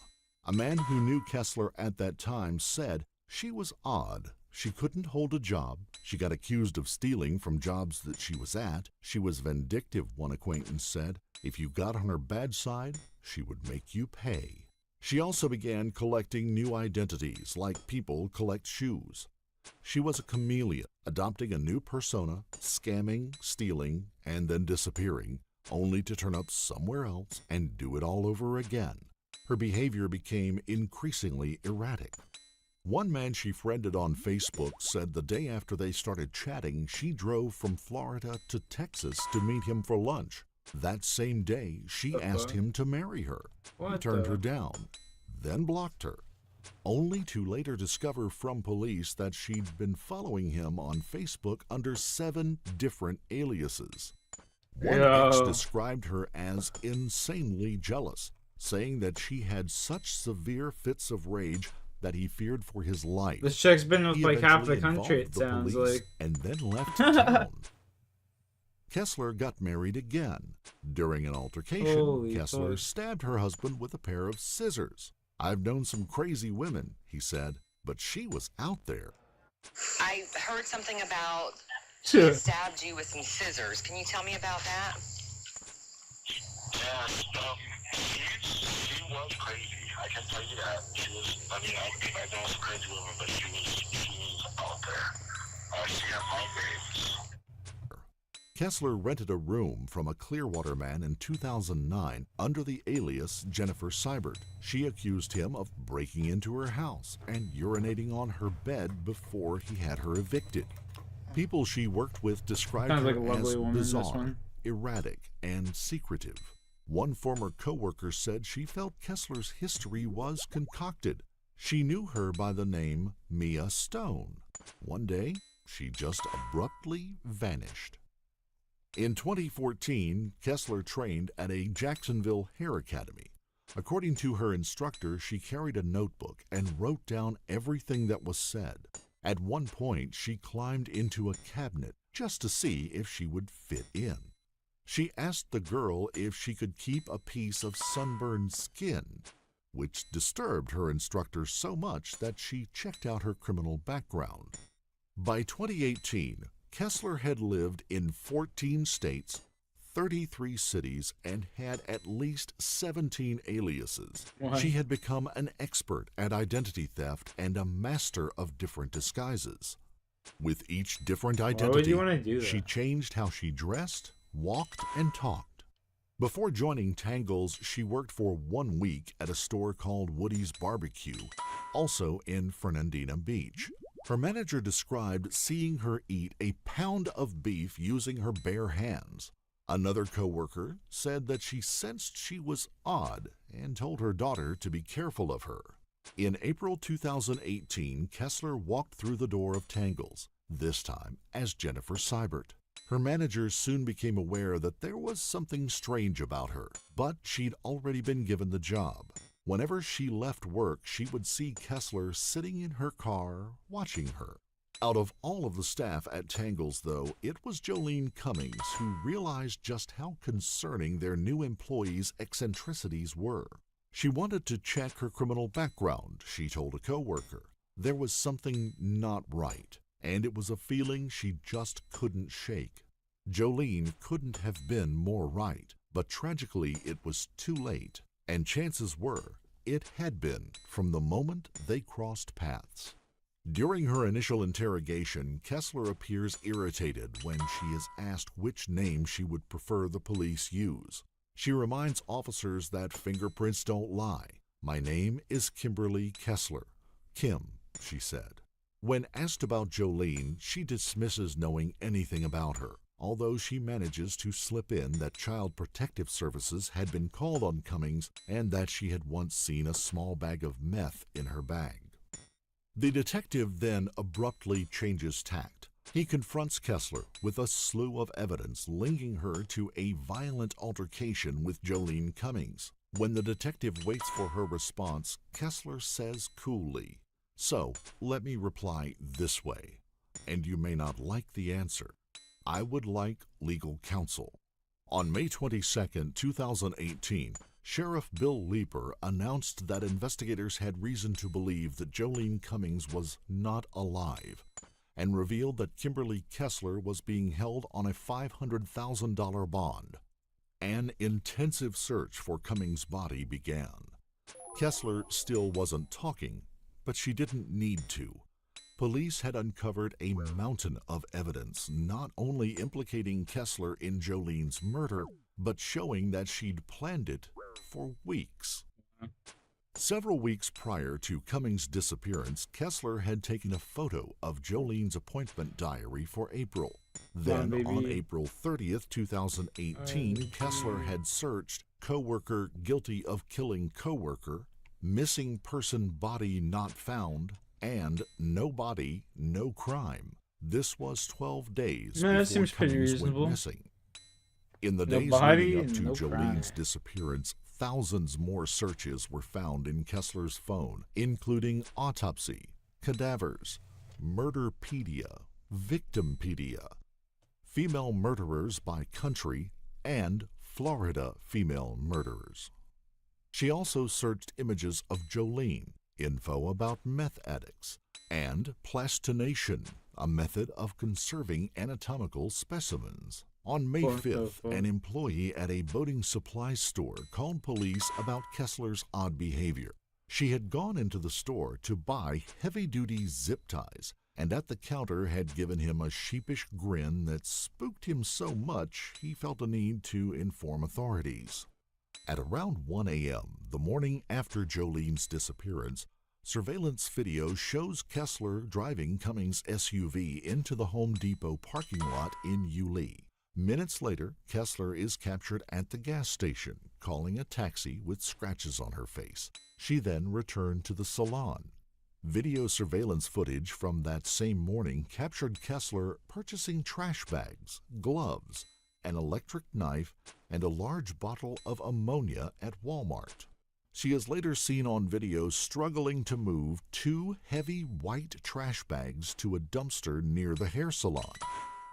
A man who knew Kessler at that time said she was odd. She couldn't hold a job. She got accused of stealing from jobs that she was at. She was vindictive, one acquaintance said. If you got on her bad side, she would make you pay. She also began collecting new identities, like people collect shoes. She was a chameleon, adopting a new persona, scamming, stealing, and then disappearing, only to turn up somewhere else and do it all over again. Her behavior became increasingly erratic. One man she friended on Facebook said the day after they started chatting, she drove from Florida to Texas to meet him for lunch. That same day, she asked him to marry her. He turned her down, then blocked her, only to later discover from police that she'd been following him on Facebook under 7 different aliases. One ex described her as insanely jealous, saying that she had such severe fits of rage that he feared for his life. This chick's been with like half the country, it sounds like. And then left town. Kessler got married again. During an altercation, Kessler stabbed her husband with a pair of scissors. I've known some crazy women, he said, but she was out there. I heard something about she stabbed you with some scissors. Can you tell me about that? Yes, she was crazy. I can tell you that. She was, I know some crazy women, but she was out there. She had migraines. Kessler rented a room from a Clearwater man in 2009 under the alias Jennifer Seibert. She accused him of breaking into her house and urinating on her bed before he had her evicted. People she worked with described her as bizarre, erratic, and secretive. One former coworker said she felt Kessler's history was concocted. She knew her by the name Mia Stone. One day, she just abruptly vanished. In 2014, Kessler trained at a Jacksonville hair academy. According to her instructor, she carried a notebook and wrote down everything that was said. At one point, she climbed into a cabinet just to see if she would fit in. She asked the girl if she could keep a piece of sunburned skin, which disturbed her instructor so much that she checked out her criminal background. By 2018, Kessler had lived in 14 states, 33 cities, and had at least 17 aliases. What? She had become an expert at identity theft and a master of different disguises. With each different identity, Why would you want to do that? she changed how she dressed, walked, and talked. Before joining Tangles, she worked for 1 week at a store called Woody's Barbecue, also in Fernandina Beach. Her manager described seeing her eat a pound of beef using her bare hands. Another coworker said that she sensed she was odd and told her daughter to be careful of her. In April 2018, Kessler walked through the door of Tangles, this time as Jennifer Seibert. Her manager soon became aware that there was something strange about her, but she'd already been given the job. Whenever she left work, she would see Kessler sitting in her car, watching her. Out of all of the staff at Tangles, though, it was Jolene Cummings who realized just how concerning their new employees' eccentricities were. She wanted to check her criminal background, she told a coworker. There was something not right, and it was a feeling she just couldn't shake. Jolene couldn't have been more right, but tragically it was too late, and chances were it had been from the moment they crossed paths. During her initial interrogation, Kessler appears irritated when she is asked which name she would prefer the police use. She reminds officers that fingerprints don't lie. "My name is Kimberly Kessler. Kim," she said. When asked about Jolene, she dismisses knowing anything about her, although she manages to slip in that Child Protective Services had been called on Cummings and that she had once seen a small bag of meth in her bag. The detective then abruptly changes tact. He confronts Kessler with a slew of evidence linking her to a violent altercation with Jolene Cummings. When the detective waits for her response, Kessler says coolly, "So, let me reply this way, and you may not like the answer. I would like legal counsel." On May 22, 2018, Sheriff Bill Leeper announced that investigators had reason to believe that Jolene Cummings was not alive and revealed that Kimberly Kessler was being held on a $500,000 bond. An intensive search for Cummings' body began. Kessler still wasn't talking, but she didn't need to. Police had uncovered a mountain of evidence, not only implicating Kessler in Jolene's murder, but showing that she'd planned it for weeks. Several weeks prior to Cummings' disappearance, Kessler had taken a photo of Jolene's appointment diary for April. Then, on April 30th, 2018, Kessler had searched "coworker guilty of killing coworker," "missing person body not found," and "no body, no crime." This was 12 days before Cummings went missing. In the days leading up to Jolene's disappearance, thousands more searches were found in Kessler's phone, including autopsy, cadavers, murderpedia, victimpedia, female murderers by country, and Florida female murderers. She also searched images of Jolene, info about meth addicts, and plastination, a method of conserving anatomical specimens. On May 5th, an employee at a boating supply store called police about Kessler's odd behavior. She had gone into the store to buy heavy-duty zip ties, and at the counter had given him a sheepish grin that spooked him so much he felt a need to inform authorities. At around 1 a.m., the morning after Jolene's disappearance, surveillance video shows Kessler driving Cummings' SUV into the Home Depot parking lot in Yulee. Minutes later, Kessler is captured at the gas station, calling a taxi with scratches on her face. She then returned to the salon. Video surveillance footage from that same morning captured Kessler purchasing trash bags, gloves, an electric knife, and a large bottle of ammonia at Walmart. She is later seen on video struggling to move 2 heavy white trash bags to a dumpster near the hair salon.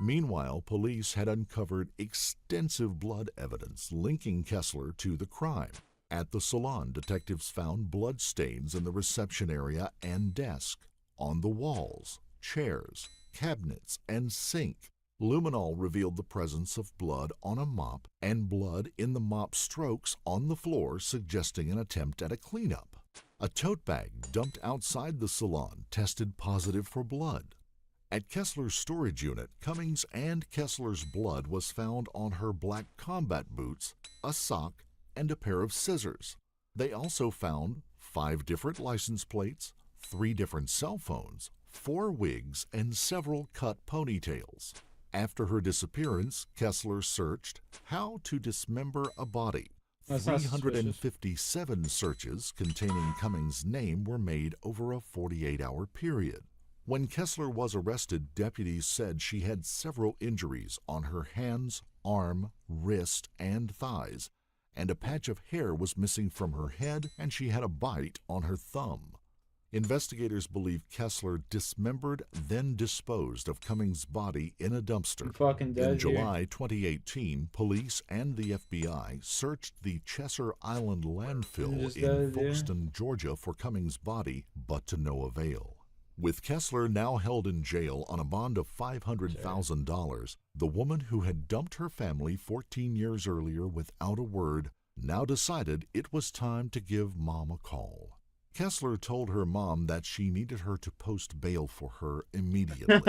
Meanwhile, police had uncovered extensive blood evidence linking Kessler to the crime. At the salon, detectives found blood stains in the reception area and desk, on the walls, chairs, cabinets, and sink. Luminol revealed the presence of blood on a mop and blood in the mop strokes on the floor, suggesting an attempt at a cleanup. A tote bag dumped outside the salon tested positive for blood. At Kessler's storage unit, Cummings and Kessler's blood was found on her black combat boots, a sock, and a pair of scissors. They also found 5 different license plates, 3 different cell phones, 4 wigs, and several cut ponytails. After her disappearance, Kessler searched how to dismember a body. 357 searches containing Cummings' name were made over a 48-hour period. When Kessler was arrested, deputies said she had several injuries on her hands, arm, wrist, and thighs, and a patch of hair was missing from her head, and she had a bite on her thumb. Investigators believe Kessler dismembered, then disposed of Cummings' body in a dumpster. In July 2018, police and the FBI searched the Chesser Island landfill in Folkestone, Georgia for Cummings' body, but to no avail. With Kessler now held in jail on a bond of $500,000, the woman who had dumped her family 14 years earlier without a word now decided it was time to give Mom a call. Kessler told her mom that she needed her to post bail for her immediately.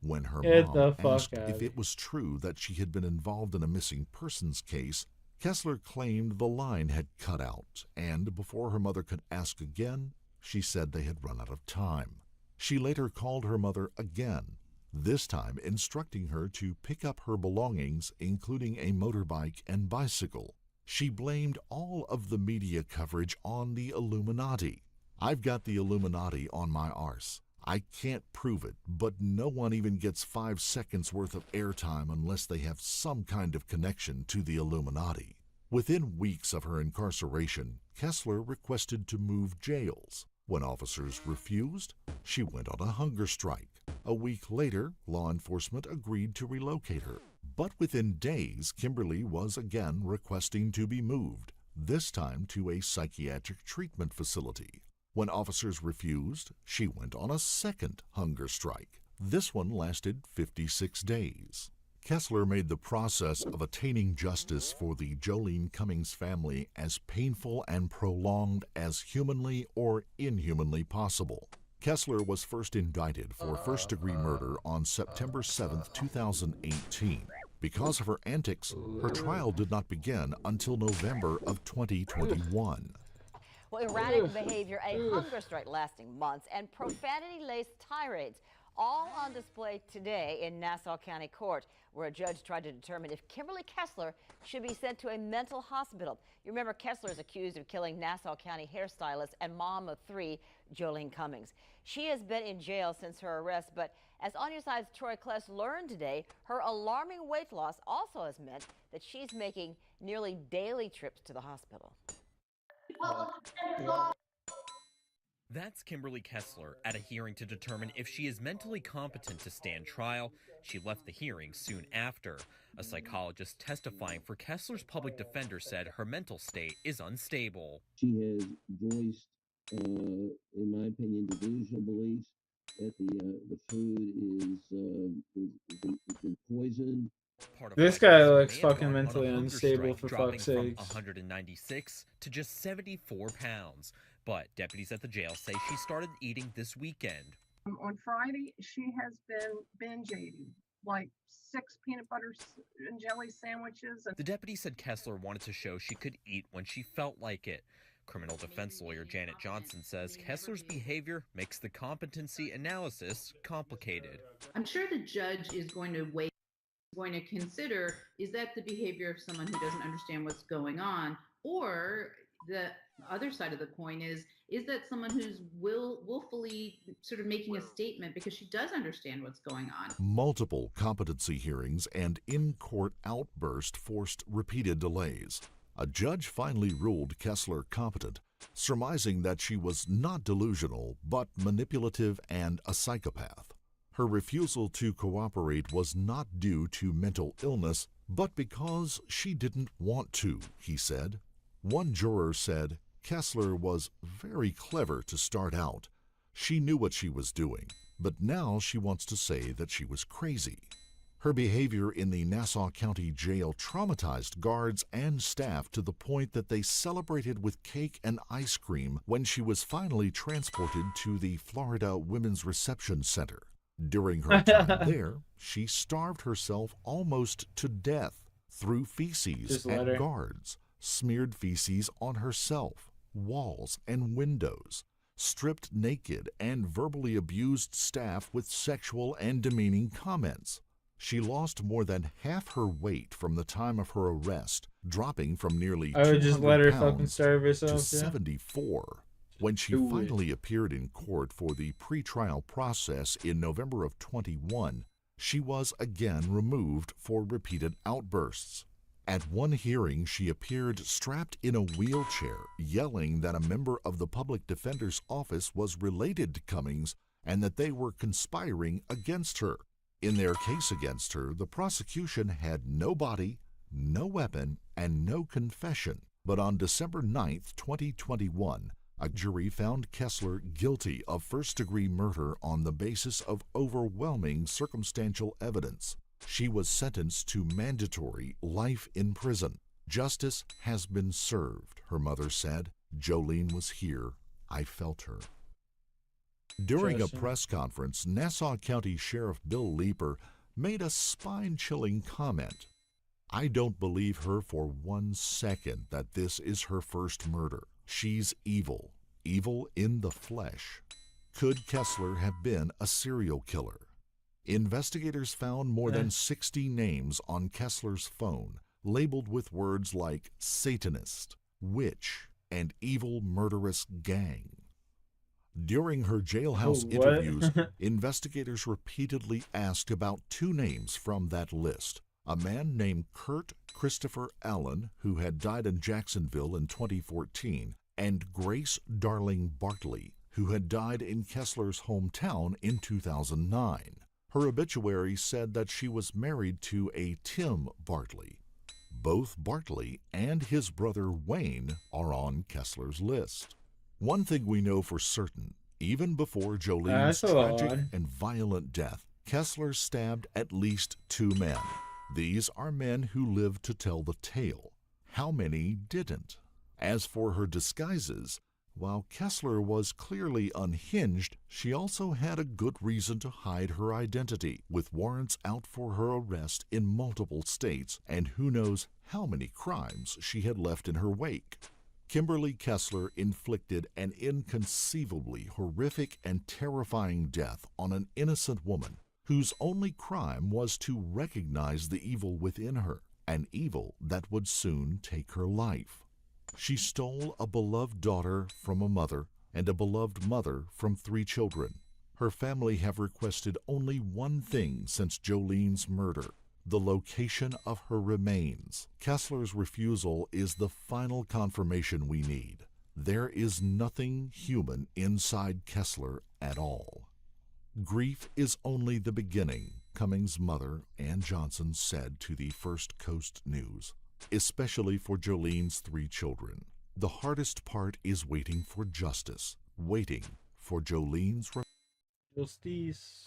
When her mom asked if it was true that she had been involved in a missing persons case, Kessler claimed the line had cut out, and before her mother could ask again, she said they had run out of time. She later called her mother again, this time instructing her to pick up her belongings, including a motorbike and bicycle. She blamed all of the media coverage on the Illuminati. "I've got the Illuminati on my arse. I can't prove it, but no one even gets 5 seconds worth of airtime unless they have some kind of connection to the Illuminati." Within weeks of her incarceration, Kessler requested to move jails. When officers refused, she went on a hunger strike. A week later, law enforcement agreed to relocate her. But within days, Kimberly was again requesting to be moved, this time to a psychiatric treatment facility. When officers refused, she went on a second hunger strike. This one lasted 56 days. Kessler made the process of attaining justice for the Jolene Cummings family as painful and prolonged as humanly or inhumanly possible. Kessler was first indicted for first-degree murder on September 7, 2018. Because of her antics, her trial did not begin until November of 2021. Well, erratic behavior, a hunger strike lasting months, and profanity-laced tirades, all on display today in Nassau County Court, where a judge tried to determine if Kimberly Kessler should be sent to a mental hospital. You remember Kessler is accused of killing Nassau County hairstylist and mom of 3, Jolene Cummings. She has been in jail since her arrest, but as On Your Side's Troy Kless learned today, her alarming weight loss also has meant that she's making nearly daily trips to the hospital. That's Kimberly Kessler at a hearing to determine if she is mentally competent to stand trial. She left the hearing soon after. A psychologist testifying for Kessler's public defender said her mental state is unstable. She has voiced, in my opinion, delusional beliefs that the food is been poisoned. This guy looks fucking mentally unstable, for fuck's sake. From 196 to just 74 pounds. But deputies at the jail say she started eating this weekend. On Friday, she has been binge eating, like 6 peanut butter and jelly sandwiches. The deputy said Kessler wanted to show she could eat when she felt like it. Criminal defense lawyer Janet Johnson says Kessler's behavior makes the competency analysis complicated. I'm sure the judge is going to weigh going to consider, is that the behavior of someone who doesn't understand what's going on, or the other side of the coin is that someone who's willfully sort of making a statement because she does understand what's going on. Multiple competency hearings and in-court outburst forced repeated delays. A judge finally ruled Kessler competent, surmising that she was not delusional but manipulative and a psychopath. Her refusal to cooperate was not due to mental illness, but because she didn't want to, he said. One juror said, Kessler was very clever to start out. She knew what she was doing, but now she wants to say that she was crazy. Her behavior in the Nassau County Jail traumatized guards and staff to the point that they celebrated with cake and ice cream when she was finally transported to the Florida Women's Reception Center. During her time there, she starved herself almost to death, threw feces at guards, smeared feces on herself, walls, and windows, stripped naked and verbally abused staff with sexual and demeaning comments. She lost more than half her weight from the time of her arrest, dropping from nearly 200 pounds to 74. When she finally appeared in court for the pretrial process in November of 21, she was again removed for repeated outbursts. At one hearing, she appeared strapped in a wheelchair, yelling that a member of the public defender's office was related to Cummings and that they were conspiring against her. In their case against her, the prosecution had no body, no weapon, and no confession. But on December 9, 2021, a jury found Kessler guilty of first-degree murder on the basis of overwhelming circumstantial evidence. She was sentenced to mandatory life in prison. Justice has been served, her mother said. Jolene was here. I felt her. During a press conference, Nassau County Sheriff Bill Leeper made a spine-chilling comment. I don't believe her for 1 second that this is her first murder. She's evil, evil in the flesh. Could Kessler have been a serial killer? Investigators found more than 60 names on Kessler's phone, labeled with words like Satanist, witch, and evil murderous gang. During her jailhouse interviews, investigators repeatedly asked about 2 names from that list. A man named Kurt Christopher Allen, who had died in Jacksonville in 2014, and Grace Darling Bartley, who had died in Kessler's hometown in 2009. Her obituary said that she was married to a Tim Bartley. Both Bartley and his brother Wayne are on Kessler's list. One thing we know for certain, even before Jolene's tragic and violent death, Kessler stabbed at least 2 men. These are men who lived to tell the tale. How many didn't? As for her disguises, while Kessler was clearly unhinged, she also had a good reason to hide her identity, with warrants out for her arrest in multiple states, and who knows how many crimes she had left in her wake. Kimberly Kessler inflicted an inconceivably horrific and terrifying death on an innocent woman whose only crime was to recognize the evil within her, an evil that would soon take her life. She stole a beloved daughter from a mother and a beloved mother from 3 children. Her family have requested only one thing since Jolene's murder: the location of her remains. Kessler's refusal is the final confirmation we need. There is nothing human inside Kessler at all. Grief is only the beginning, Cummings' mother, Ann Johnson, said to the First Coast News, especially for Jolene's 3 children. The hardest part is waiting for justice, waiting for Jolene's justice.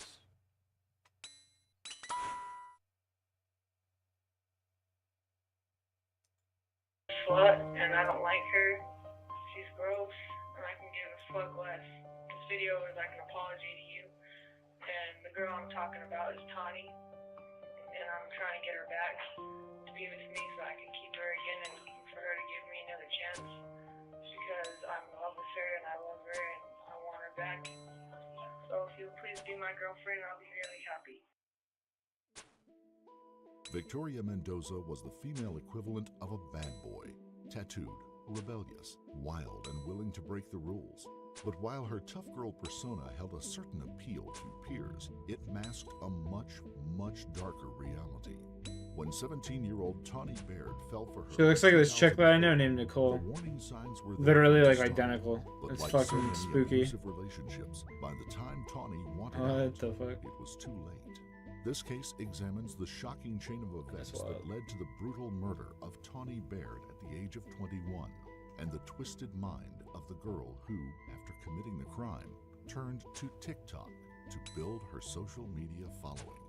Slut, and I don't like her. She's gross, and I can give a fuck less. This video is like an apology to you, and the girl I'm talking about is Tani, and I'm trying to get her back to be with me so I can keep her again and for her to give me another chance, because I'm in love with her and I love her and I want her back. So if you'll please be my girlfriend, I'll be really happy. Victoria Mendoza was the female equivalent of a bad boy, tattooed, rebellious, wild, and willing to break the rules. But while her tough girl persona held a certain appeal to peers, it masked a much darker reality. When 17-year-old Tawny Baird fell for her, She looks like this chick that I know named Nicole. the warning signs were Literally there like from the start. identical. But It's like fucking so many spooky. abusive relationships, by the time Tawny wanted What out, the fuck? it was too late. This case examines the shocking chain of events that led to the brutal murder of Tawny Baird at the age of 21, and the twisted mind of the girl who, after committing the crime, turned to TikTok to build her social media following.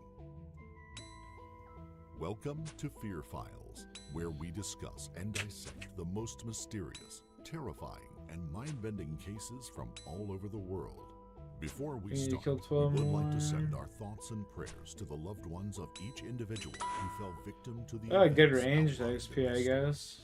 Welcome to Fear Files, where we discuss and dissect the most mysterious, terrifying, and mind-bending cases from all over the world. Before we start, we would like to send our thoughts and prayers to the loved ones of each individual who fell victim to the Good events range outlined XP, in I this guess.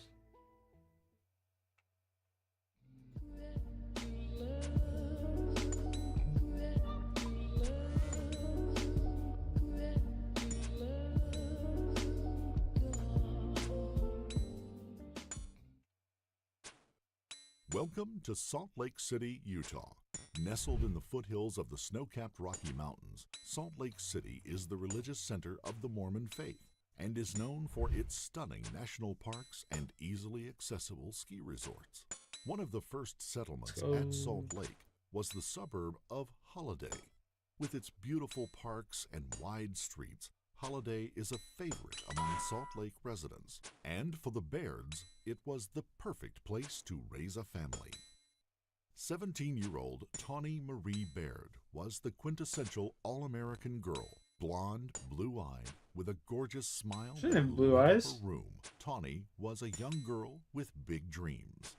Welcome to Salt Lake City, Utah. Nestled in the foothills of the snow-capped Rocky Mountains, Salt Lake City is the religious center of the Mormon faith and is known for its stunning national parks and easily accessible ski resorts. One of the first settlements at Salt Lake was the suburb of Holiday. With its beautiful parks and wide streets, Holiday is a favorite among Salt Lake residents, and for the Bairds, it was the perfect place to raise a family. 17-year-old Tawny Marie Baird was the quintessential all-American girl, blonde, blue-eyed, with a gorgeous smile She didn't have that blue lit up eyes. her room. Tawny was a young girl with big dreams.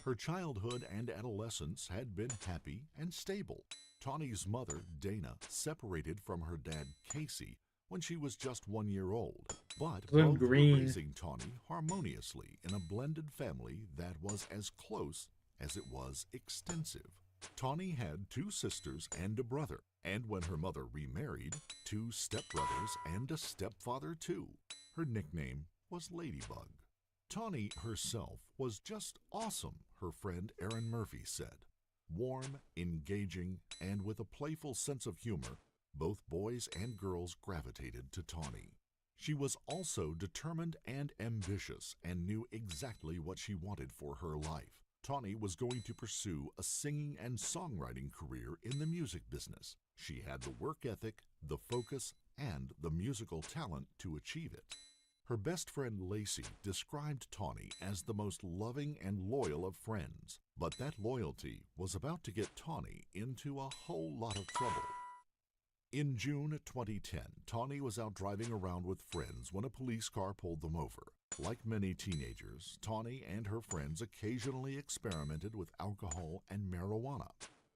Her childhood and adolescence had been happy and stable. Tawny's mother, Dana, separated from her dad, Casey, when she was just 1 year old, but both were raising Tawny harmoniously in a blended family that was as close as it was extensive. Tawny had 2 sisters and a brother, and when her mother remarried, 2 stepbrothers and a stepfather too. Her nickname was Ladybug. Tawny herself was just awesome, her friend Erin Murphy said. Warm, engaging, and with a playful sense of humor, both boys and girls gravitated to Tawny. She was also determined and ambitious and knew exactly what she wanted for her life. Tawny was going to pursue a singing and songwriting career in the music business. She had the work ethic, the focus, and the musical talent to achieve it. Her best friend Lacey described Tawny as the most loving and loyal of friends, but that loyalty was about to get Tawny into a whole lot of trouble. In June 2010, Tawny was out driving around with friends when a police car pulled them over. Like many teenagers, Tawny and her friends occasionally experimented with alcohol and marijuana.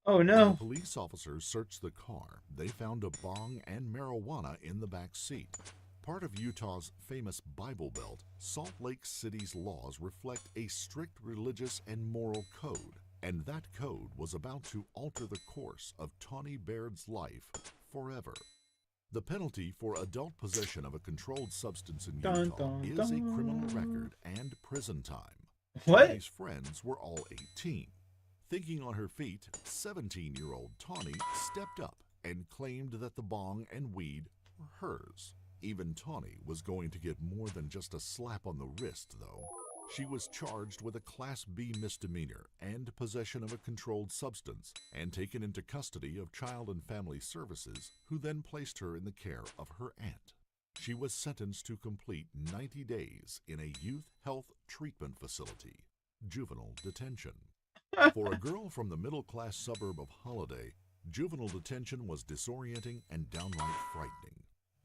Oh no. When the police officers searched the car, they found a bong and marijuana in the back seat. Part of Utah's famous Bible Belt, Salt Lake City's laws reflect a strict religious and moral code, and that code was about to alter the course of Tawny Baird's life forever. The penalty for adult possession of a controlled substance in Utah is a criminal record and prison time. What? Tawny's friends were all 18. Thinking on her feet, 17-year-old Tawny stepped up and claimed that the bong and weed were hers. Even Tawny was going to get more than just a slap on the wrist, though. She was charged with a Class B misdemeanor and possession of a controlled substance, and taken into custody of Child and Family Services, who then placed her in the care of her aunt. She was sentenced to complete 90 days in a youth health treatment facility, juvenile detention. For a girl from the middle-class suburb of Holiday, juvenile detention was disorienting and downright frightening.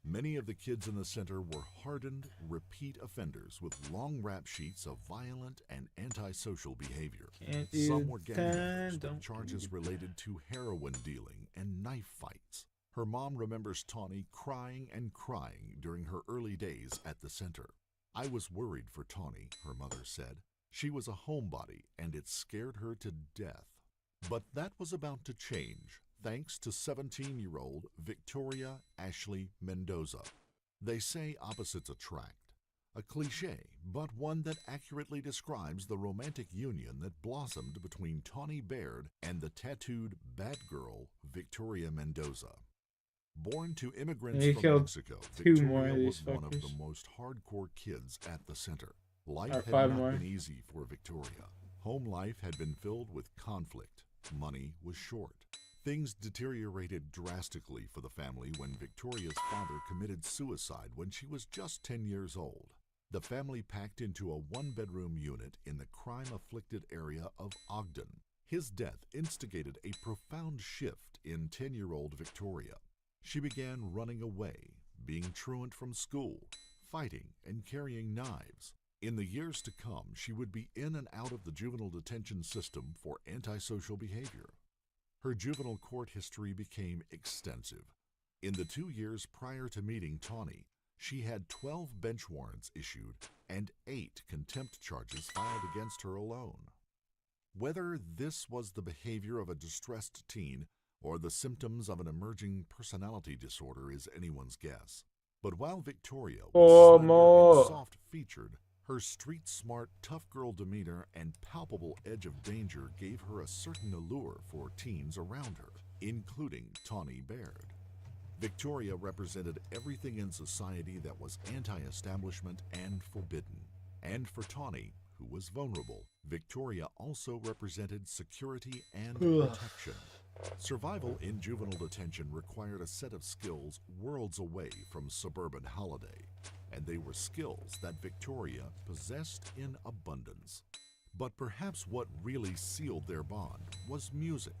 Many of the kids in the center were hardened, repeat offenders with long rap sheets of violent and antisocial behavior. Some were gang members with charges related to heroin dealing and knife fights. Her mom remembers Tawny crying and crying during her early days at the center. "I was worried for Tawny," her mother said. "She was a homebody and it scared her to death." But that was about to change, thanks to 17-year-old Victoria Ashley Mendoza. They say opposites attract, a cliche, but one that accurately describes the romantic union that blossomed between Tawny Baird and the tattooed bad girl Victoria Mendoza. Born to immigrants He from killed Mexico, 2 more Victoria of was these one of the fuckers. most hardcore kids at the center. Life Or had 5 not more. been easy for Victoria. Home life had been filled with conflict. Money was short. Things deteriorated drastically for the family when Victoria's father committed suicide when she was just 10 years old. The family packed into a 1-bedroom unit in the crime-afflicted area of Ogden. His death instigated a profound shift in 10-year-old Victoria. She began running away, being truant from school, fighting, and carrying knives. In the years to come, she would be in and out of the juvenile detention system for antisocial behavior. Her juvenile court history became extensive. In the 2 years prior to meeting Tawny, she had 12 bench warrants issued and 8 contempt charges filed against her alone. Whether this was the behavior of a distressed teen or the symptoms of an emerging personality disorder is anyone's guess. But while Victoria was slender and soft-featured, her street-smart, tough-girl demeanor and palpable edge of danger gave her a certain allure for teens around her, including Tawny Baird. Victoria represented everything in society that was anti-establishment and forbidden. And for Tawny, who was vulnerable, Victoria also represented security and protection. Survival in juvenile detention required a set of skills worlds away from suburban holiday, and they were skills that Victoria possessed in abundance. But perhaps what really sealed their bond was music.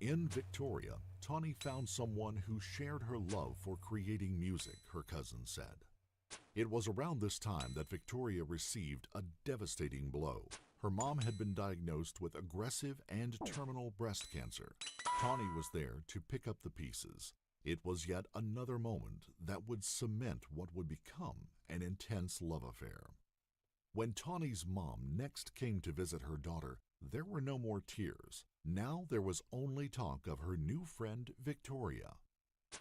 In Victoria, Tawny found someone who shared her love for creating music, her cousin said. It was around this time that Victoria received a devastating blow. Her mom had been diagnosed with aggressive and terminal breast cancer. Tawny was there to pick up the pieces. It was yet another moment that would cement what would become an intense love affair. When Tawny's mom next came to visit her daughter, there were no more tears. Now there was only talk of her new friend Victoria.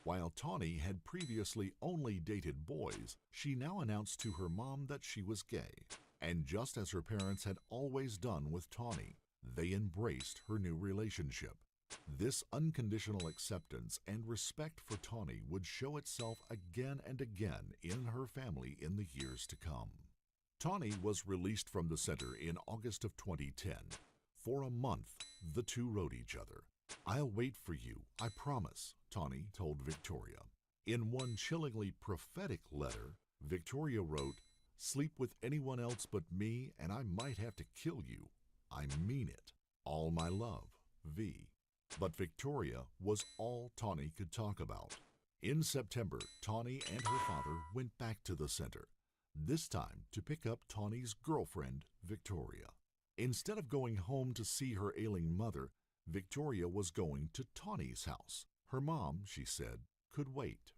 While Tawny had previously only dated boys, she now announced to her mom that she was gay. And just as her parents had always done with Tawny, they embraced her new relationship. This unconditional acceptance and respect for Tawny would show itself again and again in her family in the years to come. Tawny was released from the center in August of 2010. For a month, the two wrote each other. "I'll wait for you, I promise," Tawny told Victoria. In one chillingly prophetic letter, Victoria wrote, "Sleep with anyone else but me and I might have to kill you. I mean it. All my love, V." But Victoria was all Tawny could talk about. In September, Tawny and her father went back to the center, this time to pick up Tawny's girlfriend, Victoria. Instead of going home to see her ailing mother, Victoria was going to Tawny's house. Her mom, she said, could wait.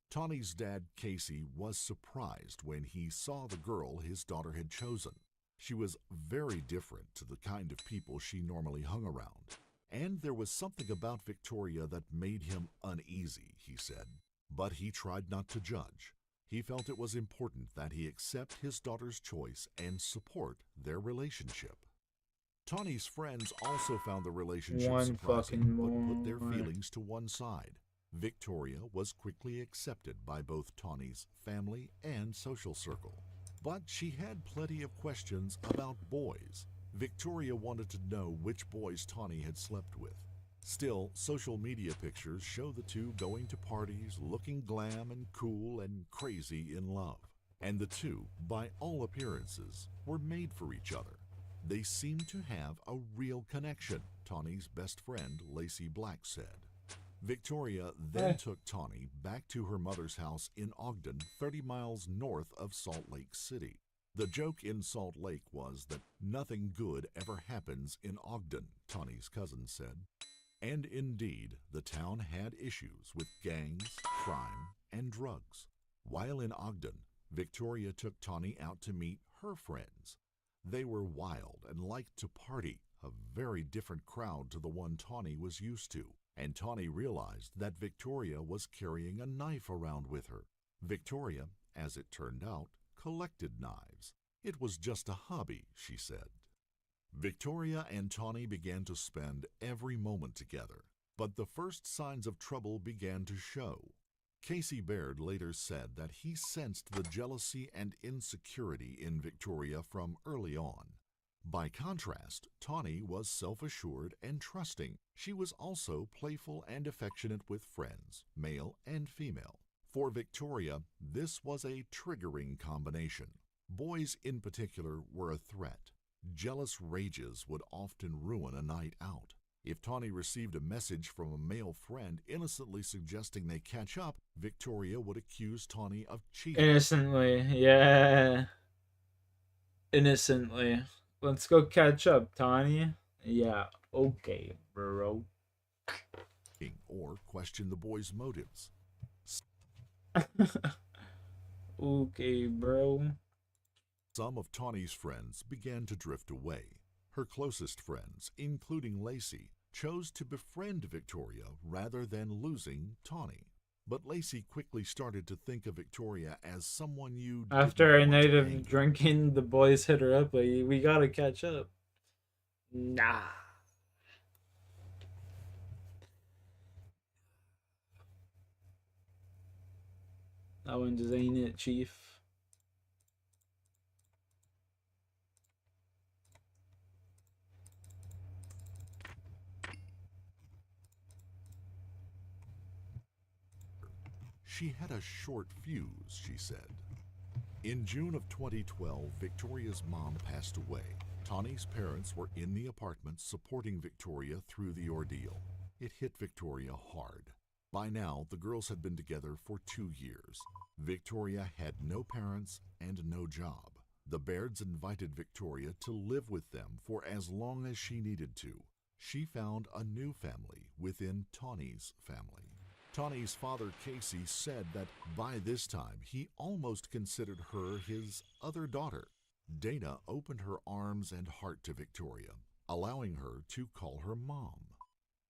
Tawny's dad, Casey, was surprised when he saw the girl his daughter had chosen. She was very different to the kind of people she normally hung around. And there was something about Victoria that made him uneasy, he said. But he tried not to judge. He felt it was important that he accept his daughter's choice and support their relationship. Tawny's friends also found the relationship surprising, but put their feelings to one side. Victoria was quickly accepted by both Tawny's family and social circle. But she had plenty of questions about boys. Victoria wanted to know which boys Tawny had slept with. Still, social media pictures show the two going to parties, looking glam and cool and crazy in love. And the two, by all appearances, were made for each other. They seemed to have a real connection, Tawny's best friend, Lacey Black, said. Victoria then took Tawny back to her mother's house in Ogden, 30 miles north of Salt Lake City. The joke in Salt Lake was that nothing good ever happens in Ogden, Tawny's cousin said. And indeed, the town had issues with gangs, crime, and drugs. While in Ogden, Victoria took Tawny out to meet her friends. They were wild and liked to party, a very different crowd to the one Tawny was used to. And Tawny realized that Victoria was carrying a knife around with her. Victoria, as it turned out, collected knives. It was just a hobby, she said. Victoria and Tawny began to spend every moment together, but the first signs of trouble began to show. Casey Baird later said that he sensed the jealousy and insecurity in Victoria from early on. By contrast, Tawny was self-assured and trusting. She was also playful and affectionate with friends, male and female. For Victoria, this was a triggering combination. Boys in particular were a threat. Jealous rages would often ruin a night out. If Tawny received a message from a male friend innocently suggesting they catch up, Victoria would accuse Tawny of cheating. Innocently, yeah. Innocently. Let's go catch up, Tawny. Yeah, okay, bro. Or question the boy's motives. Okay, bro. Some of Tawny's friends began to drift away. Her closest friends, including Lacey, chose to befriend Victoria rather than losing Tawny. But Lacey quickly started to think of Victoria as someone you After a night of drinking, the boys hit her up like, we gotta catch up. Nah. That one just ain't it, Chief. She had a short fuse, she said. In June of 2012, Victoria's mom passed away. Tawny's parents were in the apartment supporting Victoria through the ordeal. It hit Victoria hard. By now, the girls had been together for 2 years. Victoria had no parents and no job. The Bairds invited Victoria to live with them for as long as she needed to. She found a new family within Tawny's family. Tawny's father, Casey, said that by this time he almost considered her his other daughter. Dana opened her arms and heart to Victoria, allowing her to call her mom.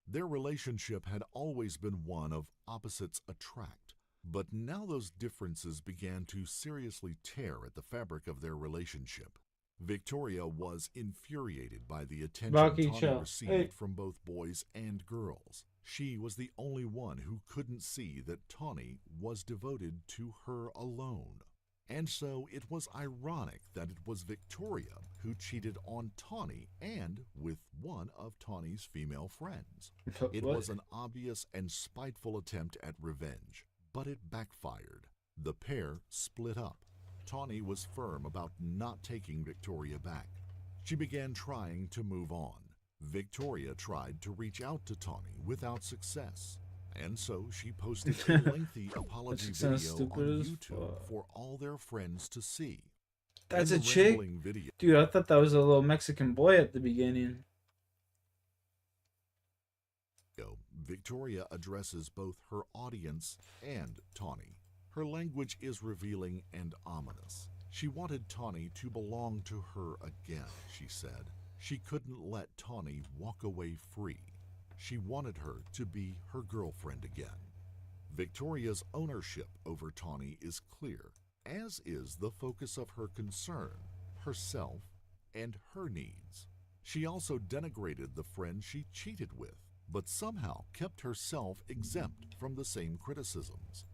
Their relationship had always been one of opposites attract, but now those differences began to seriously tear at the fabric of their relationship. Victoria was infuriated by the attention Tawny received from both boys and girls. She was the only one who couldn't see that Tawny was devoted to her alone. And so it was ironic that it was Victoria who cheated on Tawny and with one of Tawny's female friends. It was an obvious and spiteful attempt at revenge, but it backfired. The pair split up. Tawny was firm about not taking Victoria back. She began trying to move on. Victoria tried to reach out to Tawny without success, and so she posted a lengthy apology video on YouTube for all their friends to see. That's a chick? Dude, I thought that was a little Mexican boy at the beginning. Victoria addresses both her audience and Tawny. Her language is revealing and ominous. She wanted Tawny to belong to her again, she said. She couldn't let Tawny walk away free. She wanted her to be her girlfriend again. Victoria's ownership over Tawny is clear, as is the focus of her concern, herself, and her needs. She also denigrated the friend she cheated with, but somehow kept herself exempt from the same criticisms.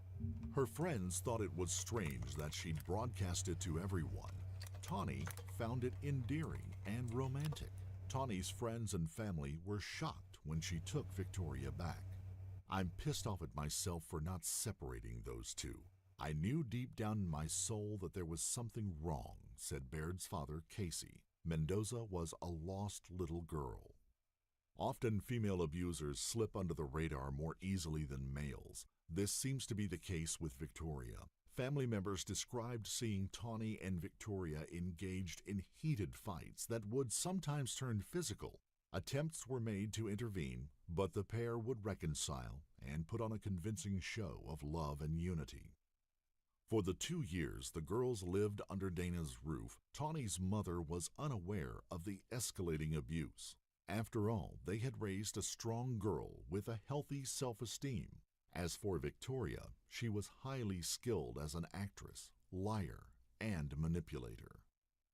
Her friends thought it was strange that she'd broadcast it to everyone. Tawny found it endearing and romantic. Tawny's friends and family were shocked when she took Victoria back. I'm pissed off at myself for not separating those two. I knew deep down in my soul that there was something wrong, said Baird's father, Casey. Mendoza was a lost little girl. Often female abusers slip under the radar more easily than males. This seems to be the case with Victoria. Family members described seeing Tawny and Victoria engaged in heated fights that would sometimes turn physical. Attempts were made to intervene, but the pair would reconcile and put on a convincing show of love and unity. For the 2 years the girls lived under Dana's roof, Tawny's mother was unaware of the escalating abuse. After all, they had raised a strong girl with a healthy self-esteem. As for Victoria, she was highly skilled as an actress, liar, and manipulator.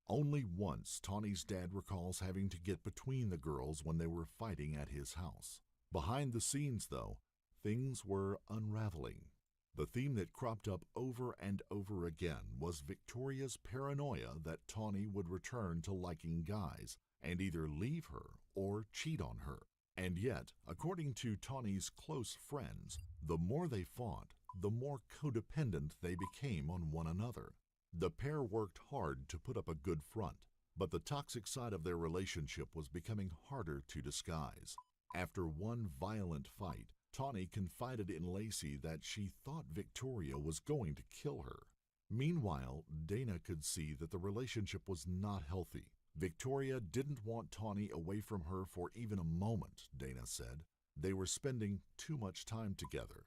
Only once Tawny's dad recalls having to get between the girls when they were fighting at his house. Behind the scenes, though, things were unraveling. The theme that cropped up over and over again was Victoria's paranoia that Tawny would return to liking guys and either leave her or cheat on her. And yet, according to Tawny's close friends, the more they fought, the more codependent they became on one another. The pair worked hard to put up a good front, but the toxic side of their relationship was becoming harder to disguise. After one violent fight, Tawny confided in Lacey that she thought Victoria was going to kill her. Meanwhile, Dana could see that the relationship was not healthy. Victoria didn't want Tawny away from her for even a moment, Dana said. They were spending too much time together.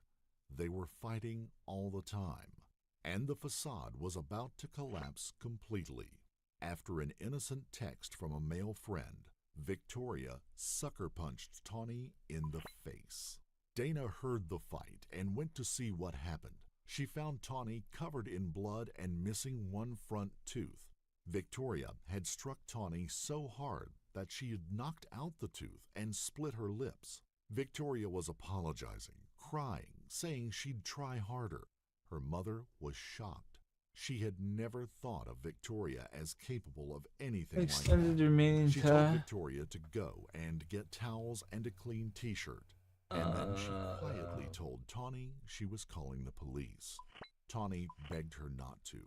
They were fighting all the time. And the facade was about to collapse completely. After an innocent text from a male friend, Victoria sucker punched Tawny in the face. Dana heard the fight and went to see what happened. She found Tawny covered in blood and missing one front tooth. Victoria had struck Tawny so hard that she had knocked out the tooth and split her lips. Victoria was apologizing, crying, saying she'd try harder. Her mother was shocked. She had never thought of Victoria as capable of anything like that. She told Victoria to go and get towels and a clean t-shirt. And then she quietly told Tawny she was calling the police. Tawny begged her not to.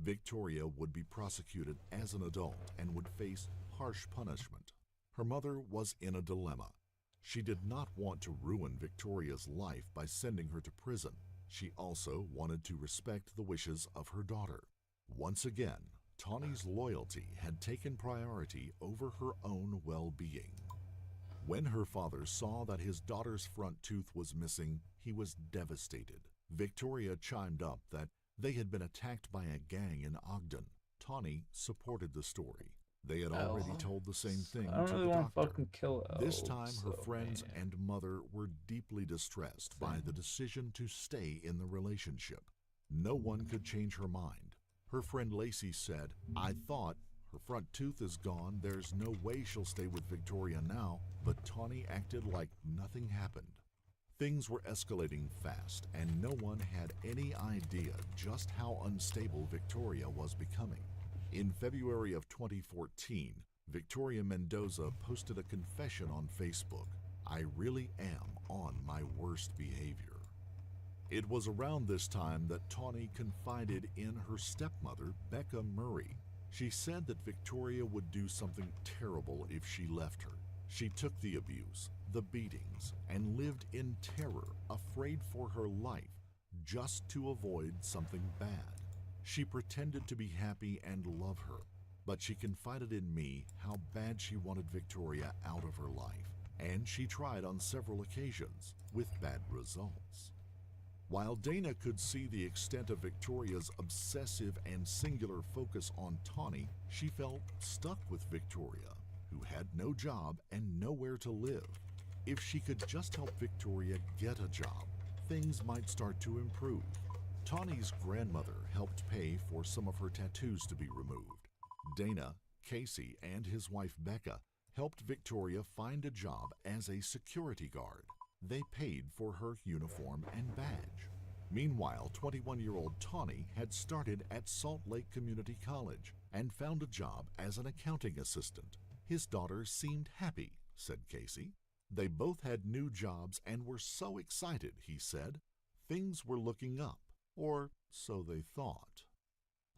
Victoria would be prosecuted as an adult and would face harsh punishment. Her mother was in a dilemma. She did not want to ruin Victoria's life by sending her to prison. She also wanted to respect the wishes of her daughter. Once again, Tawny's loyalty had taken priority over her own well-being. When her father saw that his daughter's front tooth was missing, he was devastated. Victoria chimed up that they had been attacked by a gang in Ogden. Tawny supported the story. They had already told the same thing I don't to really the want to doctor. fucking kill This elves, time, her so, friends man. and mother were deeply distressed by the decision to stay in the relationship. No one could change her mind. Her friend Lacey said, "I thought her front tooth is gone. There's no way she'll stay with Victoria now," but Tawny acted like nothing happened. Things were escalating fast, and no one had any idea just how unstable Victoria was becoming. In February of 2014, Victoria Mendoza posted a confession on Facebook. "I really am on my worst behavior." It was around this time that Tawny confided in her stepmother, Becca Murray. She said that Victoria would do something terrible if she left her. She took the abuse, the beatings, and lived in terror, afraid for her life, just to avoid something bad. She pretended to be happy and love her, but she confided in me how bad she wanted Victoria out of her life, and she tried on several occasions with bad results. While Dana could see the extent of Victoria's obsessive and singular focus on Tawny, she felt stuck with Victoria, who had no job and nowhere to live. If she could just help Victoria get a job, things might start to improve. Tawny's grandmother helped pay for some of her tattoos to be removed. Dana, Casey, and his wife Becca helped Victoria find a job as a security guard. They paid for her uniform and badge. Meanwhile, 21-year-old Tawny had started at Salt Lake Community College and found a job as an accounting assistant. His daughter seemed happy, said Casey. They both had new jobs and were so excited, he said. Things were looking up, or so they thought.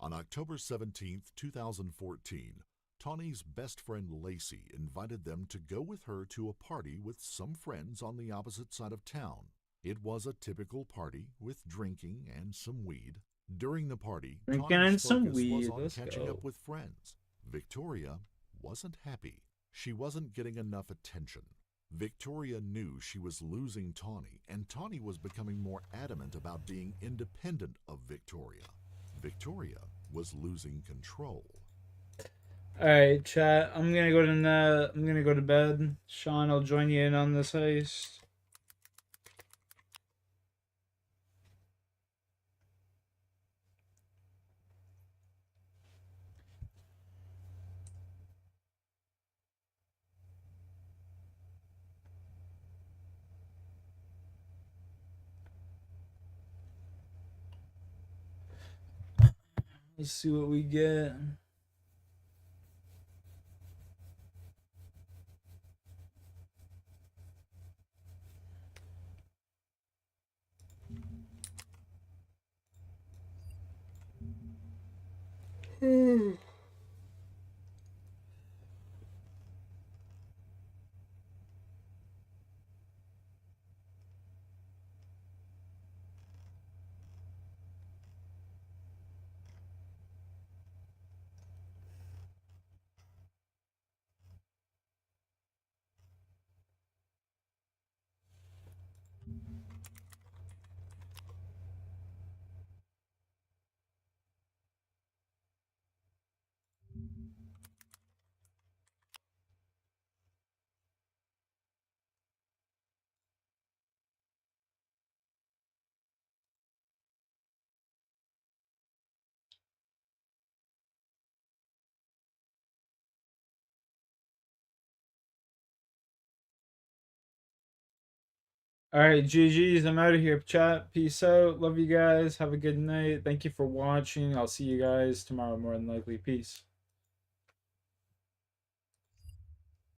On October 17, 2014, Tawny's best friend Lacey invited them to go with her to a party with some friends on the opposite side of town. It was a typical party with drinking and some weed. During the party, Drinking Tawny's and some focus weed, was on let's catching go. up with friends. Victoria wasn't happy. She wasn't getting enough attention. Victoria knew she was losing Tawny, and Tawny was becoming more adamant about being independent of Victoria. Victoria was losing control. Alright, chat. I'm gonna go to bed. Sean, I'll join you in on this heist. Let's see what we get. All right, GG's. I'm out of here, chat. Peace out. Love you guys. Have a good night. Thank you for watching. I'll see you guys tomorrow, more than likely. Peace.